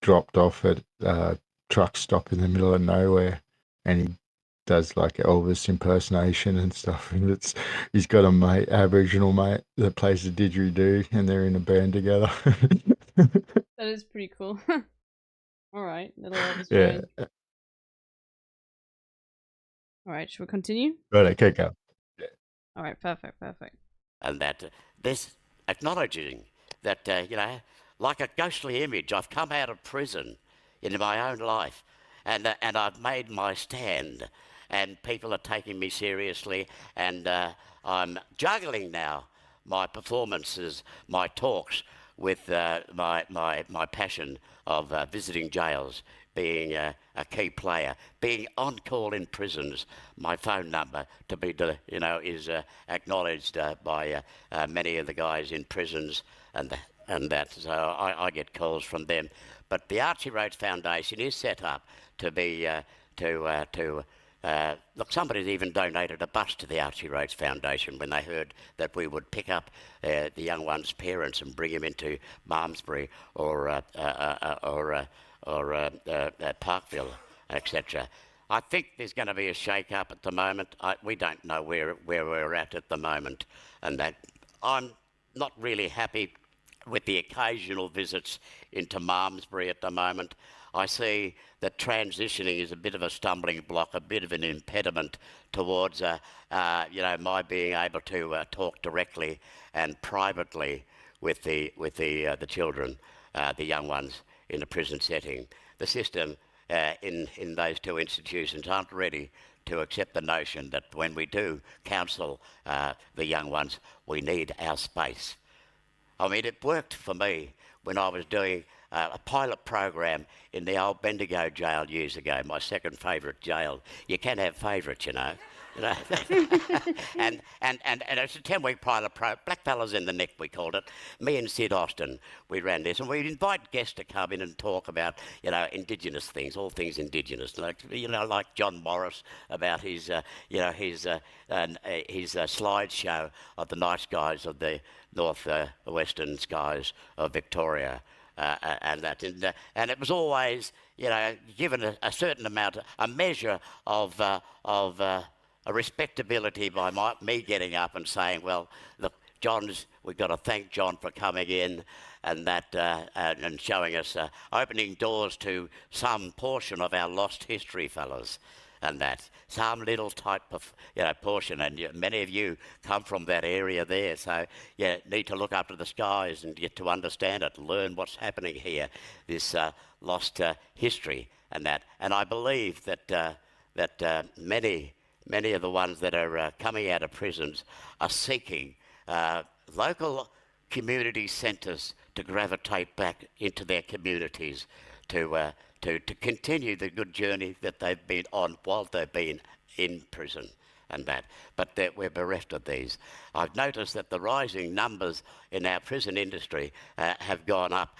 dropped off at a truck stop in the middle of nowhere, and he does like Elvis impersonation and stuff. And he's got a Aboriginal mate that plays the didgeridoo, and they're in a band together. That is pretty cool. All right, Little Elvis Jones. Yeah. All right, should we continue? Right, okay, go. Yeah. All right, perfect. And that this acknowledging that, you know, like a ghostly image, I've come out of prison in my own life, and I've made my stand, and people are taking me seriously, and I'm juggling now my performances, my talks with my passion of visiting jails, being a key player, being on call in prisons. My phone number to be, you know, is acknowledged by many of the guys in prisons, and that. So I get calls from them. But the Archie Rhodes Foundation is set up to be look, somebody's even donated a bus to the Archie Rhodes Foundation when they heard that we would pick up the young one's parents and bring him into Malmesbury or Parkville, etc. I think there's going to be a shake-up at the moment. We don't know where we're at the moment, and that I'm not really happy with the occasional visits into Malmesbury at the moment. I see that transitioning is a bit of a stumbling block, a bit of an impediment towards, you know, my being able to talk directly and privately with the children, the young ones in a prison setting. The system in those two institutions aren't ready to accept the notion that when we do counsel the young ones, we need our space. I mean, it worked for me when I was doing a pilot program in the old Bendigo jail years ago, my second favourite jail. You can have favourites, you know. and it's a 10-week pilot program. Blackfellas in the neck, we called it. Me and Sid Austin, we ran this, and we'd invite guests to come in and talk about, you know, Indigenous things, all things Indigenous. Like, you know, like John Morris about his, you know, his slideshow of the night skies of the western skies of Victoria. And it was always, you know, given a certain amount, a measure of a respectability by me getting up and saying, well, look, we've got to thank John for coming in and that and showing us, opening doors to some portion of our lost history, fellas. And that some little type of, you know, portion, and many of you come from that area there, so you need to look up to the skies and get to understand it, learn what's happening here, this lost history and that. And I believe that many of the ones that are coming out of prisons are seeking local community centres to gravitate back into their communities, to continue the good journey that they've been on while they've been in prison and that. But that we're bereft of these. I've noticed that the rising numbers in our prison industry have gone up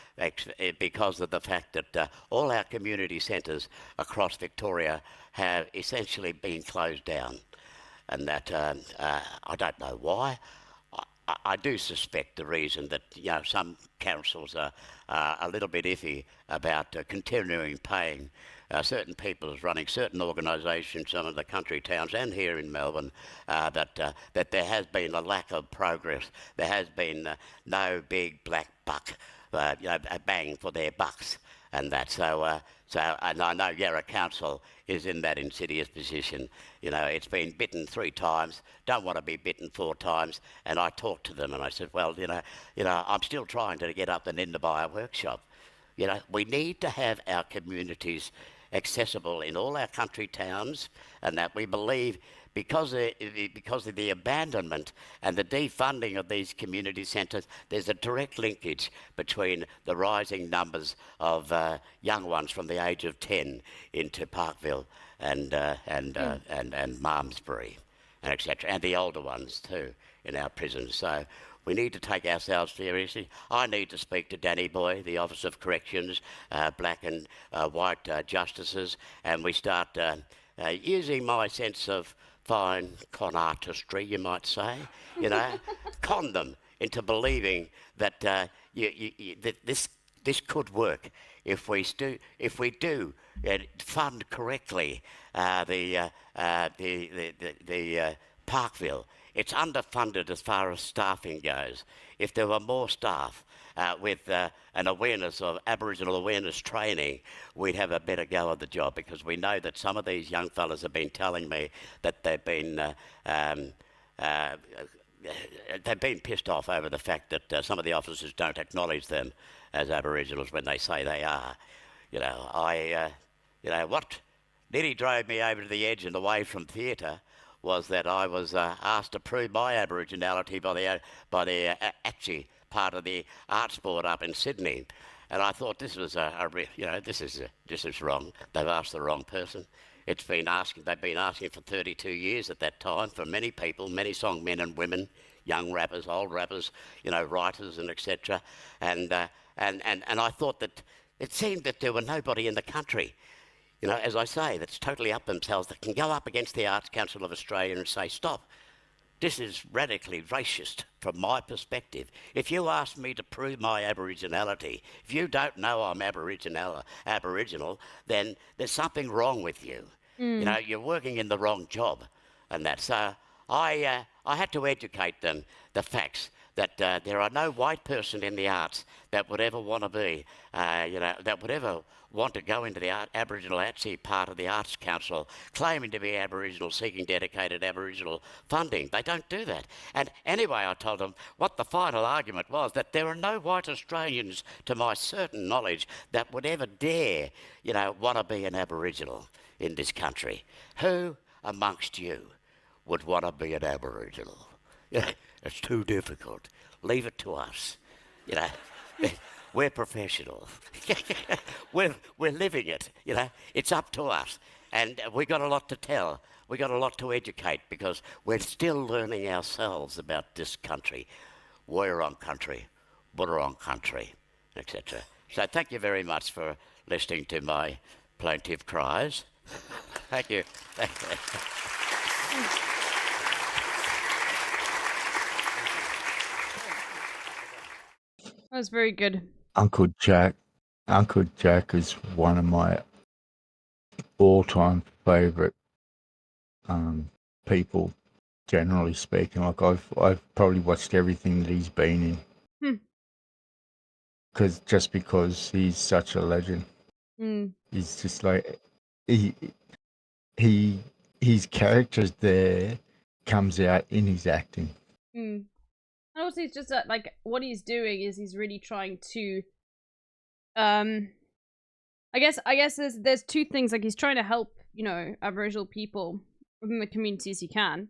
because of the fact that all our community centres across Victoria have essentially been closed down. And that I don't know why. I do suspect the reason that some councils are a little bit iffy about continuing paying certain people running certain organisations, some of the country towns and here in Melbourne, that there has been a lack of progress. There has been no big black buck, a bang for their bucks, and that. So and I know Yarra Council is in that insidious position. It's been bitten 3 times, don't want to be bitten 4 times. And I talked to them and I said, well, I'm still trying to get up and in to buy a workshop. We need to have our communities accessible in all our country towns, and that we believe because of the abandonment and the defunding of these community centres, there's a direct linkage between the rising numbers of young ones from the age of 10 into Parkville and Malmesbury, and etc., and the older ones too in our prisons. So we need to take ourselves seriously. I need to speak to Danny Boy, the Office of Corrections, black and white justices, and we start using my sense of fine con artistry, you might say, con them into believing that that this could work if we do fund correctly the Parkville. It's underfunded as far as staffing goes. If there were more staff with an awareness of Aboriginal awareness training, we'd have a better go of the job, because we know that some of these young fellas have been telling me that they've been pissed off over the fact that some of the officers don't acknowledge them as Aboriginals when they say they are. What nearly drove me over to the edge and away from theatre was that I was asked to prove my Aboriginality by the ACSI part of the arts board up in Sydney, and I thought this was this is wrong. They've asked the wrong person. They've been asking for 32 years at that time for many people, many song men and women, young rappers, old rappers, writers and etc. And I thought that it seemed that there were nobody in the country, as I say, that's totally up themselves, that can go up against the Arts Council of Australia and say, stop, this is radically racist from my perspective. If you ask me to prove my Aboriginality, if you don't know I'm Aboriginal, then there's something wrong with you. You're working in the wrong job and that. So I had to educate them the facts that there are no white person in the arts that would ever want to be, that would ever want to go into the Aboriginal ATSI part of the Arts Council, claiming to be Aboriginal, seeking dedicated Aboriginal funding. They don't do that. And anyway, I told them what the final argument was, that there are no white Australians, to my certain knowledge, that would ever dare, want to be an Aboriginal in this country. Who amongst you would want to be an Aboriginal? It's too difficult. Leave it to us. We're professional. we're living it. It's up to us, and we got a lot to tell. We got a lot to educate, because we're still learning ourselves about this country. We're on country, Burrong country, etc. So thank you very much for listening to my plaintive cries. Thank you. That was very good. Uncle Jack is one of my all-time favourite people, generally speaking. Like I've probably watched everything that he's been in, because he's such a legend. He's just like his characters there comes out in his acting. And also, it's just that, like, what he's doing is he's really trying to, I guess there's 2 things. Like, he's trying to help, Aboriginal people within the communities he can,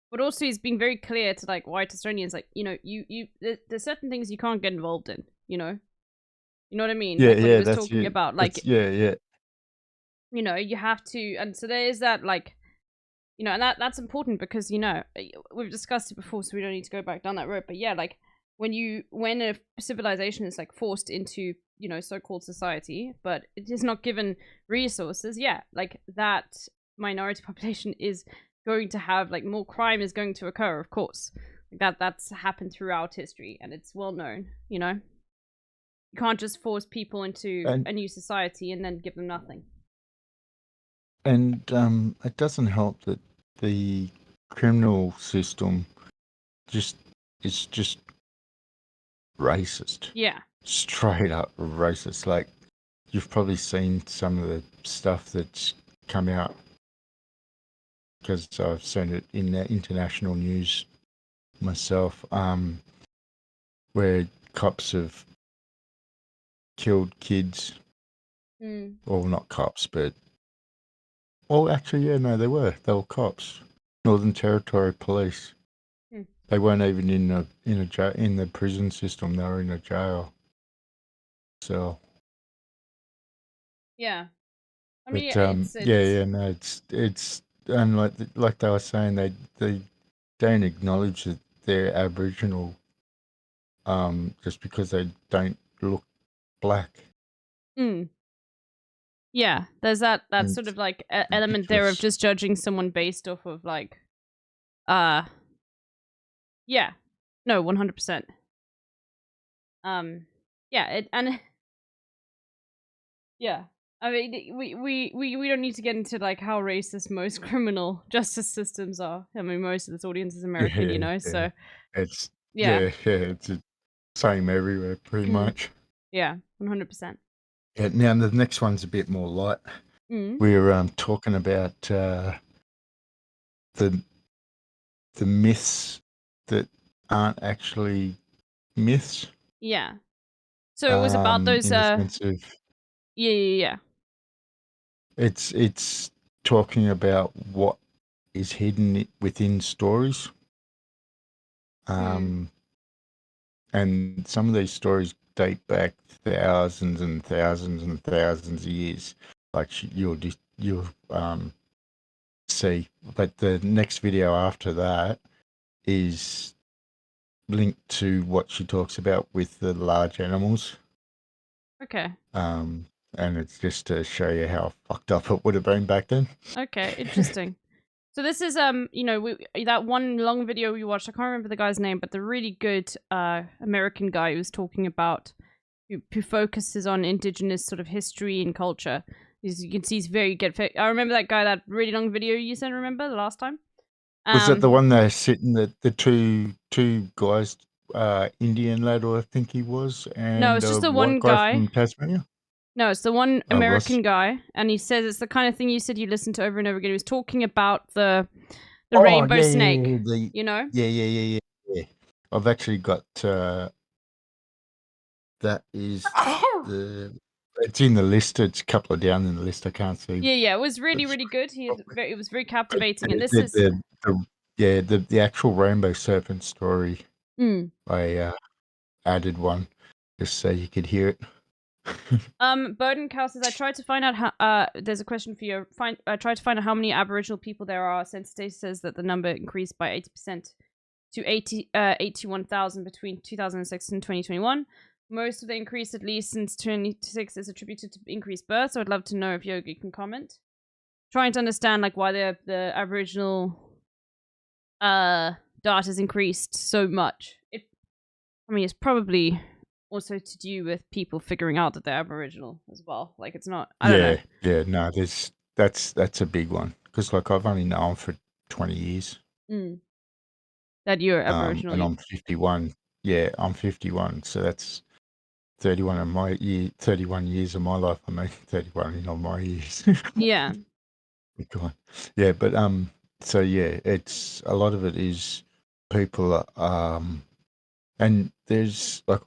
but also he's being very clear to, like, white Australians, like, there's certain things you can't get involved in, You know what I mean? Yeah, Like what he yeah, was that's talking it. about. That's, Like, yeah. you know, you have to, and so there is that, like, you know, and that's important because, you know, we've discussed it before, so we don't need to go back down that road. But yeah, like when a civilization is like forced into, you know, so-called society, but it is not given resources, yeah, like that minority population is going to have, like, more crime is going to occur, of course. Like that's happened throughout history, and it's well known, you know. You can't just force people into And a new society and then give them nothing. and it doesn't help that the criminal system just is just racist. Yeah. Straight up racist. Like, you've probably seen some of the stuff that's come out because I've seen it in the international news myself, where cops have killed kids. Mm. Well, not cops, but actually, yeah, no, they were cops. Northern Territory Police. Hmm. They weren't even in the prison system. They were in a jail. So, Yeah. I mean, but it's no, it's and like they were saying, they don't acknowledge that they're Aboriginal, just because they don't look black. Mm. Yeah, there's that And sort it's of like element there of ridiculous. just judging someone based off of like, yeah, no, 100%. Yeah, and yeah, I mean, we don't need to get into like how racist most criminal justice systems are. I mean, most of this audience is American, you Yeah, know, yeah. so It's yeah, it's the same everywhere pretty much. yeah, 100%. Yeah, now the next one's a bit more light. Mm. We're talking about the myths that aren't actually myths. Yeah. So it was about those In the sense of yeah. it's talking about what is hidden within stories. And some of these stories date back thousands and thousands and thousands of years. Like you'll see, but the next video after that is linked to what she talks about with the large animals. Okay. And it's just to show you how fucked up it would have been back then. Okay, interesting. So this is you know, that one long video we watched, I can't remember the guy's name, but the really good American guy who was talking about who focuses on indigenous sort of history and culture. You can see he's very good. I remember that guy, that really long video you sent, remember the last time? Was that the one there sitting, the two guys, Indian lad, or I think he was, No, and it's a just the white one guy guy. from Tasmania? No, it's the one Oh, Ross. American guy, and he says it's the kind of thing you said you listened to over and over again. He was talking about the Oh, rainbow yeah, snake, yeah, you know? yeah. I've actually got that is it's in the list. It's a couple of down in the list. I can't see. Yeah, it was really, really good. It was very captivating, and this the, is the actual rainbow serpent story. Mm. I added one just so you could hear it. Burden Cow says, I tried to find out how, there's a question for you. I tried to find out how many Aboriginal people there are. Census data says that the number increased by 80% to 81,000 between 2006 and 2021. Most of the increase, at least since 2026, is attributed to increased births. So I'd love to know if Yogi can comment. Trying to understand like why the Aboriginal data has increased so much. I mean, it's probably also to do with people figuring out that they're Aboriginal as well. Like, it's not. I don't know. Yeah. No, that's a big one because like I've only known for 20 years. That you're Aboriginal. And I'm 51. Yeah, I'm 51. So that's 31 years of my life. I mean, 31 of my years. Yeah. Yeah, but so yeah, it's a lot of it is people and there's like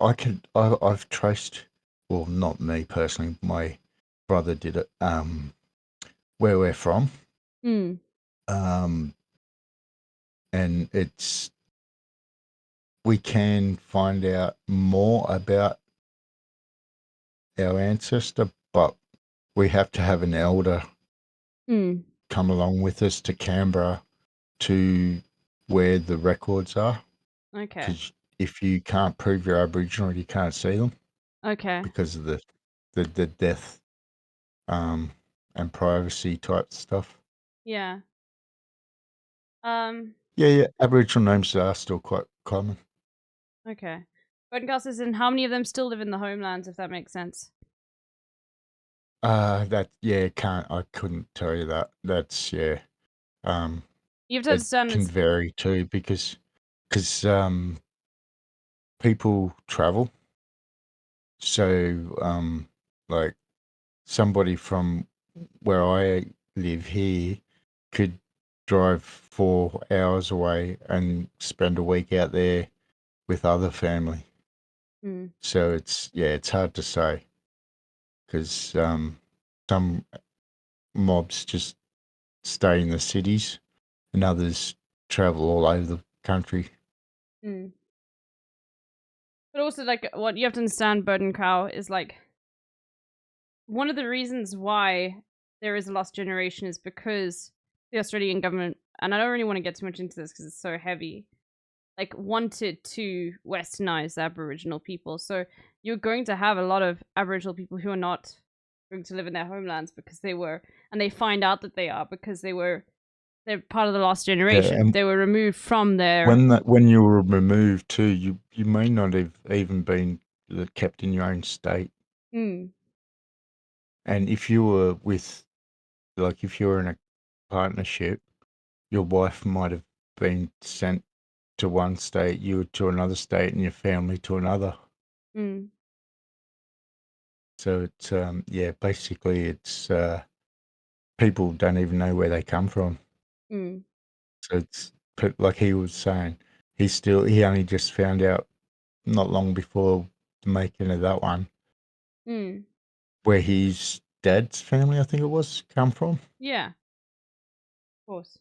I've traced, well, not me personally, my brother did it, where we're from. And we can find out more about our ancestor, but we have to have an elder Mm. come along with us to Canberra to where the records are. Okay. Because if you can't prove you're Aboriginal, you can't see them Okay. because of the death and privacy type stuff. Yeah. Yeah, Aboriginal names are still quite common. Okay. Broadcasters, and how many of them still live in the homelands, if that makes sense? I couldn't tell you that. That's You have to it understand can it's vary too because people travel. So like somebody from where I live here could drive 4 hours away and spend a week out there with other family. Mm. So it's hard to say because some mobs just stay in the cities and others travel all over the country. Mm. But also, like, what you have to understand, Bird and Cow, is like one of the reasons why there is a lost generation is because the Australian government, and I don't really want to get too much into this because it's so heavy, like wanted to westernize the Aboriginal people. So you're going to have a lot of Aboriginal people who are not going to live in their homelands because they were, and they find out that they are because they're part of the lost generation. and They were removed from their. when you were removed too, you may not have even been kept in your own state. Mm. And if you were if you were in a partnership, your wife might have been sent to one state, you to another state, and your family to another. Mm. So it's basically it's people don't even know where they come from. Mm. So it's like he was saying, he only just found out not long before the making of that one Mm. where his dad's family, I think it was, come from. Yeah. Of course.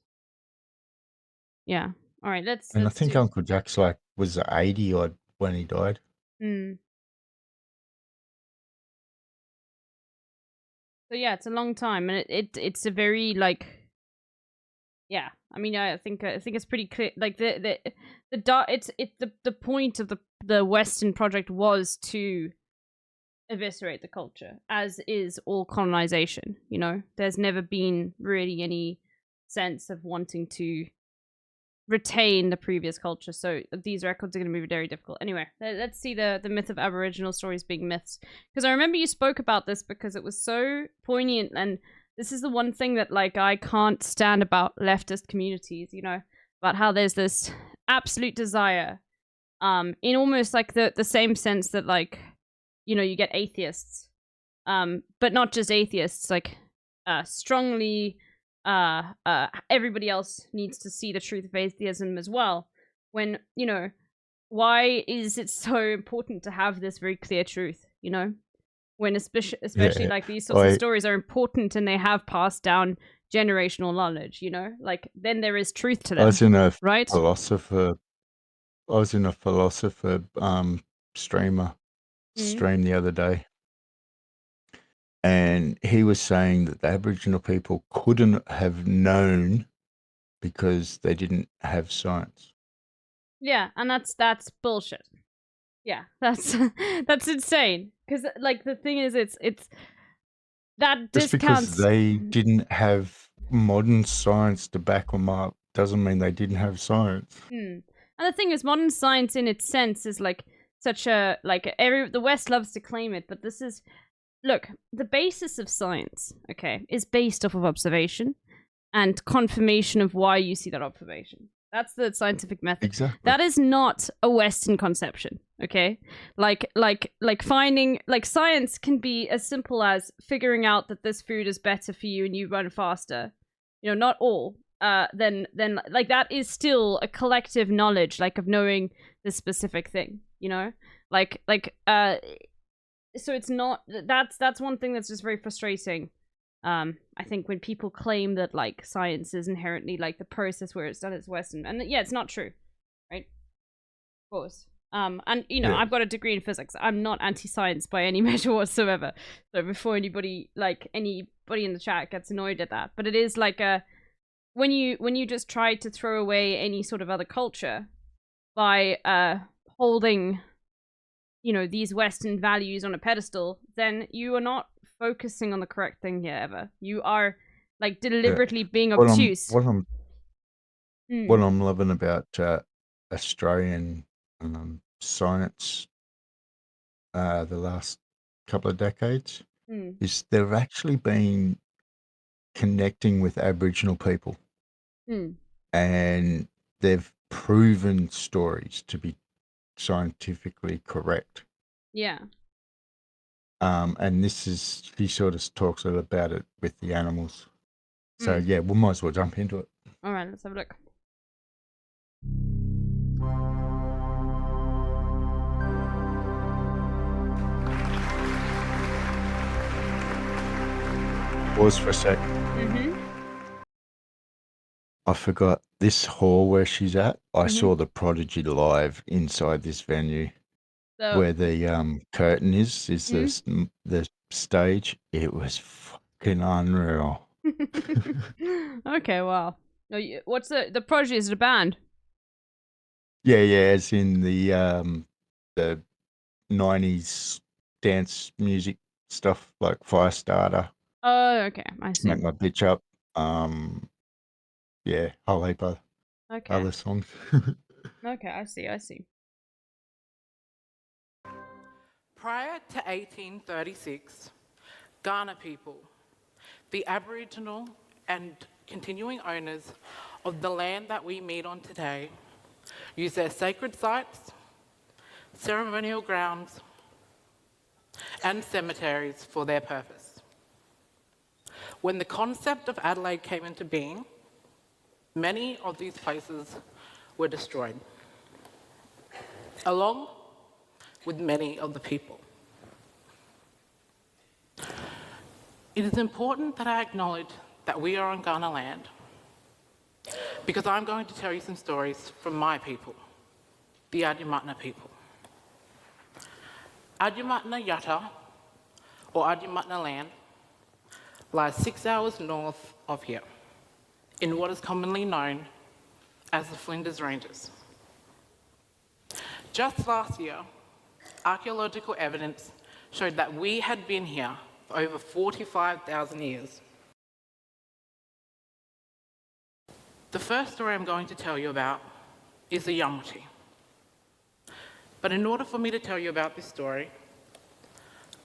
Yeah. All right. Let's And I think do. Uncle Jack's was 80 odd when he died. Mm. So yeah, it's a long time, and it's a very like. Yeah, I mean, I think it's pretty clear. Like the point of the Western project was to eviscerate the culture, as is all colonization. You know, there's never been really any sense of wanting to retain the previous culture. So these records are going to be very difficult. Anyway, let's see the myth of Aboriginal stories being myths, because I remember you spoke about this because it was so poignant, and this is the one thing that like I can't stand about leftist communities, you know, about how there's this absolute desire in almost like the same sense that like, you know, you get atheists, but not just atheists, like strongly everybody else needs to see the truth of atheism as well. When, you know, why is it so important to have this very clear truth, you know? When especially like these sorts of stories are important and they have passed down generational knowledge, you know? Like then there is truth to them. I was in a right? philosopher stream the other day, and he was saying that the Aboriginal people couldn't have known because they didn't have science. Yeah, and that's bullshit. Yeah, that's insane. Because like the thing is, it's that Just discounts. because they didn't have modern science to back them up doesn't mean they didn't have science. And the thing is, modern science in its sense is like such a like the West loves to claim it, but this is look, the basis of science, okay, is based off of observation and confirmation of why you see that observation. That's the scientific method. Exactly. That is not a Western conception, okay? Like finding like science can be as simple as figuring out that this food is better for you and you run faster. You know, not all. Then like that is still a collective knowledge, like of knowing this specific thing. You know, so it's not that's one thing that's just very frustrating. I think when people claim that like science is inherently like the process where it's done is Western, and yeah, it's not true, right? Of course. And Yeah. I've got a degree in physics. I'm not anti-science by any measure whatsoever. So before anybody in the chat gets annoyed at that, but it is like when you just try to throw away any sort of other culture by holding these Western values on a pedestal, then you are not focusing on the correct thing here ever. You are like deliberately being obtuse. What Hmm. I'm loving about Australian science the last couple of decades Hmm. is they've actually been connecting with Aboriginal people, Hmm. and they've proven stories to be scientifically correct. Yeah. And he sort of talks a little about it with the animals. So Hmm. yeah, we might as well jump into it. All right, let's have a look. Pause for a sec. Mm-hmm. I forgot this hall where she's at. I Mhm. saw the Prodigy live inside this venue, So- where the curtain is Mhm. the stage. It was fucking unreal. Okay, well, no, what's the Prodigy? Is it a band? Yeah, as in the 90s dance music stuff like Firestarter, Oh, okay, I see. Smack My Bitch Up. Yeah, whole heap of Okay. other songs. Okay, I see. Prior to 1836, Ghana people, the Aboriginal and continuing owners of the land that we meet on today, used their sacred sites, ceremonial grounds, and cemeteries for their purpose. When the concept of Adelaide came into being, many of these places were destroyed, along with many of the people. It is important that I acknowledge that we are on Ghana land, because I'm going to tell you some stories from my people, the Adyamatna people. Adyamatna Yatta, or Adyamatna land, lies 6 hours north of here, in what is commonly known as the Flinders Ranges. Just last year, archaeological evidence showed that we had been here for over 45,000 years. The first story I'm going to tell you about is the Yamuti. But in order for me to tell you about this story,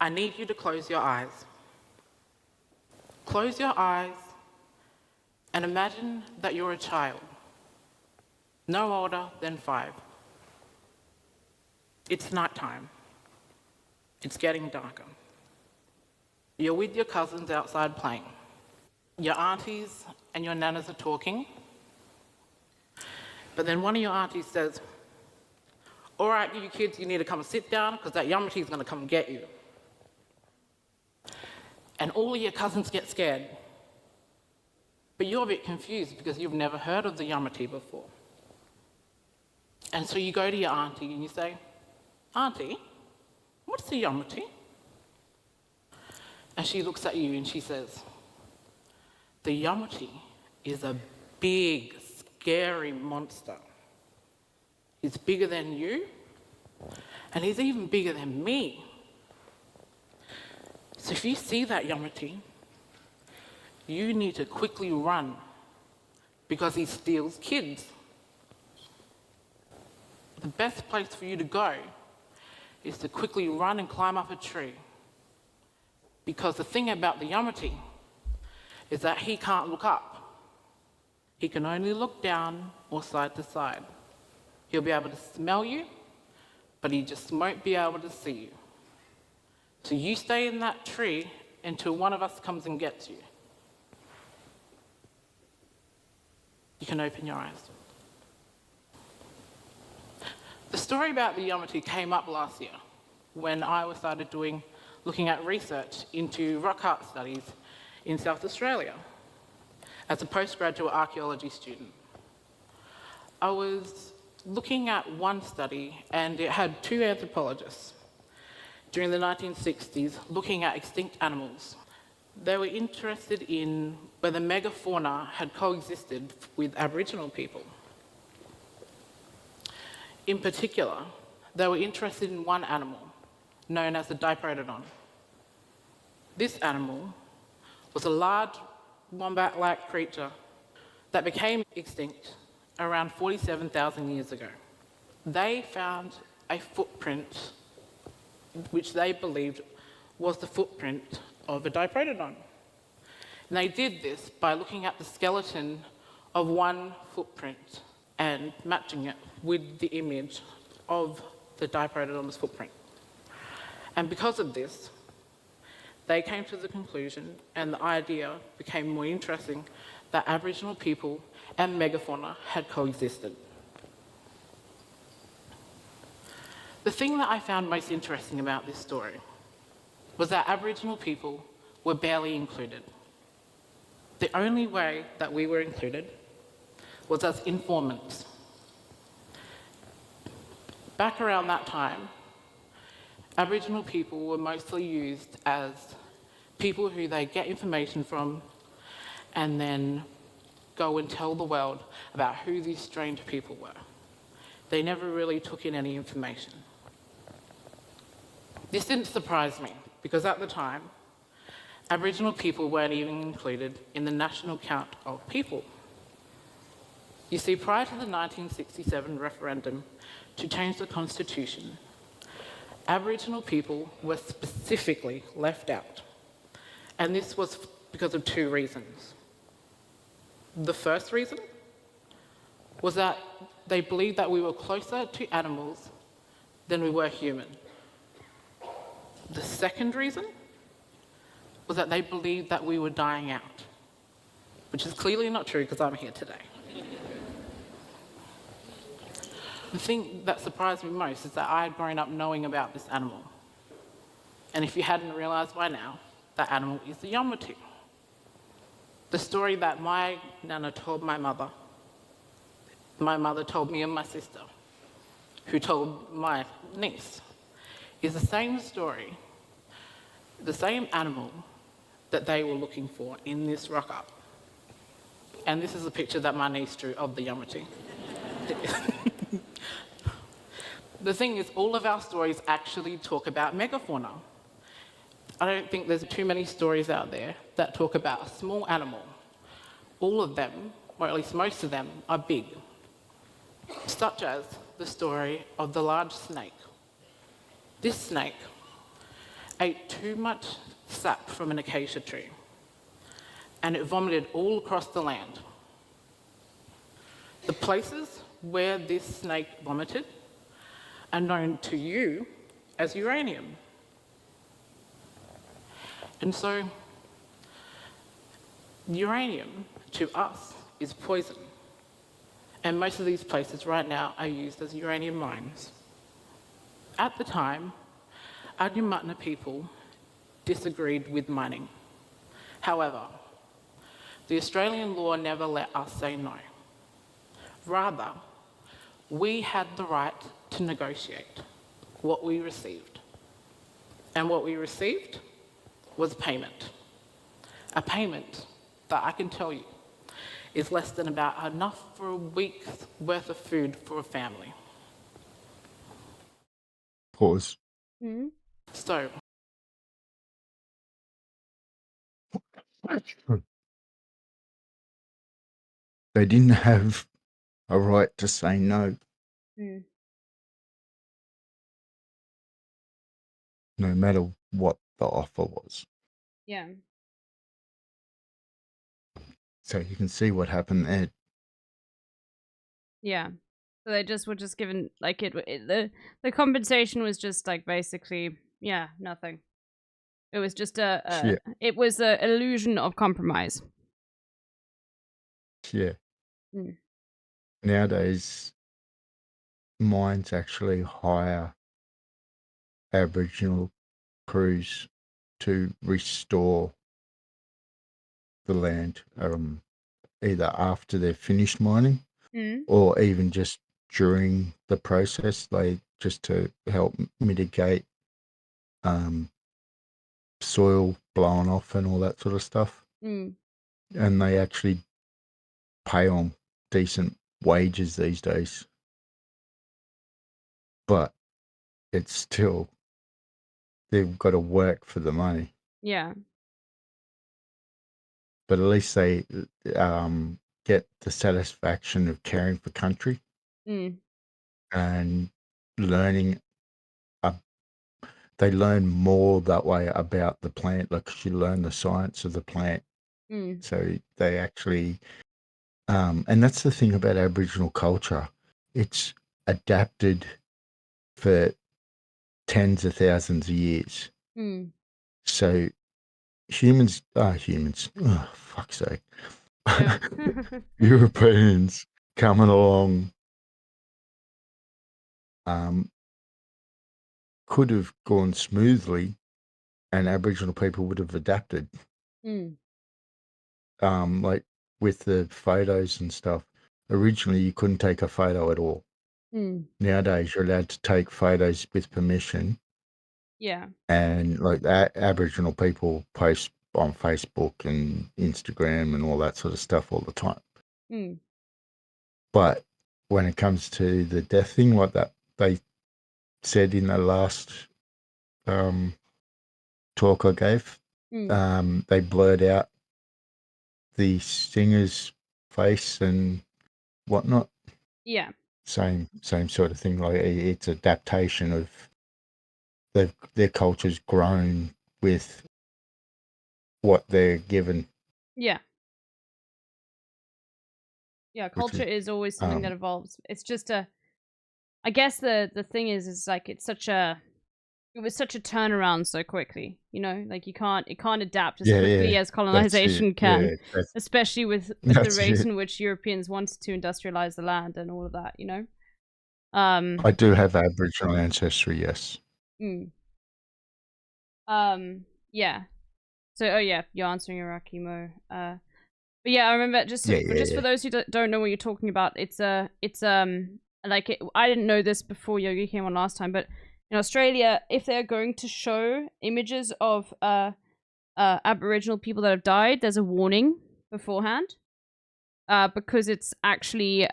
I need you to close your eyes. Close your eyes and imagine that you're a child, no older than 5. It's nighttime. It's getting darker. You're with your cousins outside playing. Your aunties and your nanas are talking. But then one of your aunties says, "All right, you kids, you need to come and sit down because that Yamuti is going to come and get you." And all of your cousins get scared. But you're a bit confused because you've never heard of the Yamuti before. And so you go to your auntie and you say, "Auntie, what's the Yamuti?" And she looks at you and she says, "The Yamuti is a big, scary monster. He's bigger than you, and he's even bigger than me. So if you see that Yamuti, you need to quickly run because he steals kids. The best place for you to go is to quickly run and climb up a tree, because the thing about the Yamuti is that he can't look up. He can only look down or side to side. He'll be able to smell you, but he just won't be able to see you. So you stay in that tree until one of us comes and gets you." You can open your eyes. The story about the Yamuti came up last year when I started looking at research into rock art studies in South Australia as a postgraduate archaeology student. I was looking at one study, and it had two anthropologists during the 1960s looking at extinct animals. They were interested in whether megafauna had coexisted with Aboriginal people. In particular, they were interested in one animal, known as the diprotodon. This animal was a large wombat-like creature that became extinct around 47,000 years ago. They found a footprint which they believed was the footprint of a diprotodon. And they did this by looking at the skeleton of one footprint and matching it with the image of the diprotodon's footprint. And because of this, they came to the conclusion, and the idea became more interesting, that Aboriginal people and megafauna had coexisted. The thing that I found most interesting about this story was that Aboriginal people were barely included. The only way that we were included was as informants. Back around that time, Aboriginal people were mostly used as people who they get information from and then go and tell the world about who these strange people were. They never really took in any information. This didn't surprise me, because at the time, Aboriginal people weren't even included in the national count of people. You see, prior to the 1967 referendum to change the Constitution, Aboriginal people were specifically left out. And this was because of two reasons. The first reason was that they believed that we were closer to animals than we were human. The second reason was that they believed that we were dying out, which is clearly not true because I'm here today. The thing that surprised me most is that I had grown up knowing about this animal. And if you hadn't realised by now, that animal is the Yamatu. The story that my nana told my mother told me and my sister, who told my niece, is the same story, the same animal that they were looking for in this rock art. And this is a picture that my niece drew of the Yamatu. The thing is, all of our stories actually talk about megafauna. I don't think there's too many stories out there that talk about a small animal. All of them, or at least most of them, are big, such as the story of the large snake. This snake ate too much sap from an acacia tree, and it vomited all across the land. The places where this snake vomited are known to you as uranium. And so, uranium, to us, is poison. And most of these places right now are used as uranium mines. At the time, Adnyamatna people disagreed with mining. However, the Australian law never let us say no. Rather, we had the right to negotiate what we received. And what we received was payment. A payment that I can tell you is less than about enough for a week's worth of food for a family. Pause. So, They didn't have a right to say no, no matter what the offer was. Yeah. So you can see what happened there. Yeah. So they just were just given like the compensation was just like basically nothing. It was just Yeah. it was a illusion of compromise. Yeah. Mm. Nowadays, mines actually hire Aboriginal crews to restore the land, either after they've finished mining Mm. or even just during the process, like just to help mitigate soil blowing off and all that sort of stuff. Mm. And they actually pay on decent wages these days. But it's still, they've got to work for the money. Yeah. But at least they get the satisfaction of caring for country Mm. and learning. They learn more that way about the plant, like 'cause you learn the science of the plant. Mm. So they actually, and that's the thing about Aboriginal culture. It's adapted for tens of thousands of years. Mm. So humans, oh, fuck's sake. Yeah. Europeans coming along could have gone smoothly and Aboriginal people would have adapted. Mm. Like with the photos and stuff. Originally, you couldn't take a photo at all. Mm. Nowadays, you're allowed to take photos with permission. Yeah. And like that, Aboriginal people post on Facebook and Instagram and all that sort of stuff all the time. Mm. But when it comes to the death thing, like that, they said in the last talk I gave, they blurred out the singer's face and whatnot. Yeah. Same sort of thing. Like it's adaptation of their culture's grown with what they're given. Yeah. Yeah, culture is always something that evolves. It's just I guess the thing is like it was such a turnaround so quickly, you know? Like it can't adapt as quickly as colonization can, especially with the rate in which Europeans wanted to industrialize the land and all of that, you know? I do have Aboriginal ancestry, yes. Yeah. So, oh yeah, you're answering Iraqi Mo. But yeah, I remember just for those who don't know what you're talking about, it's like I didn't know this before Yogi came on last time, but in Australia, if they're going to show images of Aboriginal people that have died, there's a warning beforehand, because it's actually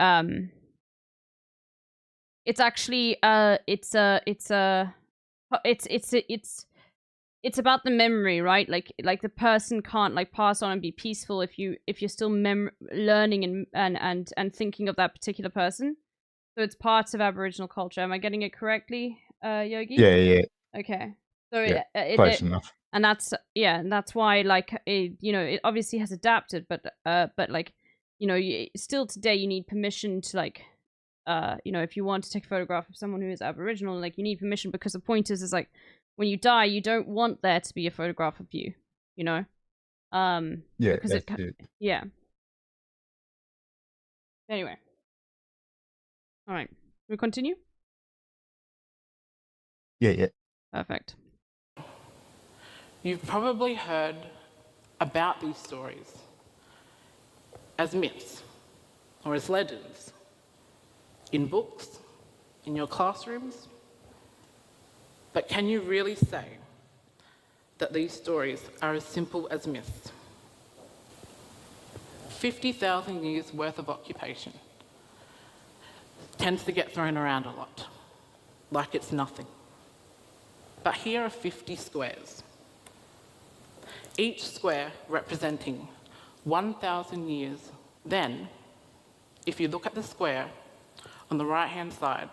it's about the memory, right? Like the person can't like pass on and be peaceful if you're still learning and thinking of that particular person. So it's parts of Aboriginal culture. Am I getting it correctly, Yogi? Yeah. Okay. So yeah, close enough. And that's why like it obviously has adapted, but like still today you need permission to like if you want to take a photograph of someone who is Aboriginal, like you need permission, because the point is like when you die, you don't want there to be a photograph of you, you know? Yeah, because that's it. Yeah. Anyway. All right. We continue? Yeah. Perfect. You've probably heard about these stories as myths or as legends in books, in your classrooms. But can you really say that these stories are as simple as myths? 50,000 years worth of occupation tends to get thrown around a lot, like it's nothing. But here are 50 squares, each square representing 1,000 years. Then, if you look at the square on the right-hand side,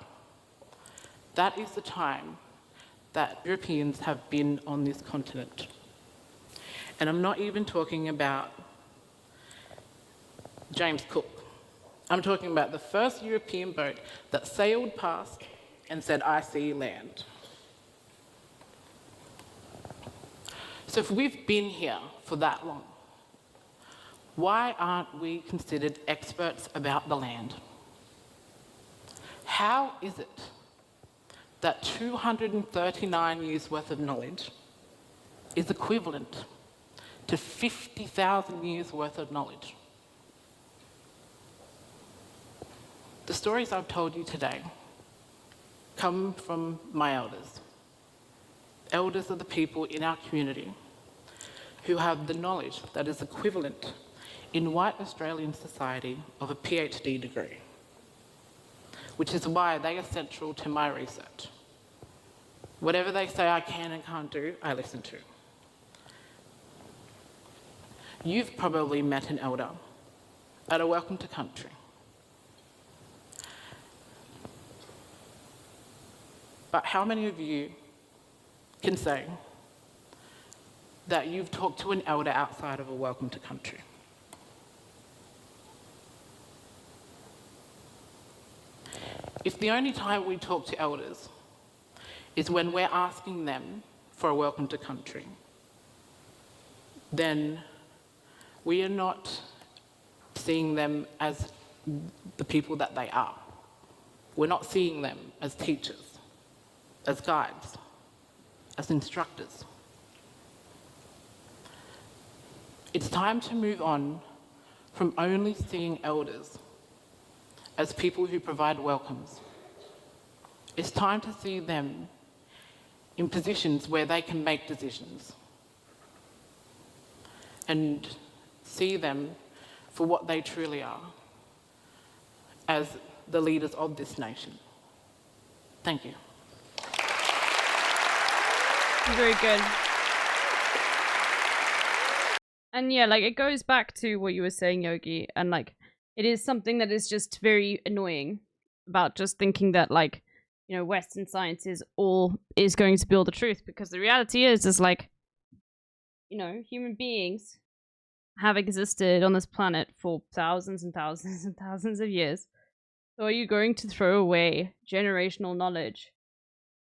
that is the time that Europeans have been on this continent. And I'm not even talking about James Cook. I'm talking about the first European boat that sailed past and said, "I see land." So if we've been here for that long, why aren't we considered experts about the land? How is it that 239 years worth of knowledge is equivalent to 50,000 years worth of knowledge? The stories I've told you today come from my elders. Elders are the people in our community who have the knowledge that is equivalent in white Australian society of a PhD degree, which is why they are central to my research. Whatever they say I can and can't do, I listen to. You've probably met an elder at a Welcome to Country. But how many of you can say that you've talked to an elder outside of a Welcome to Country? If the only time we talk to elders is when we're asking them for a Welcome to Country, then we are not seeing them as the people that they are. We're not seeing them as teachers, as guides, as instructors. It's time to move on from only seeing elders as people who provide welcomes. It's time to see them in positions where they can make decisions and see them for what they truly are, as the leaders of this nation. Thank you. Very good. And yeah, like, it goes back to what you were saying, Yogi, and like, it is something that is just very annoying about just thinking that, like, you know, Western science is going to be all the truth, because the reality is like, you know, human beings have existed on this planet for thousands and thousands and thousands of years. So are you going to throw away generational knowledge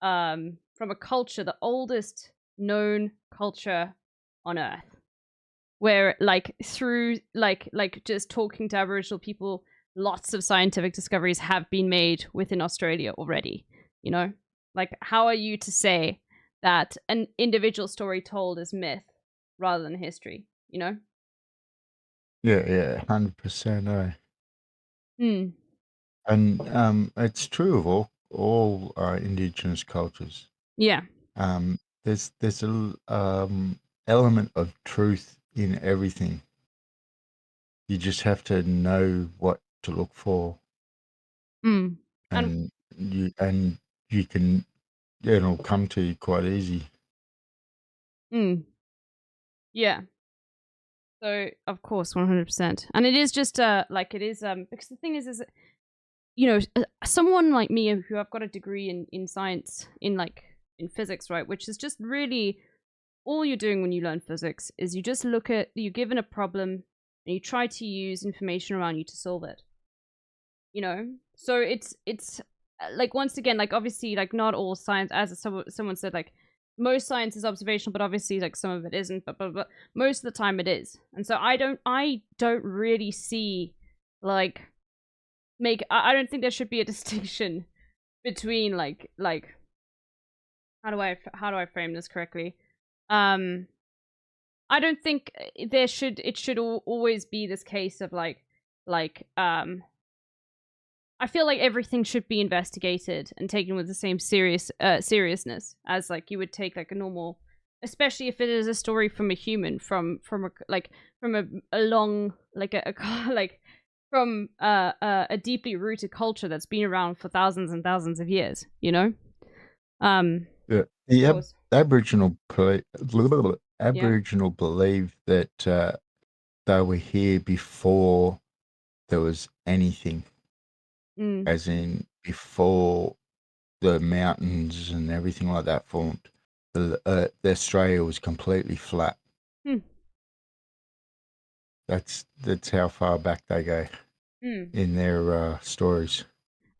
from a culture, the oldest known culture on Earth, where like through like just talking to Aboriginal people, lots of scientific discoveries have been made within Australia already, you know? Like, how are you to say that an individual story told is myth rather than history, you know? Yeah, 100%. Hmm. And it's true of all indigenous cultures. Yeah. There's a element of truth in everything. You just have to know what to look for, Mm. and you can it'll come to you quite easy. Mm. Yeah. So of course, 100%, and it is just like, it is because the thing is you know, someone like me, who I've got a degree in science, in physics, right, which is just really all you're doing when you learn physics is you just you're given a problem and you try to use information around you to solve it, you know? So it's like, once again, like, obviously, like, not all science, as someone said, like, most science is observational, but obviously, like, some of it isn't, but most of the time it is. And so I don't really see, like, I don't think there should be a distinction between like how do I frame this correctly? I don't think it should always be this case of like I feel like everything should be investigated and taken with the same seriousness as like you would take like a normal, especially if it is a story from a human, from a long, like a like from a deeply rooted culture that's been around for thousands and thousands of years, you know? Yeah, the Aboriginal believe that they were here before there was anything, as in before the mountains and everything like that formed. The Australia was completely flat. That's how far back they go in their stories.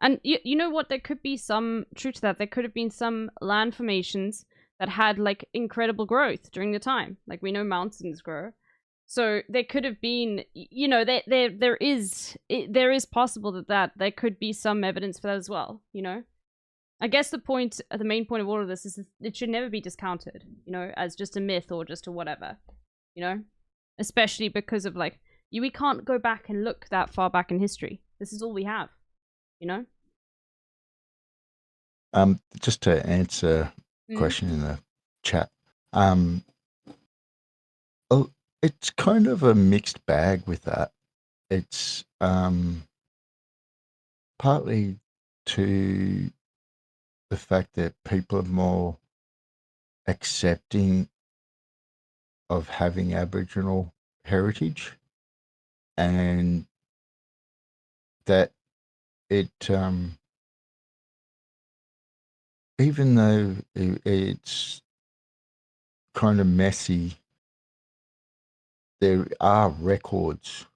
And you know what? There could be some truth to that. There could have been some land formations that had like incredible growth during the time. Like, we know mountains grow. So there could have been, you know, there is possible that there could be some evidence for that as well, you know? I guess the main point of all of this is it should never be discounted, you know, as just a myth or just a whatever, you know? Especially because of like, we can't go back and look that far back in history. This is all we have. You know? Just to answer a Mm. question in the chat, oh, it's kind of a mixed bag with that. It's partly to the fact that people are more accepting of having Aboriginal heritage, and that it even though it's kind of messy, there are records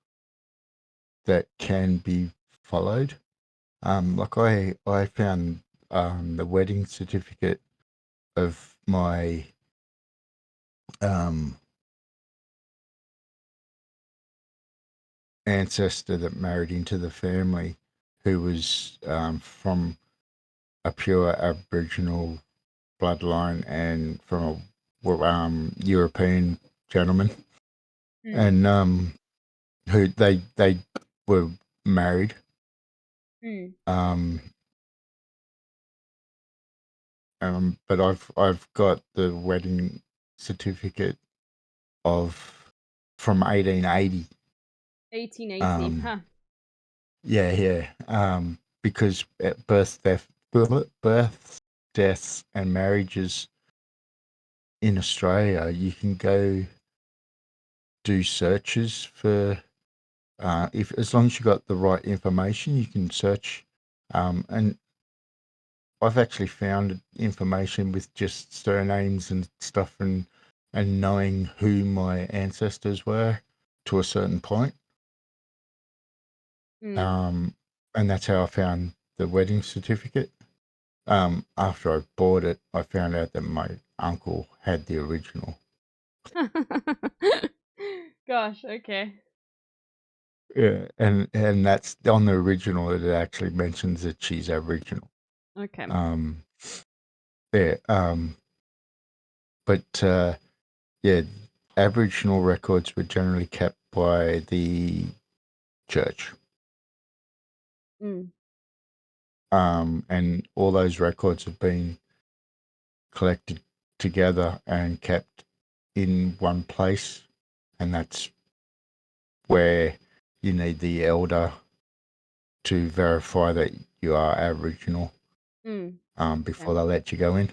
that can be followed. Like I found the wedding certificate of my ancestor that married into the family, who was from a pure Aboriginal bloodline and from a European gentleman, and who they were married. But I've got the wedding certificate from 1880. 1880, huh? Yeah. Because at births, deaths, and marriages in Australia, you can go do searches for if as long as you got the right information, you can search. And I've actually found information with just surnames and stuff, and knowing who my ancestors were to a certain point. And that's how I found the wedding certificate. After I bought it, I found out that my uncle had the original. Gosh, okay. Yeah, and that's on the original. It actually mentions that she's Aboriginal. Okay. Yeah. But yeah, Aboriginal records were generally kept by the church. And all those records have been collected together and kept in one place, and that's where you need the elder to verify that you are Aboriginal before they let you go in.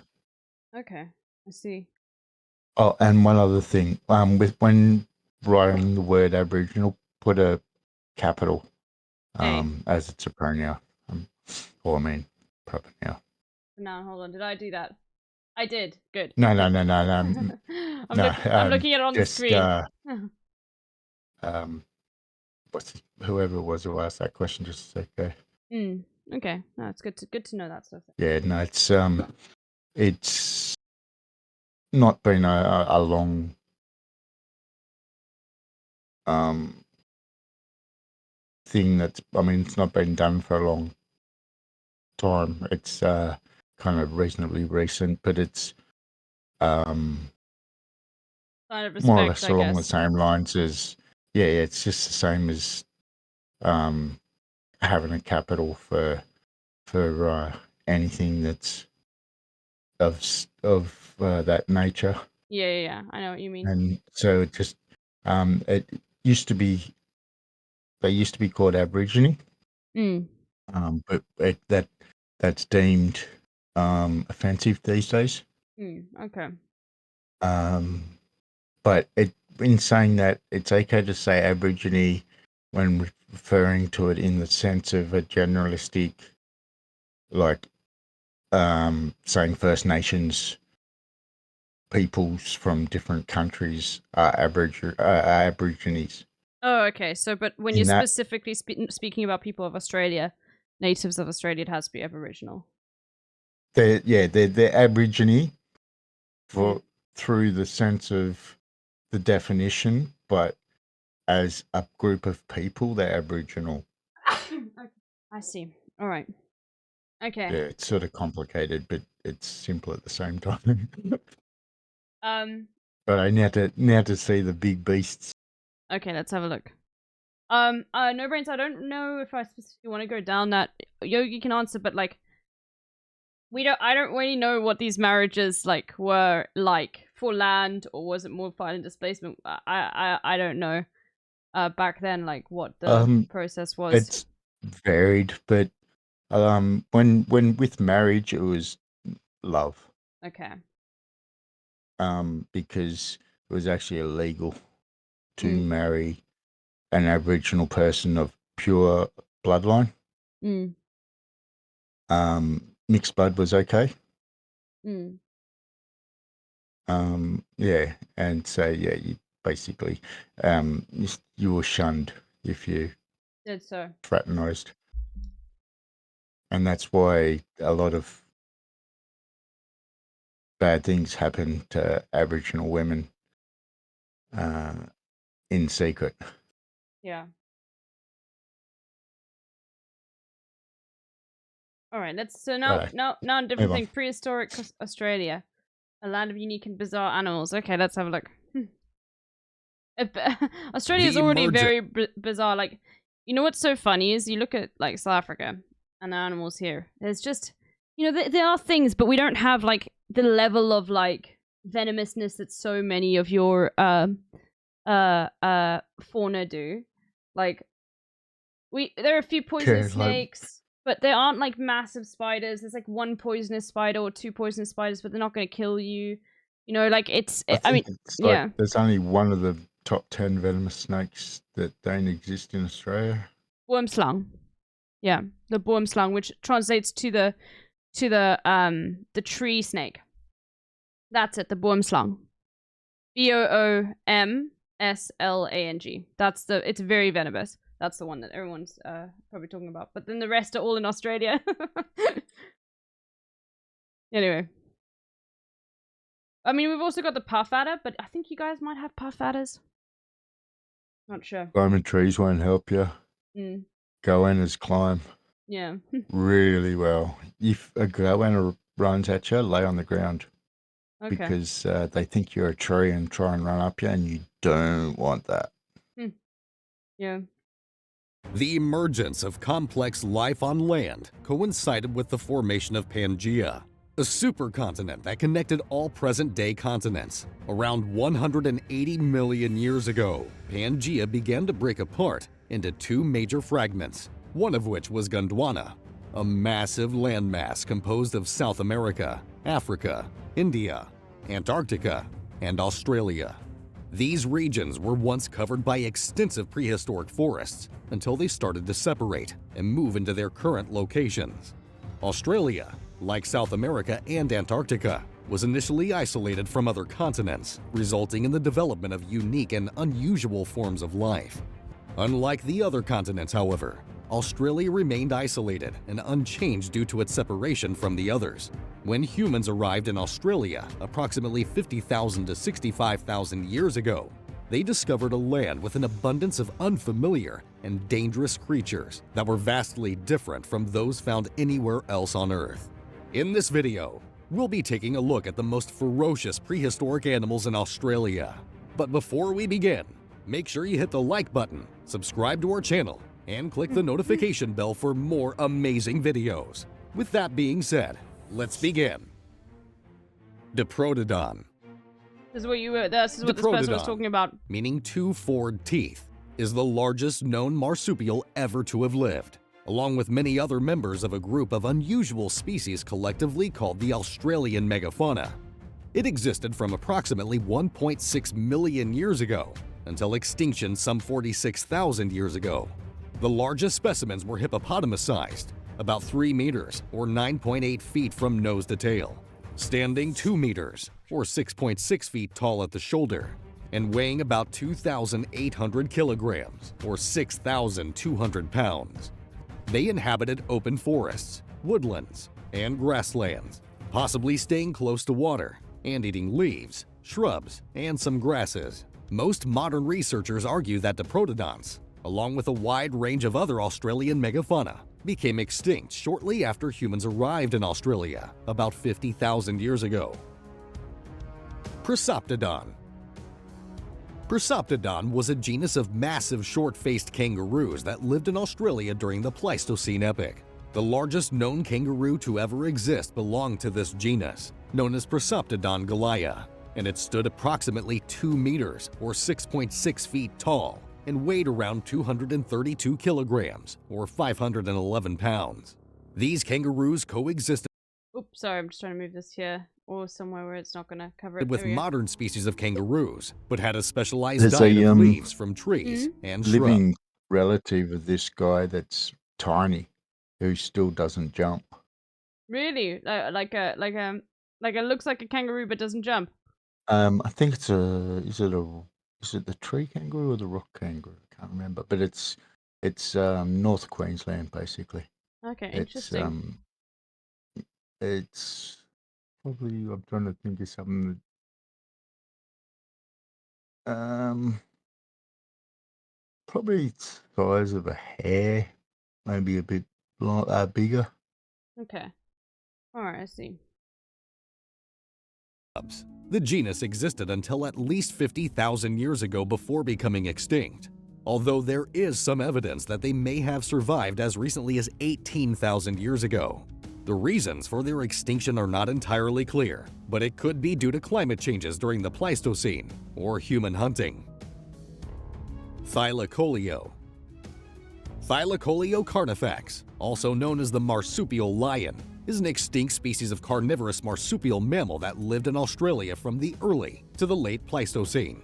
Okay, I see. Oh, and one other thing, with when writing the word Aboriginal, put a capital as it's a pronoun, or I mean proper now. No, hold on. Did I do that? I did. Good. No. I'm looking at it on the Just screen. whoever it was who asked that question just a sec ago. Okay. No, it's good to know that stuff. Yeah, no, it's not been a long thing it's not been done for a long time. It's kind of reasonably recent, but it's Sign of respect, more or less I along the guess. same lines as it's just the same as having a capital for anything that's of that nature. Yeah. I know what you mean. And so it just it used to be they used to be called Aborigine, but that's deemed offensive these days. Okay. But in saying that, it's okay to say Aborigine when referring to it in the sense of a generalistic, like saying First Nations peoples from different countries are Aborigines. Oh, okay. So, but when In you're that, specifically speaking about people of Australia, natives of Australia, it has to be Aboriginal. they're Aborigine through the sense of the definition, but as a group of people, they're Aboriginal. Okay. I see. All right. Okay. Yeah, it's sort of complicated, but it's simple at the same time. But I now to see the big beasts. Okay, let's have a look. No brains. I don't know if I specifically want to go down that Yogi can answer, but like, I don't really know what these marriages like were like for land, or was it more violent displacement? I don't know. Back then, like what the process was. It's varied, but when with marriage, it was love. Okay. Because it was actually illegal to marry an Aboriginal person of pure bloodline. Mixed blood was okay. Yeah, and so yeah, you basically you were shunned if you Did so. fraternized, and that's why a lot of bad things happen to Aboriginal women in secret. Yeah. All right. Now a different thing. Prehistoric Australia, a land of unique and bizarre animals. Okay, let's have a look. Australia is already very bizarre. Like, you know what's so funny is you look at like South Africa and the animals here. There's just, you know, there are things, but we don't have like the level of like venomousness that so many of your fauna do. Like, there are a few poisonous snakes, but there aren't like massive spiders. There's like one poisonous spider or two poisonous spiders, but they're not going to kill you. You know, like I mean, yeah. There's only one of the top 10 venomous snakes that don't exist in Australia. Boomslang. Yeah, the boomslang, which translates to the tree snake. That's it, the boomslang. Boomslang. It's very venomous. That's the one that everyone's probably talking about. But then the rest are all in Australia. Anyway. I mean, we've also got the puff adder, but I think you guys might have puff adders. Not sure. Climbing trees won't help you. Goannas climb. Yeah. really well. If a goanna runs at you, lay on the ground. Okay. Because they think you're a tree and try and run up you, and you don't want that. Yeah. The emergence of complex life on land coincided with the formation of Pangaea, a supercontinent that connected all present-day continents. Around 180 million years ago, Pangaea began to break apart into two major fragments, one of which was Gondwana, a massive landmass composed of South America, Africa, India, Antarctica, and Australia. These regions were once covered by extensive prehistoric forests until they started to separate and move into their current locations. Australia, like South America and Antarctica, was initially isolated from other continents, resulting in the development of unique and unusual forms of life. Unlike the other continents, however, Australia remained isolated and unchanged due to its separation from the others. When humans arrived in Australia approximately 50,000 to 65,000 years ago, they discovered a land with an abundance of unfamiliar and dangerous creatures that were vastly different from those found anywhere else on Earth. In this video, we'll be taking a look at the most ferocious prehistoric animals in Australia. But before we begin, make sure you hit the like button, subscribe to our channel, and click the notification bell for more amazing videos. With that being said, let's begin. Diprotodon. This is what this person was talking about. Meaning two forward teeth, is the largest known marsupial ever to have lived, along with many other members of a group of unusual species collectively called the Australian megafauna. It existed from approximately 1.6 million years ago until extinction some 46,000 years ago. The largest specimens were hippopotamus-sized, about 3 meters or 9.8 feet from nose to tail, standing 2 meters or 6.6 feet tall at the shoulder, and weighing about 2,800 kilograms or 6,200 pounds. They inhabited open forests, woodlands, and grasslands, possibly staying close to water and eating leaves, shrubs, and some grasses. Most modern researchers argue that diprotodons, along with a wide range of other Australian megafauna, became extinct shortly after humans arrived in Australia about 50,000 years ago. Prosoptodon. Prosoptodon was a genus of massive short-faced kangaroos that lived in Australia during the Pleistocene epoch. The largest known kangaroo to ever exist belonged to this genus, known as Prosoptodon goliah, and it stood approximately 2 meters or 6.6 feet tall and weighed around 232 kilograms or 511 pounds. These kangaroos coexisted Oops, sorry, I'm just trying to move this here or somewhere where it's not going to cover it. with There we go. modern species of kangaroos, but had a specialized There's diet a of leaves from trees and shrubs. living relative of this guy that's tiny, who still doesn't jump. Really? Like it looks like a kangaroo but doesn't jump. I think it's is it the tree kangaroo or the rock kangaroo? I can't remember, but it's North Queensland basically. Okay, interesting. It's probably, I'm trying to think of something that, probably size of a hare, maybe a bit bigger. Okay. Alright, I see. The genus existed until at least 50,000 years ago before becoming extinct, although there is some evidence that they may have survived as recently as 18,000 years ago. The reasons for their extinction are not entirely clear, but it could be due to climate changes during the Pleistocene or human hunting. Thylacoleo. Thylacoleo carnifex, also known as the marsupial lion, is an extinct species of carnivorous marsupial mammal that lived in Australia from the early to the late Pleistocene.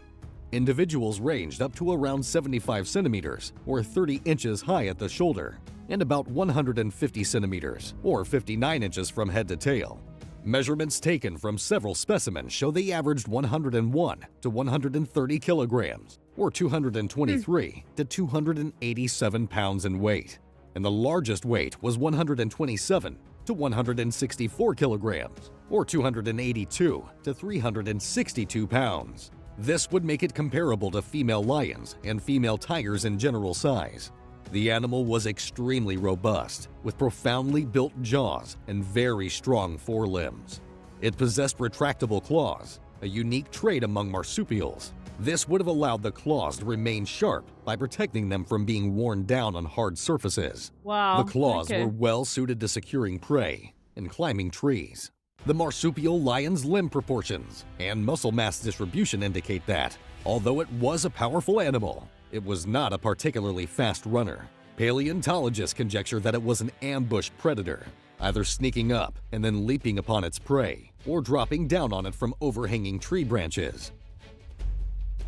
Individuals ranged up to around 75 centimeters, or 30 inches high at the shoulder, and about 150 centimeters, or 59 inches from head to tail. Measurements taken from several specimens show they averaged 101 to 130 kilograms, or 223 to 287 pounds in weight, and the largest weight was 127 to 164 kilograms, or 282 to 362 pounds. This would make it comparable to female lions and female tigers in general size. The animal was extremely robust, with profoundly built jaws and very strong forelimbs. It possessed retractable claws, a unique trait among marsupials. This would have allowed the claws to remain sharp by protecting them from being worn down on hard surfaces. Wow. The claws okay. were well suited to securing prey and climbing trees. The marsupial lion's limb proportions and muscle mass distribution indicate that, although it was a powerful animal, it was not a particularly fast runner. Paleontologists conjecture that it was an ambush predator, either sneaking up and then leaping upon its prey, or dropping down on it from overhanging tree branches.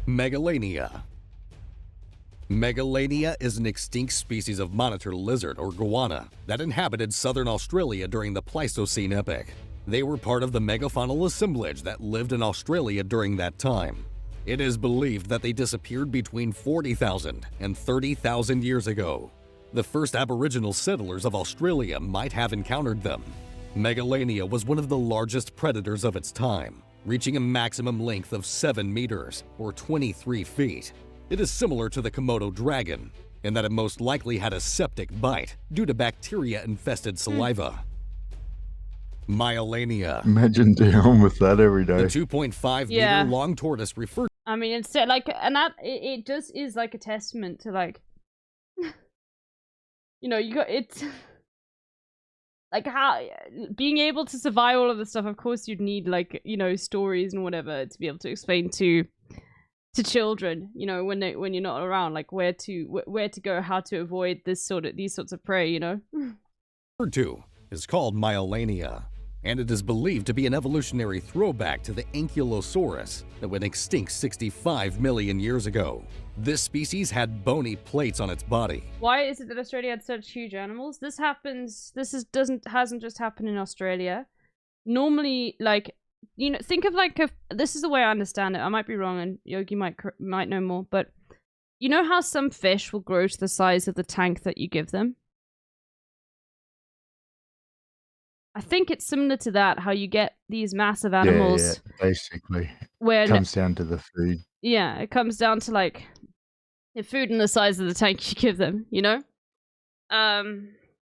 Megalania. Megalania is an extinct species of monitor lizard or goanna that inhabited southern Australia during the Pleistocene epoch. They were part of the megafaunal assemblage that lived in Australia during that time. It is believed that they disappeared between 40,000 and 30,000 years ago. The first Aboriginal settlers of Australia might have encountered them. Megalania was one of the largest predators of its time, reaching a maximum length of 7 meters, or 23 feet. It is similar to the Komodo dragon, in that it most likely had a septic bite due to bacteria-infested saliva. Myelania. Imagine dealing with that every day. The 2.5 Yeah. meter long tortoise referred I mean, it's like, and that it just is like a testament to like, you know, you got it's like how being able to survive all of this stuff. Of course, you'd need like, you know, stories and whatever to be able to explain to children, you know, when you're not around, like where to go, how to avoid these sorts of prey, you know. to is called Myelania, and it is believed to be an evolutionary throwback to the Ankylosaurus that went extinct 65 million years ago. This species had bony plates on its body. Why is it that Australia had such huge animals? This happens. Hasn't just happened in Australia. Normally, like, you know, think of like this is the way I understand it. I might be wrong, and Yogi might know more. But you know how some fish will grow to the size of the tank that you give them? I think it's similar to that. How you get these massive animals. Yeah, basically. Where It comes down to the food. Yeah, it comes down to like the food and the size of the tank you give them, you know?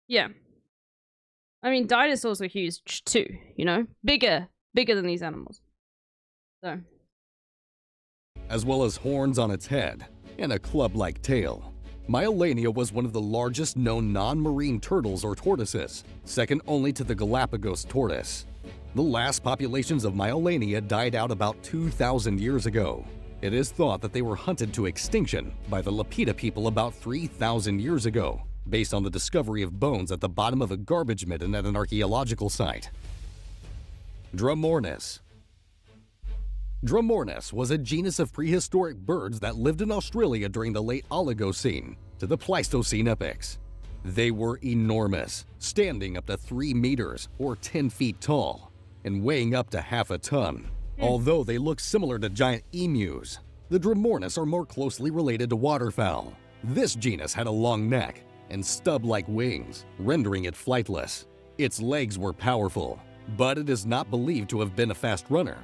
Yeah. I mean, dinosaurs were huge too, you know? Bigger than these animals. So. As well as horns on its head and a club-like tail. Mylania was one of the largest known non-marine turtles or tortoises, second only to the Galapagos tortoise. The last populations of Mylania died out about 2,000 years ago. It is thought that they were hunted to extinction by the Lapita people about 3,000 years ago, based on the discovery of bones at the bottom of a garbage midden at an archaeological site. Dromornis. Dromornis was a genus of prehistoric birds that lived in Australia during the late Oligocene to the Pleistocene epochs. They were enormous, standing up to 3 meters or 10 feet tall, and weighing up to half a ton. Although they look similar to giant emus, the Dromornis are more closely related to waterfowl. This genus had a long neck and stub-like wings, rendering it flightless. Its legs were powerful, but it is not believed to have been a fast runner.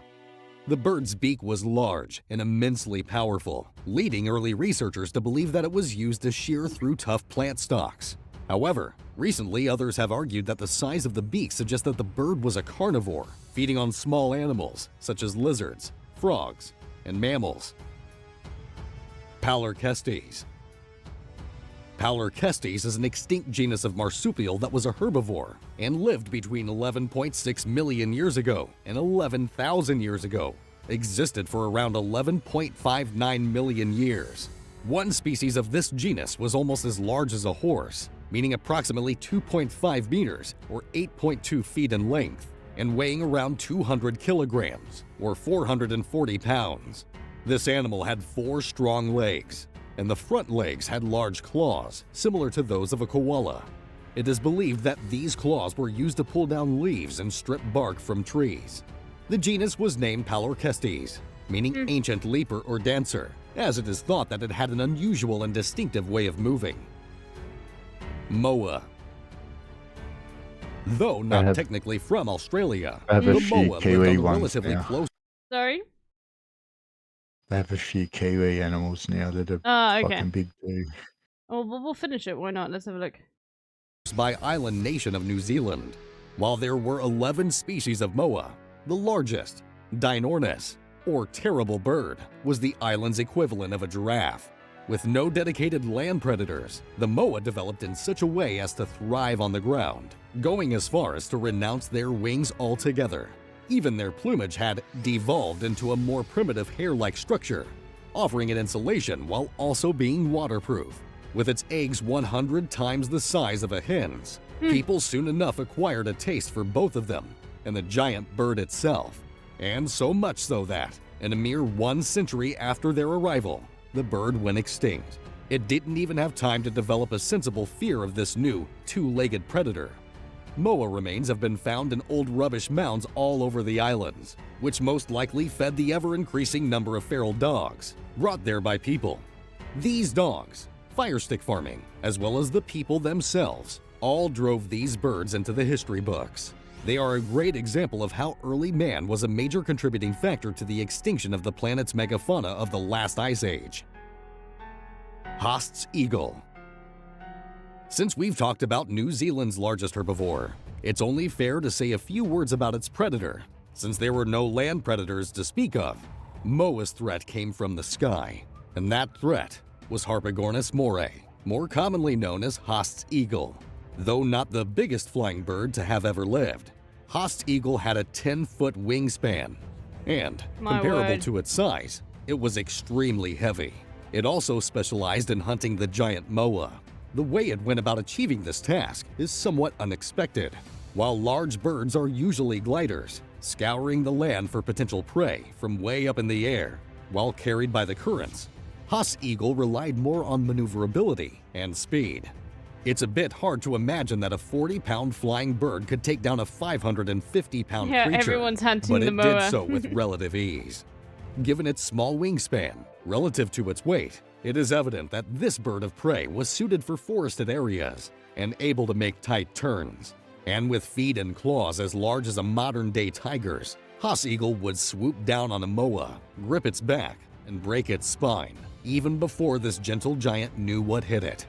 The bird's beak was large and immensely powerful, leading early researchers to believe that it was used to shear through tough plant stalks. However, recently others have argued that the size of the beak suggests that the bird was a carnivore, feeding on small animals such as lizards, frogs, and mammals. Palurkestes. Palurkestes is an extinct genus of marsupial that was a herbivore and lived between 11.6 million years ago and 11,000 years ago, existed for around 11.59 million years. One species of this genus was almost as large as a horse, meaning approximately 2.5 meters or 8.2 feet in length, and weighing around 200 kilograms or 440 pounds. This animal had 4 strong legs, and the front legs had large claws, similar to those of a koala. It is believed that these claws were used to pull down leaves and strip bark from trees. The genus was named Palurkestes, meaning ancient leaper or dancer, as it is thought that it had an unusual and distinctive way of moving. Moa. Though not technically from Australia, I have a the few moa lived Kiwi on the ones relatively now. close. Sorry? They have a few Kiwi animals now that are Okay. fucking big too. Oh, we'll finish it. Why not? Let's have a look. By island nation of New Zealand. While there were 11 species of moa, the largest, Dinornis, or terrible bird, was the island's equivalent of a giraffe. With no dedicated land predators, the moa developed in such a way as to thrive on the ground, going as far as to renounce their wings altogether. Even their plumage had devolved into a more primitive hair-like structure, offering it insulation while also being waterproof. With its eggs 100 times the size of a hen's, people soon enough acquired a taste for both of them and the giant bird itself. And so much so that, in a mere 1 century after their arrival, the bird went extinct. It didn't even have time to develop a sensible fear of this new, 2-legged predator. Moa remains have been found in old rubbish mounds all over the islands, which most likely fed the ever-increasing number of feral dogs, brought there by people. These dogs, fire stick farming, as well as the people themselves, all drove these birds into the history books. They are a great example of how early man was a major contributing factor to the extinction of the planet's megafauna of the last ice age. Haast's eagle. Since we've talked about New Zealand's largest herbivore, it's only fair to say a few words about its predator. Since there were no land predators to speak of, Moa's threat came from the sky, and that threat was Harpagornis morae, more commonly known as Haast's eagle. Though not the biggest flying bird to have ever lived, Haast's eagle had a 10-foot wingspan, and, comparable to its size, it was extremely heavy. It also specialized in hunting the giant moa. The way it went about achieving this task is somewhat unexpected. While large birds are usually gliders, scouring the land for potential prey from way up in the air, while carried by the currents, Haast's eagle relied more on maneuverability and speed. It's a bit hard to imagine that a 40-pound flying bird could take down a 550-pound creature, everyone's hunting but the it moa. did so with relative ease. Given its small wingspan, relative to its weight, it is evident that this bird of prey was suited for forested areas and able to make tight turns. And with feet and claws as large as a modern-day tiger's, Haast's eagle would swoop down on a moa, grip its back, and break its spine, even before this gentle giant knew what hit it.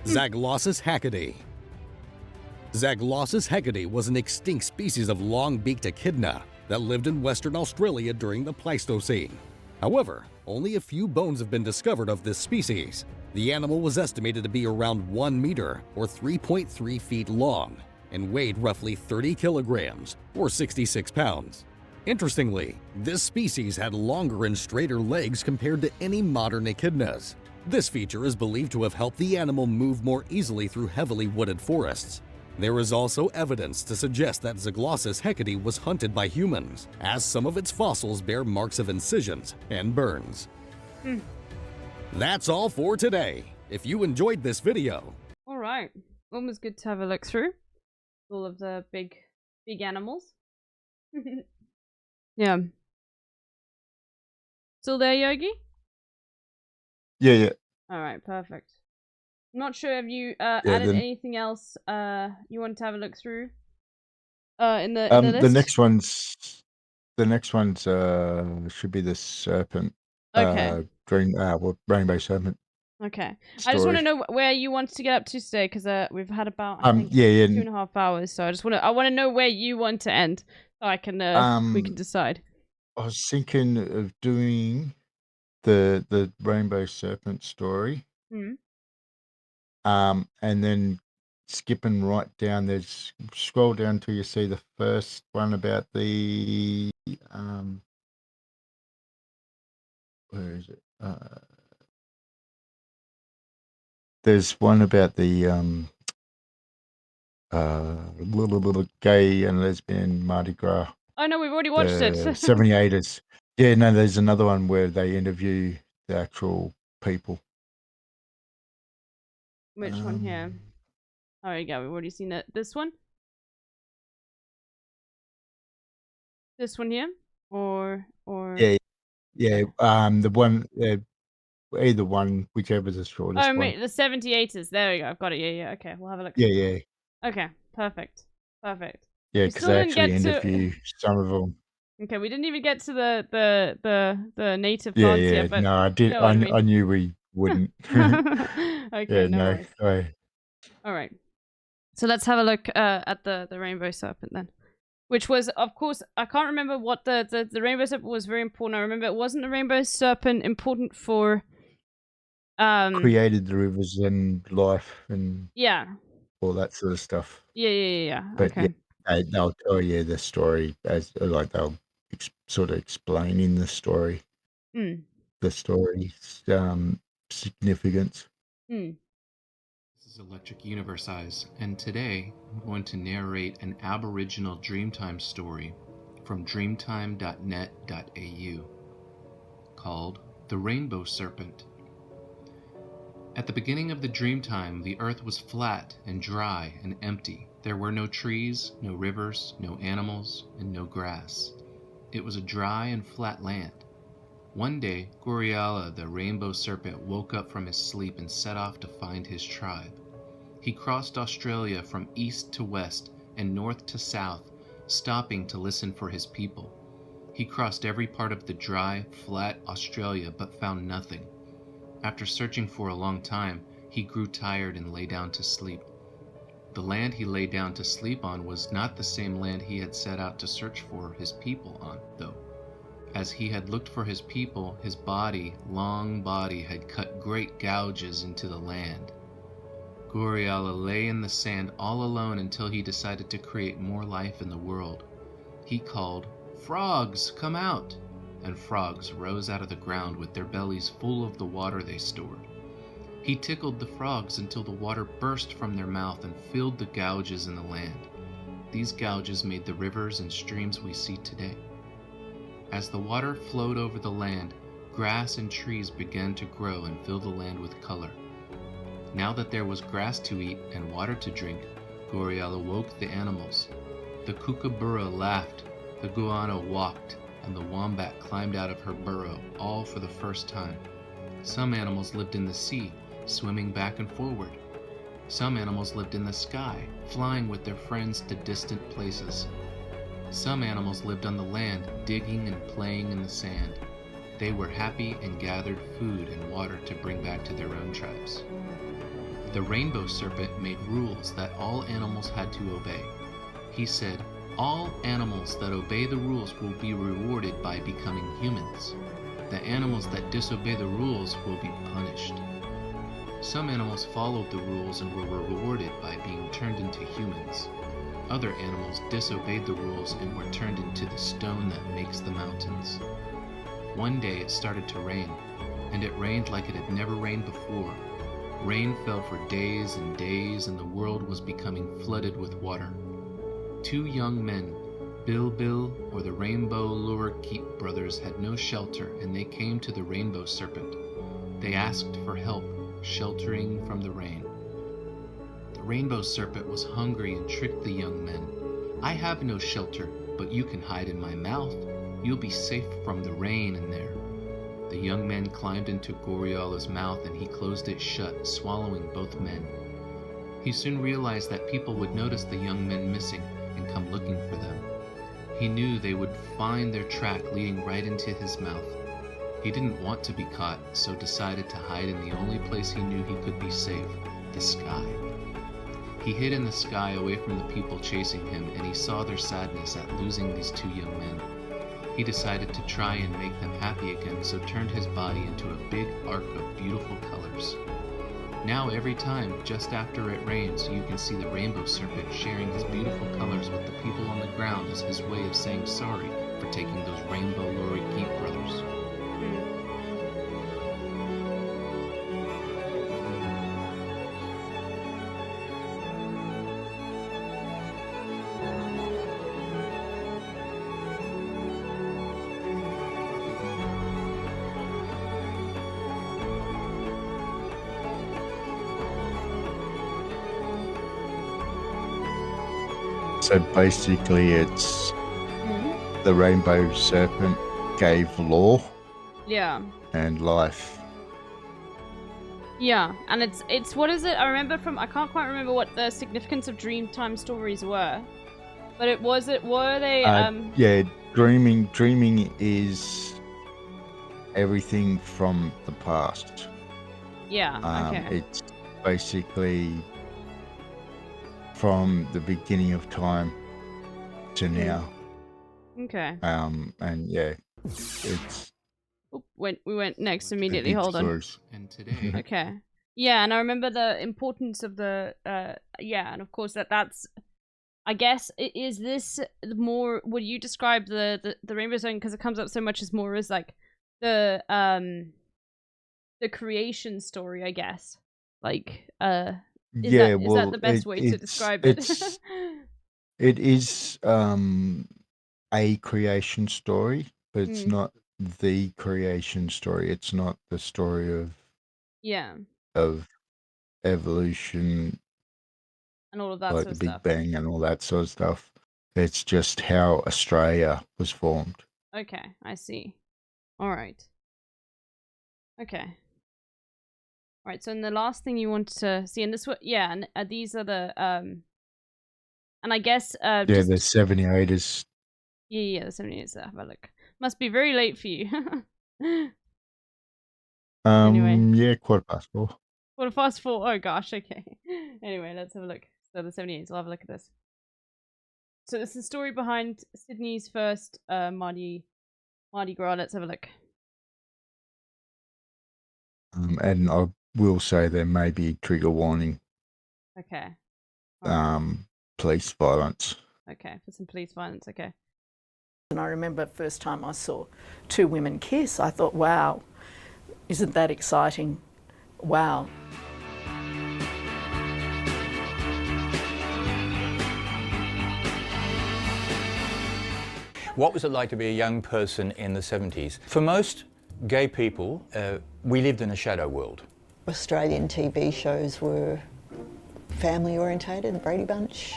Zaglossus hackaday. Zaglossus hackaday was an extinct species of long-beaked echidna that lived in Western Australia during the Pleistocene. However, only a few bones have been discovered of this species. The The animal was estimated to be around 1 meter, or 3.3 feet long, and weighed roughly 30 kilograms, or 66 pounds. Interestingly, this species had longer and straighter legs compared to any modern echidnas. This feature is believed to have helped the animal move more easily through heavily wooded forests. There is also evidence to suggest that Zyglosis hecate was hunted by humans, as some of its fossils bear marks of incisions and burns. That's all for today. If you enjoyed this video, All right. Almost good to have a look through all of the big animals. Yeah. Still there, Yogi? Yeah. All right, perfect. I'm not sure if you added anything else you wanted to have a look through in the list. The next one's should be the serpent. Okay. Rainbow serpent. Okay. Story. I just want to know where you wanted to get up to today, because we've had about I think 2.5 hours. So I want to know where you want to end, so I can we can decide. I was thinking of doing the rainbow serpent story. And then skipping right down. There's scroll down till you see the first one about the where is it? There's one about the little gay and lesbian Mardi Gras. Oh no, we've already watched it. 78ers. Yeah, no, there's another one where they interview the actual people. Which one here? Oh, there you go. We've already seen it. This one? This one here? Or Yeah. The one either one, whichever's the shortest one. the 78ers. There we go. I've got it. Yeah. Okay, we'll have a look. Yeah. Okay, perfect. Yeah, because they actually interview some of them. Okay, we didn't even get to the native plants yet, but No, I did. You know what I mean. I knew we wouldn't. Okay, no worries. All right. So let's have a look at the rainbow serpent then. Which was, of course, I can't remember what the rainbow serpent was very important. I remember it wasn't the rainbow serpent important for created the rivers and life and all that sort of stuff. Yeah. But okay. They'll tell you the story as like they'll sort of explain in the story the story's significance. This is Electric Universe Eyes, and today I'm going to narrate an Aboriginal Dreamtime story from dreamtime.net.au called The Rainbow Serpent. At the beginning of the Dreamtime, the earth was flat and dry and empty. There were no trees, no rivers, no animals, and no grass. It was a dry and flat land. One day, Goriala, the rainbow serpent, woke up from his sleep and set off to find his tribe. He crossed Australia from east to west and north to south, stopping to listen for his people. He crossed every part of the dry, flat Australia but found nothing. After searching for a long time, he grew tired and lay down to sleep. The land he lay down to sleep on was not the same land he had set out to search for his people on, though. As he had looked for his people, his long body, had cut great gouges into the land. Goriala lay in the sand all alone until he decided to create more life in the world. He called, "Frogs, come out!" And frogs rose out of the ground with their bellies full of the water they stored. He tickled the frogs until the water burst from their mouth and filled the gouges in the land. These gouges made the rivers and streams we see today. As the water flowed over the land, grass and trees began to grow and fill the land with color. Now that there was grass to eat and water to drink, Goriala woke the animals. The kookaburra laughed, the guano walked, and the wombat climbed out of her burrow, all for the first time. Some animals lived in the sea, swimming back and forward. Some animals lived in the sky, flying with their friends to distant places. Some animals lived on the land, digging and playing in the sand. They were happy and gathered food and water to bring back to their own tribes. The rainbow serpent made rules that all animals had to obey. He said, "All animals that obey the rules will be rewarded by becoming humans. The animals that disobey the rules will be punished." Some animals followed the rules and were rewarded by being turned into humans. Other animals disobeyed the rules and were turned into the stone that makes the mountains. One day it started to rain, and it rained like it had never rained before. Rain fell for days and days, and the world was becoming flooded with water. Two young men, Bill or the Rainbow Lorikeet brothers, had no shelter, and they came to the Rainbow Serpent. They asked for help, sheltering from the rain. The Rainbow Serpent was hungry and tricked the young men. "I have no shelter, but you can hide in my mouth. You'll be safe from the rain in there." The young men climbed into Goriola's mouth and he closed it shut, swallowing both men. He soon realized that people would notice the young men missing and come looking for them. He knew they would find their track leading right into his mouth. He didn't want to be caught, so decided to hide in the only place he knew he could be safe, the sky. He hid in the sky away from the people chasing him, and he saw their sadness at losing these two young men. He decided to try and make them happy again, so turned his body into a big arc of beautiful colors. Now every time, just after it rains, you can see the Rainbow Serpent sharing his beautiful colors with the people on the ground as his way of saying sorry for taking those Rainbow Lorikeet brothers. So basically, it's the Rainbow Serpent gave law Yeah. and life. Yeah, and it's what is it? I can't quite remember what the significance of Dreamtime stories were, but were they Yeah, dreaming is everything from the past. Yeah. Okay. It's basically from the beginning of time to now. Okay. And yeah, it's We went next immediately. good Hold on. stories. And today, Okay. Yeah, and I remember the importance of the and of course that's I guess is this more, would you describe the Rainbow Zone, because it comes up so much as more as like the creation story, I guess. Like is that the best way to describe it? It is a creation story, but it's not the creation story. It's not the story of evolution, and all of that like sort the of Big stuff. Bang and all that sort of stuff. It's just how Australia was formed. Okay, I see. All right. Okay. All right. So, and the last thing you wanted to see, and and these are the and I guess Yeah, the 78ers. Yeah, the 78ers. Have a look. Must be very late for you. Anyway. Yeah, 4:15. 4:04. Oh gosh. Okay. Anyway, let's have a look. So the 78ers. We'll have a look at this. So this is the story behind Sydney's first Mardi Gras. Let's have a look. And I will say there may be trigger warning. Okay. Police violence. Okay, for some police violence. Okay. And I remember first time I saw two women kiss, I thought, wow, isn't that exciting? Wow. What was it like to be a young person in the 70s? For most gay people, we lived in a shadow world. Australian TV shows were family orientated, the Brady Bunch.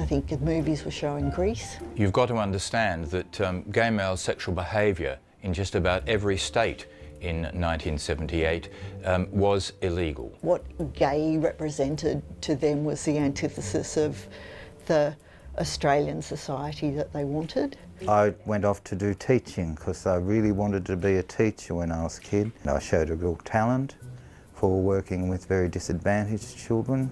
I think the movies were showing Grease. You've got to understand that gay male sexual behaviour in just about every state in 1978 was illegal. What gay represented to them was the antithesis of the Australian society that they wanted. I went off to do teaching because I really wanted to be a teacher when I was a kid. I showed a real talent for working with very disadvantaged children,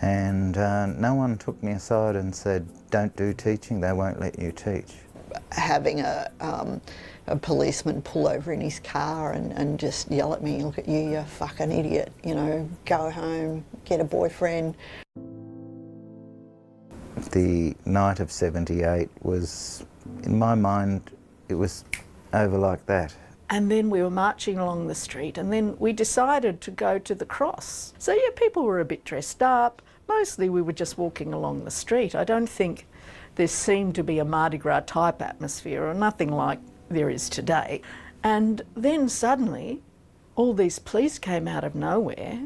and no one took me aside and said, don't do teaching, they won't let you teach. having a policeman pull over in his car and just yell at me, "Look at you, you fucking idiot, you know, go home, get a boyfriend." The night of 78 was, in my mind, it was over like that. And then we were marching along the street, and then we decided to go to the cross. So yeah, people were a bit dressed up. Mostly we were just walking along the street. I don't think there seemed to be a Mardi Gras type atmosphere, or nothing like there is today. And then suddenly all these police came out of nowhere,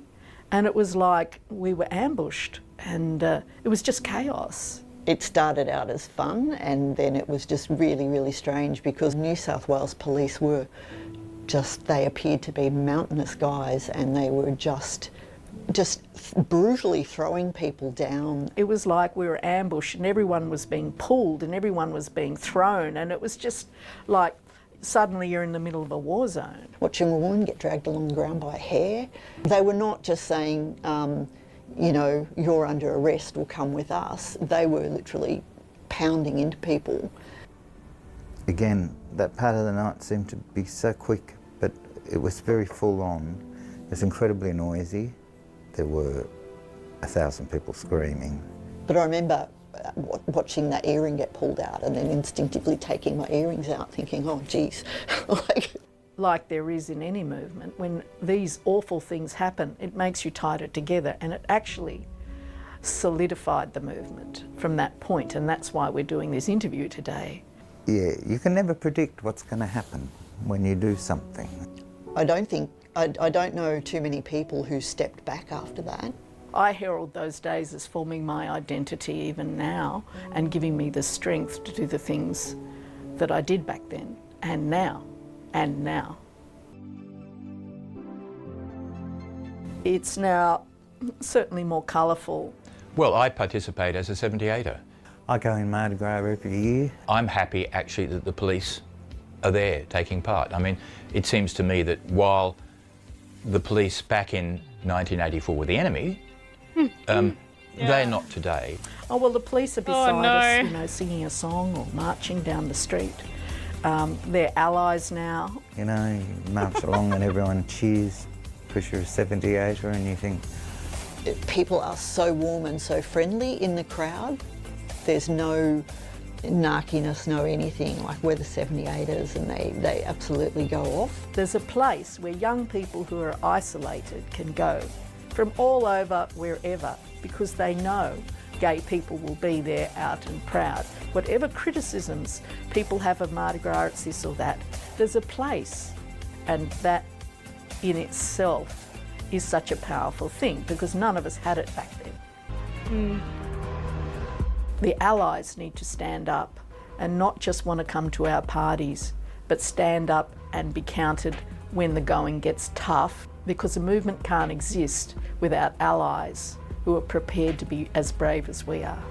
and it was like we were ambushed, and it was just chaos. It started out as fun, and then it was just really, really strange, because New South Wales police were they appeared to be mountainous guys, and they were just brutally throwing people down. It was like we were ambushed, and everyone was being pulled and everyone was being thrown, and it was just like suddenly you're in the middle of a war zone. Watching a woman get dragged along the ground by a hair. They were not just saying, you know, you're under arrest or come with us. They were literally pounding into people. Again, that part of the night seemed to be so quick, but it was very full on. It was incredibly noisy. There were 1,000 people screaming. But I remember watching that earring get pulled out and then instinctively taking my earrings out, thinking, oh, geez. Like there is in any movement, when these awful things happen, it makes you tighter together, and it actually solidified the movement from that point, and that's why we're doing this interview today. Yeah, you can never predict what's going to happen when you do something. I don't know too many people who stepped back after that. I herald those days as forming my identity even now, and giving me the strength to do the things that I did back then and now. And now. It's now certainly more colourful. Well, I participate as a 78er. I go in Mardi Gras every year. I'm happy actually that the police are there taking part. I mean, it seems to me that while the police back in 1984 were the enemy, they're not today. Oh, well, the police are beside us, you know, singing a song or marching down the street. They're allies now. You know, you march along and everyone cheers because you're a 78er, and you think... People are so warm and so friendly in the crowd. There's no narkiness, no anything. Like, we're the 78ers, and they absolutely go off. There's a place where young people who are isolated can go from all over, wherever, because they know gay people will be there out and proud. Whatever criticisms people have of Mardi Gras, it's this or that, there's a place, and that in itself is such a powerful thing, because none of us had it back then. The allies need to stand up and not just want to come to our parties, but stand up and be counted when the going gets tough, because a movement can't exist without allies who are prepared to be as brave as we are.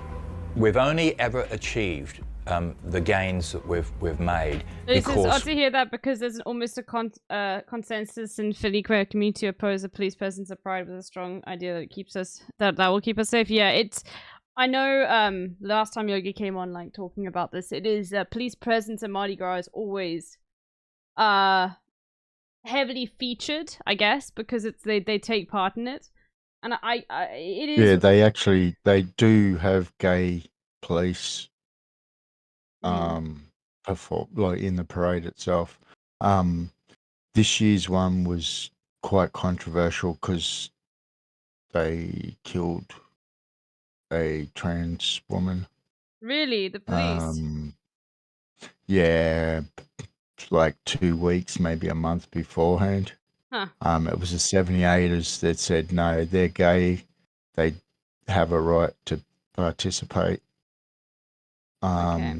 We've only ever achieved the gains that we've made It's because... odd to hear that, because there's almost a consensus in Philly queer community to oppose a police presence of pride with a strong idea that keeps us that will keep us safe. Yeah, it's... I know last time Yogi came on, like, talking about this, it is police presence at Mardi Gras is always heavily featured, I guess, because it's they take part in it. And it is... Yeah, they do have gay police perform, like, in the parade itself. This year's one was quite controversial because they killed a trans woman. Really? The police? Yeah, like 2 weeks, maybe a month beforehand. Huh. It was the 78ers that said, no, they're gay. They have a right to participate. Okay.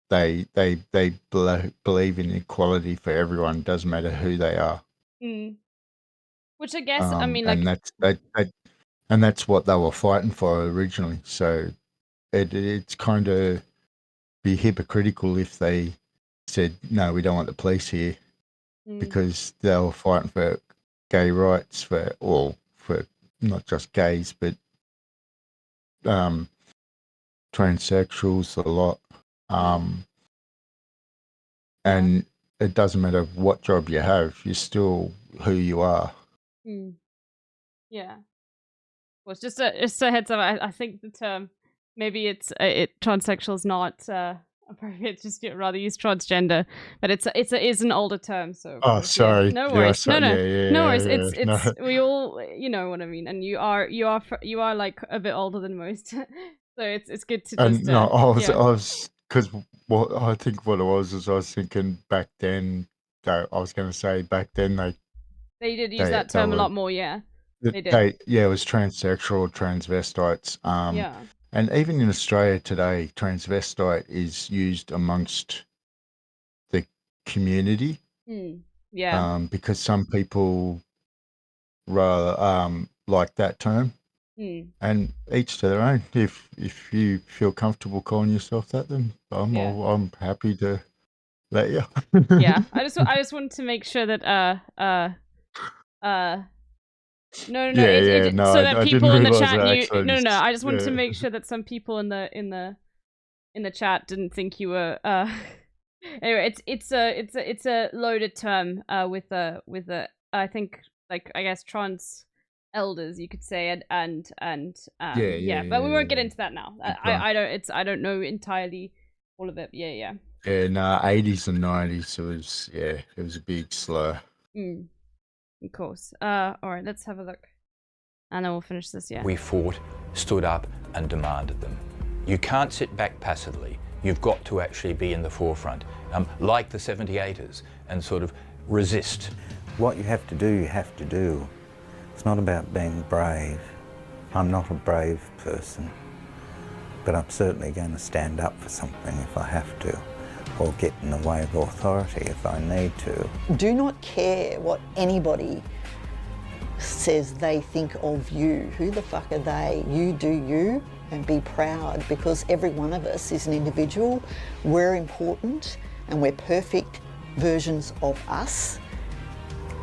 They believe in equality for everyone. Doesn't matter who they are. Which I guess, I mean, like... And that's what they were fighting for originally. So it's kind of be hypocritical if they said, no, we don't want the police here, because they were fighting for gay rights for not just gays, but transsexuals a lot. and it doesn't matter what job you have, you're still who you are. Yeah. Well, it's just a heads up. I think the term maybe transsexual is not appropriate. Just rather use transgender, but is an older term. So of Oh, course, yeah. sorry. No Yeah, worries. No, no, no worries. yeah. No. We all you know what I mean. And you are like a bit older than most, so it's good to And just no, I yeah. was because what I think what it was is I was thinking back then. I was going to say back then They did use that they term a were lot more. Yeah, they did. it was transsexual, transvestites. Yeah. And even in Australia today, transvestite is used amongst the community. Yeah. Because some people rather like that term. And each to their own. If you feel comfortable calling yourself that, then I'm happy to let you. Yeah. I just wanted to make sure that no, No, so that I didn't people in the realize chat that knew. actually. No. I just wanted to make sure that some people in the chat didn't think you were. Anyway, it's a loaded term with I think like I guess trans elders you could say and but we won't get into that now. I don't know entirely all of it. Yeah. Yeah, no, 80s and 90s, it was a big slur. Of course. All right, let's have a look. And then we'll finish this, yeah. We fought, stood up and demanded them. You can't sit back passively. You've got to actually be in the forefront, like the 78ers, and sort of resist. What you have to do, you have to do. It's not about being brave. I'm not a brave person, but I'm certainly going to stand up for something if I have to, or get in the way of authority if I need to. Do not care what anybody says they think of you. Who the fuck are they? You do you, and be proud, because every one of us is an individual. We're important and we're perfect versions of us.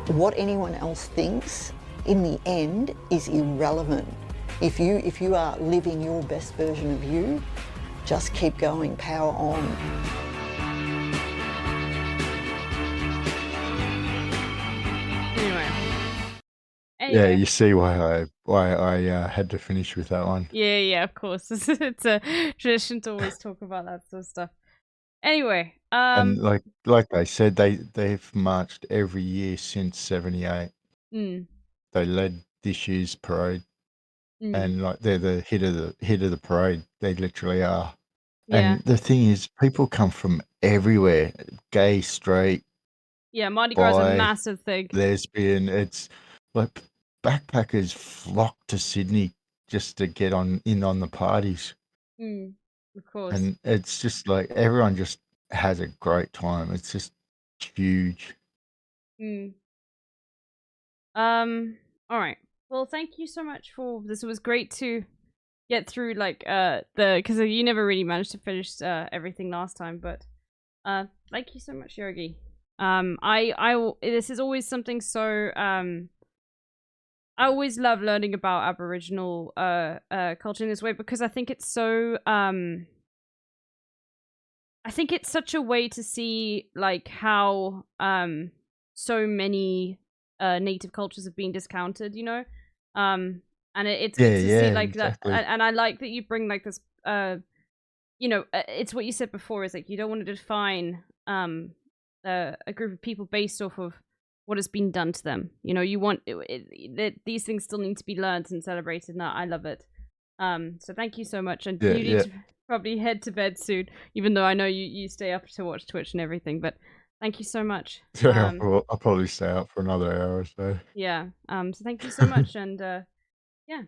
What anyone else thinks in the end is irrelevant. If you are living your best version of you, just keep going, power on. Yeah, you see why I had to finish with that one. Yeah, of course. It's a tradition to always talk about that sort of stuff. Anyway, And like they said, they've marched every year since '78. They led this year's parade, and like they're the head of the parade. They literally are. Yeah. And the thing is, people come from everywhere, gay, straight, Yeah, Mardi Gras is a bi, massive thing. lesbian. It's like backpackers flock to Sydney just to get in on the parties. Of course. And it's just like everyone just has a great time. It's just huge. All right. Well, thank you so much for this. It was great to get through like because you never really managed to finish everything last time, but thank you so much, Yogi. This is always something so I always love learning about Aboriginal culture in this way, because I think it's so I think it's such a way to see like how so many native cultures have been discounted, you know, and it's good to see like exactly. that, and I like that you bring like this you know, it's what you said before, is like you don't want to define a group of people based off of what has been done to them. You know, you want these things still need to be learned and celebrated, and I love it. So thank you so much, and you need to probably head to bed soon, even though I know you stay up to watch Twitch and everything, but thank you so much. I'll probably stay up for another hour or so. Yeah. So thank you so much, and yeah,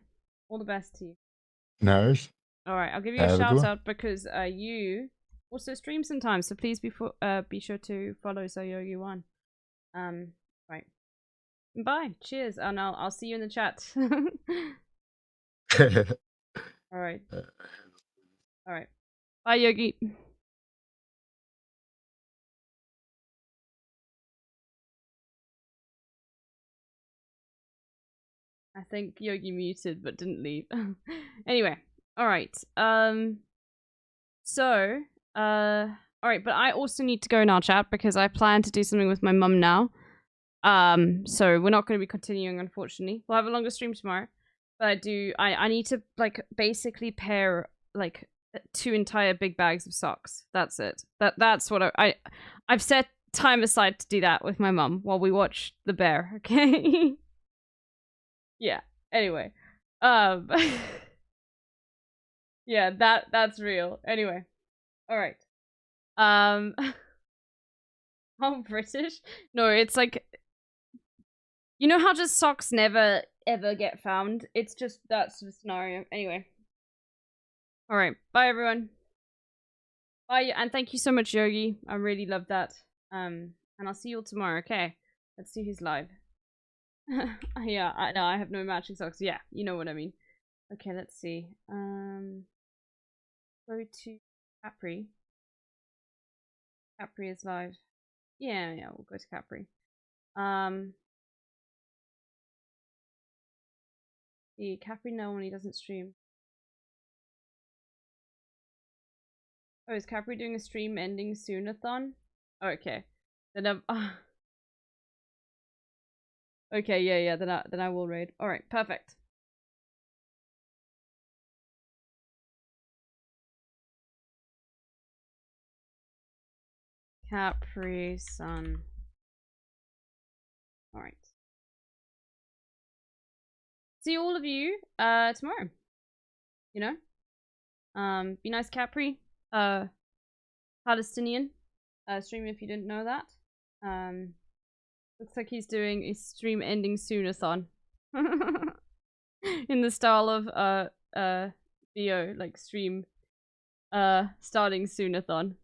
all the best to you. No. All right, I'll give you a shout out because you also stream sometimes, so please be sure to follow Soyogi1. Right. Bye. Cheers, and I'll see you in the chat. All right. All right. Bye, Yogi. I think Yogi muted but didn't leave. Anyway, all right. So All right, but I also need to go now, chat, because I plan to do something with my mum now. So we're not going to be continuing, unfortunately. We'll have a longer stream tomorrow. But I need to, like, basically pair, like, 2 entire big bags of socks. That's it. That's what I've set time aside to do that with my mum while we watch The Bear, okay? Yeah. Anyway. Yeah, that's real. Anyway. All right. Oh, British? No, it's like, you know how just socks never ever get found? It's just that's the scenario. Anyway. All right. Bye, everyone. Bye, and thank you so much, Yogi. I really love that. And I'll see you all tomorrow. Okay. Let's see who's live. Yeah, I have no matching socks. Yeah, you know what I mean. Okay, let's see. Go to Capri. Capri is live. Yeah, we'll go to Capri. The Capri normally doesn't stream. Oh, is Capri doing a stream ending soon-a-thon? Oh, okay. Then okay, yeah. Then I will raid. All right, perfect. Capri Sun. All right. See all of you tomorrow. You know? Be nice, Capri. Palestinian streamer, if you didn't know that. Looks like he's doing a stream ending soon-a-thon. In the style of VO, like stream starting soon-a-thon.